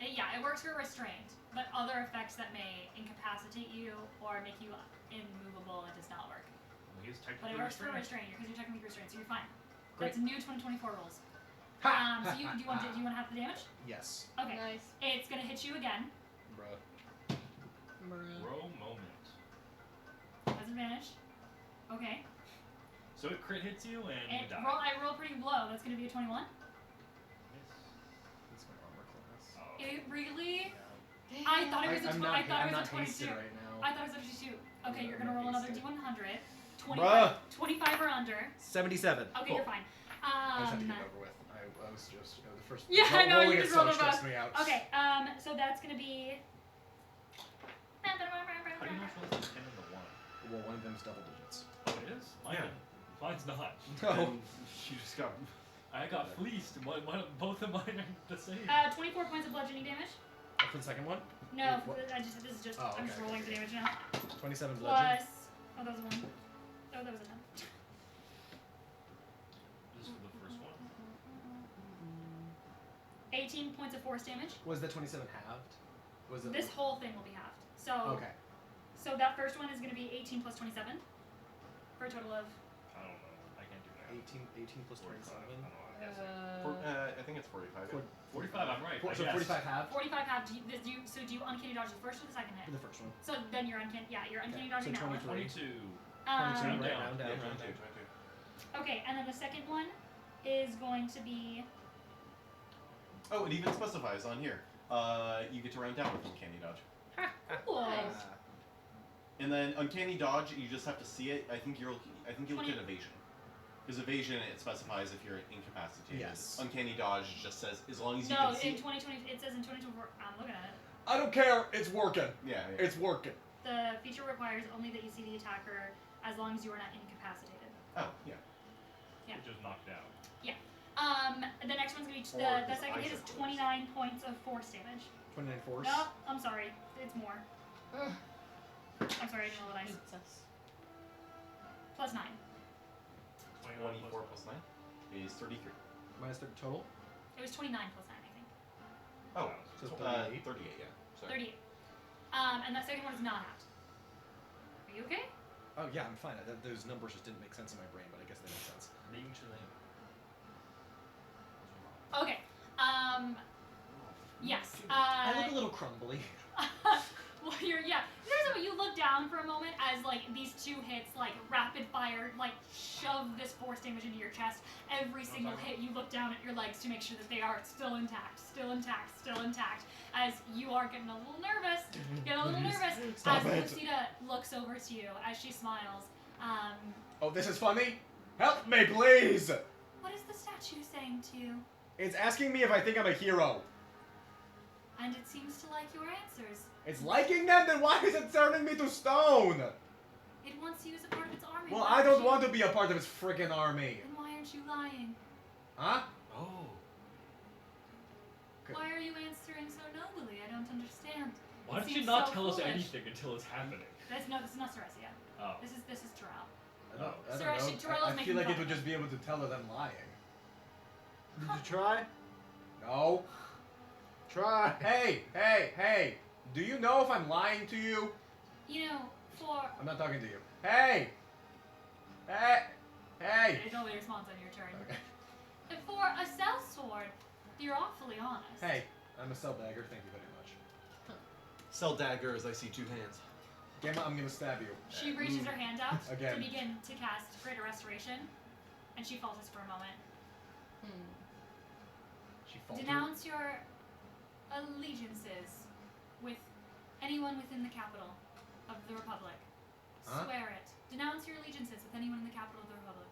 B: it works for restrained. But other effects that may incapacitate you or make you immovable, it does not work.
F: Well, he's
B: But
F: technically
B: it works for
F: restrained.
B: restrained because you're technically restrained, so you're fine.
G: Great.
B: That's new 2024 rules.
G: Ha!
B: So do you want to have the damage?
G: Yes.
B: Okay.
C: Nice.
B: It's gonna hit you again.
H: Bruh.
F: Bro moment.
B: Has advantage. Okay.
F: So it crit hits you and you die.
B: I roll pretty low. That's gonna be a 21.
H: That's my armor class.
F: Oh.
B: It really?
C: Damn.
B: I thought it was a
G: I'm
B: 20.
G: not,
B: I thought
G: I'm
B: it was
G: not
B: a 22.
G: hasted right now.
B: I thought it was a 22. Okay,
G: I'm
B: you're gonna
G: not
B: roll another
G: hasted.
B: D100.
G: Bruh.
B: 25 or under.
G: 77.
B: Okay,
G: Cool.
B: you're fine.
G: I just had to get it over with. I was just the first.
B: Yeah, I know,
G: rolling
B: you
G: it
B: just
G: so
B: rolled over.
G: stressed me out.
B: Okay, so that's gonna be.
F: How do you not roll 10 and a 1?
G: Well, one of them's double digits.
F: Oh, it is? Mine's not.
G: No.
E: And she just got.
F: I got fleeced. Both of mine are the same.
B: 24 points of bludgeoning damage.
G: For the second one?
B: No,
G: What?
B: this is just.
G: Oh,
B: I'm just
G: okay,
B: rolling
G: okay.
B: the damage now.
G: 27 bludgeon.
B: Plus. Oh, that was a 1. Oh, that was a 10.
F: This is for the first one.
B: 18 points of force damage.
G: Was the 27 halved? Was it?
B: This whole thing will be halved. So.
G: Okay.
B: So that first one is gonna be 18 plus 27. For a total of.
F: I don't know. I can't do that.
G: 18 plus
F: 45.
G: 27.
F: I don't know. I'm guessing.
E: I think it's 45.
G: For-
F: 45, I'm right.
G: So
F: I guessed.
G: 45 halved?
B: 45 half. So do you uncanny dodge the first or the second hit?
G: For the first one.
B: So then you're uncanny. Yeah, you're uncanny
G: Okay, so
B: dodging that one.
F: 22.
G: 22,
B: Um,
G: right?
F: down.
G: Round down,
E: Yeah,
G: round
E: 22,
G: down.
E: 22.
B: Okay, and then the second one is going to be.
E: Oh, it even specifies on here. You get to round down with Uncanny Dodge.
B: Cool.
C: Nice.
E: And then Uncanny Dodge, you just have to see it. I think you look at Evasion. Because Evasion, it specifies if you're incapacitated.
G: Yes.
E: Uncanny Dodge just says, as long as you
B: No,
E: can see
B: in 2020, it says in 2024. I'm looking at it.
G: I don't care. It's working.
E: Yeah, yeah.
G: It's working.
B: The feature requires only that you see the attacker as long as you are not incapacitated.
E: Oh, yeah.
B: Yeah.
F: It just knocked out.
B: The next one's gonna be
E: Or
B: the
E: his
B: second hit
E: eyes
B: is
E: are closed.
B: 29 points of force damage.
G: 29 force.
B: No, I'm sorry, it's more.
C: Ugh.
B: I'm sorry, I didn't roll the dice.
C: Jesus.
B: Plus 9.
E: 24 plus 9 is 33.
G: Minus 30 total.
B: It was 29 plus 9, I think.
E: Oh,
G: So
E: so
G: 38.
E: 38, yeah. Sorry.
B: 38. And that second one is not halved. Are you okay?
G: Oh yeah, I'm fine. Those numbers just didn't make sense in my brain, but I guess they make sense.
B: Okay. Yes.
G: I look a little crumbly.
B: Well, you look down for a moment as like these two hits like rapid fire like shove this force damage into your chest. Every single hit, you look down at your legs to make sure that they are still intact, still intact, still intact. As you are getting a little nervous,
G: Stop
B: as
G: it.
B: Lucida looks over to you as she smiles.
G: Oh, this is funny. Help me, please.
B: What is the statue saying to you?
G: It's asking me if I think I'm a hero.
B: And it seems to like your answers.
G: It's liking them. Then why is it turning me to stone?
B: It wants you as a part of its army.
G: Well,
B: Why
G: I don't
B: aren't you-
G: want to be a part of its friggin' army.
B: Then why aren't you lying?
G: Huh?
F: Oh.
G: Okay.
B: Why are you answering so nobly? I don't understand.
F: Why
B: It
F: did you
B: seems
F: not
B: so
F: tell us
B: foolish.
F: anything until it's happening?
B: This is not Ceresia.
F: Oh.
B: This is Terrell.
G: I don't
B: Sir, actually,
G: know.
B: Terrell is
G: I feel
B: making
G: like it
B: fun
G: would
B: of
G: just be able to tell that I'm lying.
A: Did you try?
G: No.
A: Try.
G: Hey. Do you know if I'm lying to you?
B: You know, for
G: I'm not talking to you. Hey.
B: there's no response on your turn.
G: Okay.
B: For a sellsword, you're awfully honest.
G: Hey, I'm a cell dagger. Thank you very much.
E: Sell daggers, I see 2 hands.
G: Gamma, I'm gonna stab you.
B: She reaches her hand out
G: Again.
B: to begin to cast Greater Restoration, and she falters for a moment.
G: She faltered.
B: Denounce your allegiances with anyone within the capital of the Republic.
G: Huh?
B: Swear it. Denounce your allegiances with anyone in the capital of the Republic.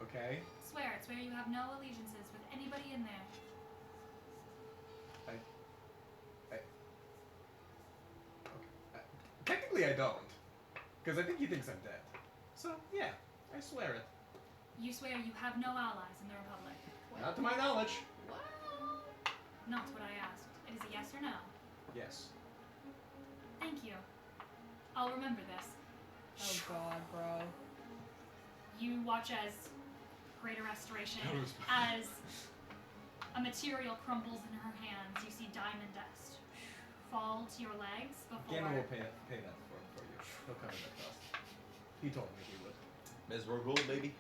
G: Okay.
B: Swear it. Swear you have no allegiances with anybody in there.
G: Technically, I don't, because I think he thinks I'm dead. So yeah, I swear it.
B: You swear you have no allies in the Republic.
G: Not to my knowledge.
B: Not what I asked. It is a yes or no.
G: Yes.
B: Thank you. I'll remember this.
C: Oh god, bro.
B: you watch as Greater Restoration, as a material crumbles in her hands. You see diamond dust fall to your legs before.
G: Gamma will pay that for you. He'll cover that cost. He told me he would.
E: Mesmergold, baby.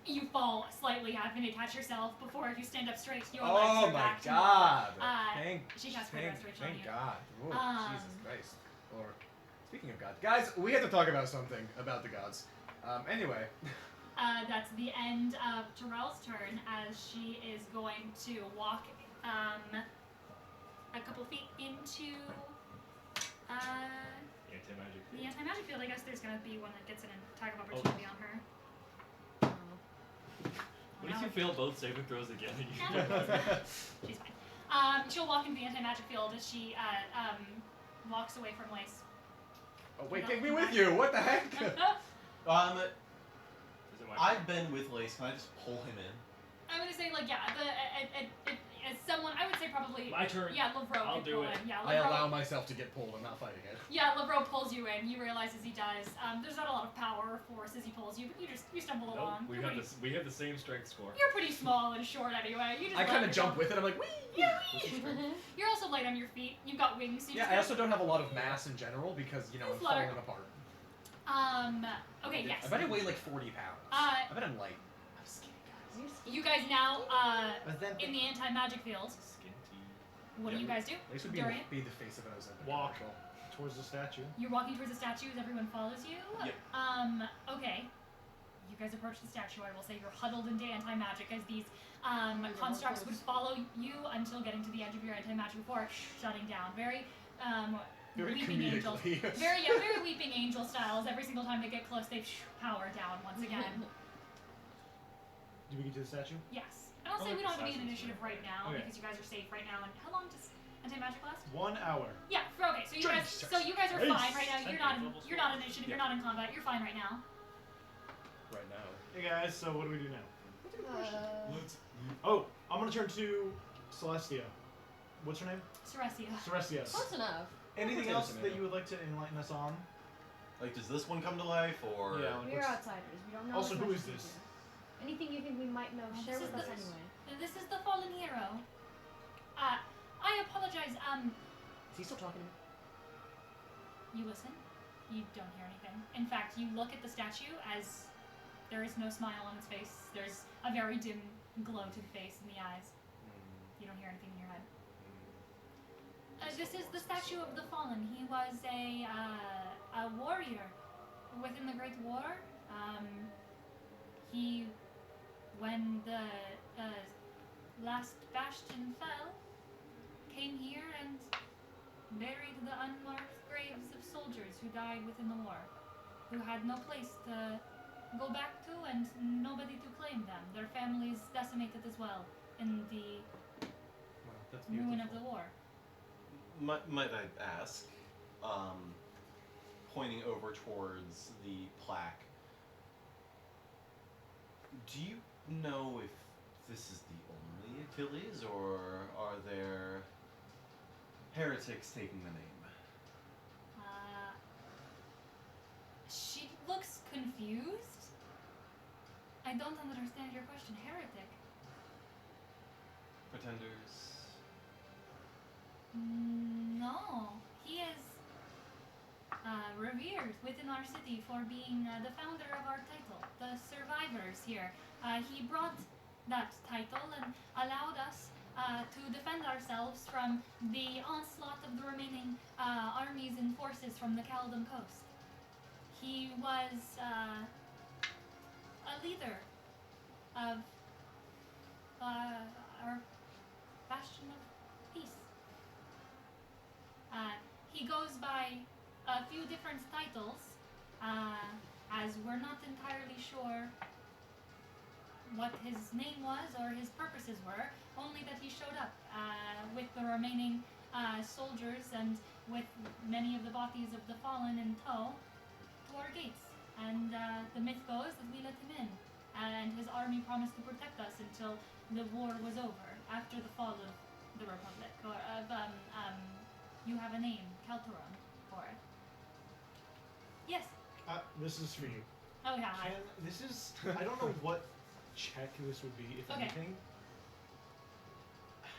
B: You fall slightly, having to catch yourself before you stand up straight. Your legs
G: Oh
B: are
G: my
B: back to
G: God!
B: normal. She casts Greater Restoration on
G: Thank
B: you.
G: God. Ooh,
B: Um,
G: Jesus Christ. Or speaking of God, guys, we have to talk about something about the gods. Anyway.
B: That's the end of Terrell's turn, as she is going to walk a couple feet into
F: Anti-magic.
B: the anti-magic field. I guess there's going to be one that gets an attack of opportunity on her.
F: What if you fail both saving throws again?
B: She's fine. She'll walk into the anti-magic field as she walks away from Lace.
G: Oh wait, take me with you! What the heck?
F: Is it my
E: I've been with Lace. Can I just pull him in?
B: I'm gonna say like as someone I would say probably
F: My turn.
B: Yeah, Lavro
F: I'll
B: could
F: do
B: pull
F: it.
B: in. Yeah,
G: I
B: Lavro,
G: allow myself to get pulled. I'm not fighting it.
B: Yeah, Lavro pulls you in. You realize as he does. There's not a lot of power or force as he pulls you, but you stumble
F: Nope,
B: along.
F: we have the same strength score.
B: You're pretty small and short anyway. You just
G: I
B: let
G: kind of
B: yourself-
G: jump with it. I'm like, wee!
B: Yeah, you're also light on your feet. You've got wings. So you
G: Yeah,
B: just
G: I also don't have a lot of mass in general because, you know, I'm
B: Just let her-
G: falling apart.
B: Okay, yes.
G: I bet I weigh like 40 pounds. I bet I'm light. I'm skinny, guys.
B: You guys now
D: But then
B: in the anti-magic field. What do you guys do?
G: Lace would
B: Dorian?
G: be the face of it as a
D: Walk towards the statue.
B: You're walking towards the statue as everyone follows you?
E: Yep.
B: Okay. You guys approach the statue. I will say you're huddled into anti-magic as these constructs would follow you until getting to the edge of your anti-magic before shutting down. Very weeping angel.
G: comedically.
B: Very weeping angel styles. Every single time they get close, they power down once again.
D: Do we get to the statue?
B: Yes. And I'll
D: Oh,
B: say we don't have to be
D: the
B: in
D: statue's
B: initiative right now
D: Okay.
B: because you guys are safe right now. And how long does anti-magic last?
D: 1 hour.
B: Yeah. Okay. So you guys are fine right now. You're not in initiative. You're not in combat. You're fine right now.
H: Right now.
D: Hey guys, so what do we do now?
A: Let's.
D: Oh, I'm gonna turn to Celestia. What's her name?
B: Ceresia.
D: Celestia.
C: Close enough.
D: Anything
G: Potato,
D: else
G: tomato.
D: that you would like to enlighten us on?
E: Like, does this one come to life, or?
D: Yeah. Like,
C: We're
D: what's-
C: outsiders. We don't know.
D: Also,
C: as
D: who
C: much
D: is
C: as you
D: this?
C: do. Anything you think we might know,
B: Oh,
C: share
B: this
C: with
B: is
C: us
B: the-
C: anyway.
B: This is the fallen hero. I apologize.
G: Is he still talking to me?
B: You listen. You don't hear anything. In fact, you look at the statue as there is no smile on its face. There's a very dim glow to the face and the eyes. You don't hear anything in your head. This is the statue of the fallen. He was a warrior within the Great War. When the last bastion fell, came here and buried the unmarked graves of soldiers who died within the war, who had no place to go back to and nobody to claim them. Their families decimated as well in the
G: Wow, that's
B: ruin of
G: beautiful.
B: the war.
E: Might I ask, pointing over towards the plaque, do you know if this is the only Achilles, or are there heretics taking the name?
B: She looks confused. I don't understand your question. Heretic?
E: Pretenders?
B: No. He is revered within our city for being the founder of our title, the survivors here. He brought that title and allowed us to defend ourselves from the onslaught of the remaining armies and forces from the Caledon coast. He was a leader of our bastion of peace. He goes by a few different titles, as we're not entirely sure what his name was or his purposes were, only that he showed up with the remaining soldiers and with many of the bodies of the fallen in tow to our gates. And the myth goes that we let him in, and his army promised to protect us until the war was over, after the fall of the Republic, or of, you have a name, Kalturon, for it. Yes.
D: This is for you.
B: Oh yeah.
D: This is. I don't know what check this would be, if
B: Okay.
D: anything.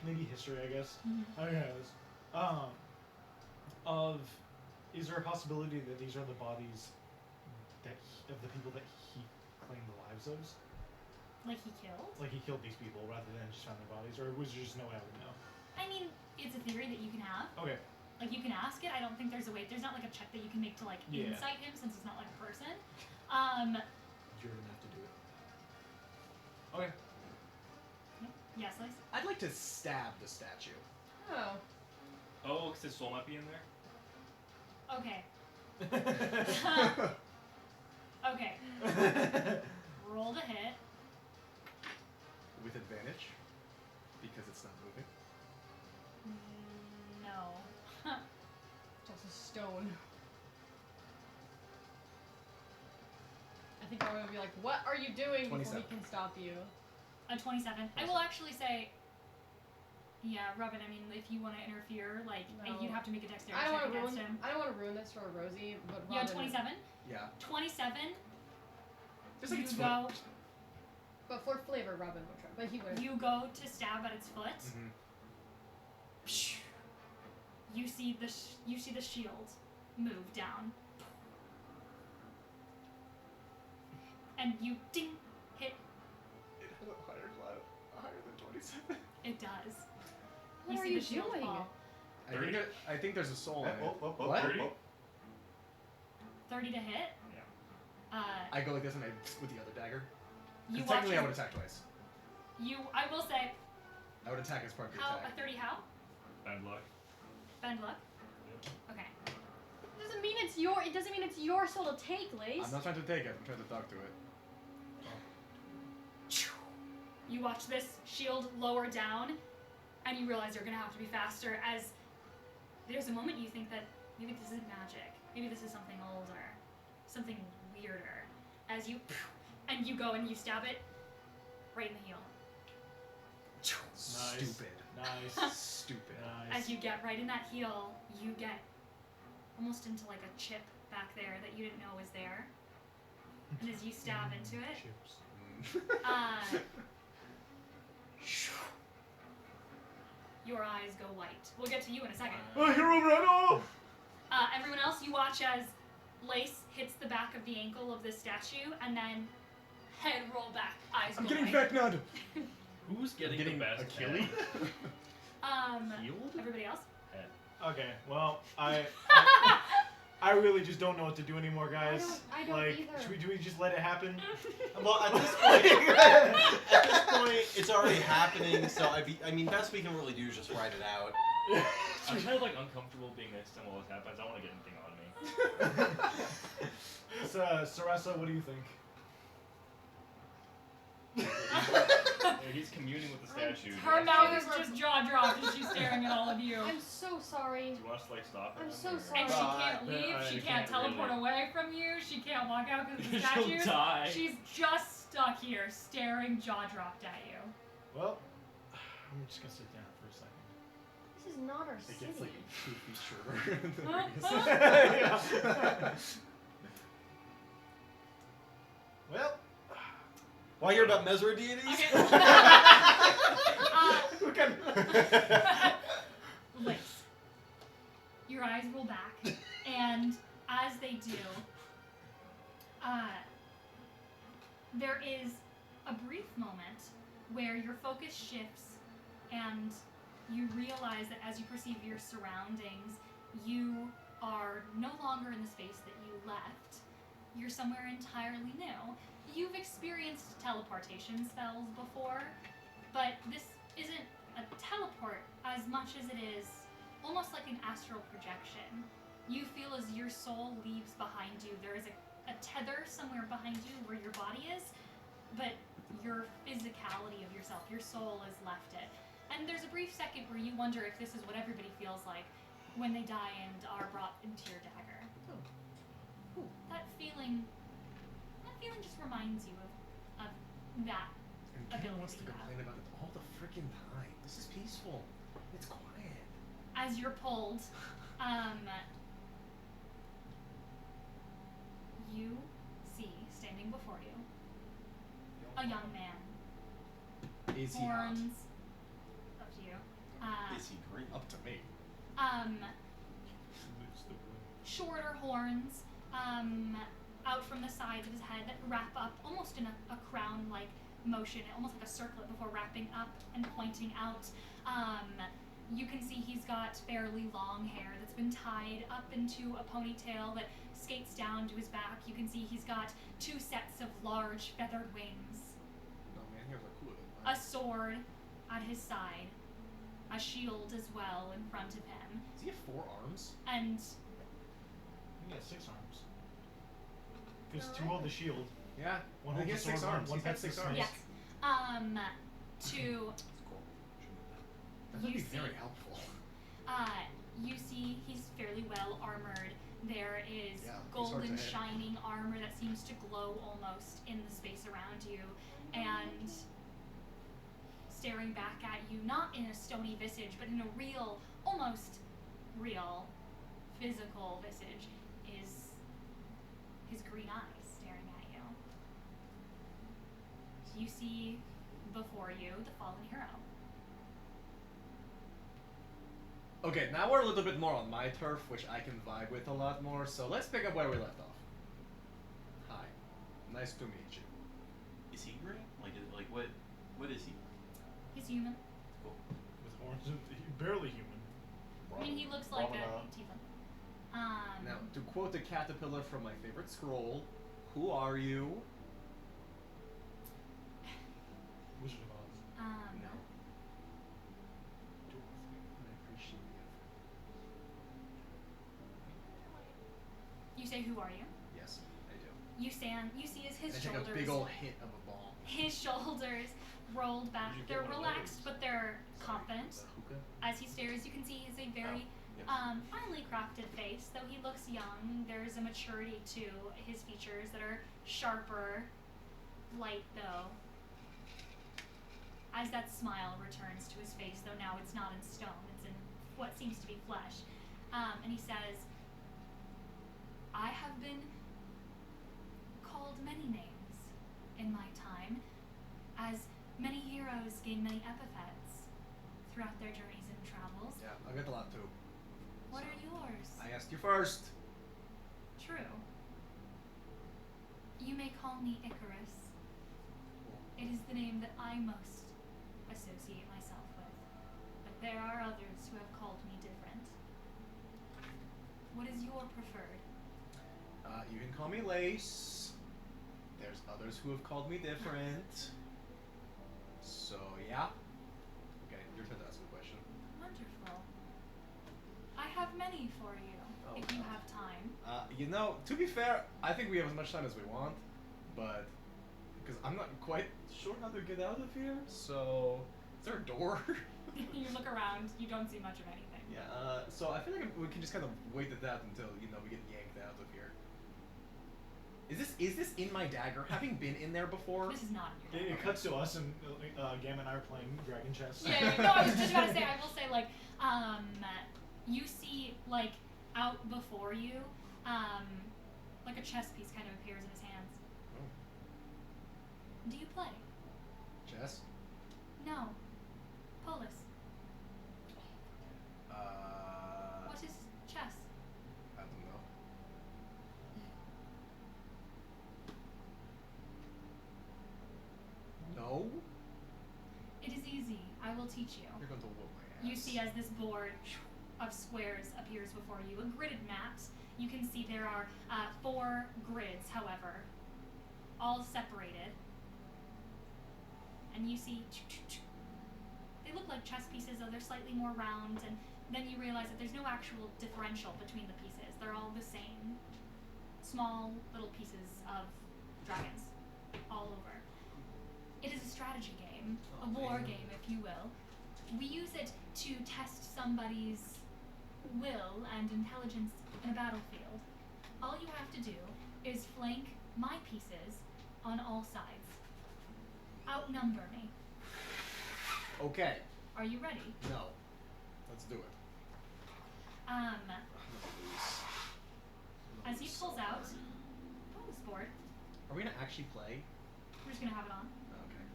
D: Maybe history, I guess.
B: Mhm.
D: I guess. Is there a possibility that these are the bodies of the people that he claimed the lives of?
B: Like he killed?
D: Like he killed these people rather than just found their bodies, or was there just no way I would know?
B: I mean, it's a theory that you can have.
D: Okay.
B: Like you can ask it. I don't think there's a way. There's not like a check that you can make to like
D: Yeah.
B: insight him since it's not like a person.
D: You're gonna have to do it. Okay.
B: Yes, Liz.
G: I'd like to stab the statue.
C: Oh.
F: Oh, because his soul might be in there?
B: Okay. Okay. Roll to hit.
G: With advantage, because it's not moving.
B: No.
C: Just a stone. I think I'm gonna be like, what are you doing before
G: 27.
C: he can stop you?
B: A 27. I will actually say. Yeah, Robin. I mean, if you want to interfere, like
C: No.
B: you'd have to make a dexterity
C: I don't
B: check
C: want to
B: against
C: ruin.
B: him.
C: I don't want to ruin this for Rosie, but
B: You had
C: Robin-
B: 27.
G: Yeah.
B: 27.
G: Just like
B: You
G: it's
B: go.
C: But for flavor, Robin would try. But he would.
B: You go to stab at its foot.
G: Mm-hmm.
B: You see the shield move down, and you ding hit.
G: It has a higher than 27.
B: It does.
C: What
B: you
C: are
B: see
C: you
B: the shield
C: doing?
B: fall.
G: I think there's a soul in it.
E: What?
F: 30?
B: 30 to hit.
F: Yeah.
G: I go like this and I with the other dagger.
B: You
G: 'Cause
B: watch
G: technically, I would
B: as-
G: attack twice.
B: I will say,
G: I would attack as part of the
B: how a
G: attack.
B: 30 how?
F: Bad luck.
B: Bend luck. Okay.
C: It doesn't mean it's your. It doesn't mean it's your soul to take, Lace.
G: I'm not trying to take it. I'm trying to talk to it.
B: You watch this shield lower down, and you realize you're gonna have to be faster. As there's a moment you think that maybe this isn't magic. Maybe this is something older, something weirder. As you go and you stab it right in the heel.
D: Nice.
G: Stupid.
D: Nice.
G: Stupid.
D: Nice.
B: As you get right in that heel, you get almost into like a chip back there that you didn't know was there. And as you stab into it,
D: Chips.
B: your eyes go white. We'll get to you in a second.
G: Herobrino!
B: Everyone else, you watch as Lace hits the back of the ankle of this statue, and then head roll back, eyes
G: I'm
B: go
G: getting
B: white.
G: Vecnad!
F: Who's getting,
G: Getting
F: the best
G: Achilles?
F: Healed?
B: Everybody else?
D: Okay. Well, I really just don't know what to do anymore, guys.
C: I don't
D: like,
C: either.
D: do we just let it happen?
E: Well, at this point, it's already happening. So I mean, best we can really do is just write it out.
F: I'm kind of like uncomfortable being next to him while this happens. I don't want to get anything on me.
D: So, Sarasa, what do you think?
F: Yeah, he's communing with the statue.
B: Her mouth is just jaw dropped as she's staring at all of you.
C: I'm so sorry.
F: Do you want us to like stop
C: I'm
F: him,
C: so
F: or-
C: sorry.
B: And she can't
D: Uh,
B: leave, she
F: you
B: can't
F: can't
B: teleport
F: really.
B: away from you, she can't walk out because of the
F: She'll
B: statues.
F: die.
B: She's just stuck here, staring jaw dropped at you.
D: Well, I'm just gonna sit down for a second.
C: This is not our
G: It
C: city.
G: gets like 2 feet shorter than the previous.
D: Well,
E: Want to hear about Mesra deities?
B: Lace. Your eyes roll back, and as they do, there is a brief moment where your focus shifts and you realize that as you perceive your surroundings, you are no longer in the space that you left. You're somewhere entirely new. You've experienced teleportation spells before, but this isn't a teleport as much as it is almost like an astral projection. You feel as your soul leaves behind you. There is a tether somewhere behind you where your body is, but your physicality of yourself, your soul has left it. And there's a brief second where you wonder if this is what everybody feels like when they die and are brought into your dagger. That feeling just reminds you of that.
G: And Ken wants to complain about it all the freaking time. This is peaceful. It's quiet.
B: As you're pulled, you see standing before you. A young man.
G: Is he hot?
B: Horns. Up to you.
E: Is he green?
G: Up to me.
D: It's the blue.
B: Shorter horns, out from the sides of his head that wrap up almost in a crown-like motion, almost like a circlet before wrapping up and pointing out. You can see he's got fairly long hair that's been tied up into a ponytail that skates down to his back. You can see he's got 2 sets of large feathered wings,
G: No man, here's a cool.
B: a sword at his side, a shield as well in front of him,
G: Does he have 4 arms?
B: and
D: He has 6 arms. Because
B: Alright.
D: 2 hold the shield.
G: Yeah.
D: One
G: he
D: holds
G: has
D: the
G: 6
D: sword,
G: arms.
D: one
G: He's got
D: pets the
G: 6 arms.
D: snake.
B: yes, to
E: That's cool.
G: That would
B: You
G: be
B: see-
G: very helpful.
B: you see he's fairly well armored. There is
G: Yeah, he's hard to
B: golden
G: hit.
B: shining armor that seems to glow almost in the space around you, and staring back at you, not in a stony visage, but in a real, almost real, physical visage, is his green eyes staring at you. So you see before you the fallen hero.
G: Okay, now we're a little bit more on my turf, which I can vibe with a lot more. So let's pick up where we left off. Hi, nice to meet you.
E: Is he green? Like what is he?
B: He's human.
E: Cool.
D: With horns, barely human.
B: I mean, he looks like a
E: Ramana.
B: tiefling.
G: Now, to quote the caterpillar from my favorite scroll, who are you?
D: Wizard of Oz.
G: No. I appreciate you.
B: You say, "Who are you?"
G: Yes, I do.
B: You see as his
G: I take
B: shoulders,
G: a big old hit of a ball.
B: his shoulders rolled back.
A: You get
B: They're
A: one of
B: relaxed,
A: those.
B: but they're confident.
G: The hookah?
B: As he stares, you can see he's a very
E: Yes.
B: finely crafted face. Though he looks young, there's a maturity to his features that are sharper, light though. As that smile returns to his face, though now it's not in stone, it's in what seems to be flesh. And he says, "I have been called many names in my time, as many heroes gain many epithets throughout their journeys and travels.
G: Yeah, I get a lot too.
B: What are yours?"
G: I asked you first.
B: True. You may call me Icarus. It is the name that I most associate myself with. But there are others who have called me different. What is your preferred?
G: You can call me Lace. There's others who have called me different. So, yeah. Okay, your turn to ask a question.
B: Wonderful. I have many for you,
G: Oh,
B: if you
G: God.
B: have time.
G: You know, to be fair, I think we have as much time as we want, but because I'm not quite sure how to get out of here, so is there a door?
B: You look around, you don't see much of anything.
G: Yeah, so I feel like we can just kind of wait it out until, you know, we get yanked out of here. Is this in my dagger? Having been in there before?
B: This is not in your
D: It cuts to us, and Gamma and I are playing Dragon Chess.
B: Yeah, no, I was just about to say, I will say, like, you see, like, out before you, like a chess piece kind of appears in his hands.
G: Oh,
B: Do you play?
G: chess?
B: No. Polis. What is chess?
G: I don't know. No?
B: It is easy. I will teach you.
G: You're going to whoop my ass.
B: You see as this board of squares appears before you, a gridded map. You can see there are 4 grids, however, all separated. And you see, they look like chess pieces, though they're slightly more round, and then you realize that there's no actual differential between the pieces. They're all the same. Small little pieces of dragons all over. It is a strategy game, a war game, if you will. We use it to test somebody's will and intelligence in a battlefield. All you have to do is flank my pieces on all sides. Outnumber me.
G: Okay.
B: Are you ready?
G: No. Let's do it.
B: Um,
G: I'm gonna lose. I'm gonna
B: as he
G: lose
B: pulls
G: so
B: out
G: hard.
B: bonus board,
G: Are we gonna actually play?
B: We're just gonna have it on.
G: Okay.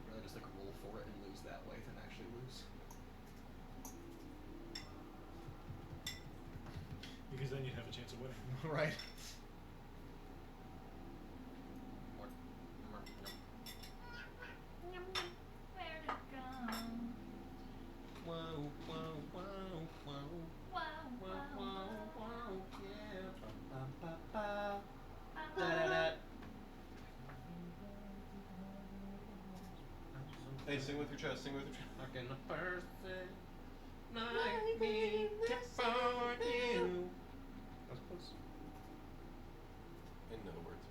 G: Rather just like roll for it and lose that way than actually lose.
D: Because then you have a chance of winning.
G: Right.
B: Where to go?
H: Whoa, whoa, whoa, whoa.
B: Wow,
H: Whoa,
B: wow,
H: whoa,
B: wow.
H: whoa, yeah.
G: Da-da-da.
E: Hey, sing with your chest, sing with your chest.
H: Like in the first night me for you. That was close.
E: I didn't know the words.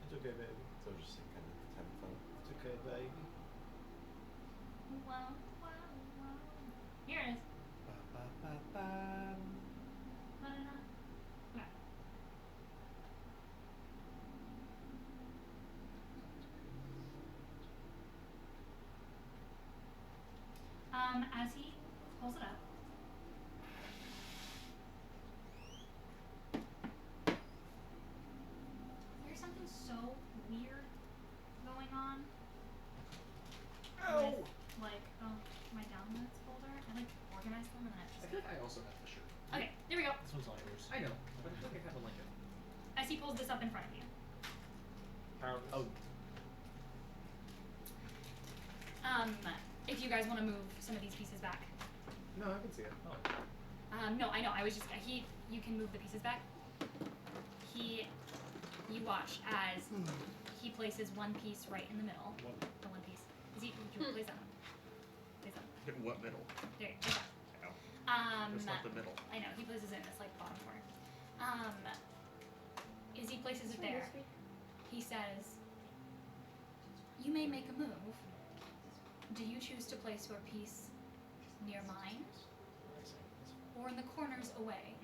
D: It's okay, baby.
E: So just like, kind of having fun.
D: It's okay, baby.
B: Wow, wow, wow. Here it is.
H: Ba-ba-ba-ba.
B: Da-da-da. Okay. As he pulls it up, there's something so weird going on.
G: Ow!
B: With, like, my downloads folder. I like organized them and then
G: I
B: it's
G: feel
B: just.
G: like I also have the shirt.
B: Okay, there we go.
D: This one's all yours.
G: I know, but I feel like I have a Lincoln.
B: As he pulls this up in front of you.
D: Powerless.
G: Oh,
B: If you guys want to move some of these pieces back.
G: no, I can see it.
D: Oh.
B: No, I know. I was just you can move the pieces back. You watch as he places one piece right in the middle.
D: One.
B: The one piece. Is he? Would you place that one? Place that one.
H: What middle?
B: There. Place that.
H: Ow. It's not the middle.
B: I know he places it in this like bottom corner. As he places it there, he says, "You may make a move. Do you choose to place your piece near mine, or in the corners away?"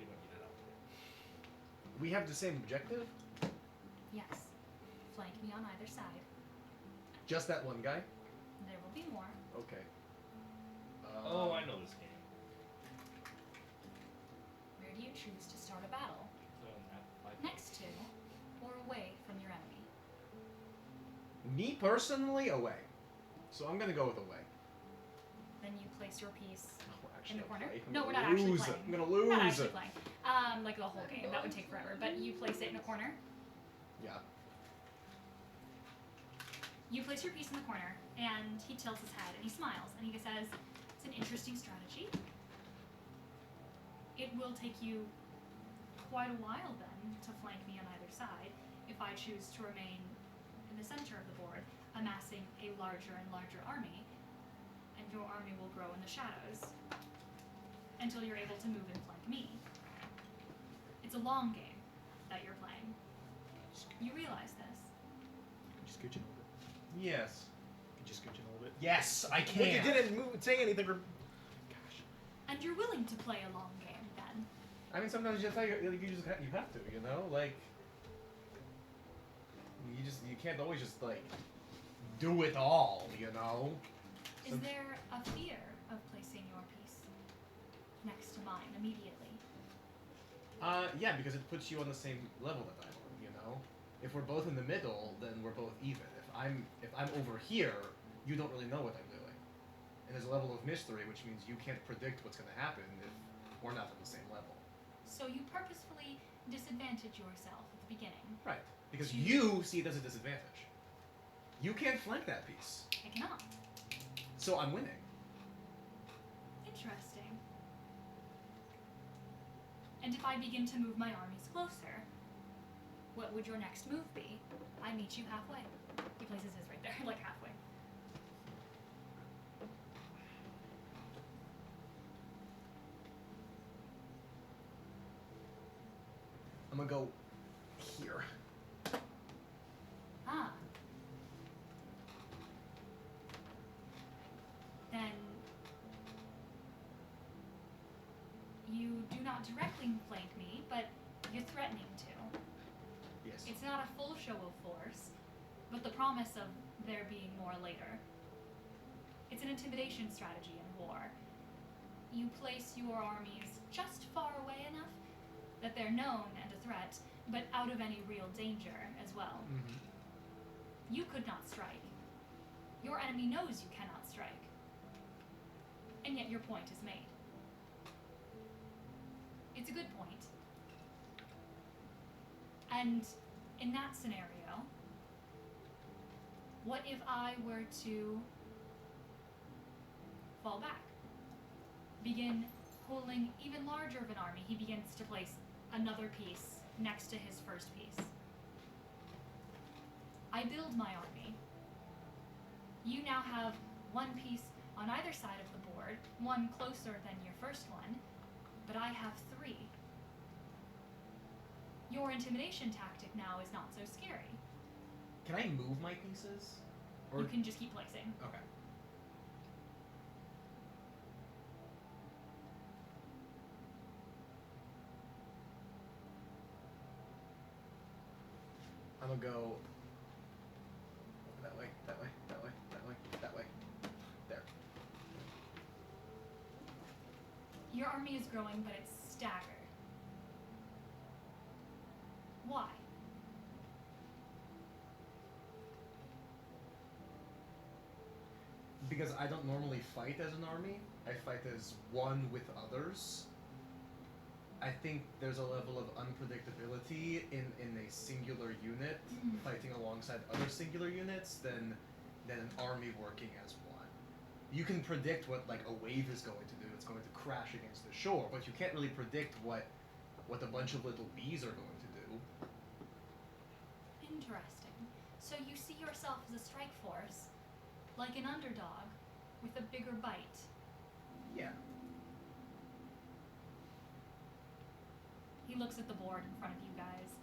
G: We have the same objective?
B: Yes. Flank me on either side.
G: Just that one guy?
B: There will be more.
G: Okay.
F: Oh, I know this game.
B: Where do you choose to start a battle?
F: So
B: Next to, or away from your enemy?
G: Me personally, away. So I'm gonna go with away.
B: Then you place your piece
G: Oh, we're
B: in
G: actually
B: the corner.
G: away. I'm
B: No,
G: gonna
B: we're not actually
G: lose
B: playing.
G: it. I'm gonna
B: We're not
G: lose
B: actually
G: it.
B: playing. Like the whole game. That would take forever. But you place it in a corner.
G: Yeah.
B: You place your piece in the corner, and he tilts his head and he smiles and he says, "It's an interesting strategy. It will take you quite a while then to flank me on either side if I choose to remain in the center of the board, amassing a larger and larger army, and your army will grow in the shadows until you're able to move and flank me. It's a long game that you're playing. You realize this.
D: Just scooch in a little bit.
G: Yes.
D: Just scooch in a little bit.
G: Yes, I
A: But
G: can.
A: you didn't say anything.
D: Gosh.
B: And you're willing to play a long game then.
G: I mean, sometimes you have to, you know, like you can't always just like do it all, you know.
B: Is there a fear of placing your piece next to mine immediately?
G: Yeah, because it puts you on the same level that I'm on, you know. If we're both in the middle, then we're both even. If I'm over here, you don't really know what I'm doing, and there's a level of mystery, which means you can't predict what's going to happen if we're not on the same level.
B: So you purposefully disadvantage yourself at the beginning.
G: Right. Because you see it as a disadvantage. You can't flank that piece,
B: I cannot.
G: so I'm winning.
B: Interesting. And if I begin to move my armies closer, what would your next move be? I meet you halfway. He places his right there, like halfway.
G: I'm gonna go here.
B: Ah. Then you do not directly flank me, but you're threatening to.
G: Yes.
B: It's not a full show of force, but the promise of there being more later. It's an intimidation strategy in war. You place your armies just far away enough that they're known and a threat, but out of any real danger as well.
G: Mm-hmm.
B: You could not strike. Your enemy knows you cannot strike. And yet your point is made. It's a good point. And in that scenario, what if I were to fall back? Begin pulling even larger of an army. He begins to place another piece next to his first piece. I build my army. You now have one piece on either side of the board, one closer than your first one, but I have three. Your intimidation tactic now is not so scary.
G: Can I move my pieces? Or
B: You can just keep placing.
G: okay. I'm gonna go that way, that way, that way, that way, that way. There.
B: Your army is growing, but it's staggered. Why?
G: Because I don't normally fight as an army. I fight as one with others. I think there's a level of unpredictability in a singular unit
B: Mhm.
G: fighting alongside other singular units than an army working as one. You can predict what like a wave is going to do. It's going to crash against the shore, but you can't really predict what a bunch of little bees are going to do.
B: Interesting. So you see yourself as a strike force, like an underdog, with a bigger bite.
G: Yeah.
B: He looks at the board in front of you guys.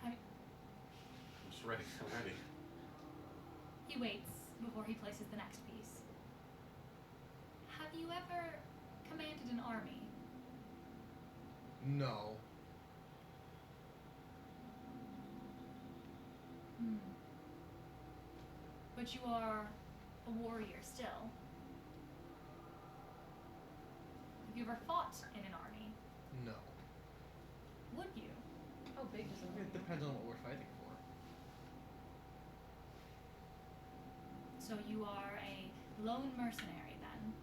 E: I'm just ready. I'm ready.
B: He waits before he places the next piece. Have you ever commanded an army?
G: No.
B: Hmm. But you are a warrior still. Have you ever fought in an army?
G: No.
B: Would you?
C: How big does it
G: It depends on what we're fighting for.
B: So you are a lone mercenary then?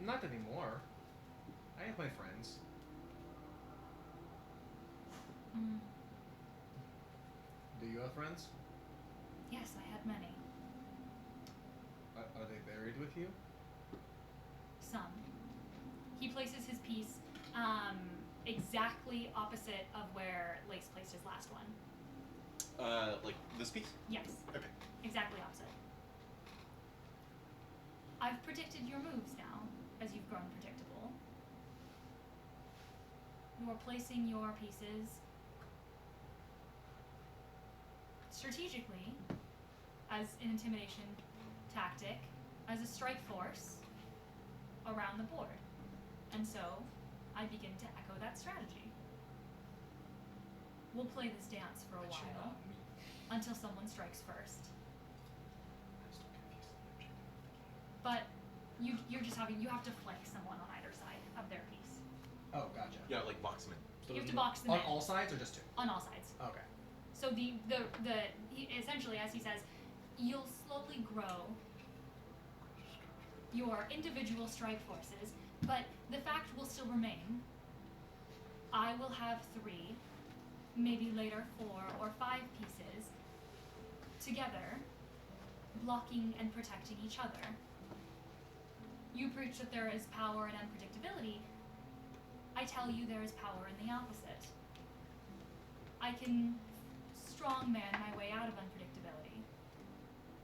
G: Not anymore. I have my friends.
B: Hmm.
G: Do you have friends?
B: Yes, I had many.
G: Are they buried with you?
B: Some. He places his piece exactly opposite of where Lace placed his last one.
E: Like this piece?
B: Yes,
E: Okay.
B: exactly opposite. I've predicted your moves now, as you've grown predictable. You are placing your pieces strategically as an intimidation tactic, as a strike force around the board. And so I begin to echo that strategy. We'll play this dance for a while until someone strikes first. But you're just you have to flank someone on either side of their piece.
G: Oh, gotcha.
E: Yeah, like box 'em in.
B: You have to box them
G: On
B: in
G: all sides or just two?
B: on all sides.
G: Okay.
B: So he, essentially, as he says, you'll slowly grow your individual strike forces, but the fact will still remain. I will have 3, maybe later 4 or 5 pieces together, blocking and protecting each other. You preach that there is power in unpredictability. I tell you there is power in the opposite. I can strongman my way out of unpredictability.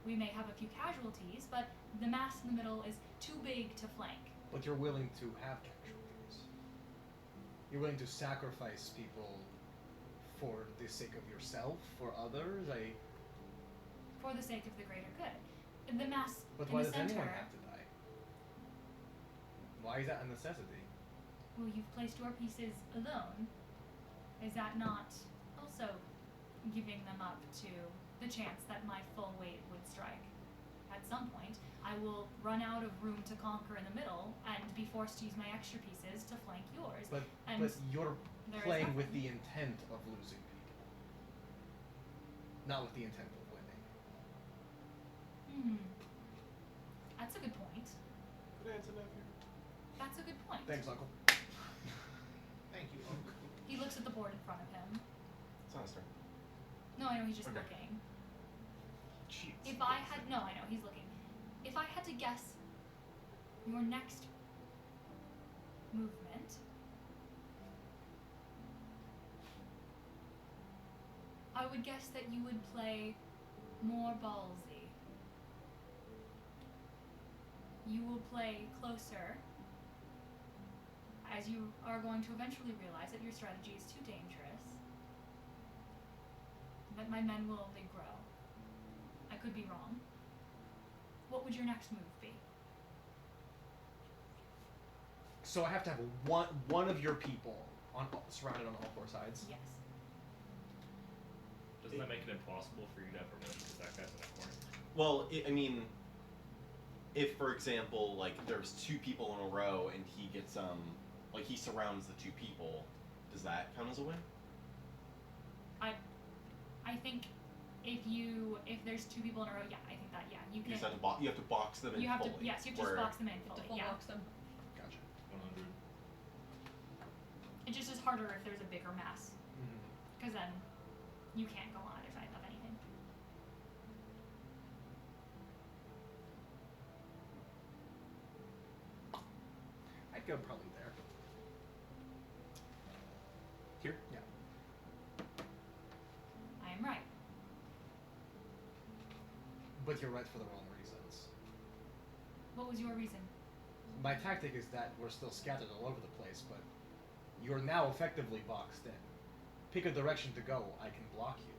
B: We may have a few casualties, but the mass in the middle is too big to flank.
G: But you're willing to have casualties. You're willing to sacrifice people for the sake of yourself, for others.
B: For the sake of the greater good. The mass
G: But
B: in
G: why
B: the
G: does
B: center.
G: anyone have to die? Why is that a necessity?
B: Well, you've placed your pieces alone. Is that not also giving them up to the chance that my full weight would strike at some point, I will run out of room to conquer in the middle and be forced to use my extra pieces to flank yours.
G: But
B: And
G: you're
B: there is
G: playing with
B: nothing.
G: the intent of losing people, not with the intent of winning.
B: That's a good point.
A: Good answer, nephew.
B: That's a good point.
G: Thanks, Uncle.
A: Thank you, Uncle.
B: He looks at the board in front of him.
E: It's not his turn.
B: No, I know he's just
E: Okay.
B: looking.
E: Jeez.
B: If I had no, I know he's looking. If I had to guess your next movement, I would guess that you would play more ballsy. You will play closer, as you are going to eventually realize that your strategy is too dangerous, that my men will only grow. I could be wrong. What would your next move be?
G: So I have to have one of your people surrounded on all four sides.
B: Yes.
F: Doesn't that make it impossible for you to have a run because that guy's in that corner?
E: Well, I mean, if for example, like there's two people in a row and he gets like he surrounds the two people, does that count as a win?
B: I think if there's two people in a row, yeah, I think that you
E: You
B: can.
E: just have to you have to box them in
B: You have
E: fully.
B: to yes, you have to
E: where-
B: just box them in
C: To
B: fully.
C: full
B: Yeah.
C: box them.
G: Gotcha.
F: 100.
B: It just is harder if there's a bigger mass,
G: Mm-hmm.
B: because then you can't go on either side of anything.
G: I'd go probably there. Here? Yeah.
B: I am right.
G: But you're right for the wrong reasons.
B: What was your reason?
G: My tactic is that we're still scattered all over the place, but you're now effectively boxed in. Pick a direction to go, I can block you.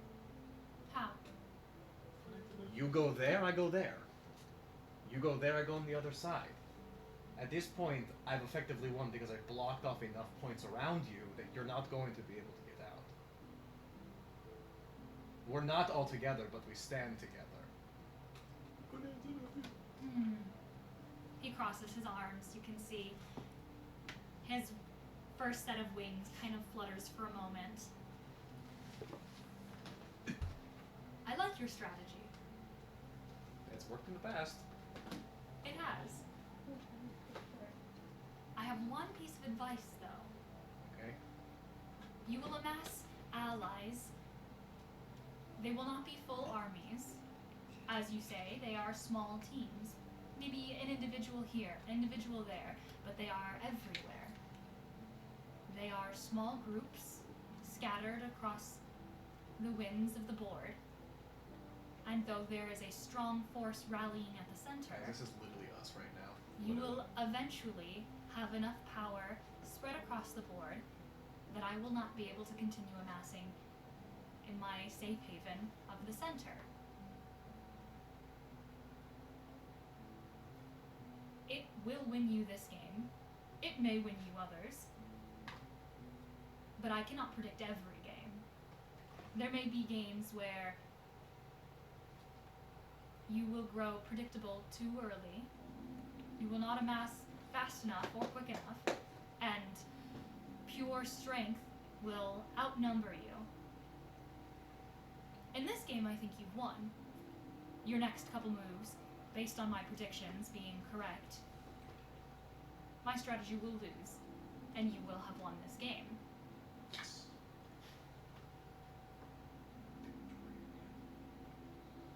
B: How?
G: You go there, I go there. You go there, I go on the other side. At this point, I've effectively won because I've blocked off enough points around you that you're not going to be able to get out. We're not all together, but we stand together.
A: Good answer, nephew.
B: He crosses his arms. You can see his first set of wings kind of flutters for a moment. I like your strategy.
G: It's worked in the past.
B: It has. I have one piece of advice, though.
G: Okay?
B: You will amass allies. They will not be full armies. As you say, they are small teams. Maybe an individual here, an individual there, but they are everywhere. They are small groups scattered across the winds of the board. And though there is a strong force rallying at the center,
G: Guys, this is literally us right now.
B: you will eventually have enough power spread across the board that I will not be able to continue amassing in my safe haven of the center. It will win you this game. It may win you others. But I cannot predict every game. There may be games where you will grow predictable too early. You will not amass fast enough or quick enough, and pure strength will outnumber you. In this game, I think you've won. Your next couple moves, based on my predictions being correct, my strategy will lose, and you will have won this game.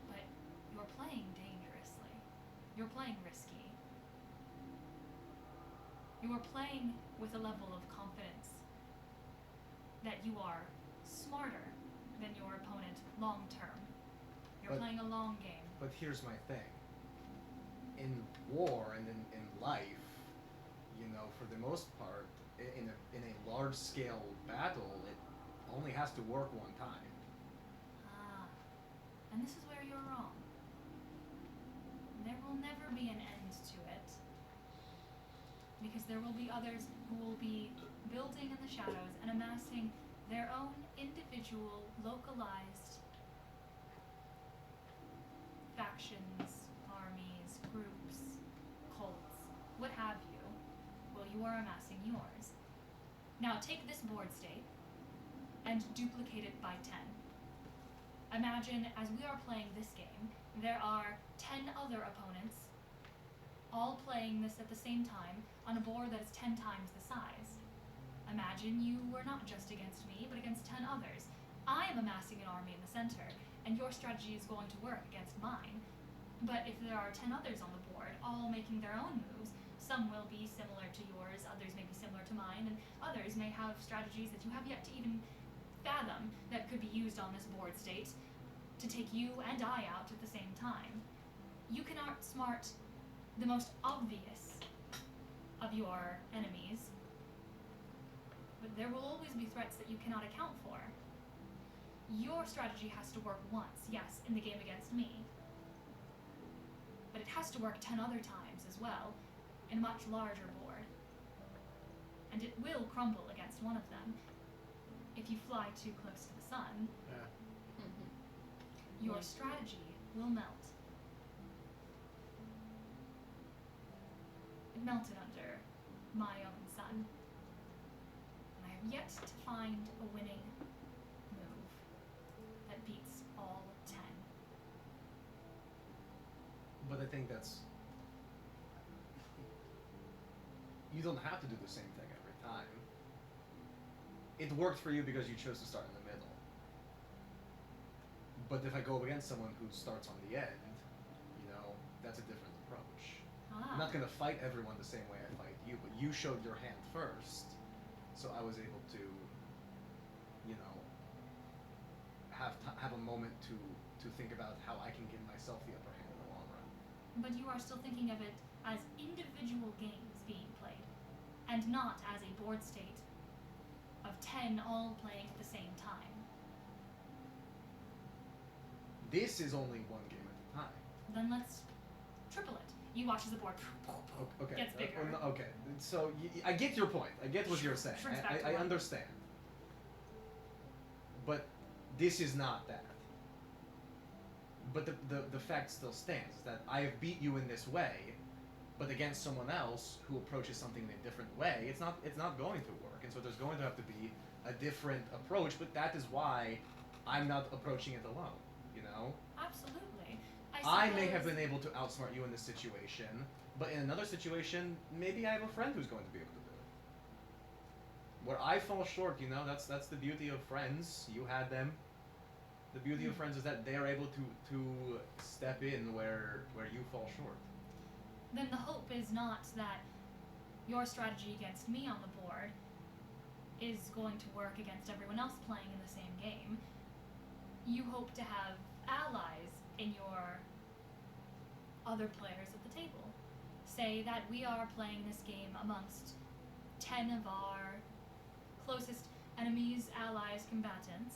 B: But you're playing dangerously. You're playing risky. You are playing with a level of confidence that you are smarter than your opponent long term. You're
G: But-
B: playing a long game.
G: But here's my thing. In war and in life, you know, for the most part, in a large scale battle, it only has to work one time.
B: Ah, and this is where you're wrong. There will never be an end to it. Because there will be others who will be building in the shadows and amassing their own individual, localized factions, armies. yours. Now take this board state and duplicate it by 10. Imagine, as we are playing this game, there are 10 other opponents, all playing this at the same time on a board that is 10 times the size. Imagine you were not just against me, but against 10 others. I am amassing an army in the center, and your strategy is going to work against mine. But if there are 10 others on the board, all making their own moves, some will be similar to yours, others may be similar to mine, and others may have strategies that you have yet to even fathom that could be used on this board state to take you and I out at the same time. You can outsmart the most obvious of your enemies, but there will always be threats that you cannot account for. Your strategy has to work once, yes, in the game against me, but it has to work 10 other times as well, in a much larger board. And it will crumble against one of them. If you fly too close to the sun, your strategy will melt. It melted under my own sun. And I have yet to find a winning move that beats all 10.
G: But I think that's. You don't have to do the same thing every time. It worked for you because you chose to start in the middle. But if I go against someone who starts on the end, that's a different approach. I'm not gonna fight everyone the same way I fight you, but you showed your hand first, so I was able to, have a moment to think about how I can give myself the upper hand in the long run.
B: But you are still thinking of it as individual games being played, and not as a board state of 10 all playing at the same time.
G: This is only one game at a time.
B: Then let's triple it. You watch as the board
G: Okay.
B: gets bigger.
G: Okay. So I get your point. I get what you're saying.
B: Shrinks back to
G: I
B: one.
G: understand. But this is not that. But the fact still stands is that I have beat you in this way, but against someone else who approaches something in a different way, it's not going to work. And so there's going to have to be a different approach. But that is why I'm not approaching it alone.
B: Absolutely.
G: I may have been able to outsmart you in this situation, but in another situation, maybe I have a friend who's going to be able to do it. Where I fall short, that's the beauty of friends. You had them. The beauty of friends is that they are able to step in where you fall short.
B: Then the hope is not that your strategy against me on the board is going to work against everyone else playing in the same game. You hope to have allies in your other players at the table. Say that we are playing this game amongst 10 of our closest enemies, allies, combatants.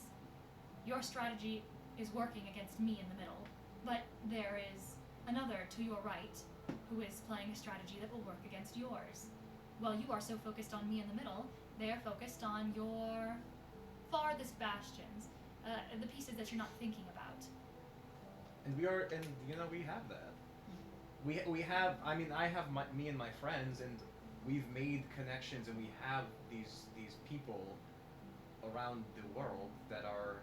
B: Your strategy is working against me in the middle, but there is another to your right who is playing a strategy that will work against yours. While you are so focused on me in the middle, they are focused on your farthest bastions, the pieces that you're not thinking about.
G: And we have that. We have. I mean, I have me and my friends, and we've made connections, and we have these people around the world that are,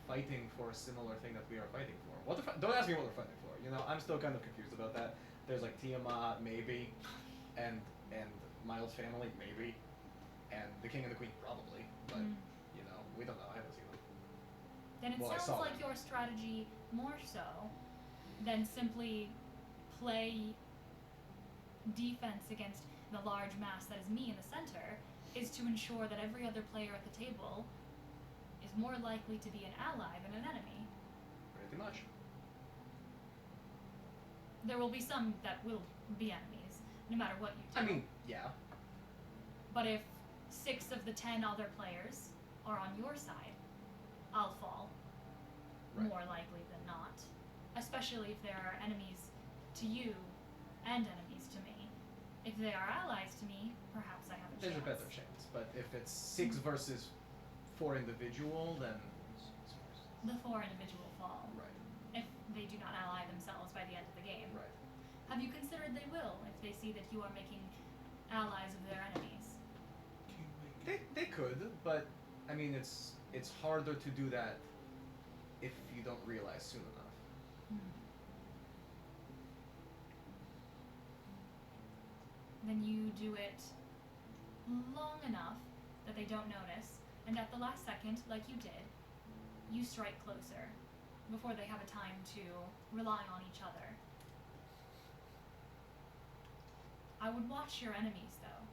G: fighting for a similar thing that we are fighting for. Don't ask me what they're fighting for. I'm still kind of confused about that. There's like Tiamat, maybe, and my old family, maybe, and the king and the queen, probably, but we don't know. I haven't seen them.
B: Then it
G: Well, I
B: sounds
G: saw
B: like
G: them.
B: your strategy, more so than simply play defense against the large mass that is me in the center, is to ensure that every other player at the table is more likely to be an ally than an enemy.
G: Pretty much.
B: There will be some that will be enemies, no matter what you do.
G: I mean, yeah.
B: But if 6 of the 10 other players are on your side, I'll fall.
G: Right.
B: More likely than not. Especially if there are enemies to you and enemies to me. If they are allies to me, perhaps I have a
G: There's
B: chance.
G: a better chance. But if it's 6 versus 4 individual, then
B: The 4 individual fall.
G: right.
B: If they do not ally themselves by the end of the game.
G: Right.
B: Have you considered they will if they see that you are making allies of their enemies.
G: They could, but I mean it's harder to do that if you don't realize soon enough.
B: Then you do it long enough that they don't notice, and at the last second, like you did, you strike closer before they have a time to rely on each other. I would watch your enemies, though,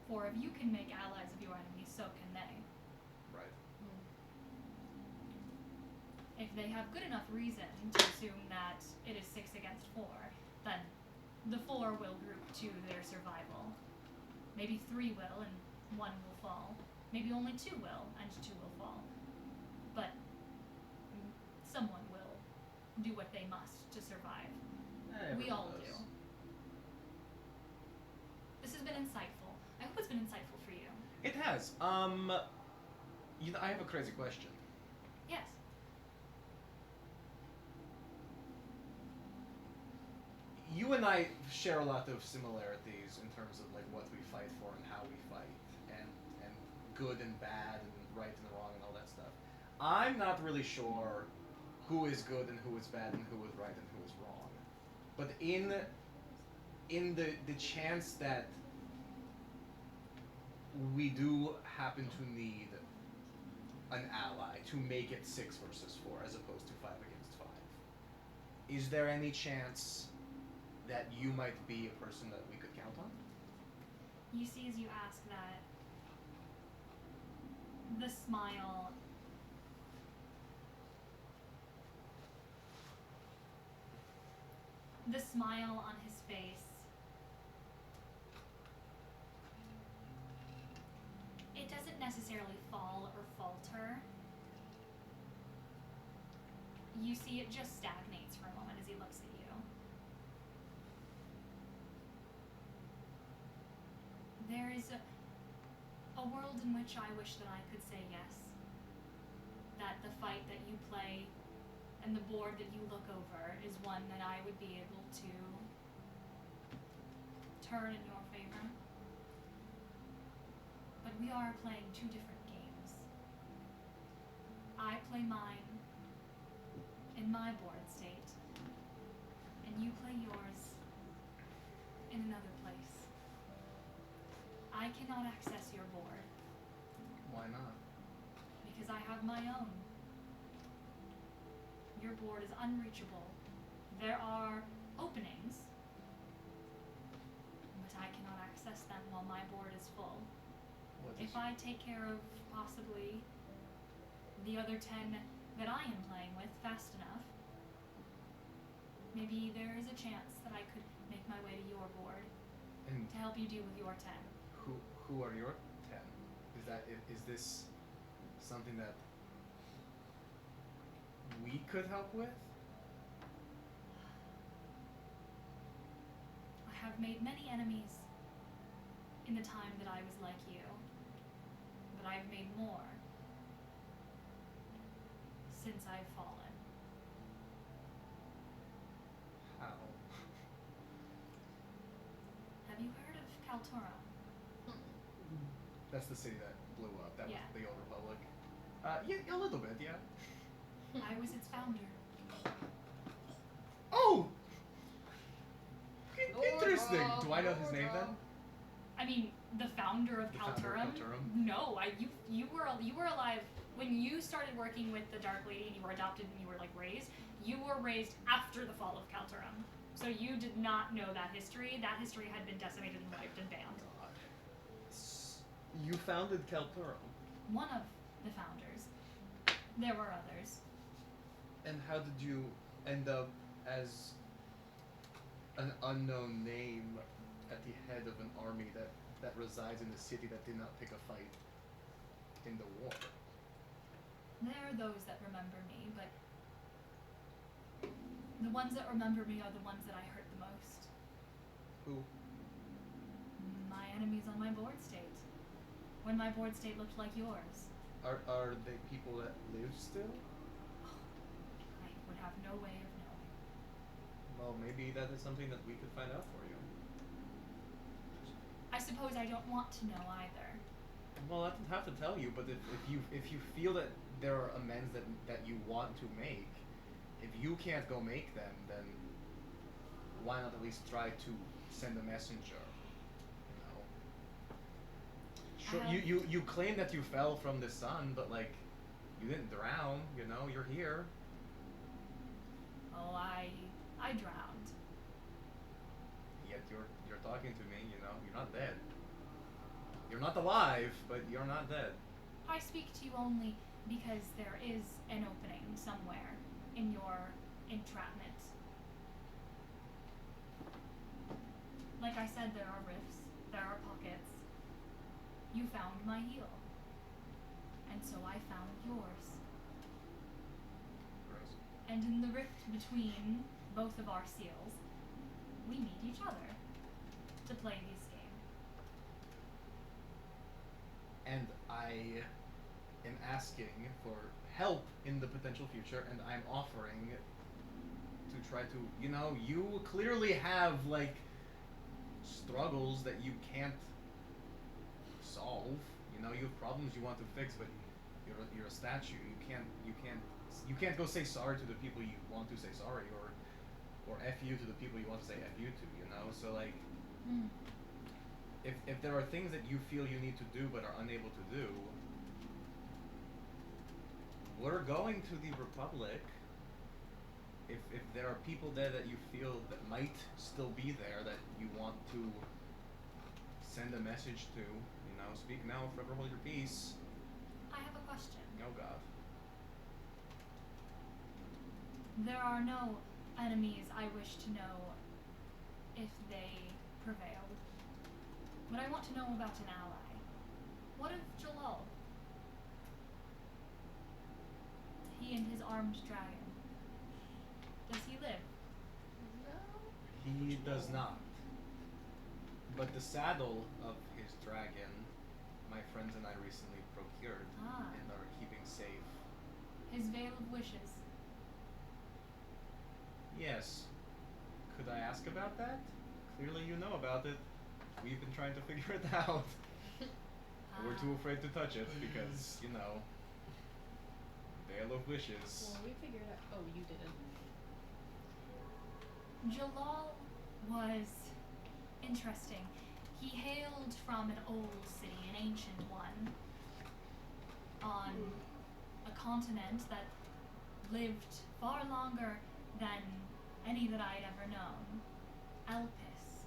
B: for if you can make allies of your enemies, so can they.
G: Right.
B: If they have good enough reason to assume that it is 6 against 4, then the 4 will group to their survival. Maybe 3 will and 1 will fall. Maybe only 2 will and 2 will fall. But someone will do what they must to survive. We all do. This has been insightful. I hope it's been insightful for you.
G: It has. You know, I have a crazy question.
B: Yes.
G: You and I share a lot of similarities in terms of like what we fight for and how we fight, and good and bad and right and wrong and all that stuff. I'm not really sure who is good and who is bad and who is right and who is wrong. But in the chance that we do happen to need an ally to make it 6 versus 4 as opposed to 5 against 5, is there any chance that you might be a person that we could count on?
B: You see, as you ask that, the smile on his face, it doesn't necessarily fall or falter. You see, it just stagnates for a moment as he looks at you. There is a world in which I wish that I could say yes. That the fight that you play and the board that you look over is one that I would be able to turn in your favor. But we are playing 2 different games. I play mine in my board state, and you play yours in another place. I cannot access your board
G: Why not?
B: because I have my own. Your board is unreachable. There are openings, but I cannot access them while my board is full. If I take care of possibly the other 10 that I am playing with fast enough, maybe there is a chance that I could make my way to your board
G: And
B: to help you deal with your 10.
G: who are your 10? Is this something that we could help with?
B: I have made many enemies in the time that I was like you, but I've made more since I've fallen.
G: How?
B: Have you heard of Kaltura?
G: That's the city that blew up. That
B: Yeah.
G: was the Old Republic. Yeah, a little bit, yeah.
B: I was its founder.
G: Oh! Interesting. Do I know his name then?
B: I mean, the founder of
G: The founder of
B: Kalturum?
G: Kalturum?
B: No, you were alive when you started working with the Dark Lady and you were adopted and you were like raised. You were raised after the fall of Kalturum, so you did not know that history. That history had been decimated and wiped and banned.
H: You founded Kalturum.
B: One of the founders. There were others.
G: And how did you end up as an unknown name at the head of an army that resides in a city that did not pick a fight in the war?
B: There are those that remember me, but the ones that remember me are the ones that I hurt the most.
G: Who?
B: My enemies on my board state. When my board state looked like yours.
G: Are they people that live still?
B: I would have no way of knowing.
G: Well, maybe that is something that we could find out for you.
B: I suppose I don't want to know either.
G: Well, I don't have to tell you, but if you feel that there are amends that you want to make, if you can't go make them, then why not at least try to send a messenger? You know. Sure, you claim that you fell from the sun, but like, you didn't drown. You know, you're here.
B: Oh, I drowned.
G: Yet you're talking to me. You know, you're not dead. You're not alive, but you're not dead.
B: I speak to you only because there is an opening somewhere in your entrapment. Like I said, there are rifts, there are pockets. You found my heel. And so I found yours.
G: Gross.
B: And in the rift between both of our seals, we meet each other to play this game.
G: And I am asking for help in the potential future, and I'm offering to try to, you know, you clearly have like struggles that you can't solve. You know, you have problems you want to fix, but you're a statue. You can't go say sorry to the people you want to say sorry, or F you to the people you want to say F you to. You know, so like. If there are things that you feel you need to do but are unable to do, we're going to the Republic. If there are people there that you feel that might still be there that you want to send a message to, you know, speak now, forever hold your peace.
B: I have a question.
G: Oh God.
B: There are no enemies I wish to know if they prevailed. But I want to know about an ally. What of Jalal? He and his armed dragon. Does he live?
G: He does not. But the saddle of his dragon, my friends and I recently procured and are keeping safe.
B: His veil of wishes.
G: Yes. Could I ask about that? Clearly you know about it. We've been trying to figure it out. We're too afraid to touch it because, you know, Veil of Wishes.
C: Well, we figured out. Oh, you didn't.
B: Jalal was interesting. He hailed from an old city, an ancient one, on a continent that lived far longer than any that I'd ever known. Elpis,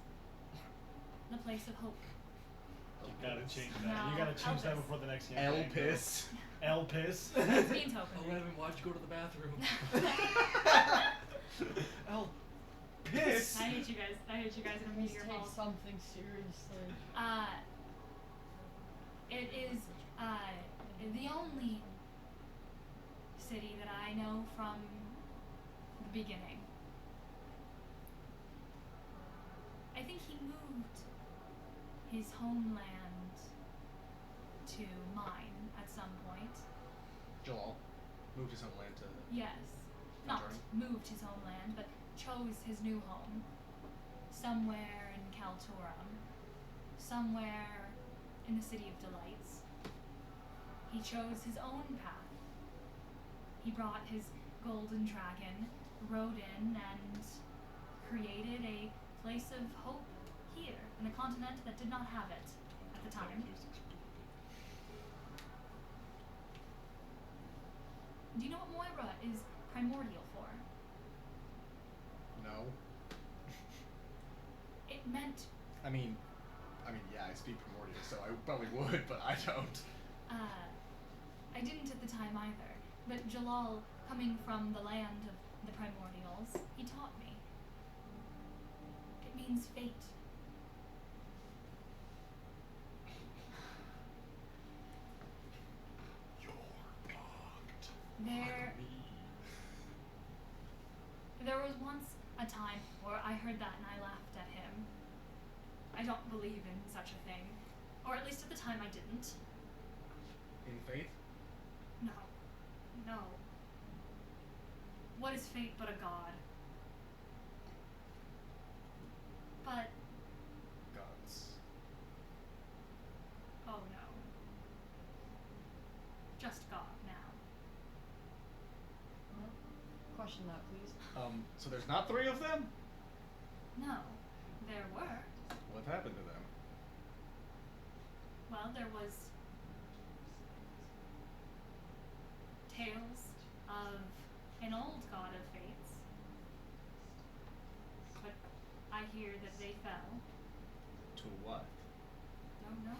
B: the place of hope.
D: You gotta change that.
B: No,
D: You gotta change that
B: Elpis.
D: before the next campaign.
G: Elpis.
D: Elpis.
B: It means hope. in it.
F: 11, why'd you go to the bathroom?
D: Elpis.
B: I hate you guys. I hate you guys. I don't mean
C: Please
B: your
C: take
B: fault.
C: something seriously.
B: It is the only city that I know from the beginning. I think he moved his homeland to mine at some point.
G: Jalal moved his homeland to.
B: Yes. Not
G: Conjuring.
B: moved his homeland, but chose his new home. Somewhere in Kalturam. Somewhere in the City of Delights. He chose his own path. He brought his golden dragon, rode in, and created a place of hope here, in a continent that did not have it at the time. Do you know what Moira is primordial for?
G: No.
B: It meant,
G: I mean, yeah, I speak primordial, so I probably would, but I don't.
B: I didn't at the time either, but Jalal, coming from the land of the primordials, he taught me. It means fate. There was once a time where I heard that and I laughed at him. I don't believe in such a thing. Or at least at the time I didn't.
G: In faith?
B: No. No. What is fate but a god? But
G: Gods.
C: question that, please.
G: So there's not 3 of them?
B: No, there were.
G: What happened to them?
B: Well, there was tales of an old god of fates, but I hear that they fell.
G: To what?
B: Don't know.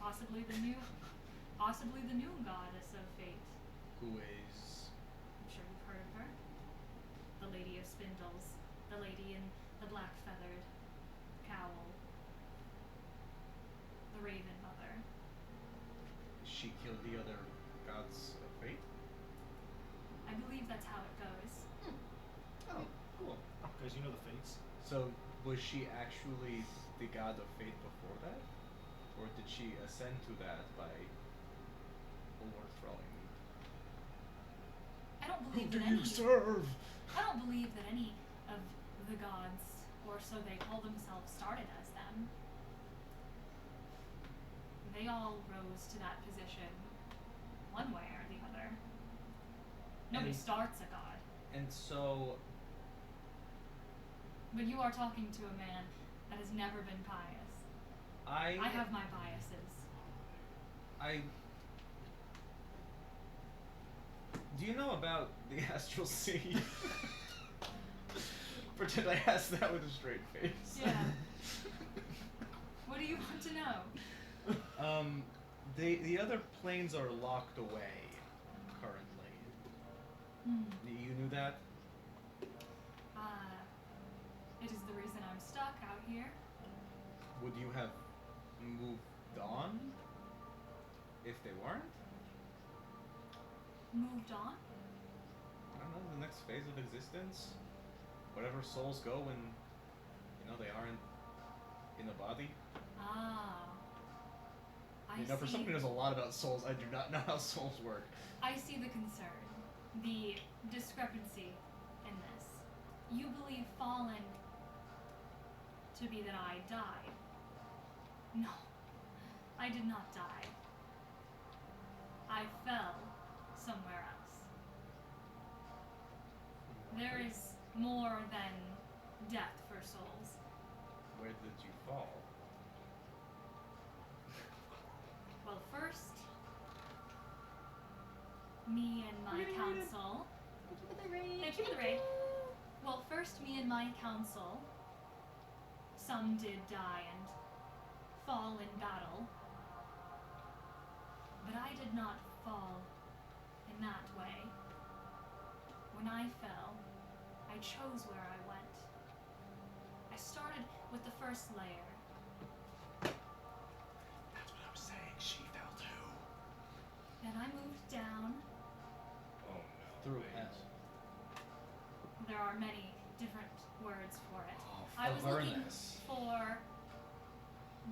B: Possibly the new goddess of fate.
G: Who is...
B: I'm sure you've heard of her. The Lady of Spindles, the lady in the black feathered cowl, the Raven Mother.
G: She killed the other gods of fate?
B: I believe that's how it goes.
G: Oh, cool.
D: Oh, guys, you know the fates.
G: So, was she actually the god of fate before that? Or did she ascend to that by overthrowing?
B: I don't believe
D: Who
B: that
D: do you
B: any.
D: serve?
B: I don't believe that any of the gods, or so they call themselves, started as them. They all rose to that position, one way or the other. Nobody
G: And-
B: starts a god.
G: And so,
B: But you are talking to a man that has never been pious. I have my biases.
G: Do you know about the astral sea? Pretend I asked that with a straight face.
B: Yeah. What do you want to know?
G: The other planes are locked away currently. You knew that?
B: It is the reason I'm stuck out here.
G: Would you have moved on if they weren't?
B: Moved on?
G: I don't know, the next phase of existence? Whatever souls go when, they aren't in a body?
B: I
G: For
B: see.
G: someone who knows a lot about souls, I do not know how souls work.
B: I see the concern, the discrepancy in this. You believe fallen to be that I died. No, I did not die. I fell somewhere else. There is more than death for souls.
G: Where did you fall?
B: Well, first, me and my council. Thank you for the raid. Well, first, me and my council. Some did die and fall in battle. But I did not fall in that way. When I fell, I chose where I went. I started with the first layer.
G: That's what I'm saying, she fell too.
B: Then I moved down.
F: Oh no.
G: Through
F: wait.
G: hell.
B: There are many different words for it.
G: Oh,
B: I was looking
G: furnace.
B: for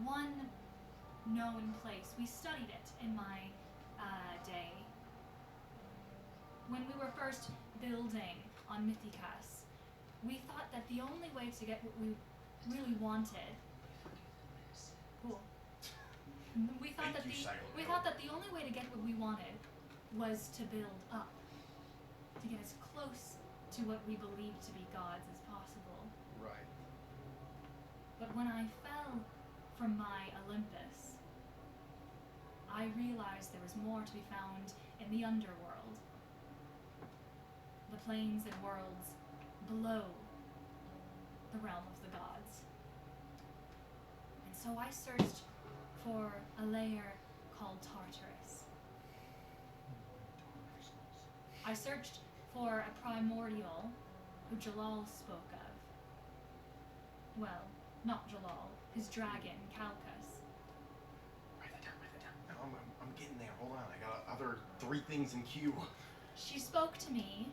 B: one known place. We studied it in my day. When we were first building on Mythicus, we thought that the only way to get what we really wanted. Cool. We thought that we thought that the only way to get what we wanted was to build up, to get as close to what we believed to be gods as possible.
G: Right.
B: But when I fell from my Olympus, I realized there was more to be found in the underworld. The planes and worlds below the realm of the gods. And so I searched for a layer called Tartarus. I searched for a primordial who Jalal spoke of. Well, not Jalal, his dragon, Calcus.
E: Write that down, write that down. No, I'm getting there. Hold on. I got other 3 things in queue.
B: She spoke to me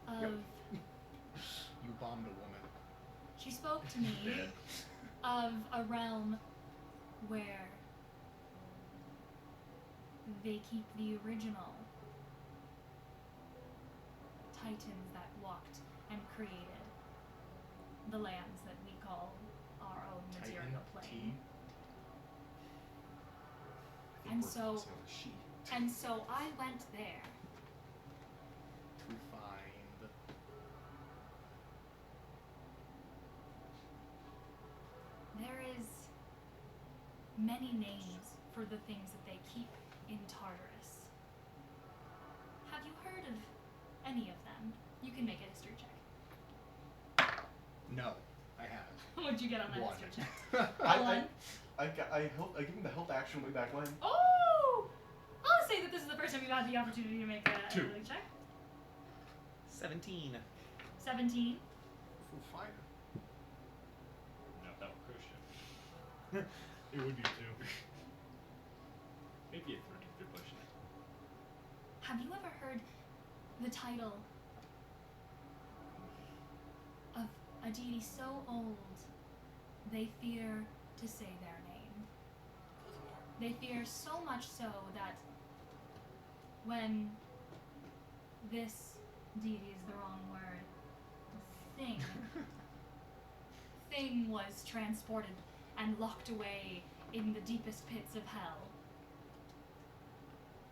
B: of
G: You bombed a woman.
B: she spoke to me of a realm where they keep the original titans that walked and created the lands that we call our own material
G: Titan
B: plane.
E: I think
B: And
E: we're
B: so-
E: crossing the sheet.
B: And so I went there many names for the things that they keep in Tartarus. Have you heard of any of them? You can make a history check.
A: No, I haven't.
B: What'd you get on that
A: One.
B: history check?
E: I
B: One?
E: I give him the help action way back when.
B: Oh! I'll say that this is the first time you've had the opportunity to make a
F: 2.
B: ability check.
H: 17.
B: 17.
A: Full fighter.
F: No, that would crush it.
D: It would be 2.
F: Maybe a 3 if you're pushing it.
B: Have you ever heard the title of a deity so old they fear to say their name? They fear so much so that when this deity is the wrong word, thing was transported and locked away in the deepest pits of hell,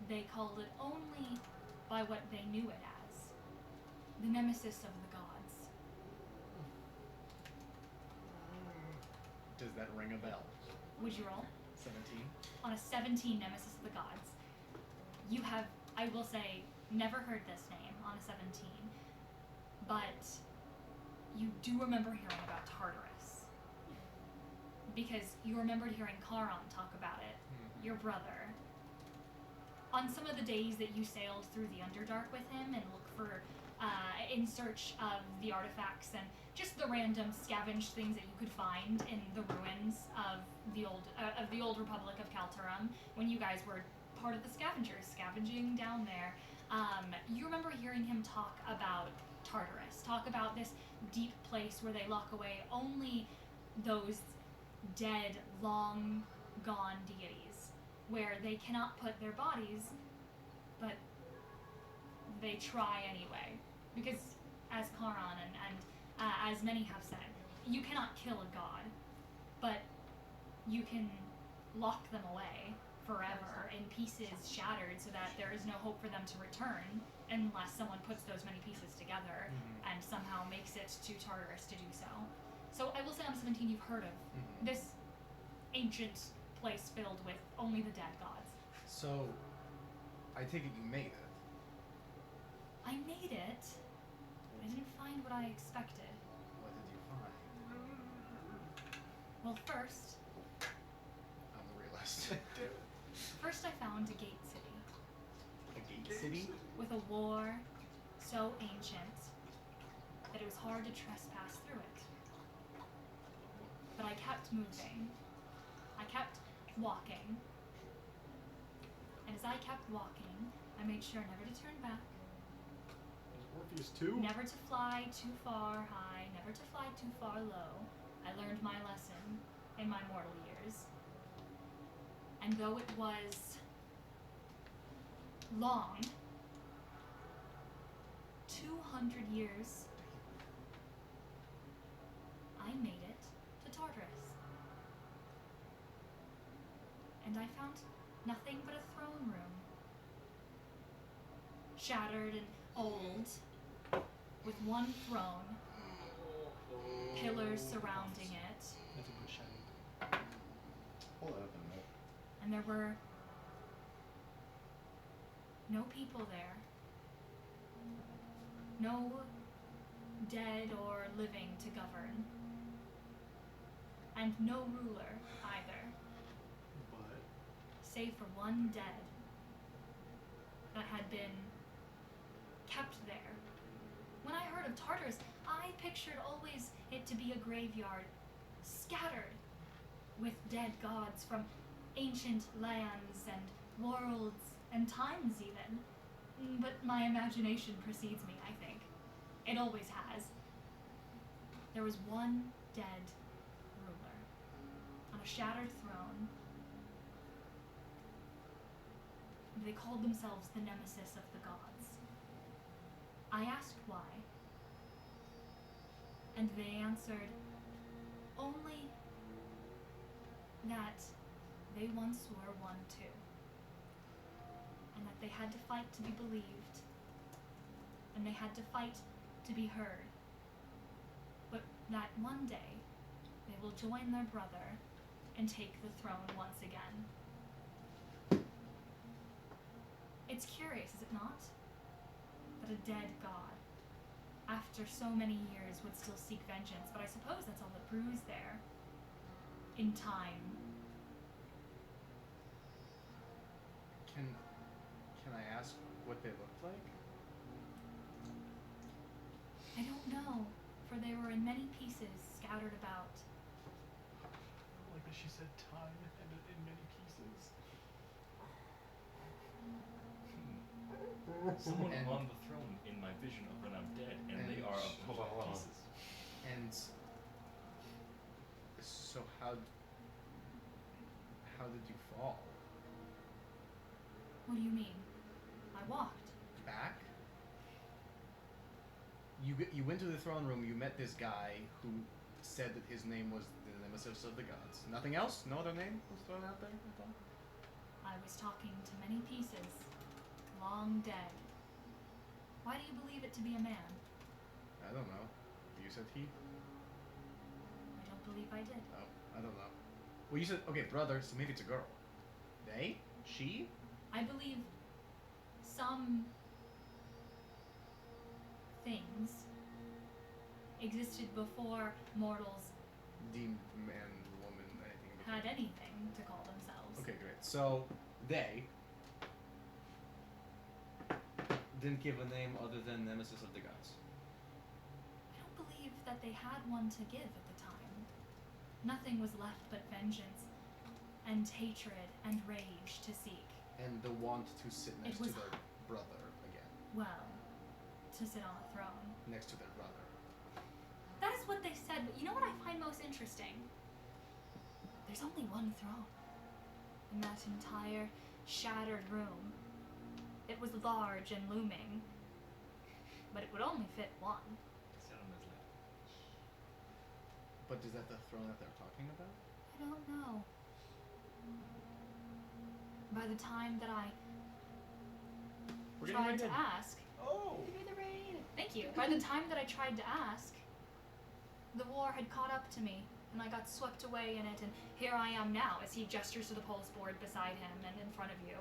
B: they called it only by what they knew it as, the nemesis of the gods.
A: Does that ring a bell?
B: Would you roll?
A: 17.
B: On a 17 nemesis of the gods. You have, I will say, never heard this name on a 17, but you do remember hearing about Tartarus. Because you remembered hearing Charon talk about it, your brother. On some of the days that you sailed through the Underdark with him and look for, in search of the artifacts and just the random scavenged things that you could find in the ruins of the old Republic of Kalturum, when you guys were part of the scavengers scavenging down there, you remember hearing him talk about Tartarus, talk about this deep place where they lock away only those dead, long gone deities, where they cannot put their bodies, but they try anyway. Because, as Charon and as many have said, you cannot kill a god, but you can lock them away forever in pieces shattered so that there is no hope for them to return unless someone puts those many pieces together and somehow makes it to Tartarus to do so. So I will say on 17 you've heard of this ancient place filled with only the dead gods.
A: So, I take it you made it.
B: I made it. I didn't find what I expected.
A: What did you find?
B: Well, first
A: I'm the realist.
B: I found a gate city
A: A gate city?
B: with a war so ancient that it was hard to trespass through it. But I kept moving. I kept walking. And as I kept walking, I made sure never to turn back,
D: Orpheus 2?
B: never to fly too far high, never to fly too far low. I learned my lesson in my mortal years. And though it was long, 200 years, I made it to Tartarus. And I found nothing but a throne room. Shattered and old, with one throne, pillars surrounding it,
D: That's a good shiny.
E: Pull that up in a minute.
B: and there were no people there. No dead or living to govern. And no ruler either,
D: But
B: save for one dead that had been kept there. When I heard of Tartarus, I pictured always it to be a graveyard, scattered with dead gods from ancient lands and worlds and times even. But my imagination precedes me, I think. It always has. There was one dead ruler on a shattered throne. They called themselves the nemesis of the gods. I asked why, and they answered only that they once were one too, and that they had to fight to be believed, and they had to fight to be heard, but that one day they will join their brother and take the throne once again. It's curious, is it not? That a dead god, after so many years, would still seek vengeance, but I suppose that's all that brews there. In time.
G: Can I ask what they looked like?
B: I don't know, for they were in many pieces scattered about.
D: Like that she said time and in many pieces.
F: Someone
G: And-
F: on the throne in my vision of when I'm dead, and they
G: and
F: are a
H: hold
F: bunch
H: on, hold
F: of
H: on.
F: pieces.
G: And so how did you fall?
B: What do you mean? I walked.
G: Back? You went to the throne room. You met this guy who said that his name was the nemesis of the gods. Nothing else? No other name was thrown out there at all?
B: I was talking to many pieces, long dead. Why do you believe it to be a man?
G: I don't know. You said he?
B: I don't believe I did.
G: Oh, I don't know. Well, you said okay, brother. So maybe it's a girl. They? She?
B: I believe some things existed before mortals
G: Deemed man, woman, anything. in
B: had
G: between.
B: anything to call themselves.
G: Okay, great. So they didn't give a name other than nemesis of the gods.
B: I don't believe that they had one to give at the time. Nothing was left but vengeance and hatred and rage to seek.
G: And the want to sit next to
B: was-
G: their brother again.
B: Well, to sit on a throne.
G: Next to their brother.
B: That is what they said, but you know what I find most interesting? There's only one throne. In that entire shattered room. It was large and looming, but it would only fit one.
G: But is that the throne that they're talking about?
B: I don't know. By the time that I
G: We're getting
B: tried
G: right
B: to
G: in.
B: ask,
D: Oh!
B: give me the rain. Thank you. By the time that I tried to ask, the war had caught up to me, and I got swept away in it, and here I am now, as he gestures to the pulse board beside him and in front of you.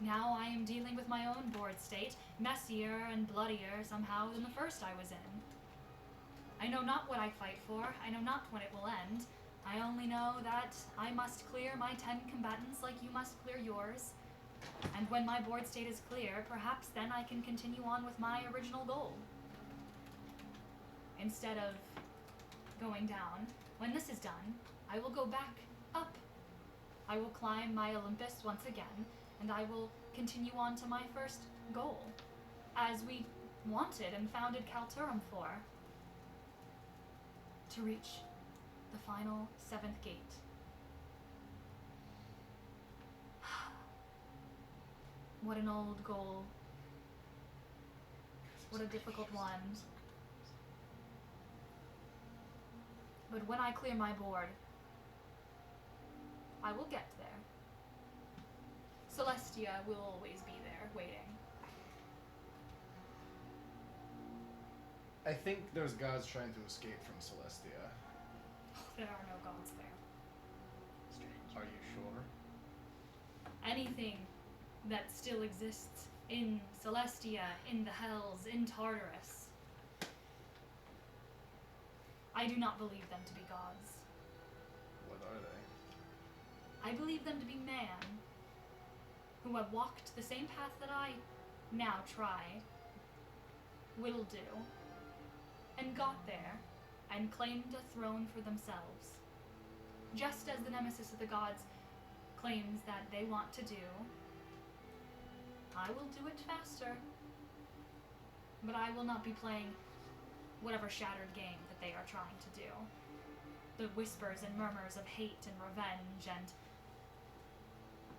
B: Now I am dealing with my own board state, messier and bloodier somehow than the first I was in. I know not what I fight for, I know not when it will end. I only know that I must clear my 10 combatants like you must clear yours. And when my board state is clear, perhaps then I can continue on with my original goal. Instead of going down, when this is done, I will go back up. I will climb my Olympus once again, and I will continue on to my first goal, as we wanted and founded Kalturum for. To reach the final 7th gate. What an old goal. What a difficult one. But when I clear my board, I will get there. Celestia will always be there, waiting.
G: I think there's gods trying to escape from Celestia.
B: There are no gods there.
G: Are you sure?
B: Anything that still exists in Celestia, in the Hells, in Tartarus, I do not believe them to be gods.
G: What are they?
B: I believe them to be man, who have walked the same path that I now try, will do, and got there, and claimed a throne for themselves. Just as the nemesis of the gods claims that they want to do, I will do it faster. But I will not be playing whatever shattered game that they are trying to do. The whispers and murmurs of hate and revenge and,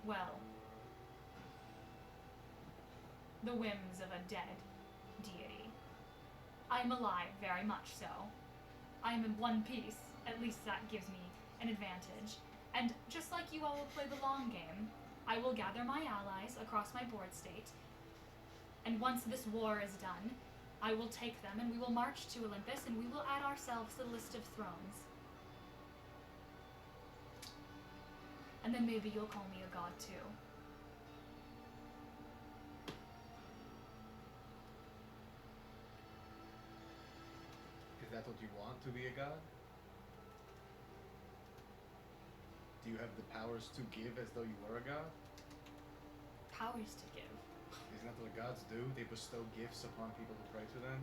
B: well, the whims of a dead deity. I am alive, very much so. I am in one piece, at least that gives me an advantage. And just like you all will play the long game, I will gather my allies across my board state, and once this war is done, I will take them and we will march to Olympus and we will add ourselves to the list of thrones. And then maybe you'll call me a god too.
G: Is that what you want, to be a god? Do you have the powers to give as though you were a god?
B: Powers to give.
G: Isn't that what gods do? They bestow gifts upon people who pray to them?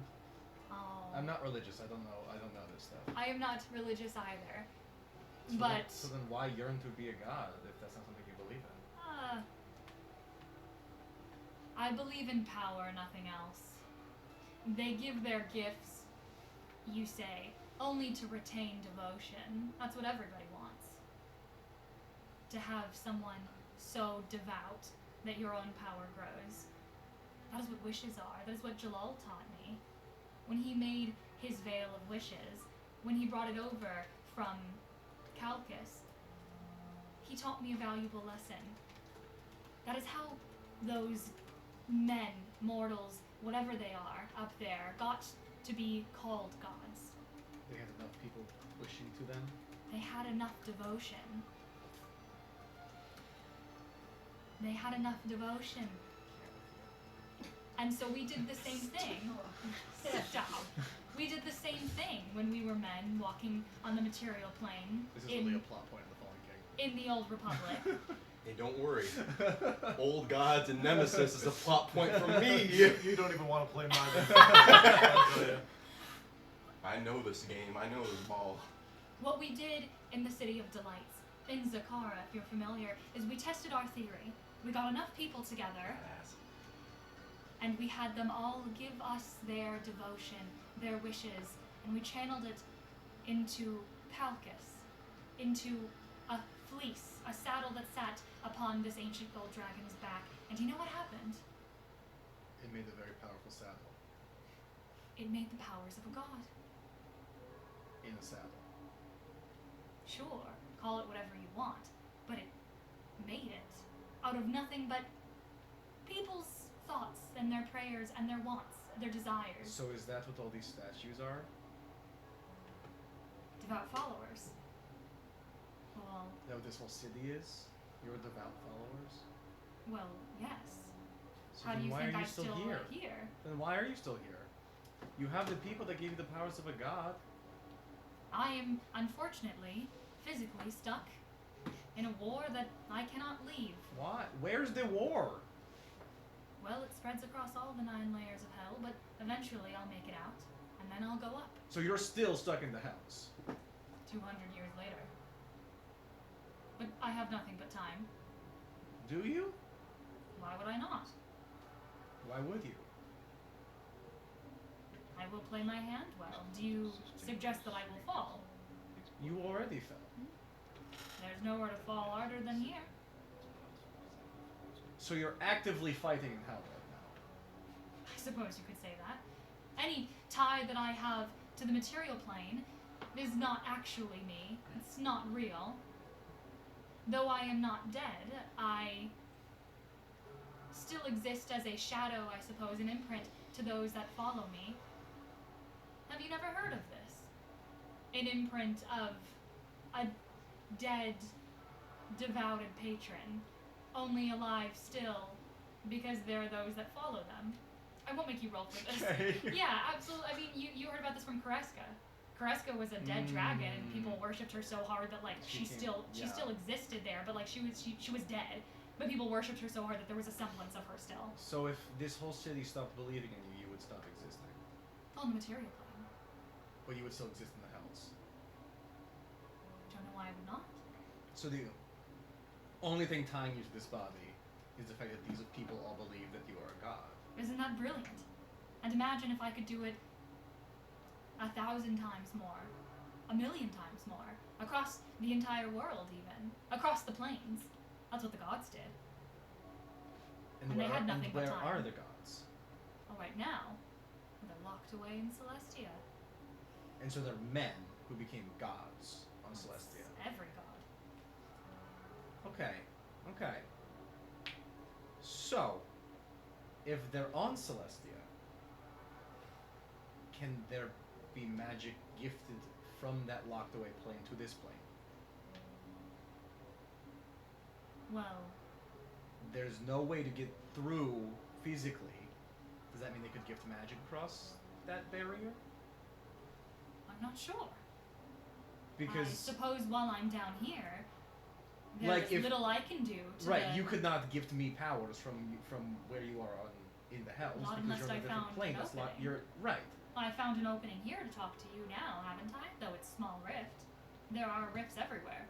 B: Oh.
G: I'm not religious. I don't know this stuff.
B: I am not religious either.
G: So
B: But
G: then why yearn to be a god if that's not something you believe in?
B: I believe in power, nothing else. They give their gifts, you say, only to retain devotion. That's what everybody wants. To have someone so devout that your own power grows. That is what wishes are. That is what Jalal taught me. When he made his veil of wishes, when he brought it over from Calcus, he taught me a valuable lesson. That is how those men, mortals, whatever they are, up there, got to be called gods.
G: They had enough people wishing to them?
B: They had enough devotion. They had enough devotion. And so we did the same thing. Stop. We did the same thing when we were men walking on the material plane
G: This is
B: in,
G: only a plot point in the Fallen King.
B: in the Old Republic.
E: Hey, don't worry. Old Gods and Nemesis is a plot point for me.
D: You don't even want to play mine.
E: I know this game. I know this ball.
B: What we did in the City of Delights, in Zakara, if you're familiar, is we tested our theory. We got enough people together,
E: Badass.
B: and we had them all give us their devotion, their wishes, and we channeled it into Palkus, into a fleece, a saddle that sat upon this ancient gold dragon's back. And do you know what happened?
G: It made a very powerful saddle.
B: It made the powers of a god.
G: In a saddle.
B: Sure, call it whatever you want, but it made it out of nothing but people's thoughts and their prayers and their wants, their desires.
G: So is that what all these statues are?
B: Devout followers. Well,
G: That what this whole city is? Your devout followers?
B: well, yes.
G: So
B: How do
G: then
B: you
G: why
B: think
G: are you
B: I'm
G: still
B: still
G: here?
B: here?
G: Then why are you still here? You have the people that gave you the powers of a god.
B: I am, unfortunately, physically stuck in a war that I cannot leave.
G: Why? Where's the war?
B: Well, it spreads across all the 9 layers of hell, but eventually I'll make it out, and then I'll go up,
G: So you're still stuck in the hells.
B: 200 years later. But I have nothing but time.
G: Do you?
B: Why would I not?
G: Why would you?
B: I will play my hand well. Do you suggest that I will fall?
G: You already fell.
B: There's nowhere to fall harder than here.
G: So you're actively fighting in hell right now.
B: I suppose you could say that. Any tie that I have to the material plane is not actually me. It's not real. Though I am not dead, I still exist as a shadow, I suppose, an imprint to those that follow me. Have you never heard of this? An imprint of a dead, devoted patron, only alive still because there are those that follow them. I won't make you roll for this.
G: Okay.
B: Yeah, absolutely. I mean, you heard about this from Kareska. Kareska was a dead dragon, and people worshipped her so hard that like she still existed there, but like she was dead. But people worshipped her so hard that there was a semblance of her still.
G: So if this whole city stopped believing in you, you would stop existing.
B: On the material plane.
G: But you would still exist in the hells.
B: Don't know why I would not.
G: So the only thing tying you to this body is the fact that these people all believe that you are a god.
B: Isn't that brilliant? And imagine if I could do it 1,000 times more, 1,000,000 times more, across the entire world even, across the plains. That's what the gods did. And they had nothing but
G: where
B: time.
G: are the gods?
B: Oh, right now, they're locked away in Celestia.
G: And so they're men who became gods on Celestia.
B: Every god.
G: Okay, okay. So, if they're on Celestia, can there be magic gifted from that locked away plane to this plane?
B: Well,
G: There's no way to get through physically. Does that mean they could gift magic across that barrier?
B: I'm not sure. I
G: Because
B: suppose while I'm down here, there's
G: Like, if-
B: little I can do to
G: right,
B: the-
G: you could not gift me powers from where you are in the hells
B: Not
G: because
B: unless
G: you're on
B: I
G: a different
B: found
G: plane.
B: an
G: That's not
B: opening.
G: you're right.
B: I found an opening here to talk to you now, haven't I? Though it's small rift. There are rifts everywhere.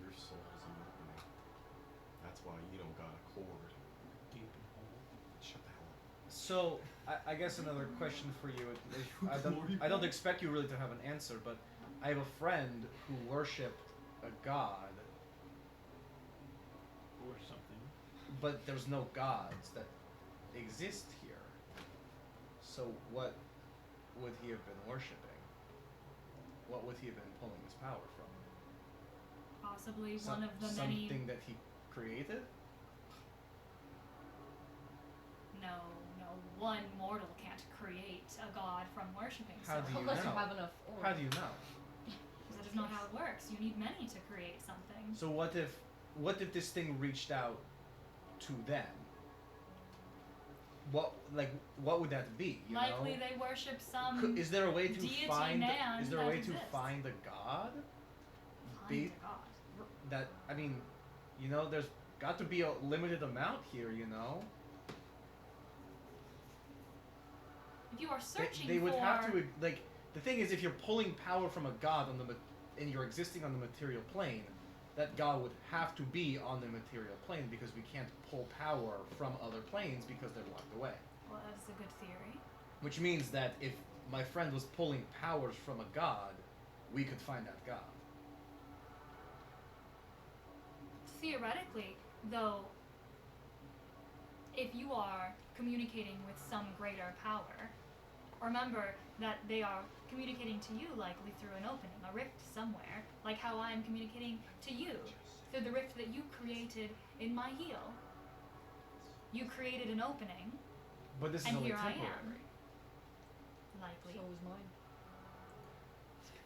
E: Your soul is an opening. That's why you don't got a cord.
D: Deep and whole.
E: Shut the hell up.
G: So I guess another question for you. I don't expect you really to have an answer, but I have a friend who worshipped a god,
D: Or something.
G: but there's no gods that exist here. So what would he have been worshipping? What would he have been pulling his power from?
B: Possibly one of the many.
G: Something that he created?
B: No, one mortal can't create a god from worshipping
G: How do you
C: Unless
G: know?
C: you have enough ore.
G: How do you know?
B: Because that is not how it works. You need many to create something.
G: So what if this thing reached out to them? What would that be? You
B: Likely
G: know?
B: they worship some
G: Is there a way to
B: deity
G: find?
B: man
G: Is there a
B: that
G: way
B: exists.
G: to find a god?
B: Find a god.
G: That I mean, you know, there's got to be a limited amount here. You know,
B: If you are searching
G: they would
B: for
G: have to like. The thing is, if you're pulling power from a god on the and you're existing on the material plane, that god would have to be on the material plane because we can't pull power from other planes because they're locked away.
B: well, that's a good theory.
G: Which means that if my friend was pulling powers from a god, we could find that god.
B: Theoretically, though, if you are communicating with some greater power, remember that they are communicating to you likely through an opening, a rift somewhere, like how I am communicating to you through the rift that you created in my heel. You created an opening,
G: But this is
B: and
G: only
B: here I
G: temporary.
B: am. Likely.
C: So is mine.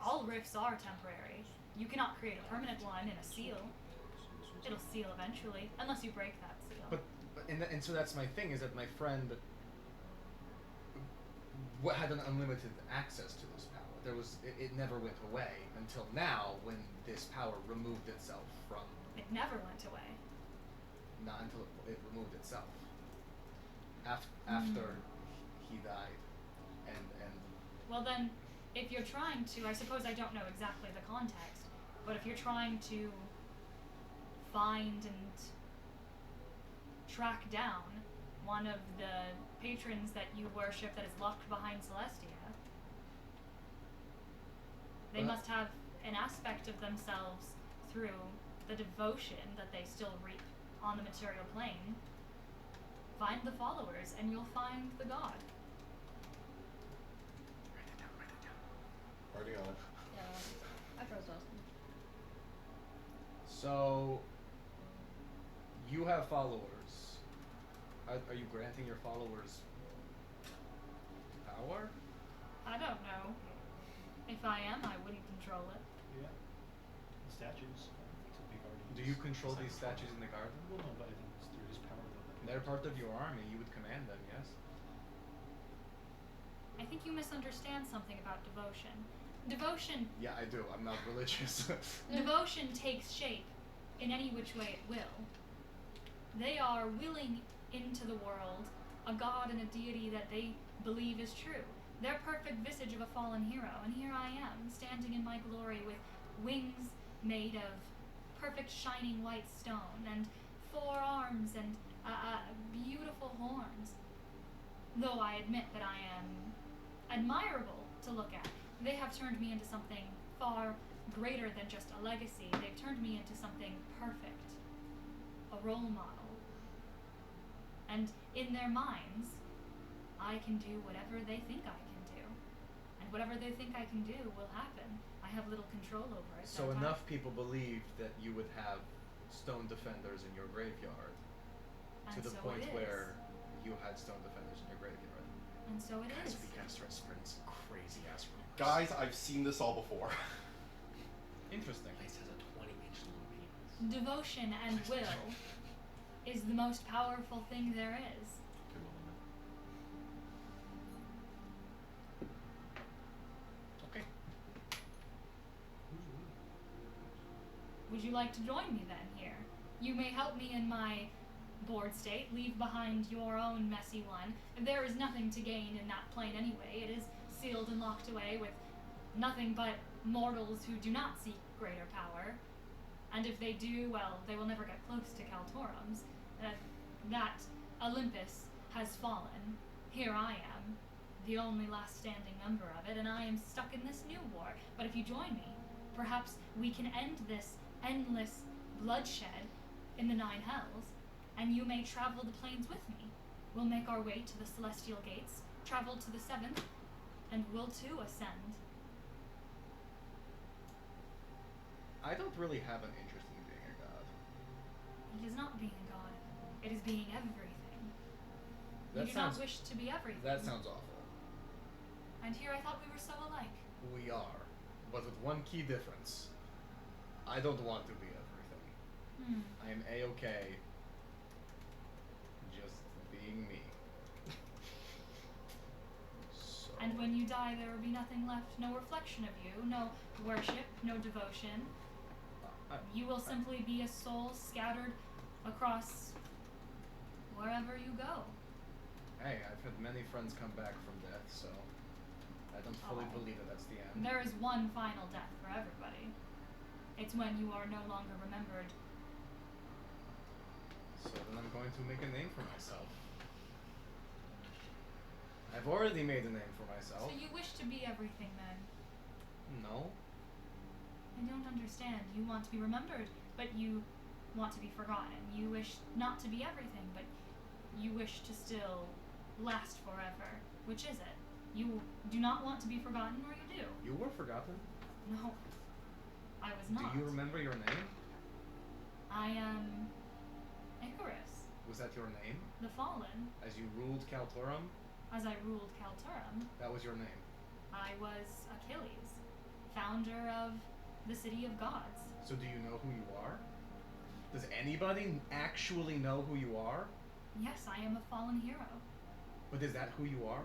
B: All rifts are temporary. You cannot create a permanent one in a seal. It'll seal eventually, unless you break that seal.
G: But and so that's my thing is that my friend had an unlimited access to this power. It never went away until now when this power removed itself from
B: It never went away.
G: not until it removed itself after he died and
B: Well then, if you're trying to, I suppose I don't know exactly the context, but if you're trying to find and track down one of the patrons that you worship that is locked behind Celestia, they
G: Well,
B: must have an aspect of themselves through the devotion that they still reap on the material plane. Find the followers and you'll find the god.
E: Already on it.
C: Yeah. I trust Austin.
G: so you have followers. Are you granting your followers power?
B: I don't know. If I am, I wouldn't control it.
D: Yeah. The statues. It's a big argument.
G: Do you control these statues in the garden?
D: Well, no, but I think it's through his power though.
G: They're part of your army. You would command them, yes?
B: I think you misunderstand something about devotion. Devotion
G: Yeah, I do. I'm not religious.
B: devotion takes shape in any which way it will. They are willing into the world a god and a deity that they believe is true. Their perfect visage of a fallen hero, and here I am, standing in my glory with wings made of perfect shining white stone, and 4 arms and beautiful horns. Though I admit that I am admirable to look at, they have turned me into something far greater than just a legacy. They've turned me into something perfect, a role model. And in their minds, I can do whatever they think I can do. And whatever they think I can do will happen. I have little control over it.
G: So
B: don't I?
G: enough people believed that you would have stone defenders in your graveyard to
B: And
G: the
B: so
G: point
B: it is.
G: where you had stone defenders in your graveyard.
B: And so it is.
G: Guys, we gotta start spreading some crazy ass rumors.
E: Guys, I've seen this all before.
G: Interesting.
H: Place has a 20-inch
B: devotion and will is the most powerful thing there is.
G: Okay.
B: Would you like to join me then here? You may help me in my bored state, leave behind your own messy one. There is nothing to gain in that plane anyway. It is sealed and locked away with nothing but mortals who do not seek greater power. And if they do, well, they will never get close to Kaltorum's. That Olympus has fallen. Here I am, the only last standing member of it, and I am stuck in this new war. But if you join me, perhaps we can end this endless bloodshed in the Nine Hells, and you may travel the plains with me. We'll make our way to the Celestial Gates, travel to the Seventh, and we'll too ascend.
G: I don't really have an interest in being a god.
B: It is not being a god. It is being everything.
A: That
B: You do
A: sounds-
B: not wish to be everything.
A: That sounds awful.
B: And here I thought we were so alike.
G: We are, but with one key difference. I don't want to be everything. I am A-okay just being me. So,
B: And when you die, there will be nothing left, no reflection of you, no worship, no devotion. You will simply be a soul scattered across wherever you go.
G: Hey, I've had many friends come back from death, so I don't fully
B: Oh.
G: believe that that's the end.
B: There is one final death for everybody. It's when you are no longer remembered.
G: So then I'm going to make a name for myself. I've already made a name for myself.
B: So you wish to be everything then?
G: No.
B: I don't understand. You want to be remembered, but you want to be forgotten. You wish not to be everything, but you wish to still last forever. Which is it? You do not want to be forgotten, or you do?
G: You were forgotten.
B: No. I was not.
G: Do you remember your name?
B: I am Icarus,
G: Was that your name?
B: the Fallen.
G: As you ruled Kaltorum,
B: As I ruled Kalturum,
G: that was your name.
B: I was Achilles, founder of the City of Gods.
G: So do you know who you are? Does anybody actually know who you are?
B: Yes, I am a fallen hero.
G: But is that who you are?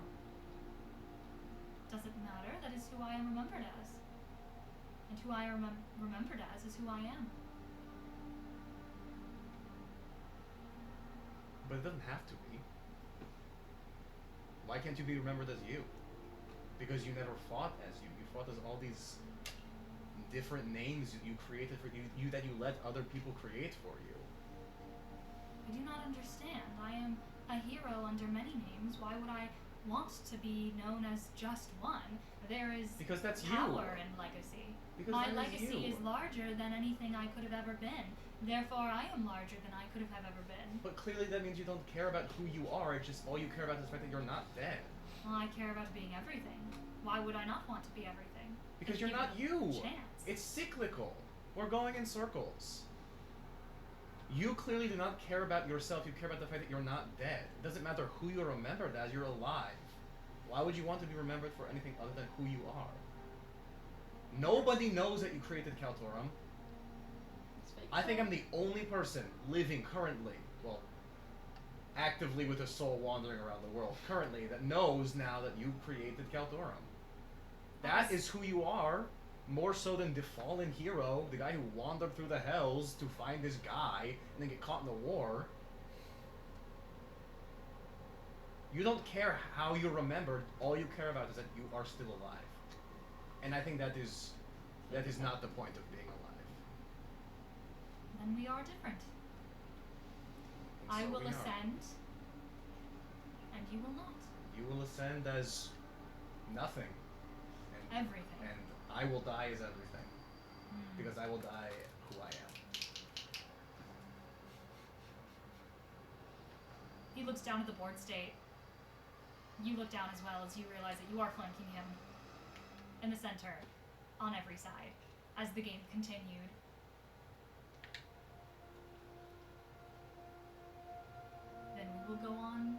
B: Does it matter? That is who I am remembered as. And who I am remembered as is who I am.
G: But it doesn't have to be. Why can't you be remembered as you? Because you never fought as you. You fought as all these different names that you created for you that you let other people create for you.
B: I do not understand. I am a hero under many names. Why would I want to be known as just one? There is
G: Because that's you.
B: power in legacy.
G: Because
B: My
G: that is
B: legacy
G: you.
B: is larger than anything I could have ever been. Therefore, I am larger than I could have ever been.
G: But clearly that means you don't care about who you are, it's just all you care about is the fact that you're not dead.
B: Well, I care about being everything. Why would I not want to be everything?
G: Because
B: If
G: you're
B: given
G: not
B: a
G: you.
B: Chance.
G: It's cyclical. We're going in circles. You clearly do not care about yourself, you care about the fact that you're not dead. It doesn't matter who you're remembered as, you're alive. Why would you want to be remembered for anything other than who you are? Nobody knows that you created Kaltorum.
C: It's fake.
G: I think I'm the only person living currently, well, actively with a soul wandering around the world currently, that knows now that you created Kaltorum. That is who you are, more so than the fallen hero, the guy who wandered through the hells to find this guy and then get caught in the war. You don't care how you're remembered, all you care about is that you are still alive. And I think that is not the point of being alive.
B: Then we are different.
G: And
B: I
G: so
B: will
G: we are.
B: ascend, and you will not.
G: You will ascend as nothing. And,
B: Everything.
G: and I will die as everything.
B: Hmm.
G: Because I will die who I am.
B: He looks down at the board state. You look down as well as you realize that you are flanking him in the center, on every side, as the game continued. Then we will go on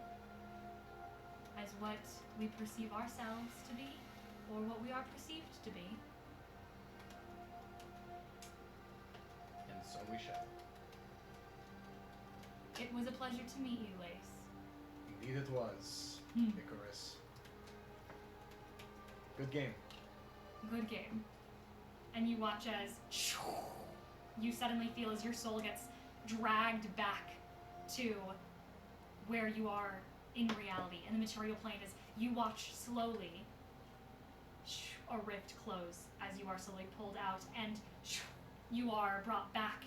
B: as what we perceive ourselves to be, or what we are perceived to be.
G: And so we shall.
B: It was a pleasure to meet you, Lace.
G: Indeed it was,
B: Hmm.
G: Icarus. Good game.
B: Good game. And you watch as you suddenly feel as your soul gets dragged back to where you are in reality, in the material plane, as you watch slowly a rift close as you are slowly pulled out, and you are brought back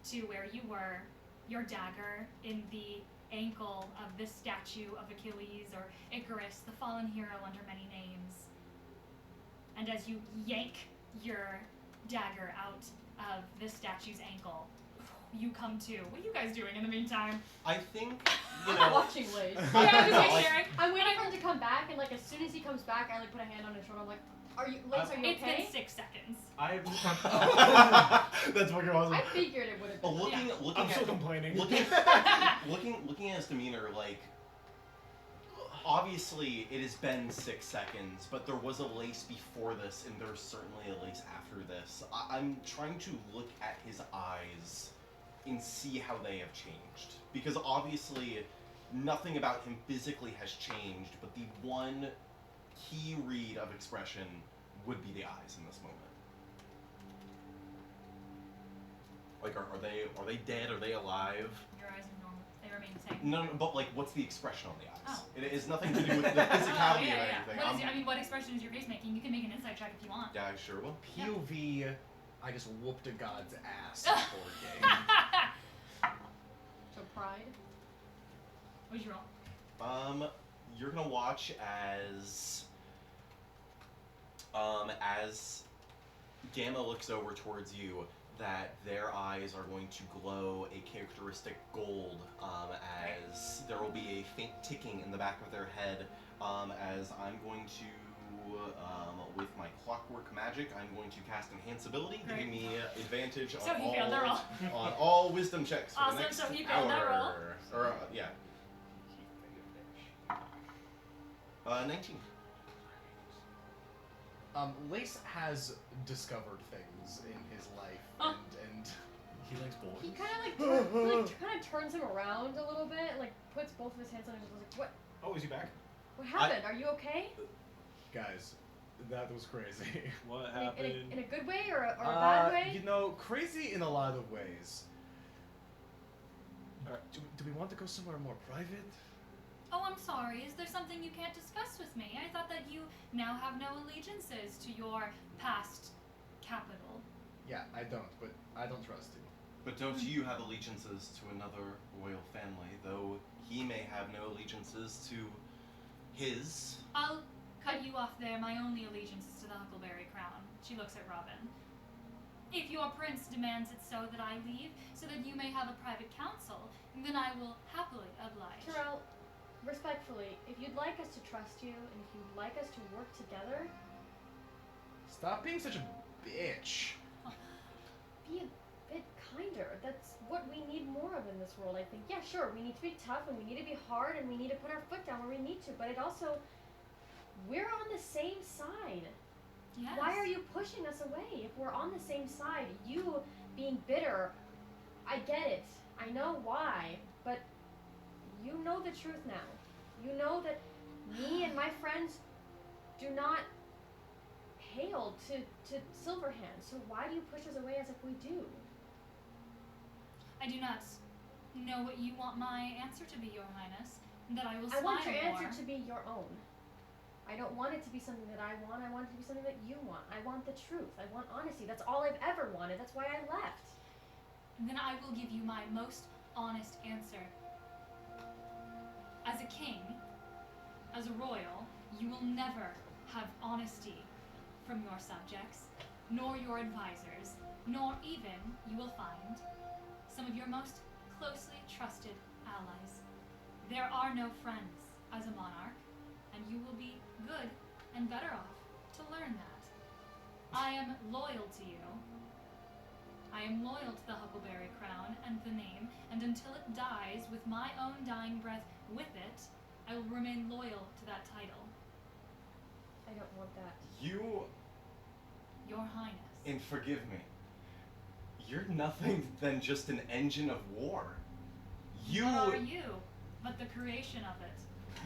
B: to where you were, your dagger in the ankle of this statue of Achilles or Icarus, the fallen hero under many names. And as you yank your dagger out of this statue's ankle, you come to. What are you guys doing in the meantime?
E: I think, you
C: I'm
E: know.
C: watching Lace.
B: Yeah, I'm just like
E: Like-
B: sharing.
C: I'm waiting for him to come back, and like as soon as he comes back, I like put a hand on his shoulder. I'm like, "Are you, Lace? Are you
B: It's
C: okay?"
B: been 6 seconds.
D: That's fucking awesome.
C: I figured it would have been.
E: Looking
D: I'm
E: at
D: still complaining.
E: looking at his demeanor, like obviously it has been 6 seconds, but there was a Lace before this, and there's certainly a Lace after this. I'm trying to look at his eyes and see how they have changed, because obviously nothing about him physically has changed, but the one key read of expression would be the eyes in this moment. Like, are they dead? Are they alive?
B: Your eyes are normal. They remain the same.
E: No, but like, what's the expression on the eyes?
B: Oh.
E: It has nothing to do with the physicality
B: yeah,
E: of
B: yeah.
E: anything.
B: What is I mean, what expression is your face making? You can make an insight check if you want.
E: Yeah, I sure will.
G: POV, I just whooped a god's ass in a board game.
C: So pride.
B: What'd you roll?
E: You're gonna watch as Gamma looks over towards you, that their eyes are going to glow a characteristic gold, as there will be a faint ticking in the back of their head, as I'm going to, with my clockwork magic, I'm going to cast Enhance Ability,
B: Great.
E: giving me advantage
B: So
E: on
B: he failed that roll.
E: on all wisdom checks for
B: Awesome,
E: the next
B: so he failed that roll.
E: hour. Or, yeah. 19.
G: Lace has discovered things in his life,
B: Oh.
G: and
D: He likes
C: He
D: boys.
C: kind of kind of turns him around a little bit, like puts both of his hands on his like, what?
D: Oh, is he back?
C: What happened? Are you okay?
G: guys, that was crazy.
D: What
C: In
D: happened?
C: a good way or a bad way?
G: You know, crazy in a lot of ways. Do we want to go somewhere more private?
B: Oh, I'm sorry. Is there something you can't discuss with me? I thought that you now have no allegiances to your past capital.
G: Yeah, I don't, but I don't trust you.
E: But don't you have allegiances to another royal family, though he may have no allegiances to his?
B: I'll cut you off there. My only allegiance is to the Huckleberry Crown. She looks at Robin. If your prince demands it so that I leave, so that you may have a private council, then I will happily oblige.
C: Terrell, respectfully, if you'd like us to trust you and if you'd like us to work together,
G: Stop being such a bitch.
C: be a bit kinder. That's what we need more of in this world, I think. Yeah, sure, we need to be tough and we need to be hard and we need to put our foot down where we need to, but it also, we're on the same side.
B: Yes.
C: Why are you pushing us away? If we're on the same side, you being bitter, I get it. I know why, but you know the truth now. You know that me and my friends do not hail to Silverhand, so why do you push us away as if we do?
B: I do not know what you want my answer to be, Your Highness. That I will
C: I want your
B: smile
C: answer
B: more.
C: to be your own. I don't want it to be something that I want. I want it to be something that you want. I want the truth. I want honesty. That's all I've ever wanted. That's why I left.
B: Then I will give you my most honest answer. As a king, as a royal, you will never have honesty from your subjects, nor your advisors, nor even, you will find, some of your most closely trusted allies. There are no friends as a monarch, and you will be good and better off to learn that. I am loyal to you. I am loyal to the Huckleberry Crown and the name, and until it dies with my own dying breath with it, I will remain loyal to that title.
C: I don't want that.
E: You,
B: Your Highness.
E: and forgive me, you're nothing than just an engine of war. You.
B: What are you but the creation of it?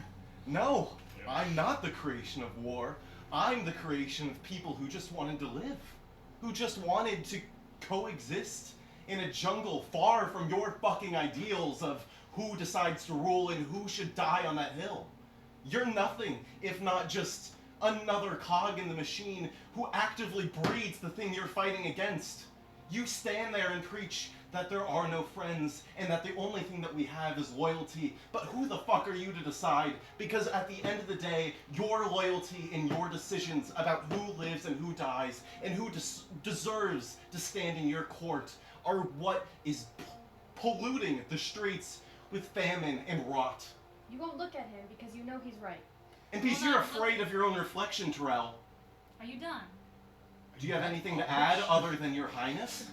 E: No,
F: Yeah.
E: I'm not the creation of war. I'm the creation of people who just wanted to live, who just wanted to coexist in a jungle far from your fucking ideals of who decides to rule and who should die on that hill. You're nothing if not just another cog in the machine who actively breeds the thing you're fighting against. You stand there and preach that there are no friends and that the only thing that we have is loyalty, but who the fuck are you to decide? Because at the end of the day, your loyalty and your decisions about who lives and who dies and who deserves to stand in your court are what is polluting the streets with famine and rot.
C: You won't look at him because you know he's right.
E: And because
B: Well,
E: you're
B: no,
E: afraid of your own reflection, Terrell.
B: Are you done?
E: Do you have anything to add other than your highness?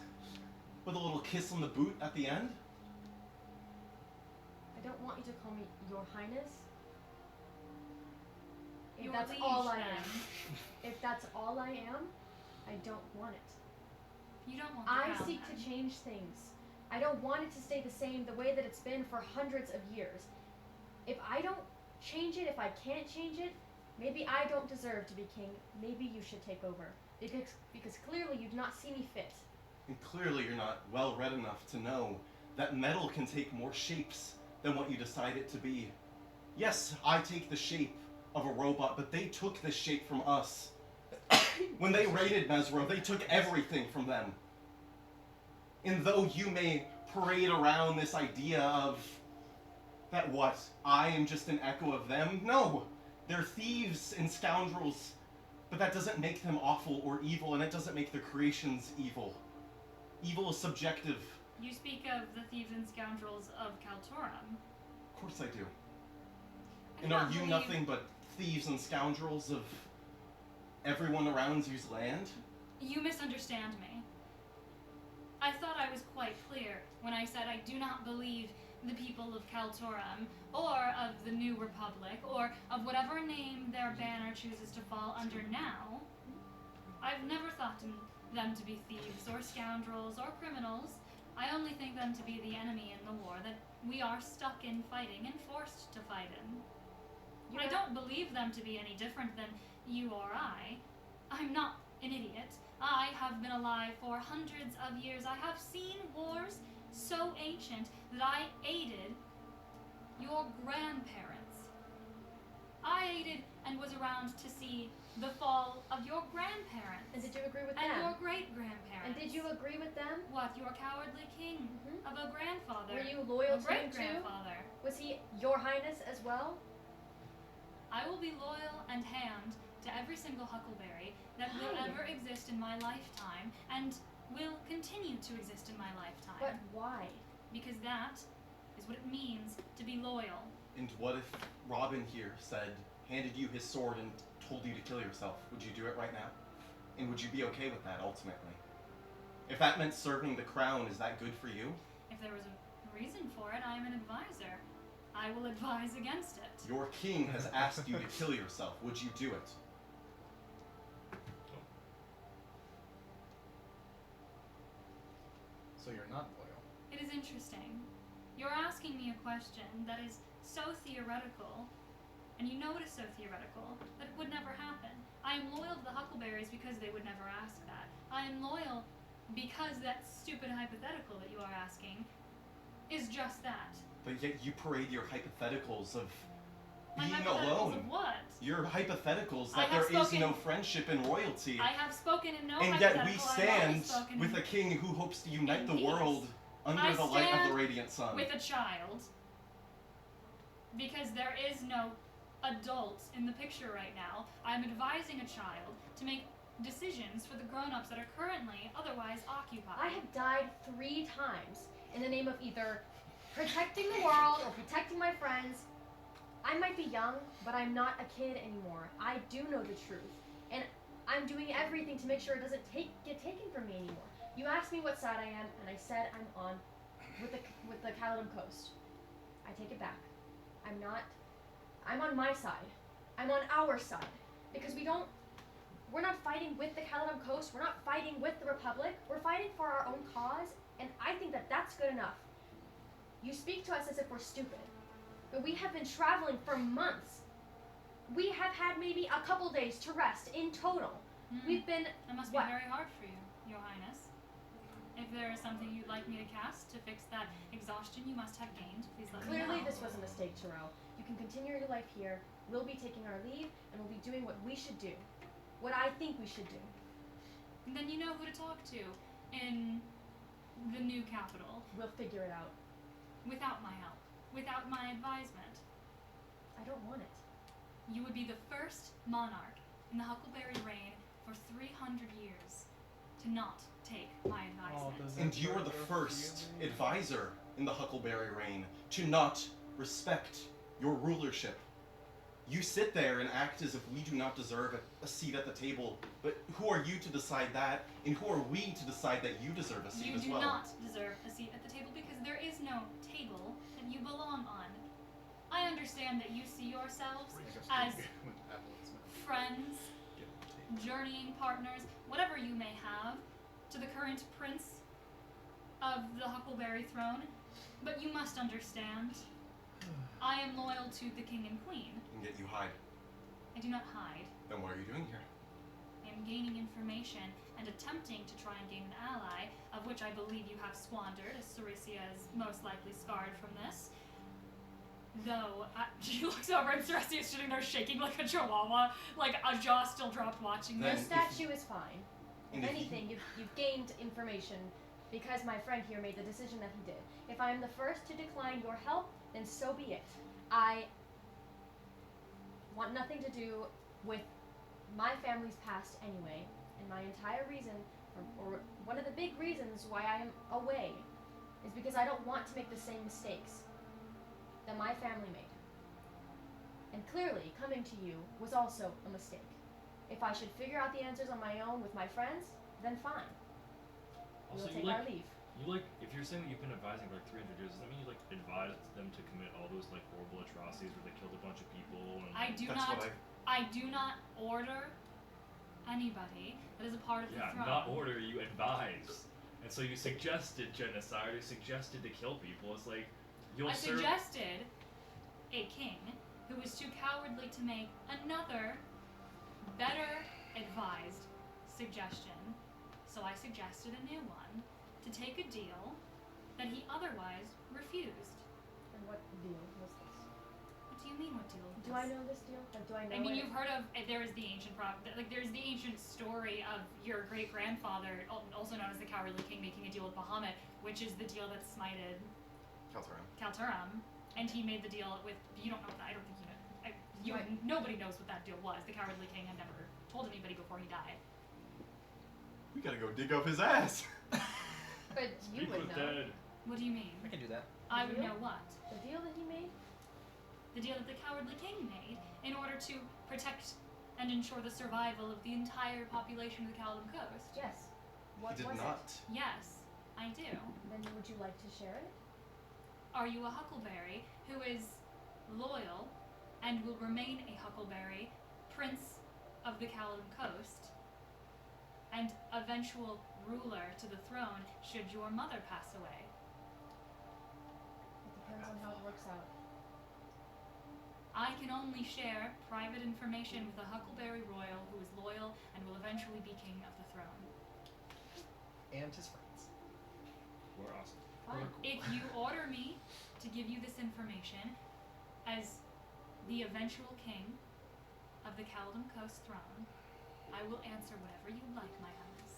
E: With a little kiss on the boot at the end?
C: I don't want you to call me Your Highness. If
B: Your
C: that's
B: liege,
C: all I
B: then.
C: am. If that's all I am, I don't want it.
B: You don't want the
C: I
B: crown,
C: seek
B: then.
C: to change things. I don't want it to stay the same the way that it's been for hundreds of years. If I don't change it, if I can't change it, maybe I don't deserve to be king. Maybe you should take over. Because clearly you do not see me fit.
E: And clearly you're not well read enough to know that metal can take more shapes than what you decide it to be. Yes, I take the shape of a robot, but they took this shape from us. When they raided Mesro, they took everything from them. And though you may parade around this idea of that what, I am just an echo of them? No, they're thieves and scoundrels, but that doesn't make them awful or evil, and it doesn't make their creations evil. Evil is subjective.
B: You speak of the thieves and scoundrels of Kaltorum.
E: Of course I do.
B: I
E: And
B: do
E: are
B: not
E: you
B: believe-
E: nothing but thieves and scoundrels of everyone around you's land?
B: You misunderstand me. I thought I was quite clear when I said I do not believe the people of Kaltorum, or of the New Republic, or of whatever name their banner chooses to fall under now. I've never thought them to be thieves or scoundrels or criminals. I only think them to be the enemy in the war that we are stuck in fighting and forced to fight in. I don't believe them to be any different than you or I. I'm not an idiot. I have been alive for hundreds of years. I have seen wars so ancient that I aided your grandparents. I aided and was around to see the fall of your grandparents.
C: And did you agree with
B: and
C: them?
B: your great-grandparents.
C: And did you agree with them?
B: What, your cowardly king
C: Mhm.
B: of a grandfather?
C: Were you loyal
B: a
C: to him too?
B: great-grandfather.
C: Was he Your Highness as well?
B: I will be loyal and hand to every single Huckleberry that will
C: Why?
B: ever exist in my lifetime and will continue to exist in my lifetime.
C: But why?
B: Because that is what it means to be loyal.
E: And what if Robin here handed you his sword and told you to kill yourself? Would you do it right now? And would you be okay with that ultimately? If that meant serving the crown, is that good for you?
B: If there was a reason for it, I am an advisor. I will advise against it.
E: Your king has asked you to kill yourself. Would you do it?
G: So you're not loyal.
B: It is interesting. You're asking me a question that is so theoretical, and you know it is so theoretical, that it would never happen. I am loyal to the Huckleberries because they would never ask that. I am loyal because that stupid hypothetical that you are asking is just that.
E: But yet you parade your hypotheticals of
B: My
E: being
B: hypotheticals
E: alone.
B: of what?
E: Your hypotheticals
B: I
E: that
B: have
E: there is
B: spoken-
E: no friendship and royalty.
B: I have spoken in no
E: And yet we
B: hypothetical. I've only
E: stand
B: spoken
E: with a king who hopes to unite
B: in
E: the
B: peace.
E: world under
B: I
E: the light of
B: stand
E: the radiant sun.
B: with a child because there is no adult in the picture right now. I'm advising a child to make decisions for the grown-ups that are currently otherwise occupied.
C: I have died 3 times in the name of either protecting the world or protecting my friends. I might be young, but I'm not a kid anymore. I do know the truth. And I'm doing everything to make sure it doesn't get taken from me anymore. You asked me what side I am, and I said I'm on with the Caledon Coast. I take it back. I'm on my side. I'm on our side. Because we're not fighting with the Caledon Coast, we're not fighting with the Republic, we're fighting for our own cause, and I think that that's good enough. You speak to us as if we're stupid. But we have been traveling for months. We have had maybe a couple days to rest in total. We've been
B: It must
C: what?
B: be very hard for you, Your Highness. If there is something you'd like me to cast to fix that exhaustion you must have gained, please let me know.
C: Clearly, this was a mistake, Taro. You can continue your life here. We'll be taking our leave, and we'll be doing what we should do. What I think we should do.
B: And then you know who to talk to in the new capital.
C: We'll figure it out.
B: Without my help. Without my advisement.
C: I don't want it.
B: You would be the first monarch in the Huckleberry reign for 300 years to not take my advisement.
E: And you are the first advisor in the Huckleberry reign to not respect your rulership. You sit there and act as if we do not deserve a seat at the table, but who are you to decide that, and who are we to decide that you deserve a seat
B: You
E: as
B: do
E: well?
B: not deserve a seat at the table because there is no table that you belong on. I understand that you see yourselves as friends, journeying partners, whatever you may have, to the current prince of the Huckleberry throne, but you must understand, I am loyal to the king and queen.
E: And yet you hide.
B: I do not hide.
E: Then what are you doing here?
B: I am gaining information and attempting to try and gain an ally, of which I believe you have squandered, as Cericia is most likely scarred from this. Though, she looks over and Cericia is sitting there shaking like a chihuahua, like a jaw still dropped watching
C: The
E: Then
B: this.
E: if you-
C: statue is fine.
E: And
C: If
E: if you-
C: anything, you've gained information because my friend here made the decision that he did. If I am the first to decline your help, then so be it. I want nothing to do with my family's past anyway, and my entire reason, or one of the big reasons why I am away, is because I don't want to make the same mistakes that my family made. And clearly, coming to you was also a mistake. If I should figure out the answers on my own with my friends, then fine.
F: Also,
C: We'll
F: you
C: take our
F: like,
C: leave.
F: if you're saying that you've been advising for like 300 years, does that mean you like advised them to commit all those like horrible atrocities where they killed a bunch of people? And
B: I do
E: That's
B: not.
E: what
B: I do not order anybody that is a part of the throne.
F: not order, you advise. And so you suggested genocide, or you suggested to kill people. It's like you'll
B: I
F: serve.
B: suggested a king who was too cowardly to make another, better advised suggestion. So I suggested a new one to take a deal that he otherwise refused.
C: And what deal was this?
B: What do you mean, what deal?
C: Do I know this deal? Like, do I know
B: I mean,
C: it?
B: you've heard of there is the ancient there's the ancient story of your great grandfather, also known as the Cowardly King, making a deal with Bahamut, which is the deal that smited
E: Kaltaram.
B: Kalturam, and he made the deal with. You don't know that. I don't think you know.
C: Right.
B: Nobody knows what that deal was. The Cowardly King had never told anybody before he died.
E: We gotta go dig up his ass.
C: But you
F: Speak
C: would
F: with
C: know.
F: dead.
B: What do you mean?
G: I can do that.
B: I would
C: deal?
B: know what.
C: The deal that he made?
B: The deal that the Cowardly King made in order to protect and ensure the survival of the entire population of the Caledon Coast.
C: Yes. What
E: He did
C: was
E: not.
B: Yes, I do.
C: it? Then would you like to share it?
B: Are you a Huckleberry who is loyal and will remain a Huckleberry, Prince of the Caledon Coast, and eventual ruler to the throne should your mother pass away?
C: It depends on how it works out.
B: I can only share private information with a Huckleberry royal who is loyal and will eventually be king of the throne.
G: And his friends.
F: We're awesome.
C: Fine.
B: If you order me to give you this information as the eventual king of the Caledon Coast throne, I will answer whatever you like, my highness.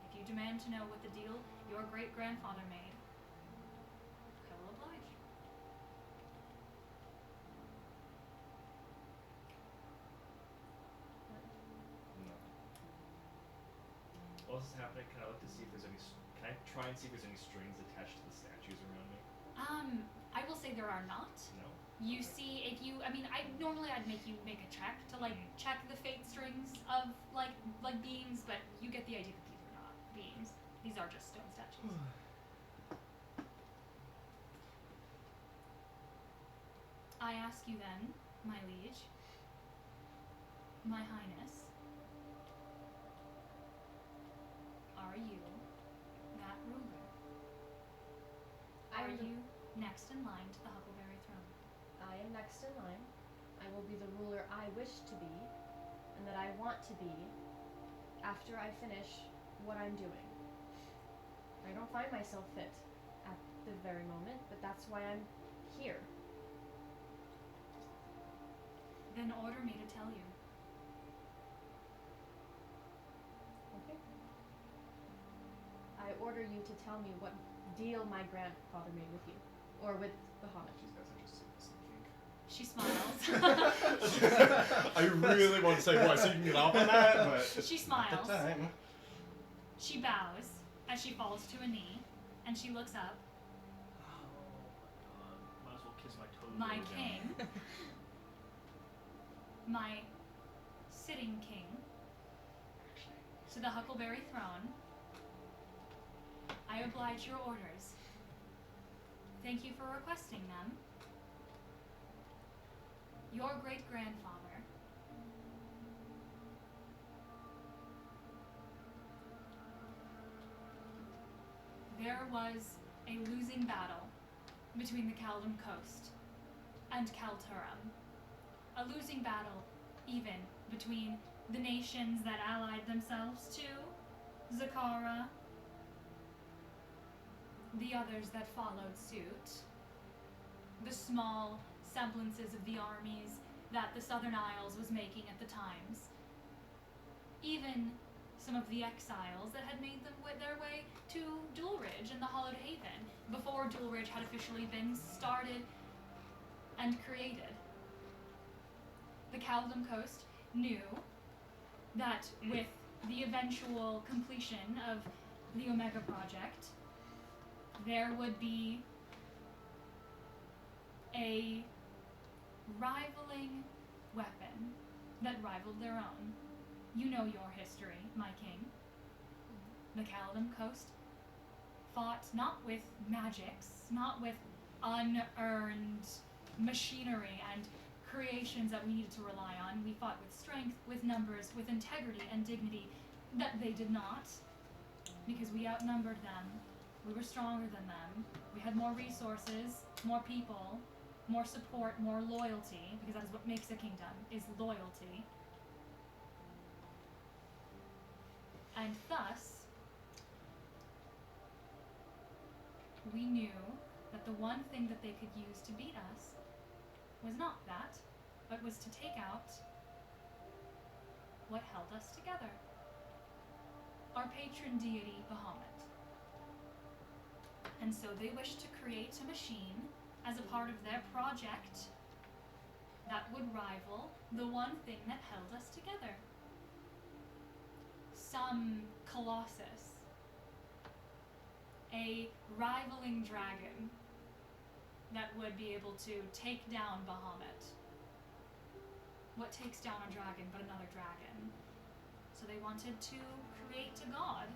B: If you demand to know what the deal your great-grandfather made, I will oblige.
F: No. While this is happening, can I look to see if there's any? Can I try and see if there's any strings attached to the statues around me?
B: I will say there are not.
F: No.
B: You see, if you, I mean, I'd make you make a check to like check the fate strings of like beings, but you get the idea that these are not beings. These are just stone statues. I ask you then, my liege, my highness, are you that ruler? Are
C: am the-
B: you next in line to the Huckleberry throne?
C: I am next in line. I will be the ruler I wish to be, and that I want to be after I finish what I'm doing. I don't find myself fit at the very moment, but that's why I'm here.
B: Then order me to tell you.
C: Okay. I order you to tell me what deal my grandfather made with you, or with Bahamut.
G: She's got such a sinking.
B: She smiles.
A: I really want to say what, so you can get off on that, but
B: She
A: not
B: smiles.
A: the time.
B: She bows as she falls to a knee, and she looks up.
F: Oh my god. Might as well kiss my toes.
B: My
F: over
B: king,
F: down.
B: my sitting king, to the Huckleberry throne. I oblige your orders. Thank you for requesting them. Your great-grandfather there was a losing battle between the Kaldum Coast and Kalturum. A losing battle even between the nations that allied themselves to Zakara, the others that followed suit, the small semblances of the armies that the Southern Isles was making at the times, even some of the exiles that had made them their way to Dulridge and the Hollowed Haven before Dulridge had officially been started and created. The Kaldum Coast knew that with the eventual completion of the Omega Project, there would be a rivaling weapon that rivaled their own. You know your history, my king. The Kaldum Coast fought not with magics, not with unearned machinery and creations that we needed to rely on. We fought with strength, with numbers, with integrity and dignity that they did not, because we outnumbered them. We were stronger than them. We had more resources, more people, more support, more loyalty, because that is what makes a kingdom, is loyalty. And thus, we knew that the one thing that they could use to beat us was not that, but was to take out what held us together. Our patron deity, Bahamut. And so they wished to create a machine as a part of their project that would rival the one thing that held us together. Some colossus, a rivaling dragon that would be able to take down Bahamut. What takes down a dragon but another dragon? So they wanted to create a god,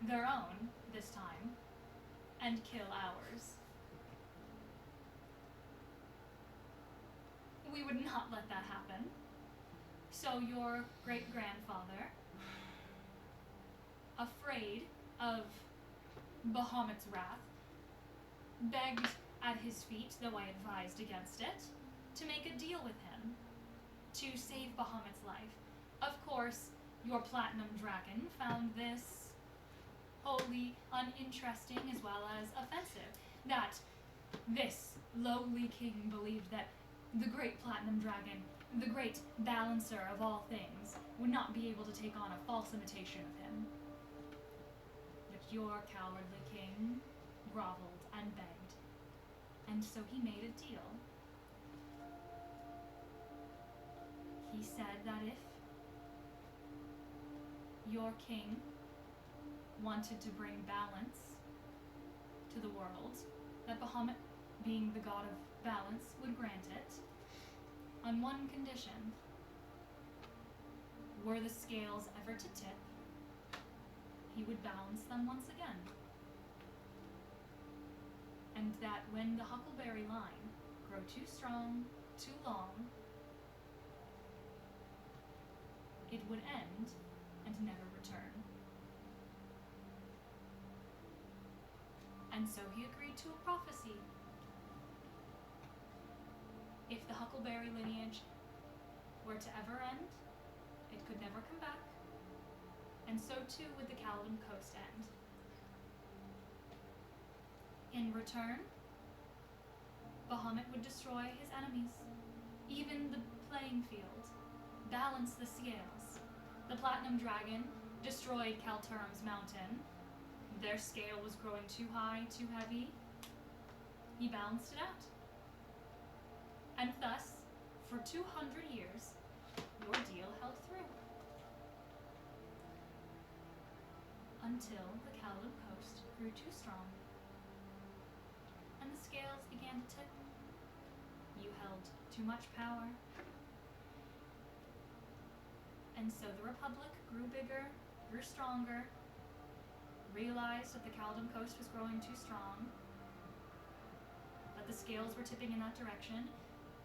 B: their own this time, and kill ours. We would not let that happen. So your great-grandfather, afraid of Bahamut's wrath, begged at his feet, though I advised against it, to make a deal with him, to save Bahamut's life. Of course, your platinum dragon found this wholly uninteresting as well as offensive, that this lowly king believed that the great platinum dragon, the great balancer of all things, would not be able to take on a false imitation of him. But your cowardly king groveled and begged, and so he made a deal. He said that if your king wanted to bring balance to the world, that Bahamut, being the god of balance, would grant it, on one condition. Were the scales ever to tip, he would balance them once again. And that when the Huckleberry line grow too strong, too long, it would end and never return. And so he agreed to a prophecy. If the Huckleberry lineage were to ever end, it could never come back, and so too would the Caledon Coast end. In return, Bahamut would destroy his enemies, even the playing field, balance the scales. The Platinum Dragon destroyed Kalturum's mountain. Their scale was growing too high, too heavy. He balanced it out. And thus, for 200 years, your deal held through. Until the Caledon Coast grew too strong, and the scales began to tip. You held too much power. And so the Republic grew bigger, grew stronger, realized that the Caledon Coast was growing too strong, that the scales were tipping in that direction,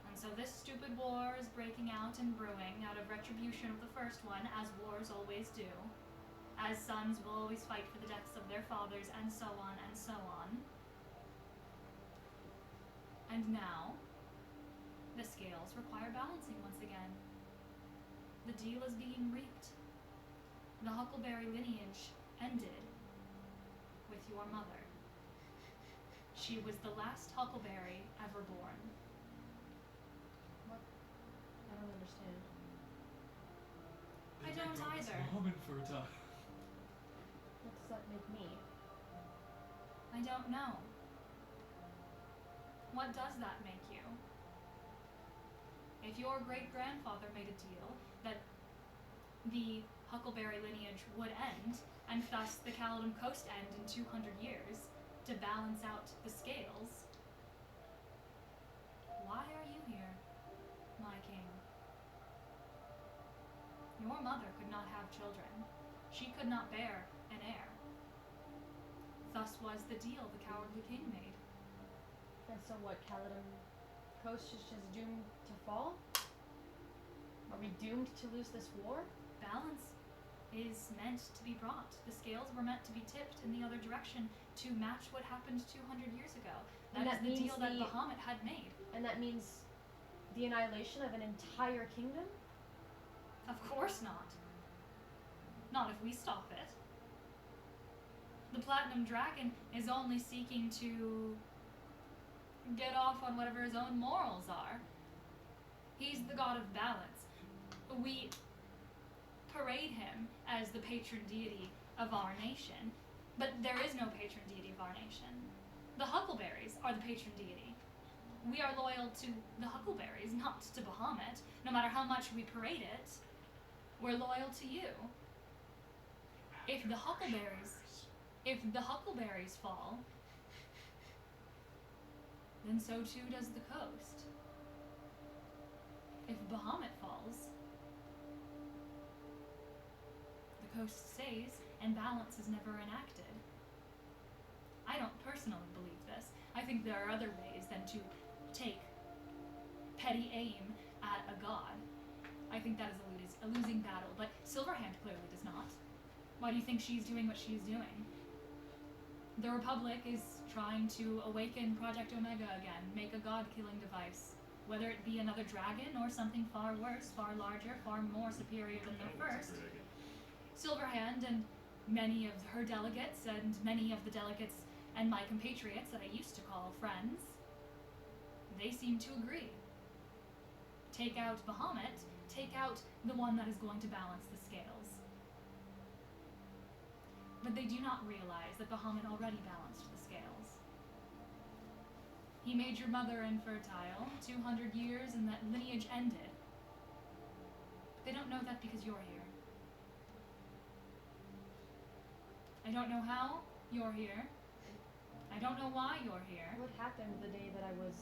B: and so this stupid war is breaking out and brewing out of retribution of the first one, as wars always do, as sons will always fight for the deaths of their fathers, and so on and so on. And now, the scales require balancing once again. The deal is being reaped. The Huckleberry lineage ended with your mother. She was the last Huckleberry ever born.
C: I don't understand.
B: I don't either.
F: Mom infertile.
C: What does that make me?
B: I don't know. What does that make you? If your great-grandfather made a deal that the Huckleberry lineage would end, and thus the Caledon Coast end in 200 years, to balance out the scales, why are you here, my king? Your mother could not have children. She could not bear an heir. Thus was the deal the cowardly king made.
C: And so what, Caledon Coast is just doomed to fall? Are we doomed to lose this war?
B: Balance is meant to be brought. The scales were meant to be tipped in the other direction to match what happened 200 years ago.
C: And
B: That
C: that
B: is the
C: means
B: deal that
C: the-
B: Bahamut had made.
C: And that means the annihilation of an entire kingdom?
B: Of course not. Not if we stop it. The Platinum Dragon is only seeking to get off on whatever his own morals are. He's the god of balance. We parade him as the patron deity of our nation, but there is no patron deity of our nation. The Huckleberries are the patron deity. We are loyal to the Huckleberries, not to Bahamut. No matter how much we parade it, we're loyal to you. If the Huckleberries fall, then so too does the coast. If Bahamut falls, the coast stays and balance is never enacted. I don't personally believe this. I think there are other ways than to take petty aim at a god. I think that is a losing battle, but Silverhand clearly does not. Why do you think she's doing what she's doing? The Republic is trying to awaken Project Omega again, make a god-killing device. Whether it be another dragon or something far worse, far larger, far more superior than the first. Silverhand and many of her delegates and many of the delegates and my compatriots that I used to call friends, they seem to agree. Take out Bahamut, take out the one that is going to balance the scales. But they do not realize that Bahamut already balanced the scales. He made your mother infertile, 200 years, and that lineage ended. They don't know that because you're here. I don't know how you're here. I don't know why you're here.
C: What happened the day that I was,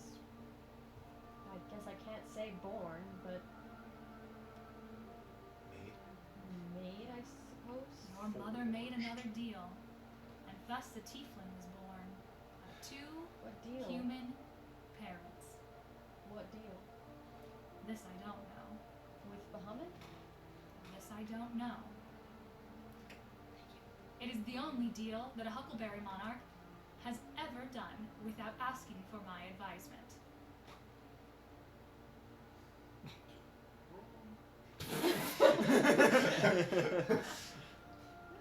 C: I guess I can't say born, but made, I suppose?
B: Your mother made another deal, and thus the tiefling was born of two
C: What deal?
B: human parents.
C: What deal?
B: This I don't know.
C: With Bahamut?
B: This I don't know. It is the only deal that a Huckleberry monarch has ever done without asking for my advisement.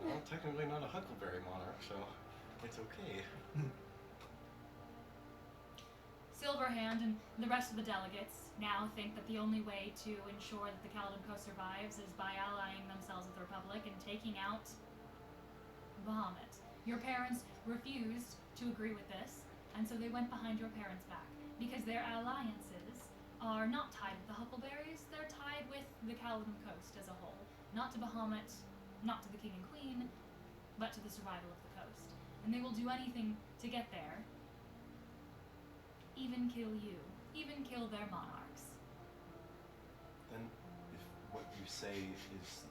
E: Well, technically not a Huckleberry monarch, so it's okay.
B: Silverhand and the rest of the delegates now think that the only way to ensure that the Caledon Coast survives is by allying themselves with the Republic and taking out Bahamut. Your parents refused to agree with this, and so they went behind your parents' back, because their alliances are not tied with the Huckleberries, they're tied with the Caledon Coast as a whole. Not to Bahamut, not to the King and Queen, but to the survival of the coast. And they will do anything to get there. Even kill you. Even kill their monarchs.
E: Then, if what you say is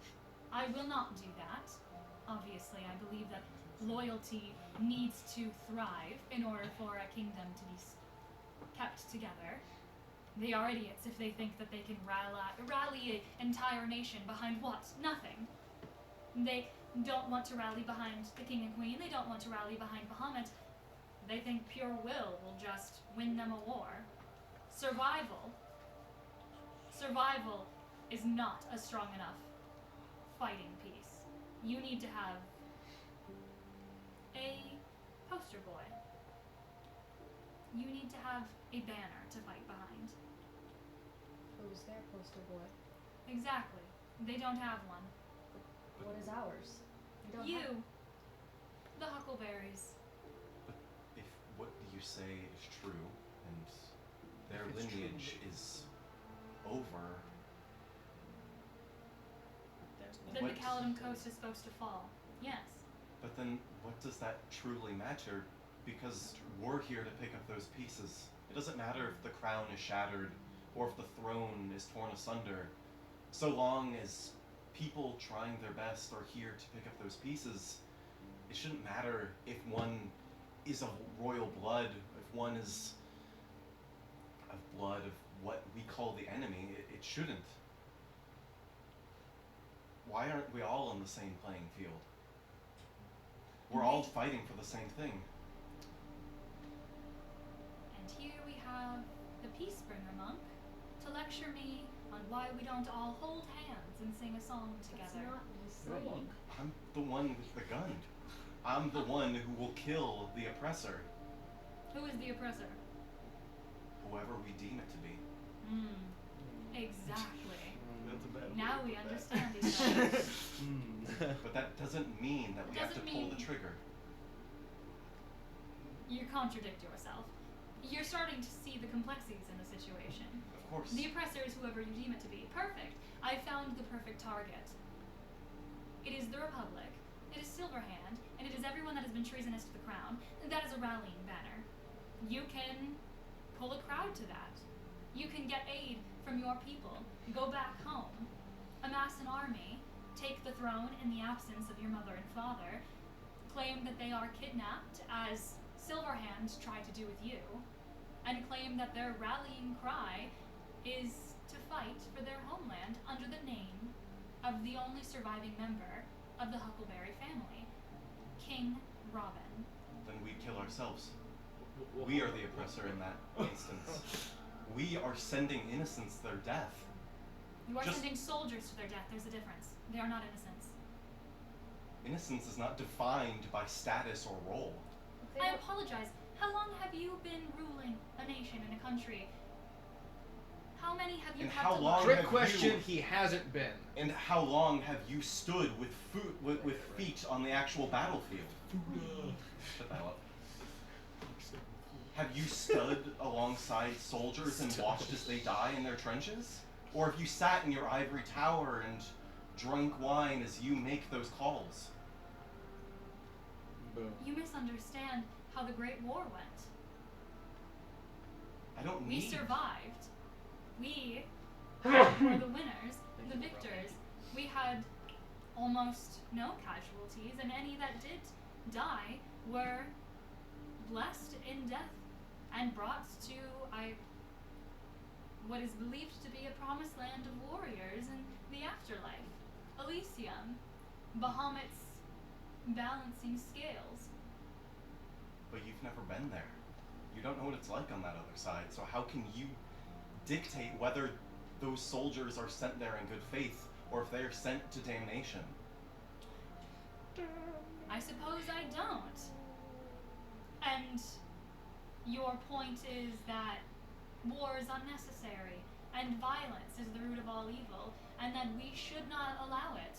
B: I will not do that. Obviously, I believe that loyalty needs to thrive in order for a kingdom to be kept together. They are idiots if they think that they can rally an entire nation behind what? Nothing. They don't want to rally behind the King and Queen. They don't want to rally behind Bahamut. They think pure will just win them a war. Survival is not a strong enough fighting piece. You need to have a poster boy. You need to have a banner to fight behind.
C: Who's their poster boy?
B: Exactly. They don't have one.
C: What is ours? We don't
B: You.
C: have-
B: The Huckleberries.
E: if what you say is true and their
A: If it's true.
E: lineage is over,
B: Then
E: What-
B: the Caledon Coast is supposed to fall. Yes.
E: but then what does that truly matter? Because we're here to pick up those pieces. It doesn't matter if the crown is shattered or if the throne is torn asunder. So long as people trying their best are here to pick up those pieces, it shouldn't matter if one is of royal blood, if one is of blood of what we call the enemy. It shouldn't. Why aren't we all on the same playing field? We're all fighting for the same thing.
B: And here we have the Peacebringer monk to lecture me on why we don't all hold hands and sing a song
C: That's
B: together.
C: not
A: You're a
C: the
A: monk.
E: I'm the one with the gun. I'm the one who will kill the oppressor,
B: Who is the oppressor?
E: whoever we deem it to be.
B: Exactly.
A: That's a bad
B: Now
A: way
B: we
A: to put that.
B: understand each other.
E: But that doesn't mean that
B: It
E: we have to
B: doesn't
E: pull the
B: mean-
E: trigger.
B: You contradict yourself. You're starting to see the complexities in the situation.
E: Of course.
B: The oppressor is whoever you deem it to be. Perfect. I found the perfect target. It is the Republic. It is Silverhand, and it is everyone that has been treasonous to the crown. That is a rallying banner. You can pull a crowd to that. You can get aid from your people. Go back home. Amass an army. Take the throne in the absence of your mother and father. Claim that they are kidnapped, as Silverhand tried to do with you, and claim that their rallying cry is to fight for their homeland under the name of the only surviving member of the Huckleberry family, King Robin.
E: Then we kill ourselves. We are the oppressor in that instance. We are sending innocents to their death.
B: You are
E: Just-
B: sending soldiers to their death. There's a difference. They are not innocents.
E: Innocence is not defined by status or role.
C: They
B: I
C: don't-
B: apologize. How long have you been ruling a nation and a country? How many have you
E: And
B: had
E: how
B: to
E: long
B: learn?
G: Trick
E: have
G: question.
E: you-
G: He hasn't been.
E: And how long have you stood with feet on the actual battlefield? Shut that up. Have you stood alongside soldiers and watched as they die in their trenches? Or have you sat in your ivory tower and drunk wine as you make those calls?
A: Boom.
B: You misunderstand how the Great War went.
E: I don't
B: We
E: need.
B: survived. We were the winners, the victors. We had almost no casualties, and any that did die were blessed in death and brought to what is believed to be a promised land of warriors in the afterlife. Elysium, Bahamut's balancing scales.
E: But but you've never been there. You don't know what it's like on that other side, so how can you dictate whether those soldiers are sent there in good faith or if they are sent to damnation?
B: I suppose I don't. And your point is that war is unnecessary, and violence is the root of all evil, and that we should not allow it.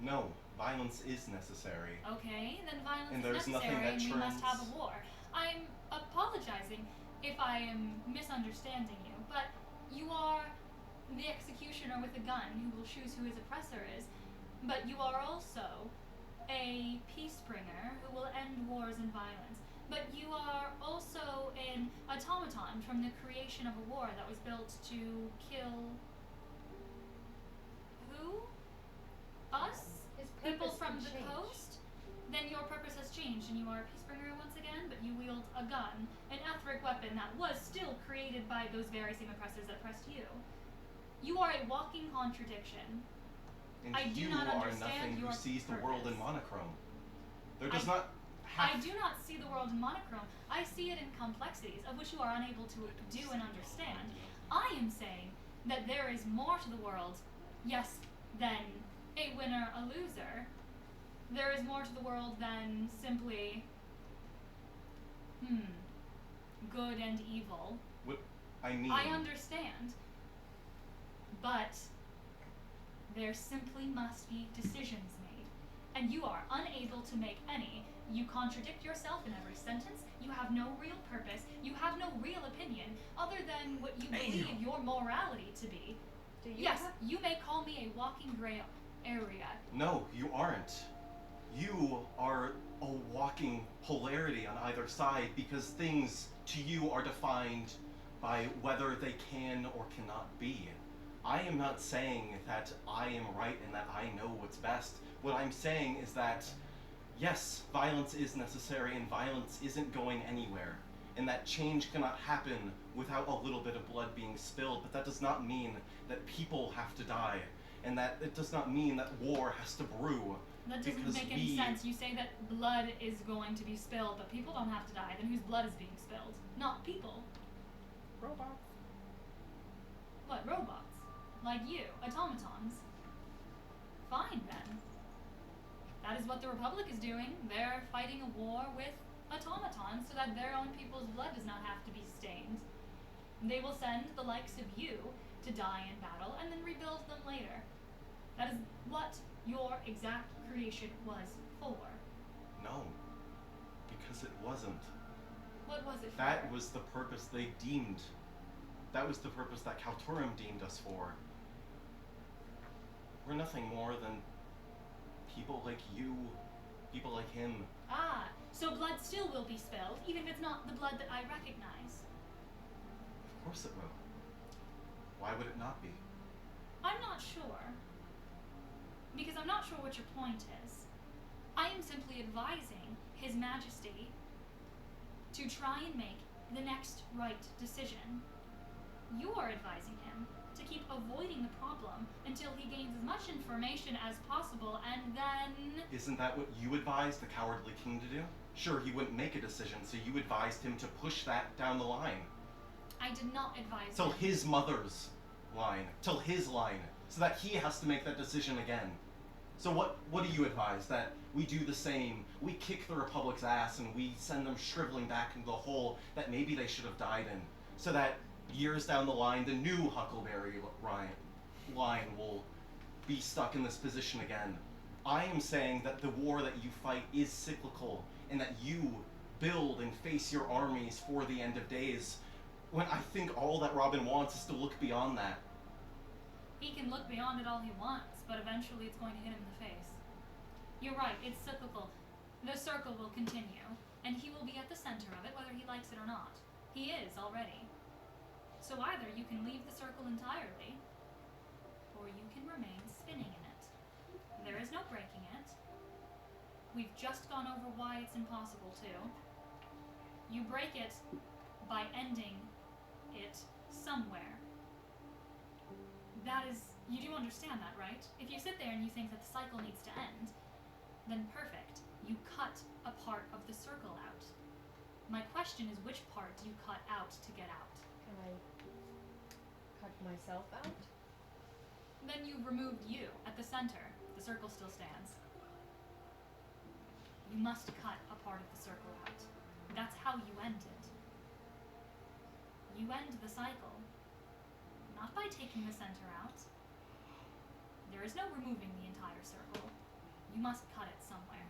E: No, violence is necessary.
B: Okay, then violence
E: And
B: is
E: there's nothing
B: necessary,
E: that
B: and we must have
E: turns-
B: a war. I'm apologizing if I am misunderstanding you, but you are the executioner with a gun who will choose who his oppressor is, but you are also a peace bringer who will end wars and violence. But you are also an automaton from the creation of a war that was built to kill who? Us?
C: His
B: People
C: purpose
B: from
C: can
B: the
C: change.
B: coast? Then your purpose has changed and you are a peace bringer once again, but you wield a gun, an etheric weapon that was still created by those very same oppressors that oppressed you. You are a walking contradiction.
E: And
B: I do
E: you
B: not
E: are
B: understand
E: nothing who
B: your
E: sees the world in
B: purpose.
E: monochrome. There does
B: I-
E: not have
B: I do not see the world in monochrome. I see it in complexities of which you are unable to do and understand. I am saying that there is more to the world, yes, than a winner, a loser. There is more to the world than simply, good and evil.
E: what I mean.
B: I understand. But there simply must be decisions made. And you are unable to make any. You contradict yourself in every sentence. You have no real purpose. You have no real opinion other than what you believe your morality to be.
C: Do you
B: Yes,
C: have-
B: you may call me a walking gray area.
E: No, you aren't. You are a walking polarity on either side because things to you are defined by whether they can or cannot be. I am not saying that I am right and that I know what's best. What I'm saying is that, yes, violence is necessary and violence isn't going anywhere. And that change cannot happen without a little bit of blood being spilled, but that does not mean that people have to die. And that it does not mean that war has to brew.
B: That doesn't
E: Because
B: make any
E: we-
B: sense. You say that blood is going to be spilled, but people don't have to die. Then whose blood is being spilled? Not people.
G: Robots.
B: What, robots? Like you, automatons. Fine then. That is what the Republic is doing. They're fighting a war with automatons so that their own people's blood does not have to be stained. They will send the likes of you to die in battle and then rebuild them later. That is what your exact creation was for.
E: No, because it wasn't.
B: What was it for?
E: That was the purpose they deemed. That was the purpose that Kalturum deemed us for. We're nothing more than people like you, people like him.
B: Ah, so blood still will be spilled, even if it's not the blood that I recognize.
E: Of course it will. Why would it not be?
B: I'm not sure. Because I'm not sure what your point is. I am simply advising His Majesty to try and make the next right decision. You are advising him to keep avoiding the problem until he gains as much information as possible and then...
E: Isn't that what you advised the cowardly king to do? Sure, he wouldn't make a decision, so you advised him to push that down the line.
B: I did not advise
E: Till
B: him.
E: his mother's line. Till his line. So that he has to make that decision again. So what do you advise? That we do the same. We kick the Republic's ass and we send them shriveling back into the hole that maybe they should have died in. So that years down the line, the new Huckleberry line will be stuck in this position again. I am saying that the war that you fight is cyclical and that you build and face your armies for the end of days, when I think all that Robin wants is to look beyond that.
B: He can look beyond it all he wants, but eventually it's going to hit him in the face. You're right, it's cyclical. The circle will continue, and he will be at the center of it, whether he likes it or not. He is already. So either you can leave the circle entirely, or you can remain spinning in it. There is no breaking it. We've just gone over why it's impossible to. You break it by ending it somewhere. That is, you do understand that, right? If you sit there and you think that the cycle needs to end, then perfect. You cut a part of the circle out. My question is, which part do you cut out to get out?
C: Can I cut myself out?
B: Then you've removed you at the center. The circle still stands. You must cut a part of the circle out. That's how you end it. You end the cycle, not by taking the center out. There is no removing the entire circle. You must cut it somewhere.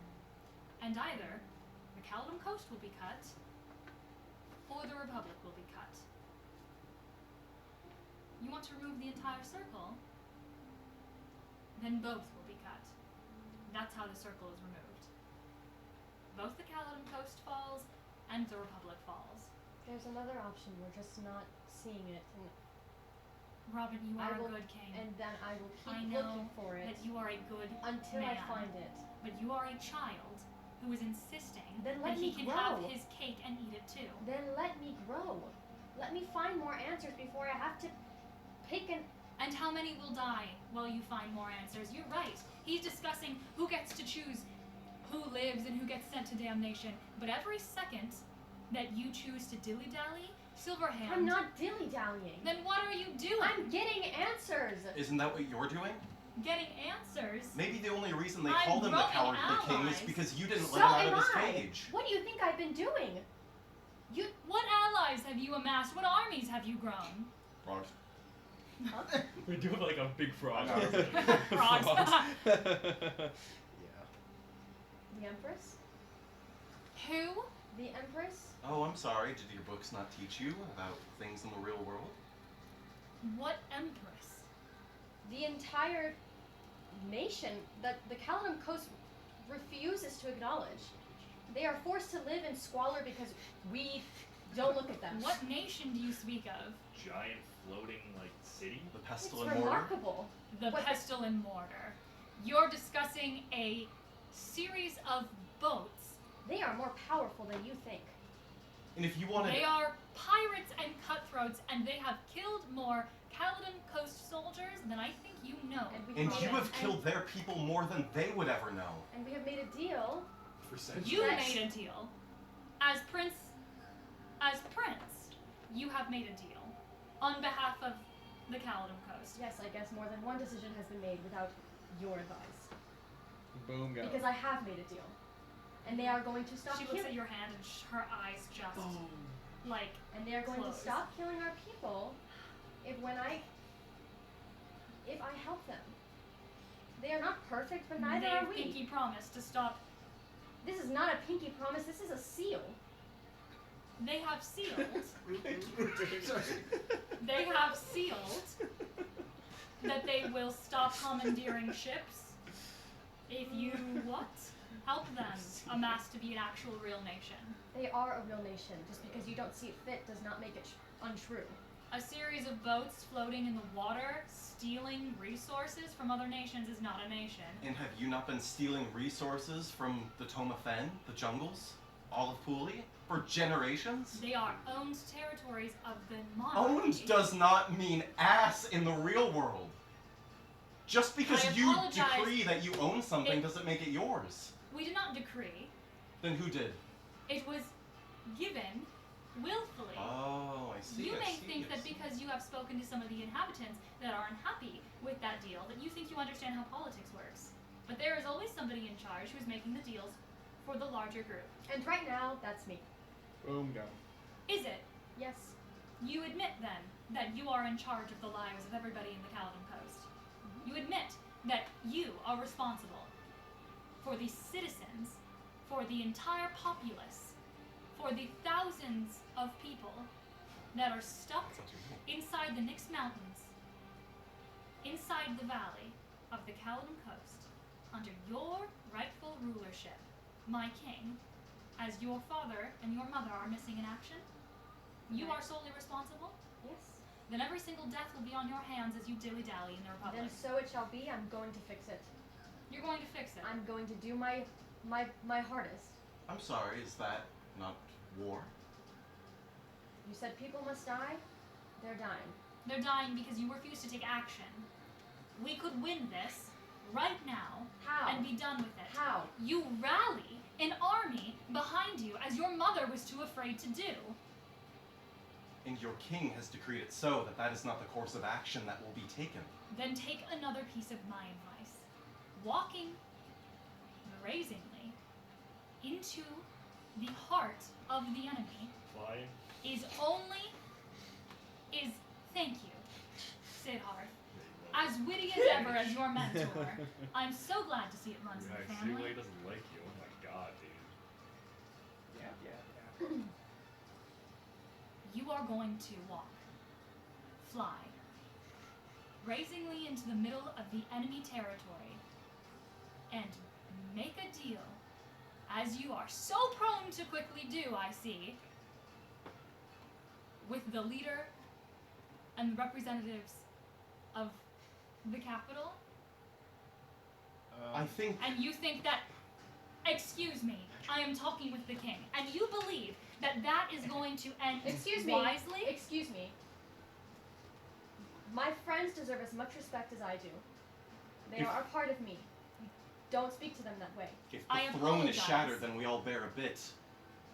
B: And either the Caledon Coast will be cut, or the Republic will be cut. You want to remove the entire circle? Then both will be cut. That's how the circle is removed. Both the Caledon Coast falls and the Republic falls.
C: There's another option. We're just not seeing it, and
B: Robin, you
C: I
B: are
C: will-
B: a good king.
C: and then I will
B: I
C: keep
B: know
C: looking for it
B: that you are a good
C: until
B: man,
C: I find it.
B: but you are a child who is insisting
C: Then
B: that
C: let
B: he
C: me
B: can
C: grow.
B: have his cake and eat it too.
C: Then let me grow. Let me find more answers before I have to pick an.
B: And how many will die while you find more answers? You're right. He's discussing who gets to choose who lives and who gets sent to damnation. But every second that you choose to dilly-dally, Silverhand...
C: I'm not dilly-dallying.
B: Then what are you doing?
C: I'm getting answers.
E: Isn't that what you're doing?
B: Getting answers.
E: Maybe the only reason they
B: I'm
E: called him the
B: growing
E: Cowardly King is
B: allies.
E: because you didn't
C: So
E: let him out
C: am
E: of his
C: I.
E: cage.
C: What do you think I've been doing? You.
B: What allies have you amassed? What armies have you grown?
E: Wrong.
F: We do have like a big frog.
B: Frogs.
A: Yeah.
C: The Empress?
B: Who?
C: The Empress?
E: Oh, I'm sorry. Did your books not teach you about things in the real world?
B: What empress?
C: The entire nation that the Caledon Coast refuses to acknowledge. They are forced to live in squalor because we don't look at them.
B: What nation do you speak of?
F: Giant floating like city.
E: The
C: It's
E: pestle and mortar?
C: remarkable.
B: The
C: What-
B: pestle and mortar. You're discussing a series of boats.
C: They are more powerful than you think.
E: And if you wanted...
B: They are pirates and cutthroats, and they have killed more Caledon Coast soldiers than I think you know.
C: And we
E: And
C: made
E: you
C: a-
E: have killed their people more than they would ever know.
C: And we have made a deal.
A: For centuries.
B: You
C: Yes.
B: made a deal. As prince, you have made a deal on behalf of the Caledon Coast.
C: Yes, I guess more than one decision has been made without your advice.
A: Boom, go.
C: Because I have made a deal. And they are going to stop
B: She looks at
C: killing.
B: your hand and her eyes just like
C: And they are going
B: close.
C: to stop killing our people if I help them. They are not perfect, but neither
B: they
C: are we.
B: pinky promise to stop.
C: This is not a pinky promise, this is a seal.
B: They have sealed.
A: Sorry.
B: They have sealed that they will stop commandeering ships if you what? Help them amass to be an actual real nation.
C: They are a real nation. Just because you don't see it fit does not make it untrue.
B: A series of boats floating in the water, stealing resources from other nations is not a nation.
E: And have you not been stealing resources from the Toma Fen, the jungles, all of Puli, for generations?
B: They are owned territories of the monarchy.
E: Owned does not mean ass in the real world. Just because
B: I
E: you
B: apologize.
E: decree that you own something
B: It-
E: doesn't make it yours.
B: We did not decree.
E: Then who did?
B: It was given willfully.
E: Oh, I see.
B: You
E: I
B: may
E: see,
B: think
E: I
B: that
E: see.
B: because you have spoken to some of the inhabitants that are unhappy with that deal, that you think you understand how politics works. But there is always somebody in charge who's making the deals for the larger group.
C: And right now, that's me.
A: Boom, go.
B: Is it?
C: Yes.
B: You admit then that you are in charge of the lives of everybody in the Caledon Coast. You admit that you are responsible for the citizens, for the entire populace, for the thousands of people that are stuck inside the Nyx Mountains, inside the valley of the Caledon Coast, under your rightful rulership, my king, as your father and your mother are missing in action. You
C: Right.
B: are solely responsible?
C: Yes.
B: Then every single death will be on your hands as you dilly-dally in the Republic.
C: Then so it shall be. I'm going to fix it.
B: You're going to fix it.
C: I'm going to do my hardest.
E: I'm sorry, is that not war?
C: You said people must die. They're dying.
B: They're dying because you refuse to take action. We could win this right now
C: How?
B: and be done with it.
C: How?
B: You rally an army behind you as your mother was too afraid to do.
E: And your king has decreed it so that that is not the course of action that will be taken.
B: Then take another piece of my advice. Walking brazenly into the heart of the enemy
F: Flying.
B: is thank you, Sidharth. As witty as ever as your mentor. I'm so glad to see it runs in
F: Yeah,
B: the
F: I see why
B: family.
F: he doesn't like you. Oh my god, dude.
A: Yeah.
B: You are going to walk, fly, brazenly into the middle of the enemy territory, and make a deal, as you are so prone to quickly do, I see, with the leader and the representatives of the capital.
E: I think
B: And you think that, excuse me, I am talking with the king, and you believe that that is going to end
C: Excuse me.
B: wisely?
C: Excuse me. My friends deserve as much respect as I do. They
E: If-
C: are a part of me. Don't speak to them that way.
E: if the
B: I
E: throne is
B: apologize.
E: shattered, then we all bear a bit.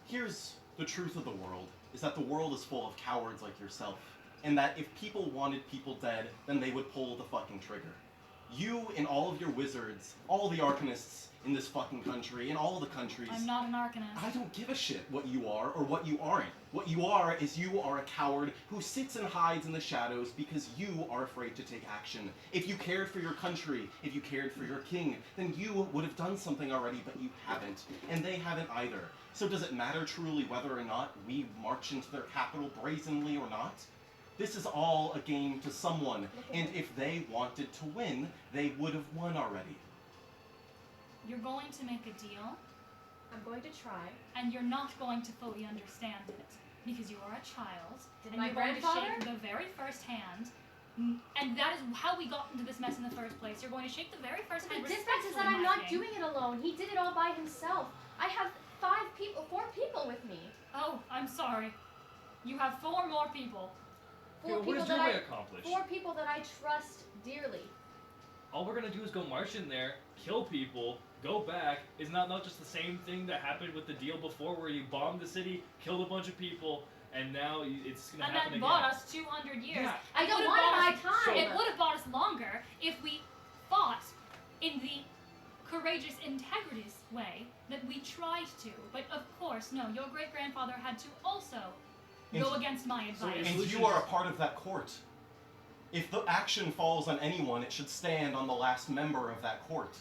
E: Here's the truth of the world, is that the world is full of cowards like yourself. And that if people wanted people dead, then they would pull the fucking trigger. You and all of your wizards, all the arcanists in this fucking country, in all the countries,
B: I'm not an arcanist.
E: I don't give a shit what you are or what you aren't. What you are is you are a coward who sits and hides in the shadows because you are afraid to take action. If you cared for your country, if you cared for your king, then you would have done something already, but you haven't. And they haven't either. So does it matter truly whether or not we march into their capital brazenly or not? This is all a game to someone, and if they wanted to win, they would have won already.
B: You're going to make a deal,
C: I'm going to try.
B: and you're not going to fully understand it because you are a child,
C: Did
B: and
C: my
B: you're going to
C: grandfather?
B: shake the very first hand. And that is how we got into this mess in the first place. You're going to shake the very first
C: The
B: hand.
C: difference is that
B: respectfully,
C: I'm
B: my
C: not
B: king.
C: doing it alone. He did it all by himself. I have 4 people with me.
B: Oh, I'm sorry. You have 4 more people.
C: Four
F: Okay, what
C: people
F: does your
C: that
F: way
C: I
F: accomplish?
C: 4 people that I trust dearly.
F: All we're gonna do is go march in there, kill people, go back. Is not just the same thing that happened with the deal before, where you bombed the city, killed a bunch of people, and now it's gonna
B: And
F: happen
B: that
F: again.
B: bought us 200 years.
F: Yeah.
C: I
B: It
C: don't
B: would've
C: want to
B: bought
C: buy
B: us-
C: time.
B: It would have bought us longer if we fought in the courageous integrities way that we tried to. But of course, no, your great-grandfather had to also go
E: And-
B: against my
F: So
B: advice.
F: if-
E: And
F: Solution
E: you are a
F: is-
E: part of that court. If the action falls on anyone, it should stand on the last member of that court.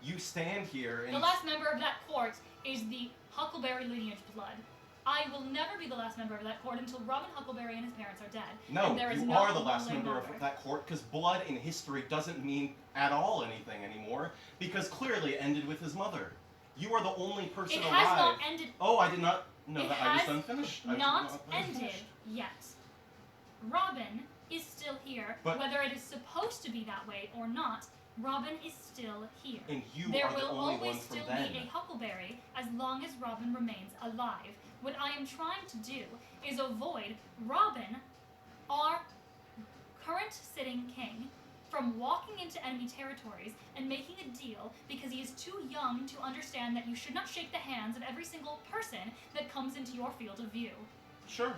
E: You stand here and
B: The last member of that court is the Huckleberry lineage blood. I will never be the last member of that court until Robin Huckleberry and his parents are dead.
E: no,
B: and there is
E: you
B: no
E: are the last
B: ruling
E: member
B: mother.
E: of that court because blood in history doesn't mean at all anything anymore because clearly it ended with his mother. You are the only person
B: It
E: alive.
B: has not ended.
E: Oh, I did not know
B: It
E: that. I was
B: has
E: unfinished. I was
B: Not
E: unfinished.
B: ended yet. Robin is still here.
E: But-
B: Whether it is supposed to be that way or not, Robin is still here.
E: And you
B: There
E: are the
B: will
E: only
B: always
E: one from
B: still
E: then.
B: be a Huckleberry as long as Robin remains alive. What I am trying to do is avoid Robin, our current sitting king, from walking into enemy territories and making a deal because he is too young to understand that you should not shake the hands of every single person that comes into your field of view.
E: Sure,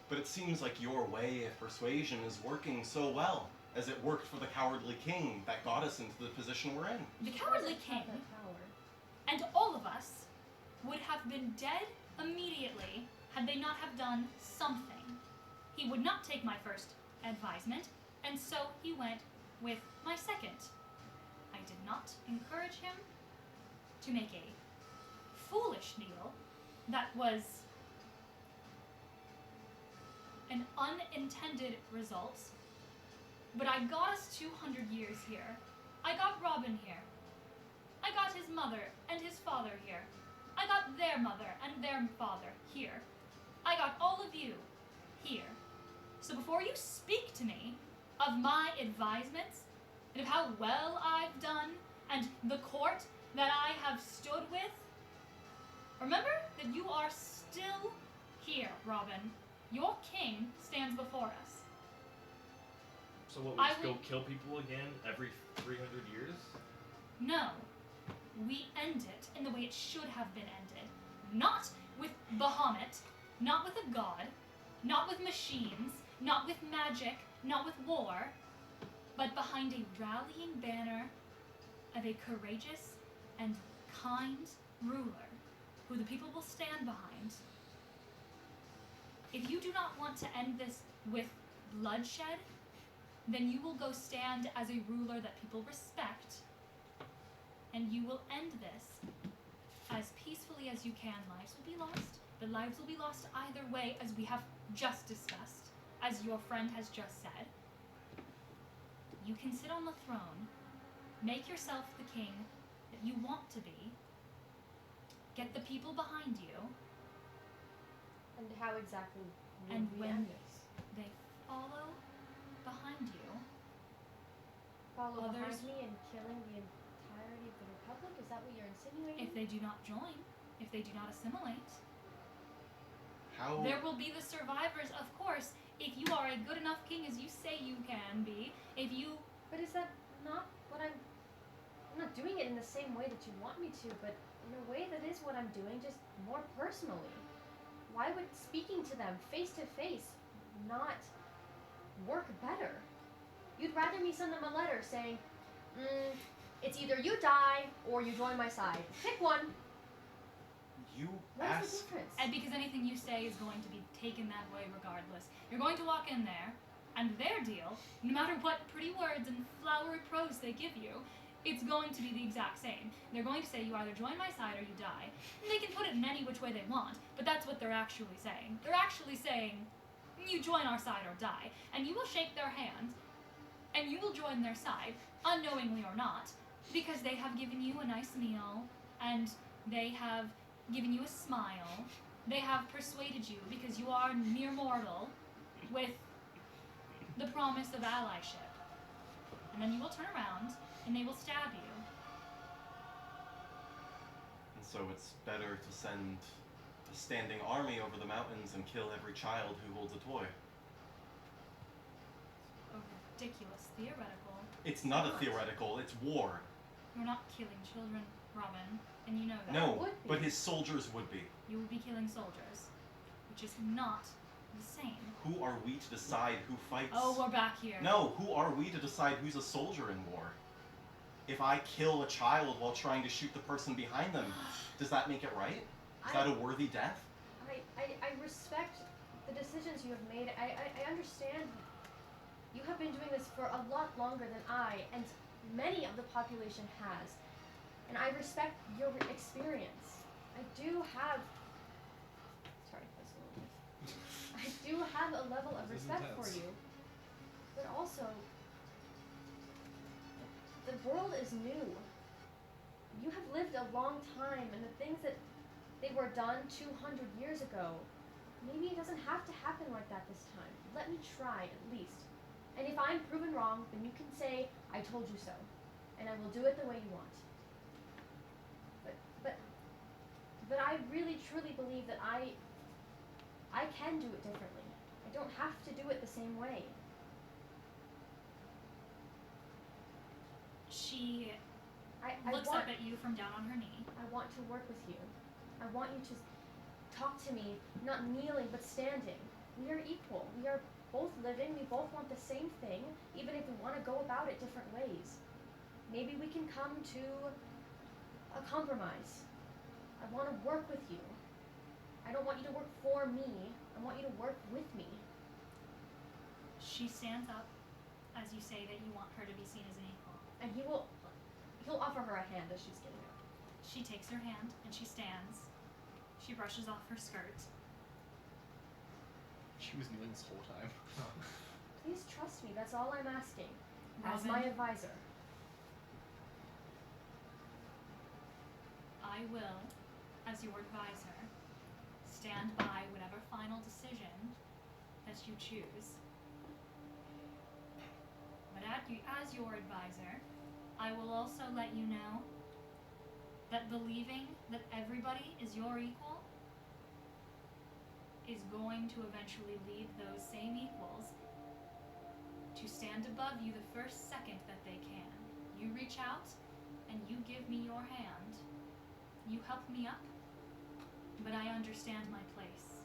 E: but it seems like your way of persuasion is working so well, as it worked for the cowardly king that got us into the position we're in.
B: The cowardly
C: Doesn't have
B: king
C: that power.
B: and all of us would have been dead immediately had they not have done something. He would not take my first advisement, and so he went with my second. I did not encourage him to make a foolish deal that was an unintended result, but I got us 200 years here. I got Robin here. I got his mother and his father here. I got their mother and their father here. I got all of you here. So before you speak to me of my advisements and of how well I've done and the court that I have stood with, remember that you are still here, Robin. Your king stands before us.
F: So what?
B: I
F: We just go
B: would-
F: kill people again every 300 years?
B: No. We end it in the way it should have been ended. Not with Bahamut, not with a god, not with machines, not with magic, not with war, but behind a rallying banner of a courageous and kind ruler who the people will stand behind. If you do not want to end this with bloodshed, then you will go stand as a ruler that people respect, and you will end this as peacefully as you can. Lives will be lost, but lives will be lost either way, as we have just discussed, as your friend has just said. You can sit on the throne, make yourself the king that you want to be, get the people behind you,
C: And how exactly would
B: And
C: we
B: when-
C: end this?
B: they follow behind you.
C: Follow
B: others-
C: behind me and killing the entirety of the Republic? Is that what you're insinuating?
B: If they do not join, if they do not assimilate,
E: How?
B: there will be the survivors, of course, if you are a good enough king as you say you can be. If you
C: But is that not what I'm not doing it in the same way that you want me to, but in a way that is what I'm doing, just more personally. Why would speaking to them face to face not work better? You'd rather me send them a letter saying, it's either you die or you join my side. Pick one.
E: You
C: What is the
E: ask.
C: difference?
B: And because anything you say is going to be taken that way regardless. You're going to walk in there, and their deal, no matter what pretty words and flowery prose they give you, it's going to be the exact same. They're going to say you either join my side or you die. And they can put it in any which way they want, but that's what they're actually saying. They're actually saying, you join our side or die. And you will shake their hand, and you will join their side, unknowingly or not, because they have given you a nice meal, and they have given you a smile. They have persuaded you because you are mere mortal with the promise of allyship. And then you will turn around and they will stab you.
E: And so it's better to send a standing army over the mountains and kill every child who holds a toy.
B: A ridiculous theoretical.
E: It's not a theoretical, it's war.
B: You're not killing children, Robin, and you know that.
E: No,
C: would be.
E: but his soldiers would be.
B: You will be killing soldiers, which is not the same.
E: Who are we to decide who fights?
B: Oh, we're back here.
E: No, who are we to decide who's a soldier in war? If I kill a child while trying to shoot the person behind them, does that make it right? Is that a worthy death?
C: I respect the decisions you have made. I understand you have been doing this for a lot longer than I and many of the population has. And I respect your experience. I do have sorry, that's a little bit. I do have a level of
A: This is
C: respect for
A: intense.
C: you. But also the world is new. You have lived a long time, and the things that they were done 200 years ago, maybe it doesn't have to happen like that this time. Let me try, at least. And if I'm proven wrong, then you can say, I told you so. And I will do it the way you want. But I really, truly believe that I can do it differently. I don't have to do it the same way.
B: She
C: I
B: looks
C: want
B: up at you from down on her knee.
C: I want to work with you. I want you to talk to me, not kneeling, but standing. We are equal. We are both living. We both want the same thing, even if we want to go about it different ways. Maybe we can come to a compromise. I want to work with you. I don't want you to work for me. I want you to work with me.
B: She stands up as you say that you want her to be seen as an equal.
C: And he'll offer her a hand as she's getting up.
B: She takes her hand and she stands. She brushes off her skirt.
A: She was kneeling this whole time.
C: Please trust me. That's all I'm asking. As my
B: Robin,
C: advisor.
B: I will, as your advisor, stand by whatever final decision that you choose. But as your advisor, I will also let you know that believing that everybody is your equal is going to eventually lead those same equals to stand above you the first second that they can. You reach out and you give me your hand. You help me up, but I understand my place.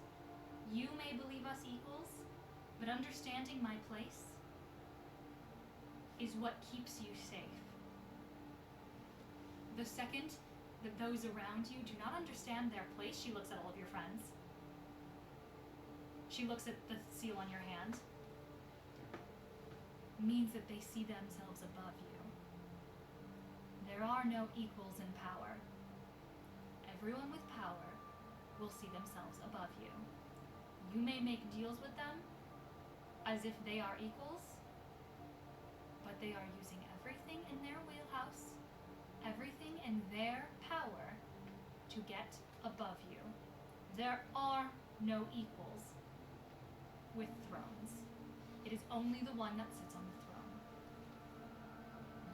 B: You may believe us equals, but understanding my place is what keeps you safe. The second that those around you do not understand their place, she looks at all of your friends. She looks at the seal on your hand. Means that they see themselves above you. There are no equals in power. Everyone with power will see themselves above you. You may make deals with them as if they are equals, but they are using everything in their wheelhouse, everything in their power to get above you. There are no equals with thrones. It is only the one that sits on the throne.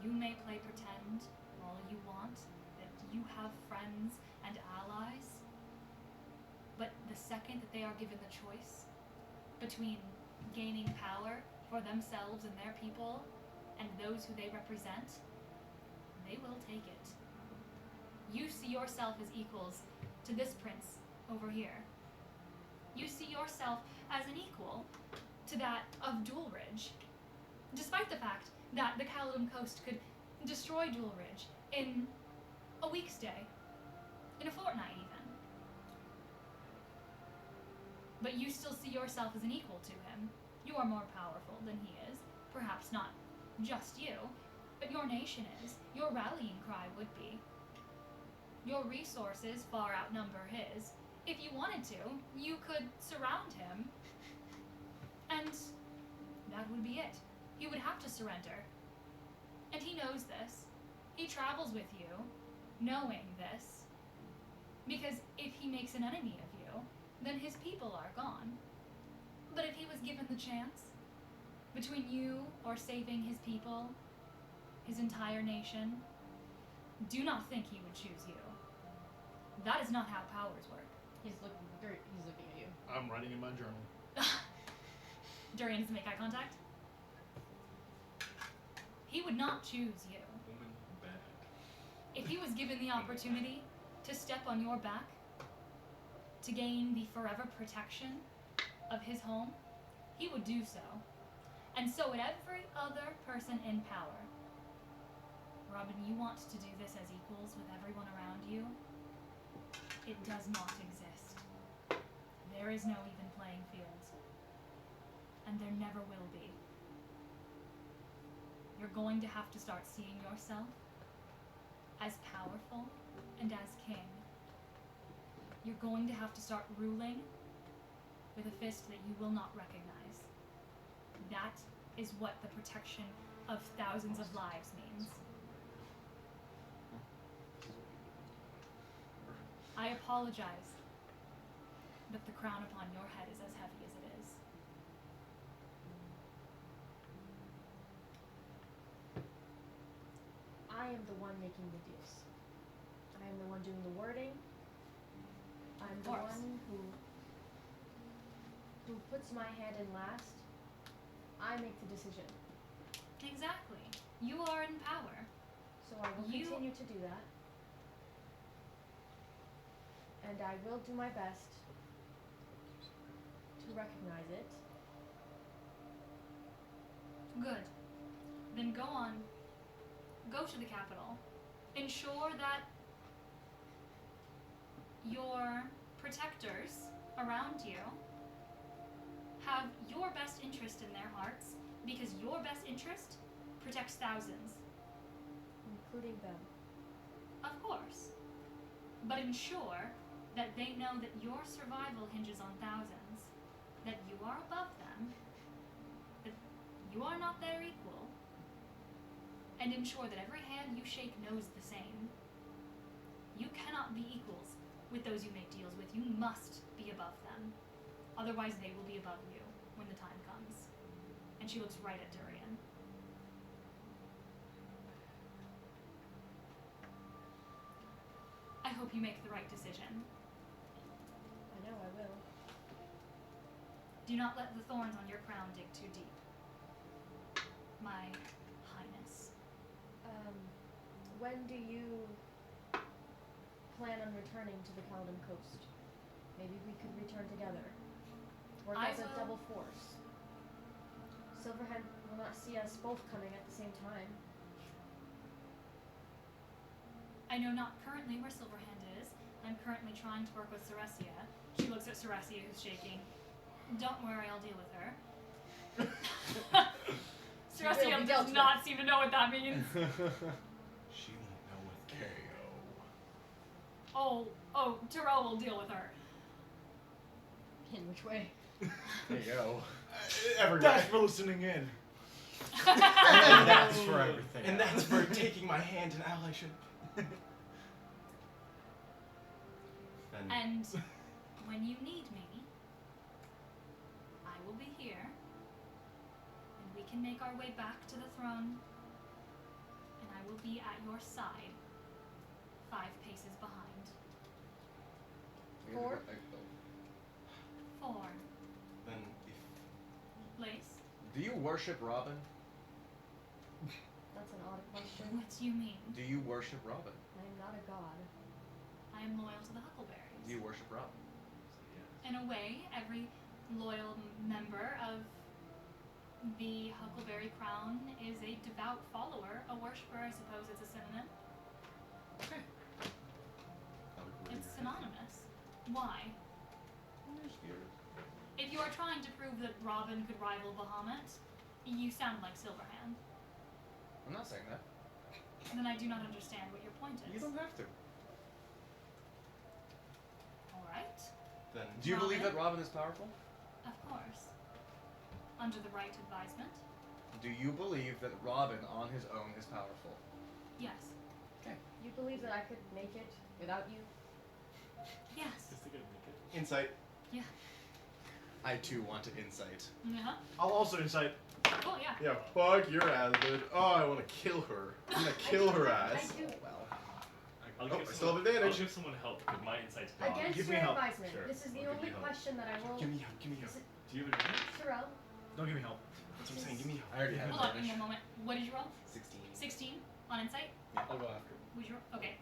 B: You may play pretend all you want that you have friends and allies, but the second that they are given the choice between gaining power for themselves and their people and those who they represent, they will take it. You see yourself as equals to this prince over here. You see yourself as an equal to that of Duelridge, despite the fact that the Caledon Coast could destroy Duelridge in a week's day, in a fortnight even. But you still see yourself as an equal to him. You are more powerful than he is. Perhaps not just you, but your nation is. Your rallying cry would be. Your resources far outnumber his. If you wanted to, you could surround him, and that would be it. He would have to surrender. And he knows this. He travels with you, knowing this. Because if he makes an enemy of you, then his people are gone. But if he was given the chance, between you or saving his people, his entire nation, do not think he would choose you. That is not how powers work.
C: He's looking at you.
A: I'm writing in my journal.
B: Durian doesn't make eye contact. He would not choose you.
A: Woman bad.
B: If he was given the opportunity to step on your back, to gain the forever protection of his home, he would do so. And so would every other person in power. Robin, you want to do this as equals with everyone around you? It does not exist. There is no even playing field. And there never will be. You're going to have to start seeing yourself as powerful and as king. You're going to have to start ruling with a fist that you will not recognize. That is what the protection of thousands of lives means. I apologize, but the crown upon your head is as heavy as it is.
C: I am the one making the deals. I am the one doing the wording. I'm the
B: course.
C: one who puts my hand in last. I make the decision.
B: Exactly. You are in power.
C: So I will
B: You-
C: continue to do that. And I will do my best to recognize it.
B: Good. Then go on. Go to the capital. Ensure that your protectors around you have your best interest in their hearts, because your best interest protects thousands.
C: Including them.
B: Of course. But ensure that they know that your survival hinges on thousands, that you are above them, that you are not their equal, and ensure that every hand you shake knows the same. You cannot be equals with those you make deals with. You must be above them. Otherwise, they will be above you when the time comes. And she looks right at Durian. I hope you make the right decision.
C: I know I will.
B: Do not let the thorns on your crown dig too deep, my highness.
C: when do you plan on returning to the Kaladin coast? Maybe we could return together. Work
B: I
C: as a
B: will-
C: double force. Silverhand will not see us both coming at the same time.
B: I know not currently where Silverhand is. I'm currently trying to work with Ceresia. She looks at Ceresia, who's shaking. Don't worry, I'll deal with her.
C: She will
B: Ceresia
C: be
B: does
C: dealt with.
B: not seem to know what that means.
A: She won't know with KO.
B: Oh, Terrell will deal with her.
C: In which way?
A: KO.
D: Everywhere. Thanks for listening in.
A: And that's for everything.
E: And that's for taking my hand in allyship. And
B: And when you need me, I will be here. And we can make our way back to the throne. And I will be at your side, 5 paces behind.
C: 4?
B: 4.
E: then if
B: Lace?
G: Do you worship Robin?
C: That's an odd question.
B: What do you mean?
G: Do you worship Robin?
C: I am not a god.
B: I am loyal to the Huckleberries.
G: Do you worship Robin?
B: In a way, every loyal member of the Huckleberry Crown is a devout follower, a worshiper, I suppose it's a synonym. It's synonymous. Why? If you are trying to prove that Robin could rival Bahamut, you sound like Silverhand.
G: I'm not saying that.
B: Then I do not understand what your point
G: You
B: is.
G: don't have to.
B: Alright,
E: then
G: Do you believe that
B: Robin?
G: Robin is powerful?
B: of course. Under the right advisement,
G: Do you believe that Robin on his own is powerful?
B: yes.
C: You believe that I could make it without you?
B: Yes.
F: Is they gonna make it?
E: insight.
G: I too want to insight.
B: Uh-huh.
D: I'll also incite.
B: Oh, yeah.
A: Yeah, fuck your ass, dude. Oh, I want to kill her. I'm gonna kill her
C: I
A: ass.
C: do.
G: Well,
F: I'll
A: Oh,
F: give
A: I still have
F: someone-
A: advantage.
F: I'll give someone help because my insight's gone.
C: Against
D: Give me
C: your
D: help.
C: advisement,
A: Sure.
C: this is the
A: I'll give
C: only
A: you help.
C: question that I will.
E: Give me help. Give me help.
F: Do you have advantage?
C: Terrell,
D: Don't give me help.
E: That's what I'm saying. Give me help.
G: I already have
B: Hold on, give me a
G: advantage.
B: moment. What did you roll?
E: 16.
B: 16 on insight?
A: I'll go after.
B: Would you roll? Okay.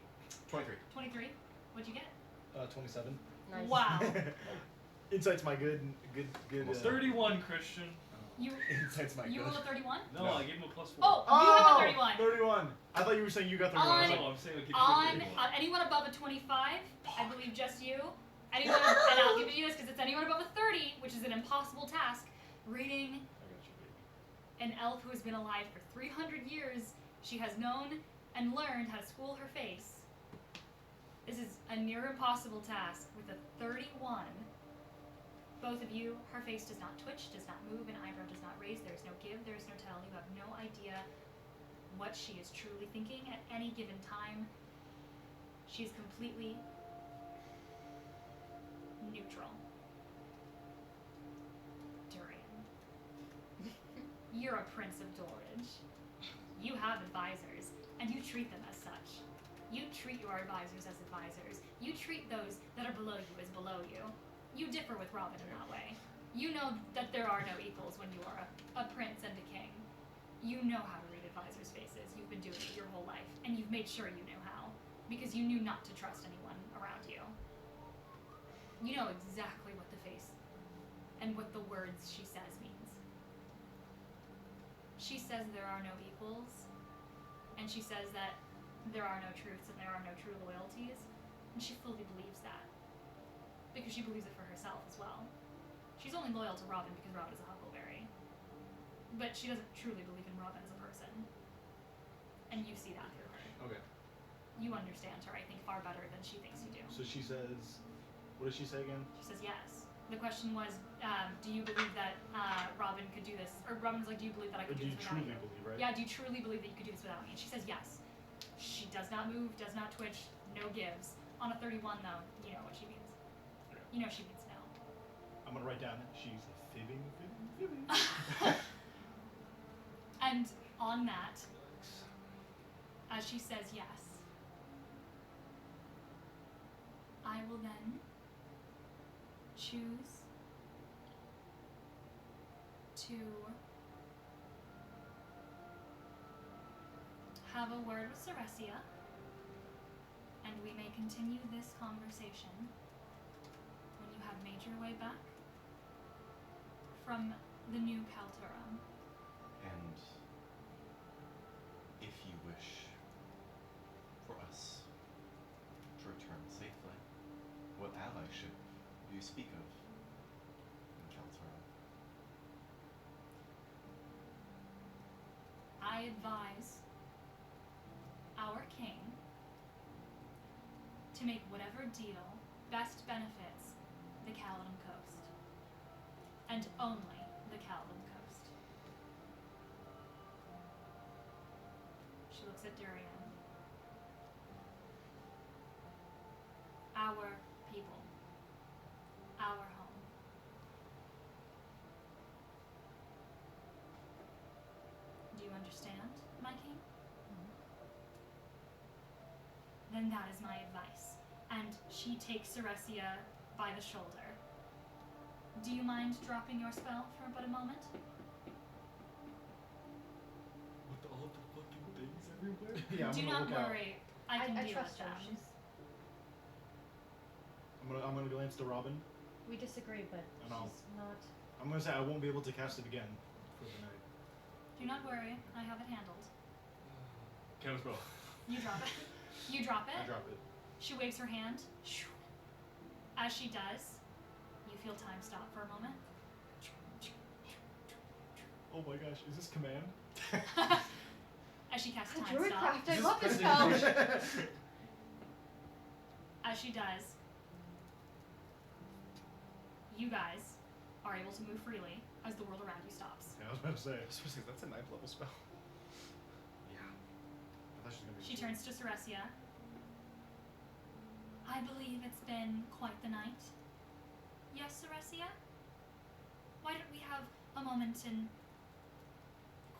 E: 23.
B: 23. What'd you get?
A: 27.
C: nice.
B: Wow.
D: Insight's my good.
A: Almost
F: 31, Christian.
B: You
G: Insight's my
B: you
G: good.
B: rolled a 31?
F: No,
A: No.
F: I gave him a +4.
B: Oh, you have a 31.
D: 31. I thought you were saying you got 31. I was
B: On-
D: like,
F: No, I'm saying I'll give you
B: On
F: 31.
B: anyone above a 25, I believe just you. Anyone, and I'll give you this because it's anyone above a 30, which is an impossible task. Reading
F: I got you, baby.
B: an elf who has been alive for 300 years, she has known and learned how to school her face. This is a near impossible task with a 31. Both of you, her face does not twitch, does not move, an eyebrow does not raise, there is no give, there is no tell. You have no idea what she is truly thinking at any given time. She is completely neutral. Durian. You're a prince of Dorridge. You have advisors, and you treat them as such. You treat your advisors as advisors. You treat those that are below you as below you. You differ with Robin in that way. You know that there are no equals when you are a prince and a king. You know how to read advisors' faces. You've been doing it your whole life, and you've made sure you knew how, because you knew not to trust anyone around you. You know exactly what the face and what the words she says means. She says there are no equals, and she says that there are no truths and there are no true loyalties, and she fully believes that. Because she believes it for herself as well. She's only loyal to Robin because Robin is a Huckleberry. But she doesn't truly believe in Robin as a person. And you see that through her.
A: Okay.
B: You understand her, I think, far better than she thinks you do.
D: so she says, what does she say again?
B: She says yes. The question was, do you believe that Robin could do this? Or Robin's like, do you believe that I
D: Or
B: could
D: do
B: do
D: you
B: this without
D: truly
B: you?
D: believe, right?
B: Yeah, do you truly believe that you could do this without me? And she says yes. She does not move, does not twitch, no gives. On a 31, though, you know what she means. You know she means no.
D: I'm gonna write down. She's fibbing.
B: And on that, as she says yes, I will then choose to have a word with Ceresia, and we may continue this conversation when you have made your way back from the new Kalturum.
E: And if you wish for us to return safely, what allyship do you speak of in Kaltura?
B: I advise our king to make whatever deal best benefits the Caledon Coast. And only the Caledon Coast. She looks at Durian. Our people. Our home. Do you understand, my king? Then that is my advice. And she takes Ceresia by the shoulder. Do you mind dropping your spell for but a moment?
A: With all the fucking things everywhere.
D: Yeah, I'm
B: Do
D: gonna
B: not
D: look out.
B: worry. I can deal
C: trust
B: with
C: her.
B: them.
D: I'm gonna glance to Robin.
C: We disagree, but
D: I know.
C: she's not.
D: I'm gonna say I won't be able to cast it again for the night.
B: Do not worry. I have it handled.
F: Counterspell.
B: You drop it. You drop
D: I
B: it.
D: drop it.
B: She waves her hand. As she does, you feel time stop for a moment.
D: Oh my gosh, is this command?
B: As she casts time
C: Druid
B: stop.
C: craft, I
D: Is
C: love this
D: this
C: spell!
B: As she does, you guys are able to move freely as the world around you stops.
D: Yeah, I was about to say.
G: Especially that's a 9th level spell.
D: Yeah. I thought she was gonna be.
B: She turns to Ceresia. I believe it's been quite the night. Yes, Ceresia? Why don't we have a moment in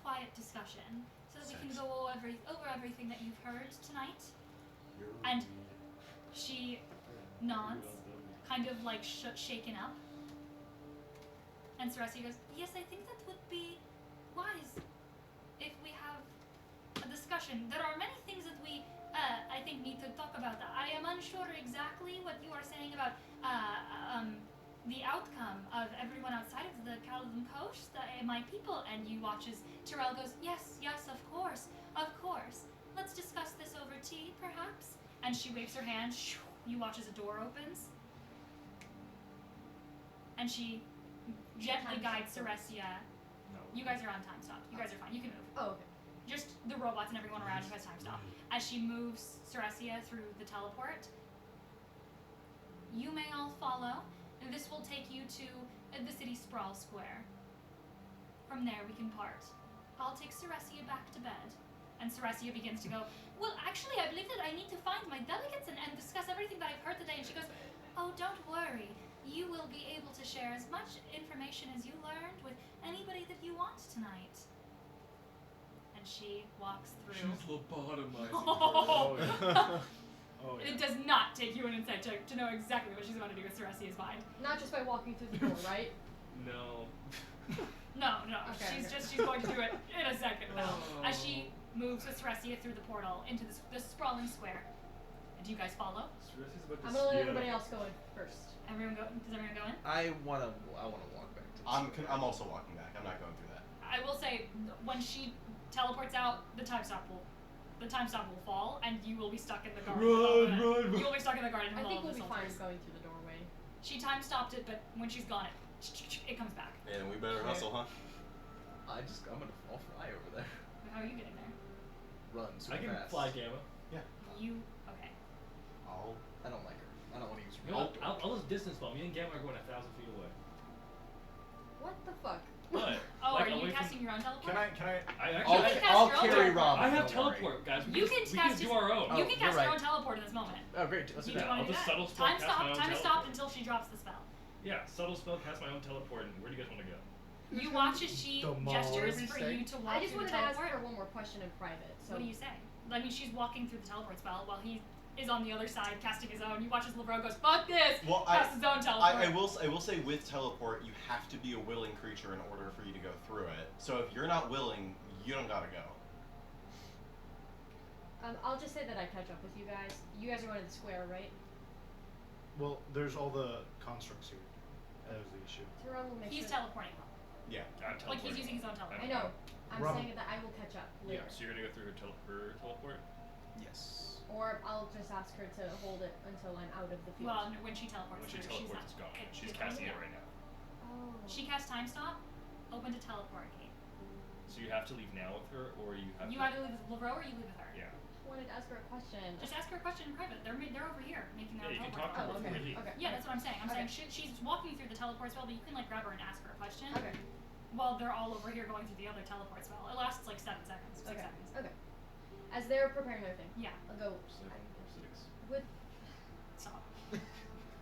B: quiet discussion so that we can go over everything that you've heard tonight? And she nods, kind of like shaken up. And Ceresia goes, yes, I think that would be wise if we have a discussion. There are many things that we, I think, need to talk about. I am unsure exactly what you are saying about the outcome of everyone outside of the Caledon Coast, my people. And you watch as Tyrell goes, yes, of course. Let's discuss this over tea, perhaps. And she waves her hand. You watch as a door opens. And she gently guides Ceresia. You guys are on time stop. You guys are fine. You can move.
C: Oh, okay.
B: Just the robots and everyone around you has time stop. As she moves Ceresia through the teleport, you may all follow. And this will take you to the city sprawl square. From there, we can part. I'll take Ceresia back to bed. And Ceresia begins to go, well, actually, I believe that I need to find my delegates and discuss everything that I've heard today. And she goes, oh, don't worry. You will be able to share as much information as you learned with anybody that you want tonight. And she walks through.
A: She's lobotomizing
B: Oh.
A: her.
D: Oh yeah.
B: It does not take you an insight check to know exactly what she's about to do with Ceresia's mind.
C: Not just by walking through the door, right?
F: No.
B: No.
C: Okay,
B: She's
C: okay.
B: going to do it in a second now. As she moves with Ceresia through the portal into this sprawling square. Do you guys follow?
F: Ceresia's about to
C: I'm gonna let
F: steal.
C: everybody else go in first.
B: Does everyone go in?
G: I wanna walk back to the
E: I'm also walking back. I'm not going through that.
B: I will say, when she teleports out, the time stop will fall, and you will be stuck in the garden.
A: Run.
B: You will be stuck in the garden.
C: I
B: with
C: think
B: all
C: we'll
B: of
C: be
B: the
C: fine
B: soldiers.
C: going through the doorway.
B: She time stopped it, but when she's gone, it comes back.
E: And we better hustle, huh?
G: I'm gonna fly over there.
B: How are you getting there?
G: Run super
F: I can
G: fast.
F: fly Gamma.
B: Okay.
G: I don't like her. I don't want to use her.
F: You know what? I'll just distance ball. Me and Gamma are going 1,000 feet away.
C: What the fuck?
F: But
B: Oh,
F: like,
B: are you
F: away
B: casting your own teleport?
D: Can I?
F: I actually
B: You can cast
G: I'll
B: your own
G: carry
B: teleport.
G: Robin.
F: I have
G: don't worry.
F: teleport, guys.
B: You can
F: we
B: cast
F: do
B: his-
F: our own.
B: You can
G: you're
B: cast your
G: right.
B: own teleport in this moment.
G: Oh great, let's do
B: You
G: that.
B: wanna
F: I'll
B: do
F: just
B: that?
F: subtle spell
B: Time
F: cast my
B: stop.
F: own
B: Time is
F: teleport.
B: stopped until she drops the spell.
F: Yeah, subtle spell, cast my own teleport, and where do you guys want to go?
B: You watch as she
D: Demolish.
B: gestures
G: What did
B: for
G: we say?
B: you to walk
C: I just
B: through
C: wanted
B: the
C: to ask
B: teleport.
C: her one more question in private. So
B: What do you say? I mean, she's walking through the teleport spell while he is on the other side casting his own. You watch as LeBron goes, fuck this!
E: Well,
B: Casts his own teleport.
E: I will say with teleport, you have to be a willing creature in order for you to go through it. So if you're not willing, you don't gotta go.
C: I'll just say that I catch up with you guys. You guys are going to the square, right?
D: Well, there's all the constructs here. That was the issue.
C: Tyrell will make
B: He's
C: sure.
B: teleporting.
E: Yeah.
F: I'm
B: Like he's
F: teleporting.
B: using his own teleport.
C: I know. I'm
D: Robin.
C: saying that I will catch up
F: Yeah,
C: later.
F: so you're gonna go through her teleport?
G: Yes.
C: Or I'll just ask her to hold it until I'm out of the field.
B: Well, when she teleports
F: When she
B: through,
F: teleports, it's
B: she's
F: gone.
B: not.
F: She's
B: It's
F: casting it
B: yeah.
F: right now.
C: Oh.
B: She casts time stop. Open to teleport. Kate.
F: So you have to leave now with her, or you have
B: You
F: to...
B: either leave with Lavro or you leave with her.
F: Yeah.
C: I wanted to ask her a question.
B: Just ask her a question in private. They're over here making their
F: Yeah,
B: own
F: you can
B: teleport.
F: talk to her
C: Oh,
F: before
C: okay.
F: you leave.
C: Okay.
B: Yeah, that's what I'm saying. I'm
C: Okay.
B: saying she's walking through the teleport spell, but you can like grab her and ask her a question.
C: Okay.
B: While they're all over here going through the other teleport spell. It lasts like 7 seconds. 6
C: Okay.
B: seconds.
C: Okay. As they're preparing their thing,
B: Yeah.
C: I'll go.
F: 7 or 6.
C: Would
B: Stop.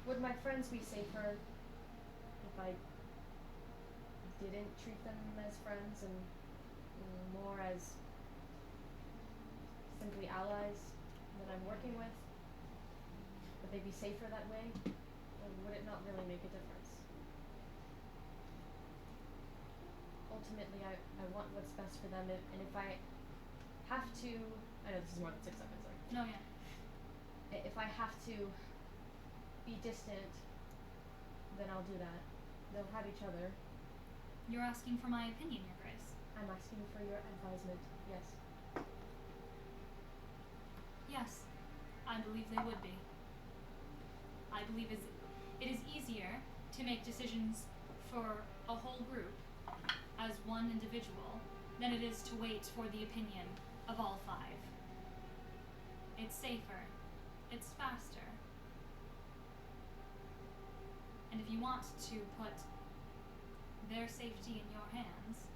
C: would my friends be safer if I didn't treat them as friends and more as simply allies that I'm working with? Would they be safer that way? Or would it not really make a difference? Ultimately, I want what's best for them, and if I have to, I know this is more than 6 seconds, sorry.
B: No, yeah.
C: If I have to be distant, then I'll do that. They'll have each other.
B: You're asking for my opinion, Your Grace.
C: I'm asking for your advisement, yes.
B: Yes, I believe they would be. I believe it is easier to make decisions for a whole group as one individual than it is to wait for the opinion of all 5. It's safer. It's faster. And if you want to put their safety in your hands,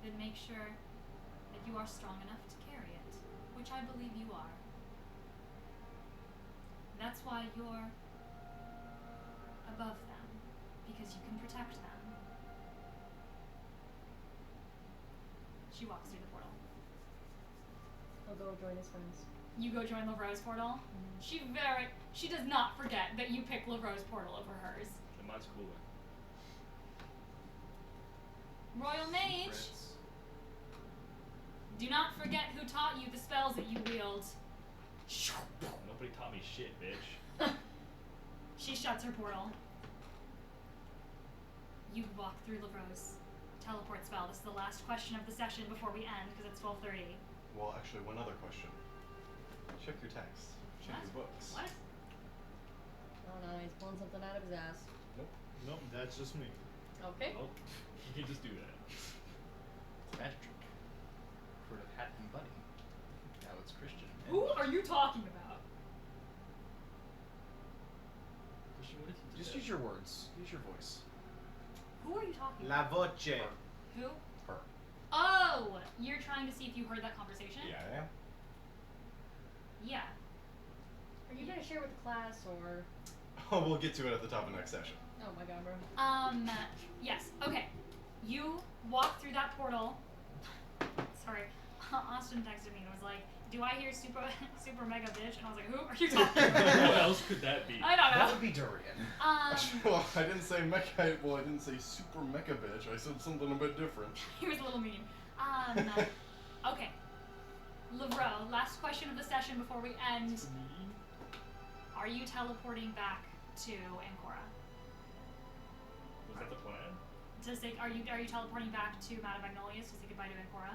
B: then make sure that you are strong enough to carry it, which I believe you are. That's why you're above them, because you can protect them. She walks through the portal.
C: I'll go join his friends.
B: You go join Lavro's portal. She does not forget that you picked Lavro's portal over hers.
F: And mine's cooler.
B: Royal Mage,
G: Prince.
B: do not forget who taught you the spells that you wield.
F: Nobody taught me shit, bitch.
B: She shuts her portal. You walk through Lavro's teleport spell. This is the last question of the session before we end, because it's 12:30.
E: Well, actually, one other question. Check your text. Check
B: What?
E: your books.
B: What?
C: I don't know, he's pulling something out of his ass.
D: Nope, that's just me.
C: Okay.
F: Oh, you can just do that.
A: It's a magic trick. Heard of Hat and Bunny. Now it's Christian. and
B: Who are you talking about?
F: Christian, what did you do?
G: Just use your words. Use your voice.
B: Who are you talking
D: La
B: about?
D: voce.
B: Who?
E: Her.
B: Oh! You're trying to see if you heard that conversation?
E: Yeah, I am.
B: Yeah.
C: Are you gonna share with the class or?
E: Oh, we'll get to it at the top of next session.
C: Oh my god, bro.
B: Yes. Okay. You walk through that portal. Sorry. Austin texted me and was like, "Do I hear super mega bitch?" And I was like, "Who are you talking
F: Who
B: about?"
F: else could that be?
B: I don't
G: That
B: know.
G: would be Durian.
E: Well, I didn't say mecha. Well, I didn't say super mecha bitch. I said something a bit different.
B: He was a little mean. Okay. Lavro, last question of the session before we end. Are you teleporting back to Ancora?
F: Was that the plan?
B: To say, are you teleporting back to Madame Magnolia's to say goodbye to Ancora?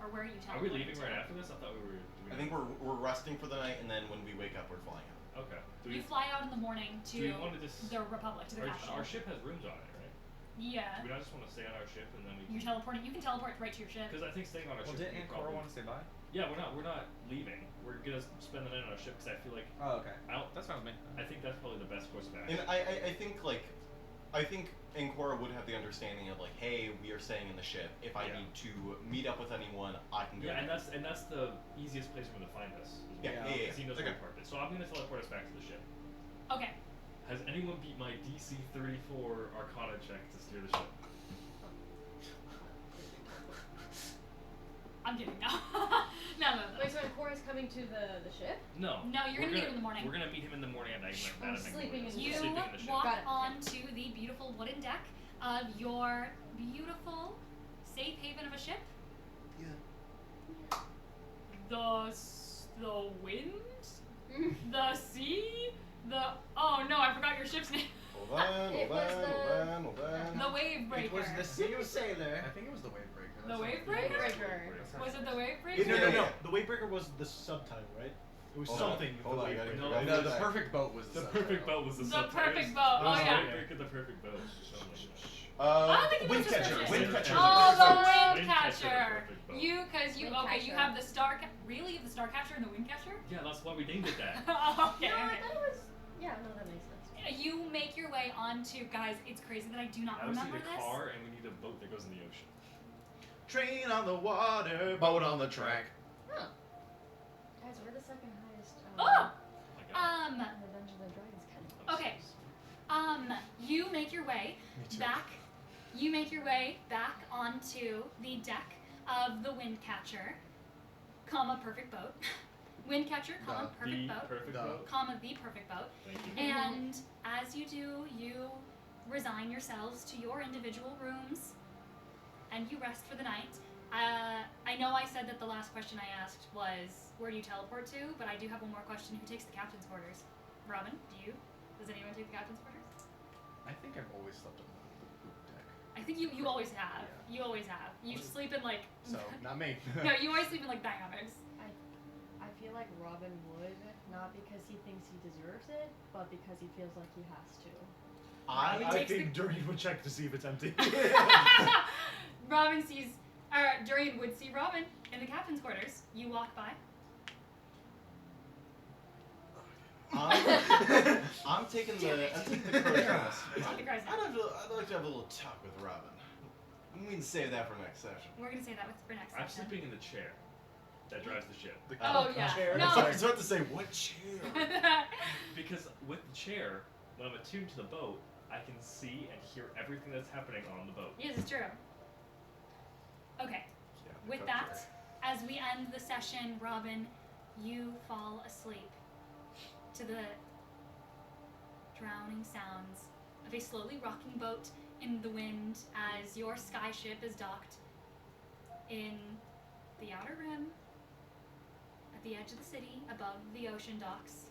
B: Or where are you
F: Are we
B: teleporting
F: leaving
B: to?
F: right after this? I thought we were doing
E: I think we're resting for the night, and then when we wake up, we're flying out.
F: Okay. Do
B: You
F: we,
B: fly out in the morning to
F: do we want to just...
B: the Republic, to the capital.
F: Our ship has rooms on it, right?
B: Yeah.
F: Do we not just want to stay on our ship and then we
B: You're teleporting. You can teleport right to your ship.
F: Because I think staying on our
A: Well,
F: ship
A: didn't
F: would
A: Ancora
F: probably...
A: want to stay by?
F: Yeah, we're not leaving. We're gonna spend the night on our ship because I feel like
A: Oh, okay.
F: I don't.
A: That's fine with me.
F: I think that's probably the best course of
E: And
F: action.
E: I think Ancora would have the understanding of like, hey, we are staying in the ship. If I
F: Yeah.
E: need to meet up with anyone, I can go.
F: Yeah, and
E: there.
F: that's the easiest place for him to find us.
E: Yeah,
A: Yeah.
E: yeah, yeah.
F: Because he knows
E: Okay.
F: where we parked it. So I'm gonna teleport us back to the ship.
B: Okay.
F: Has anyone beat my DC 34 Arcana check to steer the ship?
B: I'm kidding. No. no.
C: Wait, so Ancora's coming to the ship?
F: No.
B: No, you're
F: We're
B: gonna meet him in the morning.
F: We're gonna meet him in the morning at night.
C: I'm sleeping in the
B: You
C: ship.
F: Sleeping in the ship.
B: walk
C: Got it.
B: onto the beautiful wooden deck of your beautiful safe haven of a ship.
E: Yeah.
B: The the wind, the sea, oh no, I forgot your ship's name.
E: Hold on,
C: It
E: hold
C: was
E: on,
C: the-
E: hold on, hold on.
B: The wave breaker.
A: It was the Sea Sailor.
G: I think it was the Wavebreaker.
B: The
G: That's not-
B: Wavebreaker?
C: Wavebreaker.
B: Was it the wave
D: No,
B: breaker?
D: no,
E: Yeah,
D: no.
E: yeah.
D: The Wavebreaker was the subtitle, right? It was
E: Hold on,
D: something.
E: hold
D: the
E: on, I gotta
D: Wavebreaker.
F: No,
E: I
G: No, the
E: that.
G: perfect boat was the
F: The perfect
G: subtitle.
F: boat was the
B: The
F: subtitle.
B: perfect boat. Oh,
F: It was
B: yeah.
F: Wavebreaker, the perfect boat. Something like that.
B: I don't think it was the
E: Windcatcher.
B: subtitle.
E: Windcatcher.
B: Oh, the
F: Windcatcher,
B: Windcatcher.
F: perfect boat.
B: You, cause you, okay, you
C: Windcatcher.
B: have the star. Really, you have the Starcatcher and the Windcatcher?
F: Yeah, that's why we named it that.
B: Oh, okay.
C: No, I
B: okay.
C: thought it was. Yeah, no, that makes sense.
B: You make your way onto, guys. It's crazy that I do not
F: Now we
B: remember
F: need a
B: this.
F: car and we need a boat that goes in the ocean.
D: Train on the water.
G: Boat on the track.
C: Huh. Guys, we're the second highest.
B: Oh.
F: My God.
C: in the Dungeons and Dragons category.
B: Okay. You make your way
D: Me too.
B: back. You make your way back onto the deck of the Windcatcher, comma perfect boat. Windcatcher, comma
G: The
B: perfect
F: The
B: boat,
F: perfect
G: Duh.
F: boat.
B: comma the perfect boat.
F: Thank you.
B: And as you do, you resign yourselves to your individual rooms, and you rest for the night. I know I said that the last question I asked was where do you teleport to, but I do have one more question. Who takes the captain's quarters? Robin, do you? Does anyone take the captain's quarters?
G: I think I've always slept on the poop deck.
B: I think you always have.
G: Yeah.
B: You always have. You sleep in like
G: So, not me.
B: no, you always sleep in like dynamics.
C: I feel like Robin would, not because he thinks he deserves it, but because he feels like he has to.
B: Robin
D: I
B: takes
D: think
B: the-
D: Durian would check to see if it's empty.
B: Robin sees, Durian would see Robin in the captain's quarters. You walk by.
E: I'm taking the crow's nest.
B: Take the crow's nest.
E: I'd like to have a little talk with Robin. We can save that for next session.
B: We're gonna say that for next
F: I'm
B: session.
F: sleeping in the chair that drives the ship.
B: Oh yeah.
D: Chair.
B: No.
E: I was about to say, what chair?
F: Because with the chair, when I'm attuned to the boat, I can see and hear everything that's happening on the boat.
B: Yes, it's true. Okay. With that, as we end the session, Robin, you fall asleep to the drowning sounds of a slowly rocking boat in the wind as your skyship is docked in the Outer Rim at the edge of the city above the ocean docks.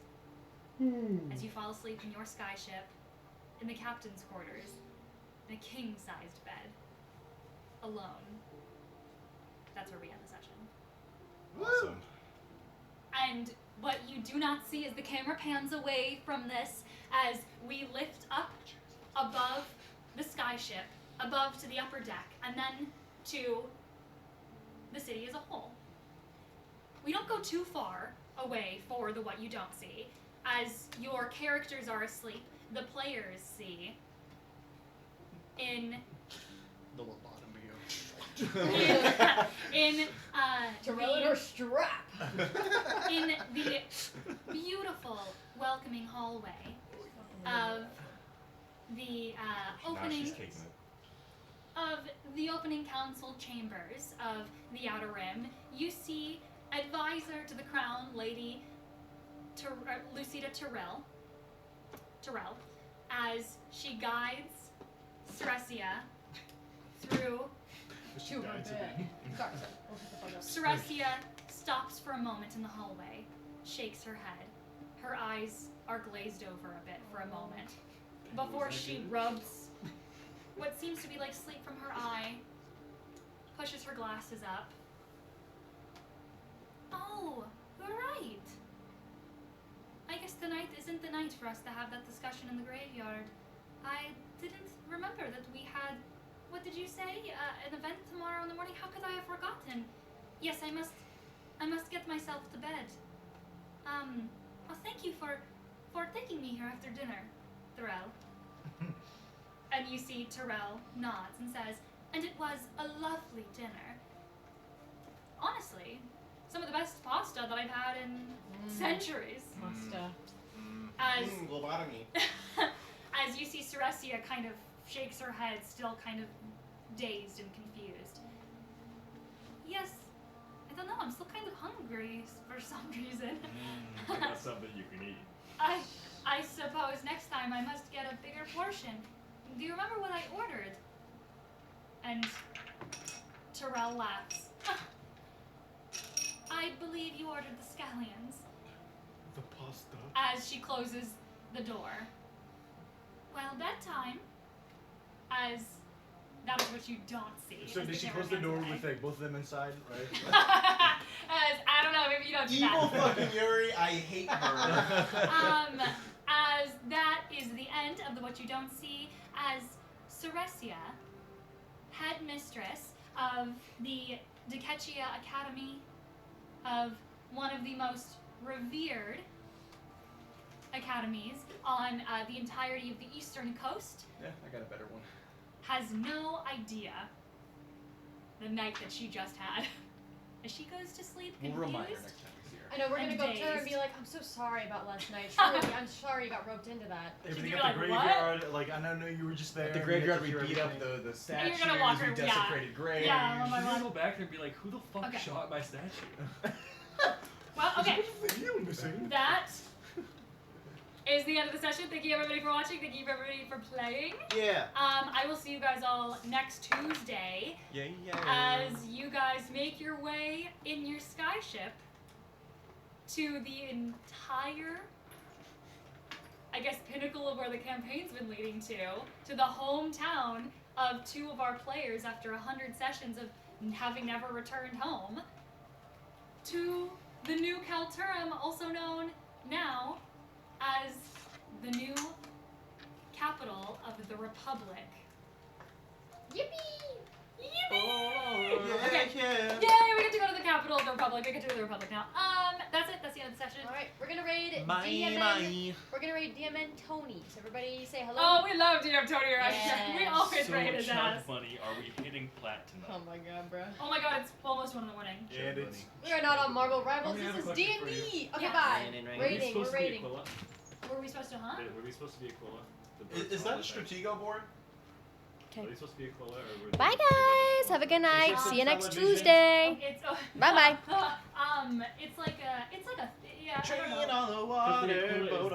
B: As you fall asleep in your skyship in the captain's quarters in a king-sized bed, alone. That's where we end the session.
E: Awesome.
B: And what you do not see as the camera pans away from this as we lift up above the skyship, above to the upper deck, and then to the city as a whole. We don't go too far away for the what you don't see. As your characters are asleep, the players see in
G: The lobotomy
B: in
C: Terrell and her strap!
B: in the beautiful welcoming hallway of the
E: Now
B: opening
E: she's taking it.
B: of the opening council chambers of the Outer Rim, you see advisor to the crown, Lady Lucida Terrell, as she guides Ceresia through.
C: To her bed. Sorry, we'll shut the fuck up.
B: Ceresia stops for a moment in the hallway, shakes her head. Her eyes are glazed over a bit for a moment before she rubs what seems to be like sleep from her eye, pushes her glasses up. Oh, you're right. I guess tonight isn't the night for us to have that discussion in the graveyard. I didn't remember that we had, what did you say, an event tomorrow in the morning? How could I have forgotten? Yes, I must get myself to bed. Well, thank you for taking me here after dinner, Terrell. And you see Terrell nods and says, and it was a lovely dinner. Honestly, some of the best pasta that I've had in centuries.
C: Pasta.
B: As
E: Lobotomy.
B: as you see Ceresia kind of shakes her head, still kind of dazed and confused. Yes, I don't know, I'm still kind of hungry for some reason.
F: That's something you can eat.
B: I suppose next time I must get a bigger portion. Do you remember what I ordered? And Terrell laughs. I believe you ordered the scallions.
A: The pasta.
B: As she closes the door. Well, bedtime. As that is what you don't see.
A: So
B: as
A: did she
B: camera
A: close the
B: pans
A: door
B: away.
A: with like both of them inside, right?
B: As I don't know, maybe you don't do
E: Evil
B: that.
E: fucking Yuri, I hate her.
B: As that is the end of the What You Don't See, as Ceresia, headmistress of the Dekechia Academy, of one of the most revered academies on the entirety of the eastern coast,
A: Yeah, I got a better one.
B: has no idea the night that she just had. As she goes to sleep
A: We'll
B: confused.
A: remind her next time we see her.
C: I know, we're gonna
B: And
C: go to her and
B: dazed.
C: be like, I'm so sorry about last night. Truly, I'm sorry you got roped into that.
A: Everything
B: be
A: at the
B: like, "What?"
A: graveyard, like I know you were just there.
G: At the
A: and
G: graveyard,
A: had
G: we
A: to hear
G: beat up
A: everything.
G: the statues,
B: And you're gonna walk her-
G: we
B: yeah.
G: desecrated graves.
B: Yeah, oh my
F: She's
B: God.
F: gonna go back there and be like, who the fuck
B: Okay.
F: shot my statue?
B: Well, okay.
A: What's the heel missing?
B: That is the end of the session. Thank you everybody for watching. Thank you everybody for playing.
E: Yeah.
B: I will see you guys all next Tuesday
E: Yeah,
B: as you guys make your way in your skyship to the entire, I guess, pinnacle of where the campaign's been leading to the hometown of two of our players after 100 sessions of having never returned home, to the new Kalturum, also known now as the new capital of the Republic.
C: Yippee!
B: Yippee! Okay.
E: yeah.
B: Yay, we get to go to the capital of the Republic. We get to go to the Republic now. That's it. That's the end of the session.
C: Alright, we're gonna raid
E: Bye,
C: DMN.
E: bye.
C: We're gonna raid DMN Tony. So everybody say hello.
B: Oh, we love DM Tony around here.
C: Yes.
B: We always
F: So
B: raid his
F: much
B: ass.
F: money are we hitting platinum?
C: Oh my god, bro.
B: Oh my god, it's almost 1 in the morning.
A: And it's
C: We are not on Marvel Rivals.
F: Oh, yeah, I
C: This
F: have
C: is
F: a question for
C: D&D. Okay,
B: Yeah.
C: bye.
E: Rating,
F: Were we
C: Rating.
F: supposed
C: We're
F: to be
C: rating.
F: Aquila?
B: Were we supposed to, huh?
F: Were we supposed to be Aquila?
E: Is that a Stratego board?
F: Are we supposed to be Aquila or were
C: Bye, guys. Have a good night.
A: Is it
C: See you next
A: television?
C: Tuesday.
B: It's
C: Bye-bye.
B: it's like a yeah. I don't know.
E: Train on the
F: Because the
E: water,
F: Aquila is
E: boat